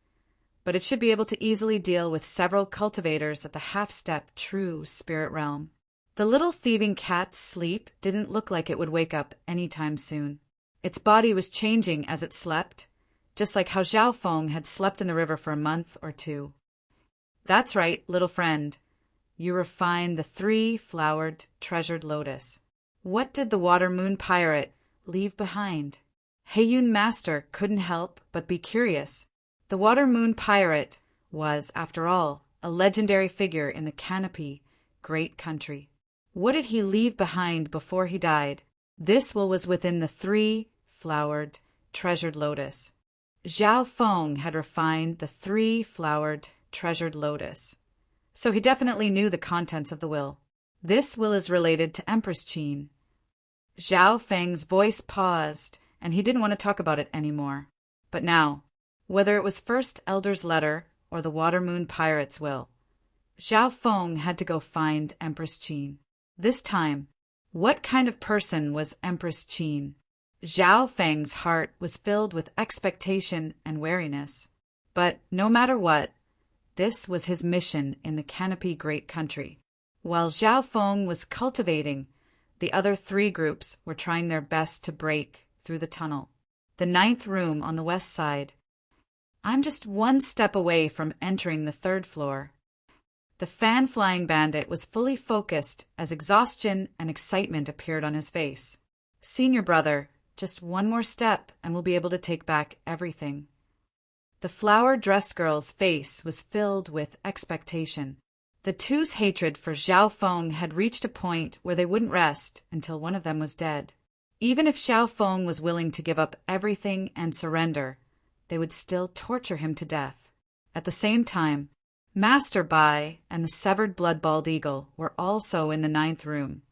but it should be able to easily deal with several cultivators at the half-step true spirit realm. The little thieving cat's sleep didn't look like it would wake up anytime soon. Its body was changing as it slept, just like how Zhao Feng had slept in the river for a month or 2. That's right, little friend. You refined the 3-flowered treasured lotus. What did the water moon pirate leave behind? Heiyun Master couldn't help but be curious. The water moon pirate was, after all, a legendary figure in the Canopy, great country. What did he leave behind before he died? This was within the 3-flowered treasured lotus. Zhao Feng had refined the 3-flowered treasured lotus, so he definitely knew the contents of the will. This will is related to Empress Qin. Zhao Feng's voice paused, and he didn't want to talk about it anymore. But now, Whether it was First Elder's letter or the Water Moon Pirate's will, Zhao Feng had to go find Empress Qin. This time, what kind of person was Empress Qin? Zhao Feng's heart was filled with expectation and wariness. But no matter what, this was his mission in the Canopy Great Country. While Zhao Feng was cultivating, the other three groups were trying their best to break through the tunnel. The 9th room on the west side. I'm just one step away from entering the 3rd floor. The fan-flying bandit was fully focused as exhaustion and excitement appeared on his face. Senior brother, just one more step and we'll be able to take back everything. The flower-dressed girl's face was filled with expectation. The two's hatred for Zhao Feng had reached a point where they wouldn't rest until one of them was dead. Even if Zhao Feng was willing to give up everything and surrender, they would still torture him to death. At the same time, Master Bai and the severed blood-balled eagle were also in the 9th room,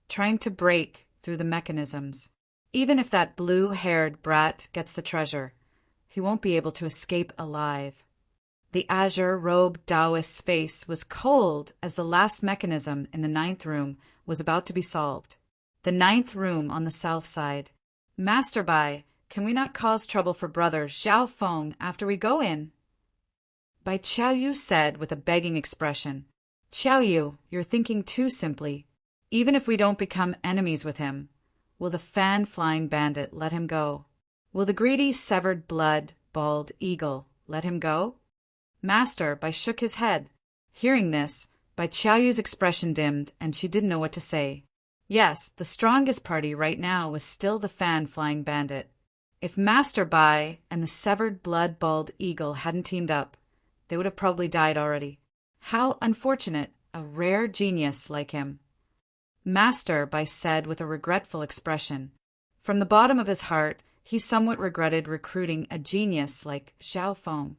trying to break through the mechanisms. Even if that blue-haired brat gets the treasure, he won't be able to escape alive. The azure-robed Taoist's face was cold as the last mechanism in the 9th room was about to be solved. The 9th room on the south side. Master Bai, can we not cause trouble for brother Zhao Feng after we go in? Bai Qiaoyu said with a begging expression. Qiaoyu, you're thinking too simply. Even if we don't become enemies with him, will the fan-flying bandit let him go? Will the greedy severed blood-balled eagle let him go? Master Bai shook his head. Hearing this, Bai Qiaoyu's expression dimmed and she didn't know what to say. Yes, the strongest party right now was still the fan-flying bandit. If Master Bai and the severed blood-balled eagle hadn't teamed up, they would have probably died already. How unfortunate, a rare genius like him. Master Bai said with a regretful expression. From the bottom of his heart, he somewhat regretted recruiting a genius like Zhao Feng.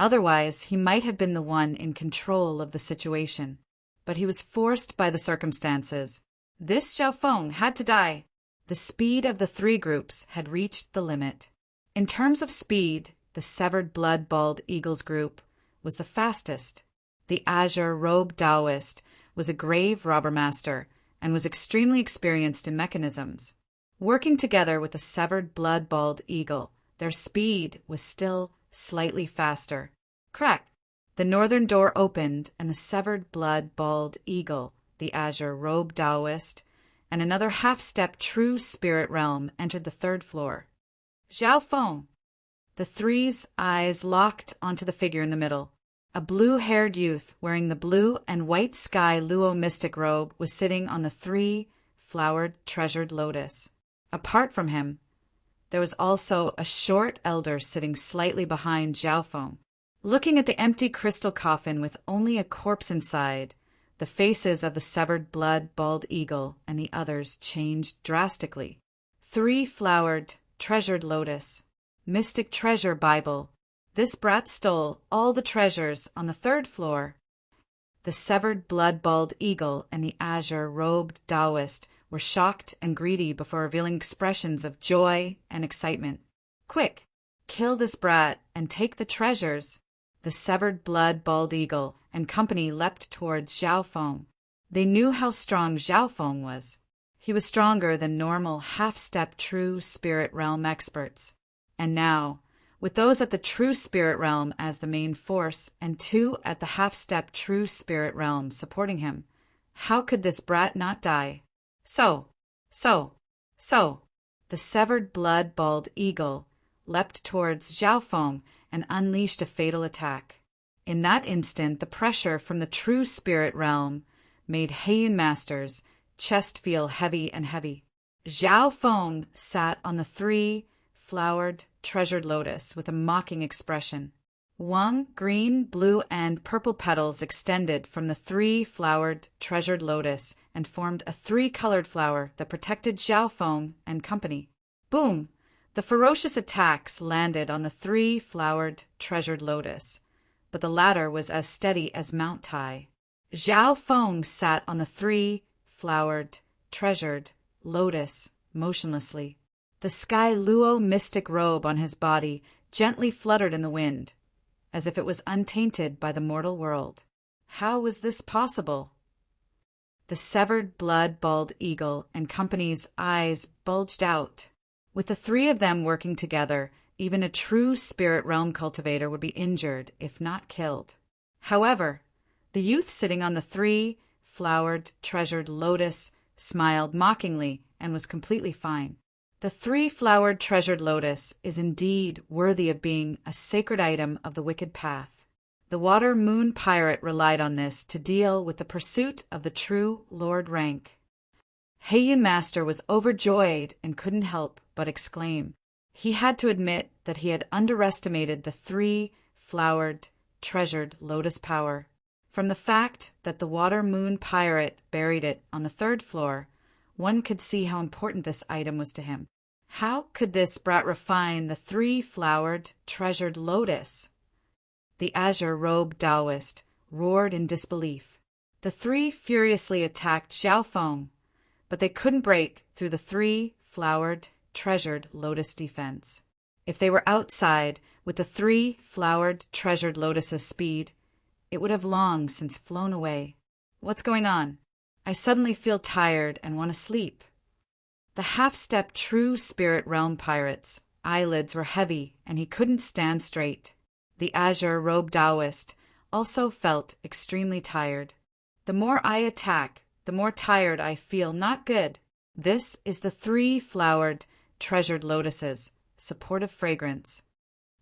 Otherwise, he might have been the one in control of the situation. But he was forced by the circumstances. This Zhao Feng had to die. The speed of the three groups had reached the limit. In terms of speed, the severed blood-balled eagles group was the fastest. The azure-robed Taoist was a grave robber master and was extremely experienced in mechanisms. Working together with the severed blood-balled eagle, their speed was still slightly faster. Crack! The northern door opened and the severed blood-balled eagle, the azure-robed Taoist, and another half-step true spirit realm entered the 3rd floor. Zhao Feng! The three's eyes locked onto the figure in the middle. A blue-haired youth wearing the blue and white sky Luo mystic robe was sitting on the 3-flowered treasured lotus. Apart from him, there was also a short elder sitting slightly behind Zhao Feng. Looking at the empty crystal coffin with only a corpse inside, the faces of the severed blood-balled eagle and the others changed drastically. 3-flowered treasured lotus. Mystic treasure Bible. This brat stole all the treasures on the 3rd floor. The severed blood-balled eagle and the azure-robed Taoist were shocked and greedy before revealing expressions of joy and excitement. Quick, kill this brat and take the treasures. The severed blood-balled eagle and company leapt towards Zhao Feng. They knew how strong Zhao Feng was. He was stronger than normal half-step true spirit realm experts. And now, with those at the true spirit realm as the main force and 2 at the half-step true spirit realm supporting him, how could this brat not die? So. The severed blood-balled eagle leapt towards Zhao Feng and unleashed a fatal attack. In that instant, the pressure from the true spirit realm made Heiyun Master's chest feel heavy and heavy. Zhao Feng sat on the 3-flowered treasured lotus with a mocking expression. 1 green, blue, and purple petals extended from the 3-flowered treasured lotus and formed a 3-colored flower that protected Zhao Feng and company. Boom! The ferocious attacks landed on the 3-flowered treasured lotus, but the latter was as steady as Mount Tai. Zhao Feng sat on the 3-flowered treasured lotus motionlessly. The sky Luo mystic robe on his body gently fluttered in the wind, as if it was untainted by the mortal world. How was this possible? The severed blood-bald eagle and company's eyes bulged out. With the three of them working together, even a true spirit realm cultivator would be injured, if not killed. However, the youth sitting on the three-flowered, treasured lotus smiled mockingly and was completely fine. The three-flowered treasured lotus is indeed worthy of being a sacred item of the wicked path. The water moon pirate relied on this to deal with the pursuit of the true lord rank. Heiyun Master was overjoyed and couldn't help but exclaim. He had to admit that he had underestimated the three-flowered, treasured lotus power. From the fact that the water moon pirate buried it on the 3rd floor, one could see how important this item was to him. How could this brat refine the three-flowered, treasured lotus? The azure-robed Taoist roared in disbelief. The three furiously attacked Xiao Feng, but they couldn't break through the three-flowered, treasured lotus defense. If they were outside with the three-flowered, treasured lotus's speed, it would have long since flown away. What's going on? I suddenly feel tired and want to sleep. The half-step true spirit realm pirate's eyelids were heavy and he couldn't stand straight. The azure-robed Taoist also felt extremely tired. The more I attack, the more tired I feel. Not good. This is the three-flowered, treasured lotus's supportive fragrance.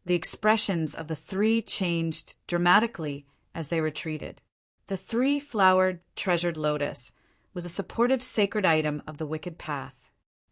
The expressions of the three changed dramatically as they retreated. The three-flowered, treasured lotus was a supportive sacred item of the wicked path.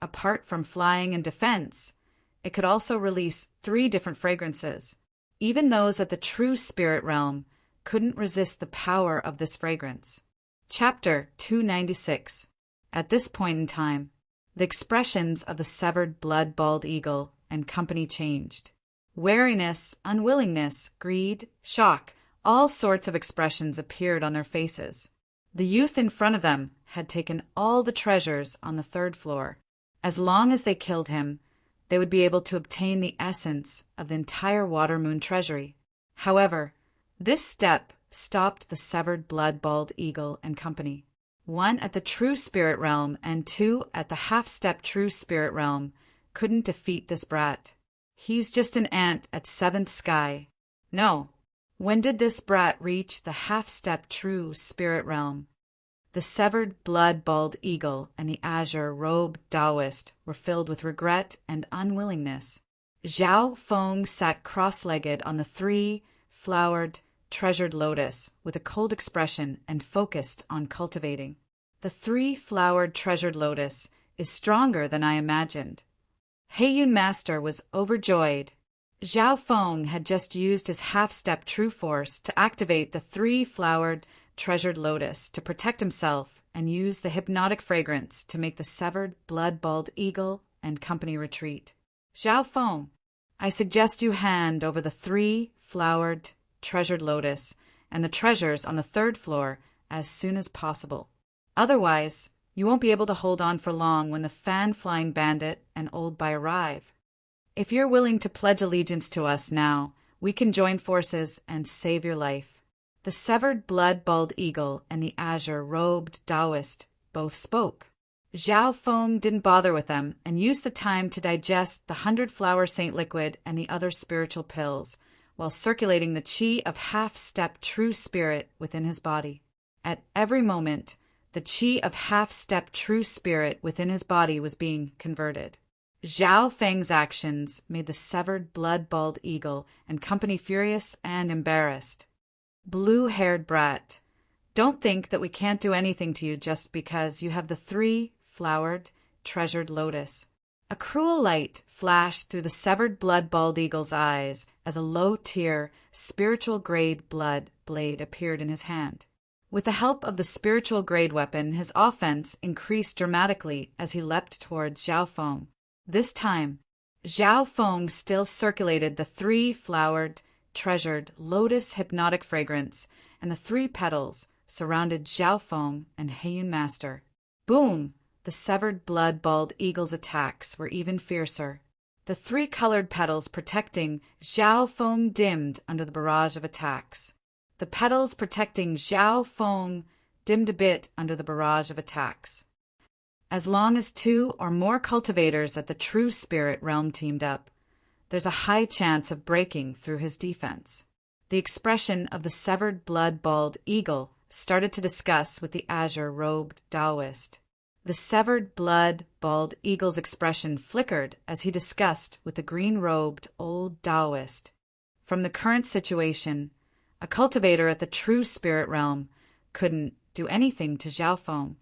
Apart from flying and defense, it could also release 3 different fragrances. Even those at the true spirit realm couldn't resist the power of this fragrance. Chapter 296. At this point in time, the expressions of the severed blood-bald eagle and company changed. Wariness, unwillingness, greed, shock, all sorts of expressions appeared on their faces. The youth in front of them had taken all the treasures on the 3rd floor. As long as they killed him, they would be able to obtain the essence of the entire Water Moon treasury. However, this step stopped the severed blood-bald eagle and company. 1 at the true spirit realm and 2 at the half-step true spirit realm couldn't defeat this brat. He's just an ant at 7th sky. No. When did this brat reach the half-step true spirit realm? The severed blood-bald eagle and the azure-robed Taoist were filled with regret and unwillingness. Xiao Feng sat cross-legged on the three-flowered, treasured lotus with a cold expression and focused on cultivating. The three-flowered treasured lotus is stronger than I imagined. Heiyun Master was overjoyed. Xiao Feng had just used his half-step true force to activate the three-flowered, treasured lotus to protect himself and use the hypnotic fragrance to make the severed blood-bald eagle and company retreat. Xiao Feng, I suggest you hand over the three-flowered, treasured lotus and the treasures on the 3rd floor as soon as possible. Otherwise, you won't be able to hold on for long when the fan-flying bandit and Old Bai arrive. If you're willing to pledge allegiance to us now, we can join forces and save your life. The severed blood-bald eagle and the azure-robed Taoist both spoke. Xiao Feng didn't bother with them and used the time to digest the 100-flower saint liquid and the other spiritual pills, while circulating the qi of half-step true spirit within his body. At every moment, the qi of half-step true spirit within his body was being converted. Xiao Feng's actions made the severed blood-bald eagle and company furious and embarrassed. Blue-haired brat, don't think that we can't do anything to you just because you have the three-flowered, treasured lotus. A cruel light flashed through the severed blood-bald eagle's eyes as a low-tier, spiritual-grade blood blade appeared in his hand. With the help of the spiritual-grade weapon, his offense increased dramatically as he leapt towards Xiao Feng. This time, Xiao Feng still circulated the three-flowered, treasured lotus hypnotic fragrance, and the 3 petals surrounded Xiao Feng and Heiyun Master. Boom! The severed blood-bald eagle's attacks were even fiercer. The three colored petals protecting Zhao Feng dimmed under the barrage of attacks. The petals protecting Zhao Feng dimmed a bit under the barrage of attacks. As long as two or more cultivators at the true spirit realm teamed up, there's a high chance of breaking through his defense. The expression of the severed blood bald eagle started to discuss with the azure-robed Taoist. The severed blood bald eagle's expression flickered as he discussed with the green-robed old Taoist. From the current situation, a cultivator at the true spirit realm couldn't do anything to Zhao Feng.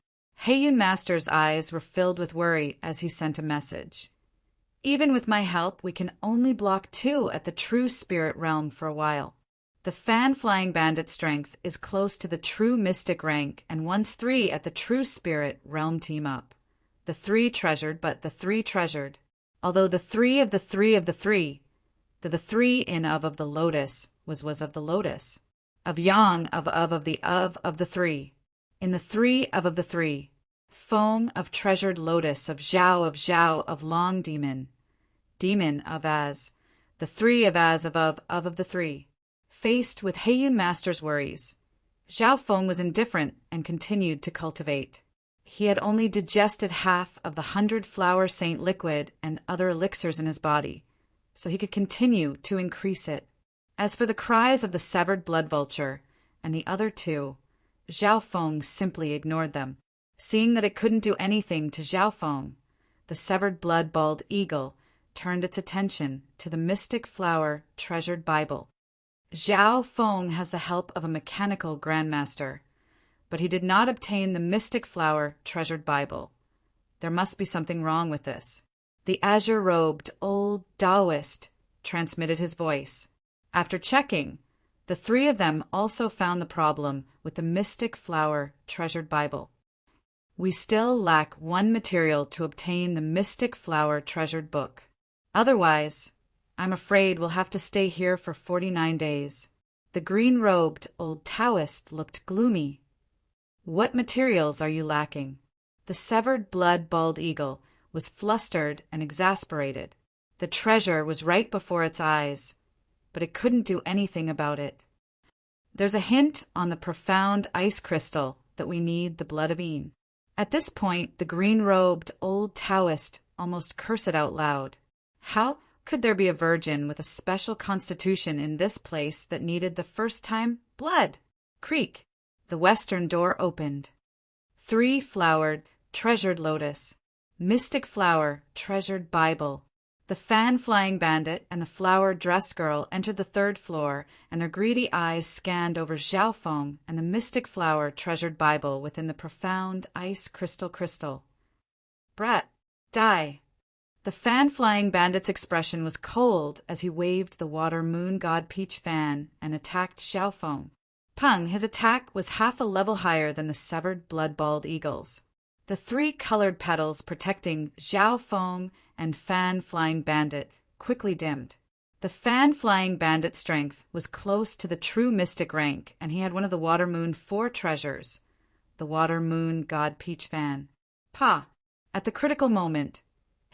Heiyun Master's eyes were filled with worry as he sent a message. Even with my help, we can only block two at the true spirit realm for a while. The fan-flying bandit strength is close to the true mystic rank, and once three at the true spirit realm team up. The three treasured, but the three treasured. Although the three of the three of the three, the three in of the lotus was of the lotus. Of yang of the three. In the three of the three. Feng of treasured lotus of Zhao of long demon. Demon of as. The three of as of the three. Faced with Heiyun Master's worries, Zhao Feng was indifferent and continued to cultivate. He had only digested half of the 100-flower saint liquid and other elixirs in his body, so he could continue to increase it. As for the cries of the severed blood vulture and the other two, Zhao Feng simply ignored them. Seeing that it couldn't do anything to Zhao Feng, the severed blood bald eagle turned its attention to the mystic flower treasured Bible. Zhao Feng has the help of a mechanical grandmaster, but he did not obtain the mystic flower treasured Bible. There must be something wrong with this. The azure-robed old Taoist transmitted his voice. After checking, the three of them also found the problem with the mystic flower treasured Bible. We still lack one material to obtain the mystic flower treasured book. Otherwise, I'm afraid we'll have to stay here for 49 days. The green-robed old Taoist looked gloomy. What materials are you lacking? The severed blood bald eagle was flustered and exasperated. The treasure was right before its eyes, but it couldn't do anything about it. There's a hint on the profound ice crystal that we need the blood of Yin. At this point, the green-robed old Taoist almost cursed out loud. How could there be a virgin with a special constitution in this place that needed the first-time blood? Creak. The western door opened. Three-flowered, treasured lotus. Mystic flower, treasured Bible. The fan-flying bandit and the flower-dressed girl entered the third floor, and their greedy eyes scanned over Zhao Feng and the mystic flower treasured Bible within the profound ice crystal. Brat, die. The fan-flying bandit's expression was cold as he waved the water moon god peach fan and attacked Zhao Feng. Pung, his attack was half a level higher than the severed blood-bald eagle's. The three colored petals protecting Zhao Feng and fan-flying bandit quickly dimmed. The fan-flying bandit strength was close to the true mystic rank, and he had one of the water moon 4 treasures, the water moon god peach fan. Pa! At the critical moment,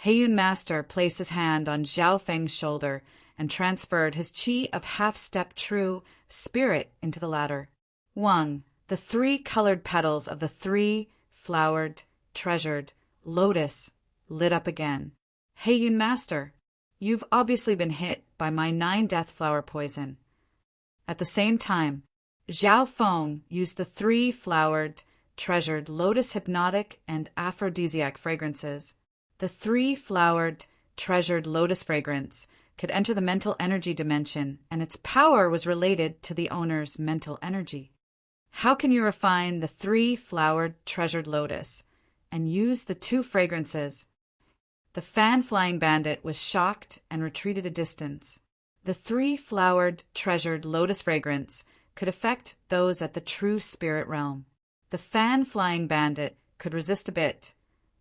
Heiyun Master placed his hand on Zhao Feng's shoulder and transferred his chi of half-step true spirit into the latter. Wang, the three colored petals of the three-flowered, treasured lotus lit up again. Heiyun Master, you've obviously been hit by my 9 death flower poison. At the same time, Zhao Feng used the three-flowered, treasured lotus hypnotic and aphrodisiac fragrances. The three-flowered, treasured lotus fragrance could enter the mental energy dimension, and its power was related to the owner's mental energy. How can you refine the three-flowered, treasured lotus and use the 2 fragrances? The fan-flying bandit was shocked and retreated a distance. The three-flowered, treasured lotus fragrance could affect those at the true spirit realm. The fan-flying bandit could resist a bit,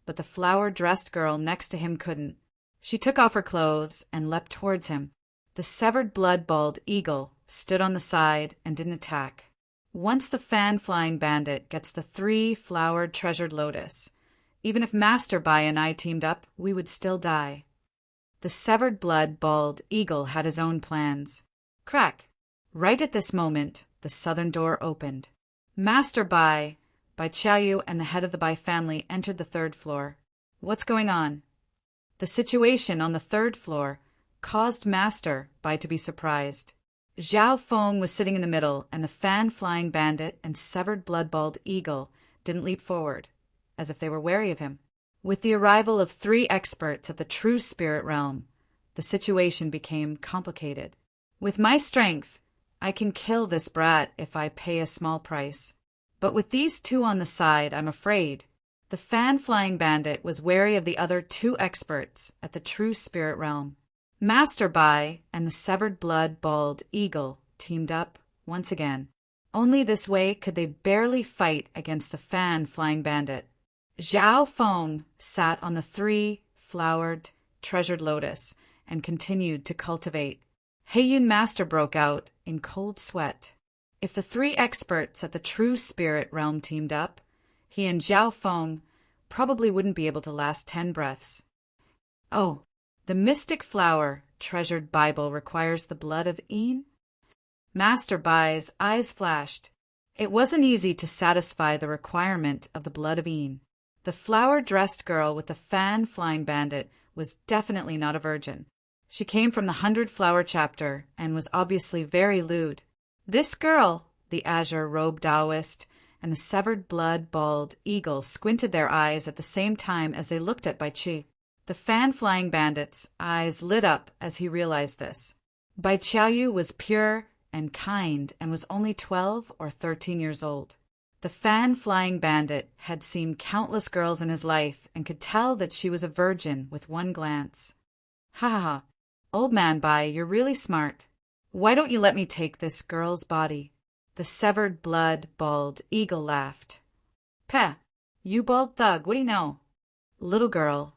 but the flower-dressed girl next to him couldn't. She took off her clothes and leapt towards him. The severed blood-bald eagle stood on the side and didn't attack. Once the fan-flying bandit gets the three-flowered treasured lotus, even if Master Bai and I teamed up, we would still die. The severed blood bald eagle had his own plans. Crack! Right at this moment, the southern door opened. Master Bai Qiaoyu and the head of the Bai family entered the third floor. What's going on? The situation on the third floor caused Master Bai to be surprised. Zhao Feng was sitting in the middle, and the fan-flying bandit and severed blood-bald eagle didn't leap forward, as if they were wary of him. With the arrival of 3 experts at the true spirit realm, the situation became complicated. With my strength, I can kill this brat if I pay a small price. But with these 2 on the side, I'm afraid. The fan-flying bandit was wary of the other 2 experts at the true spirit realm. Master Bai and the severed blood bald eagle teamed up once again. Only this way could they barely fight against the fan-flying bandit. Zhao Feng sat on the 3-flowered treasured lotus and continued to cultivate. Heiyun Master broke out in cold sweat. If the 3 experts at the true spirit realm teamed up, he and Zhao Feng probably wouldn't be able to last 10 breaths. Oh, the mystic flower treasured Bible requires the blood of Yin? Master Bai's eyes flashed. It wasn't easy to satisfy the requirement of the blood of Yin. The flower-dressed girl with the fan-flying bandit was definitely not a virgin. She came from the 100-flower chapter and was obviously very lewd. This girl, the azure-robed Taoist, and the severed blood bald eagle squinted their eyes at the same time as they looked at Bai Qi. The fan-flying bandit's eyes lit up as he realized this. Bai Qiaoyu was pure and kind and was only 12 or 13 years old. The fan-flying bandit had seen countless girls in his life and could tell that she was a virgin with one glance. Ha ha ha, old man Bai, you're really smart. Why don't you let me take this girl's body? The severed blood bald eagle laughed. Peh, you bald thug, what do you know? Little girl,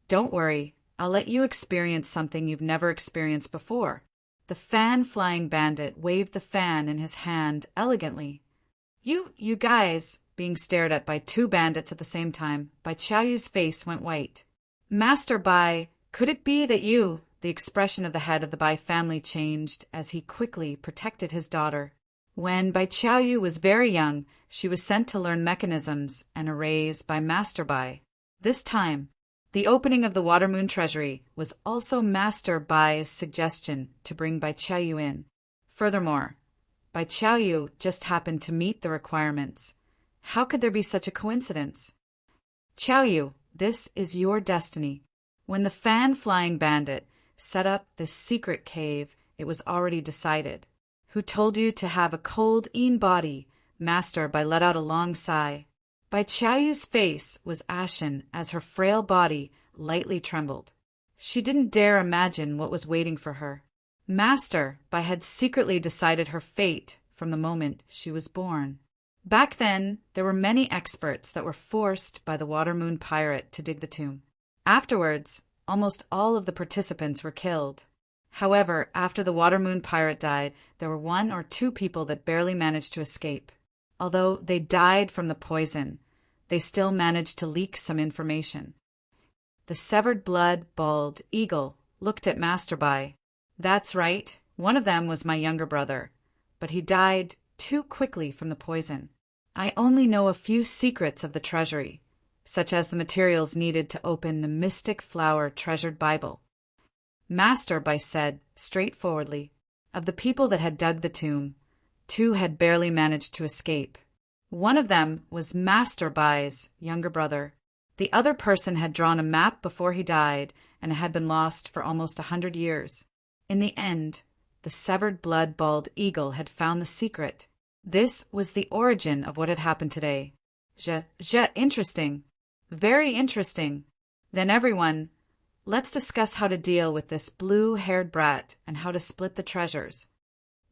don't worry, I'll let you experience something you've never experienced before. The fan-flying bandit waved the fan in his hand elegantly. You guys, being stared at by 2 bandits at the same time, Bai Qiaoyu's face went white. Master Bai, could it be that you, the expression of the head of the Bai family changed as he quickly protected his daughter. When Bai Qiaoyu was very young, she was sent to learn mechanisms and arrays by Master Bai. This time, the opening of the Water Moon Treasury was also Master Bai's suggestion to bring Bai Qiaoyu in. Furthermore, Bai Qiaoyu just happened to meet the requirements. How could there be such a coincidence? Qiaoyu, this is your destiny. When the fan-flying bandit set up this secret cave, it was already decided. Who told you to have a cold Yin body? Master Bai let out a long sigh. Bai Qiaoyu's face was ashen as her frail body lightly trembled. She didn't dare imagine what was waiting for her. Master Bai had secretly decided her fate from the moment she was born. Back then, there were many experts that were forced by the Water Moon pirate to dig the tomb. Afterwards, almost all of the participants were killed. However, after the Water Moon pirate died, there were 1 or 2 people that barely managed to escape. Although they died from the poison, they still managed to leak some information. The severed blood bald eagle looked at Master Bai. That's right, one of them was my younger brother, but he died too quickly from the poison. I only know a few secrets of the treasury, such as the materials needed to open the mystic flower treasured Bible. Master Bai said straightforwardly. Of the people that had dug the tomb, 2 had barely managed to escape. One of them was Master Bai's younger brother. The other person had drawn a map before he died and had been lost for almost 100 years. In the end, the severed blood bald eagle had found the secret. This was the origin of what had happened today. Interesting. Very interesting. Then everyone, let's discuss how to deal with this blue-haired brat and how to split the treasures.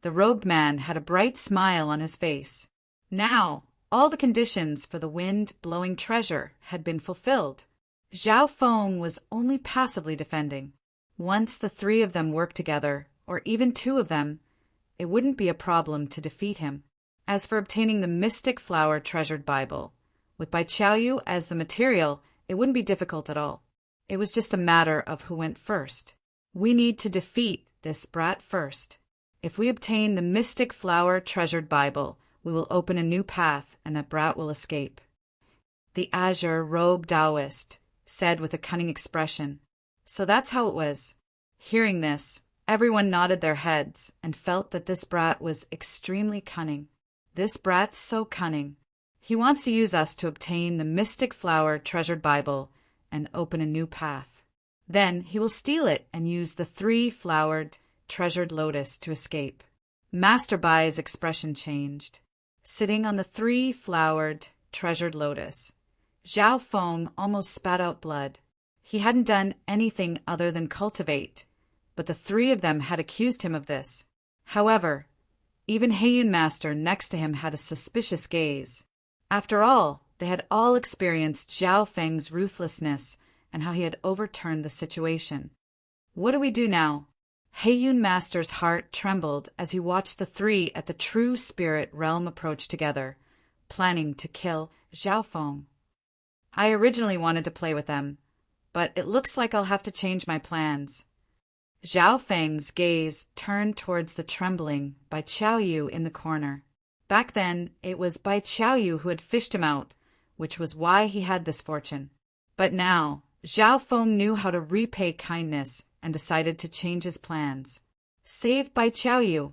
The robed man had a bright smile on his face. Now, all the conditions for the wind-blowing treasure had been fulfilled. Zhao Feng was only passively defending. Once the 3 of them worked together, or even 2 of them, it wouldn't be a problem to defeat him. As for obtaining the mystic flower treasured Bible, with Bai Qiaoyu as the material, it wouldn't be difficult at all. It was just a matter of who went first. We need to defeat this brat first. If we obtain the mystic flower treasured Bible, we will open a new path and that brat will escape. The azure-robed Taoist said with a cunning expression. So that's how it was. Hearing this, everyone nodded their heads and felt that this brat was extremely cunning. This brat's so cunning. He wants to use us to obtain the mystic flower treasured Bible and open a new path. Then he will steal it and use the 3-flowered treasured lotus to escape. Master Bai's expression changed. Sitting on the 3-flowered treasured lotus, Zhao Feng almost spat out blood. He hadn't done anything other than cultivate, but the 3 of them had accused him of this. However, even Heiyun Master next to him had a suspicious gaze. After all, they had all experienced Zhao Feng's ruthlessness and how he had overturned the situation. What do we do now? Heiyun Master's heart trembled as he watched the 3 at the true spirit realm approach together, planning to kill Zhao Feng. I originally wanted to play with them, but it looks like I'll have to change my plans. Zhao Feng's gaze turned towards the trembling Bai Qiaoyu in the corner. Back then, it was Bai Qiaoyu who had fished him out, which was why he had this fortune. But now, Zhao Feng knew how to repay kindness and decided to change his plans. Save Bai Qiaoyu.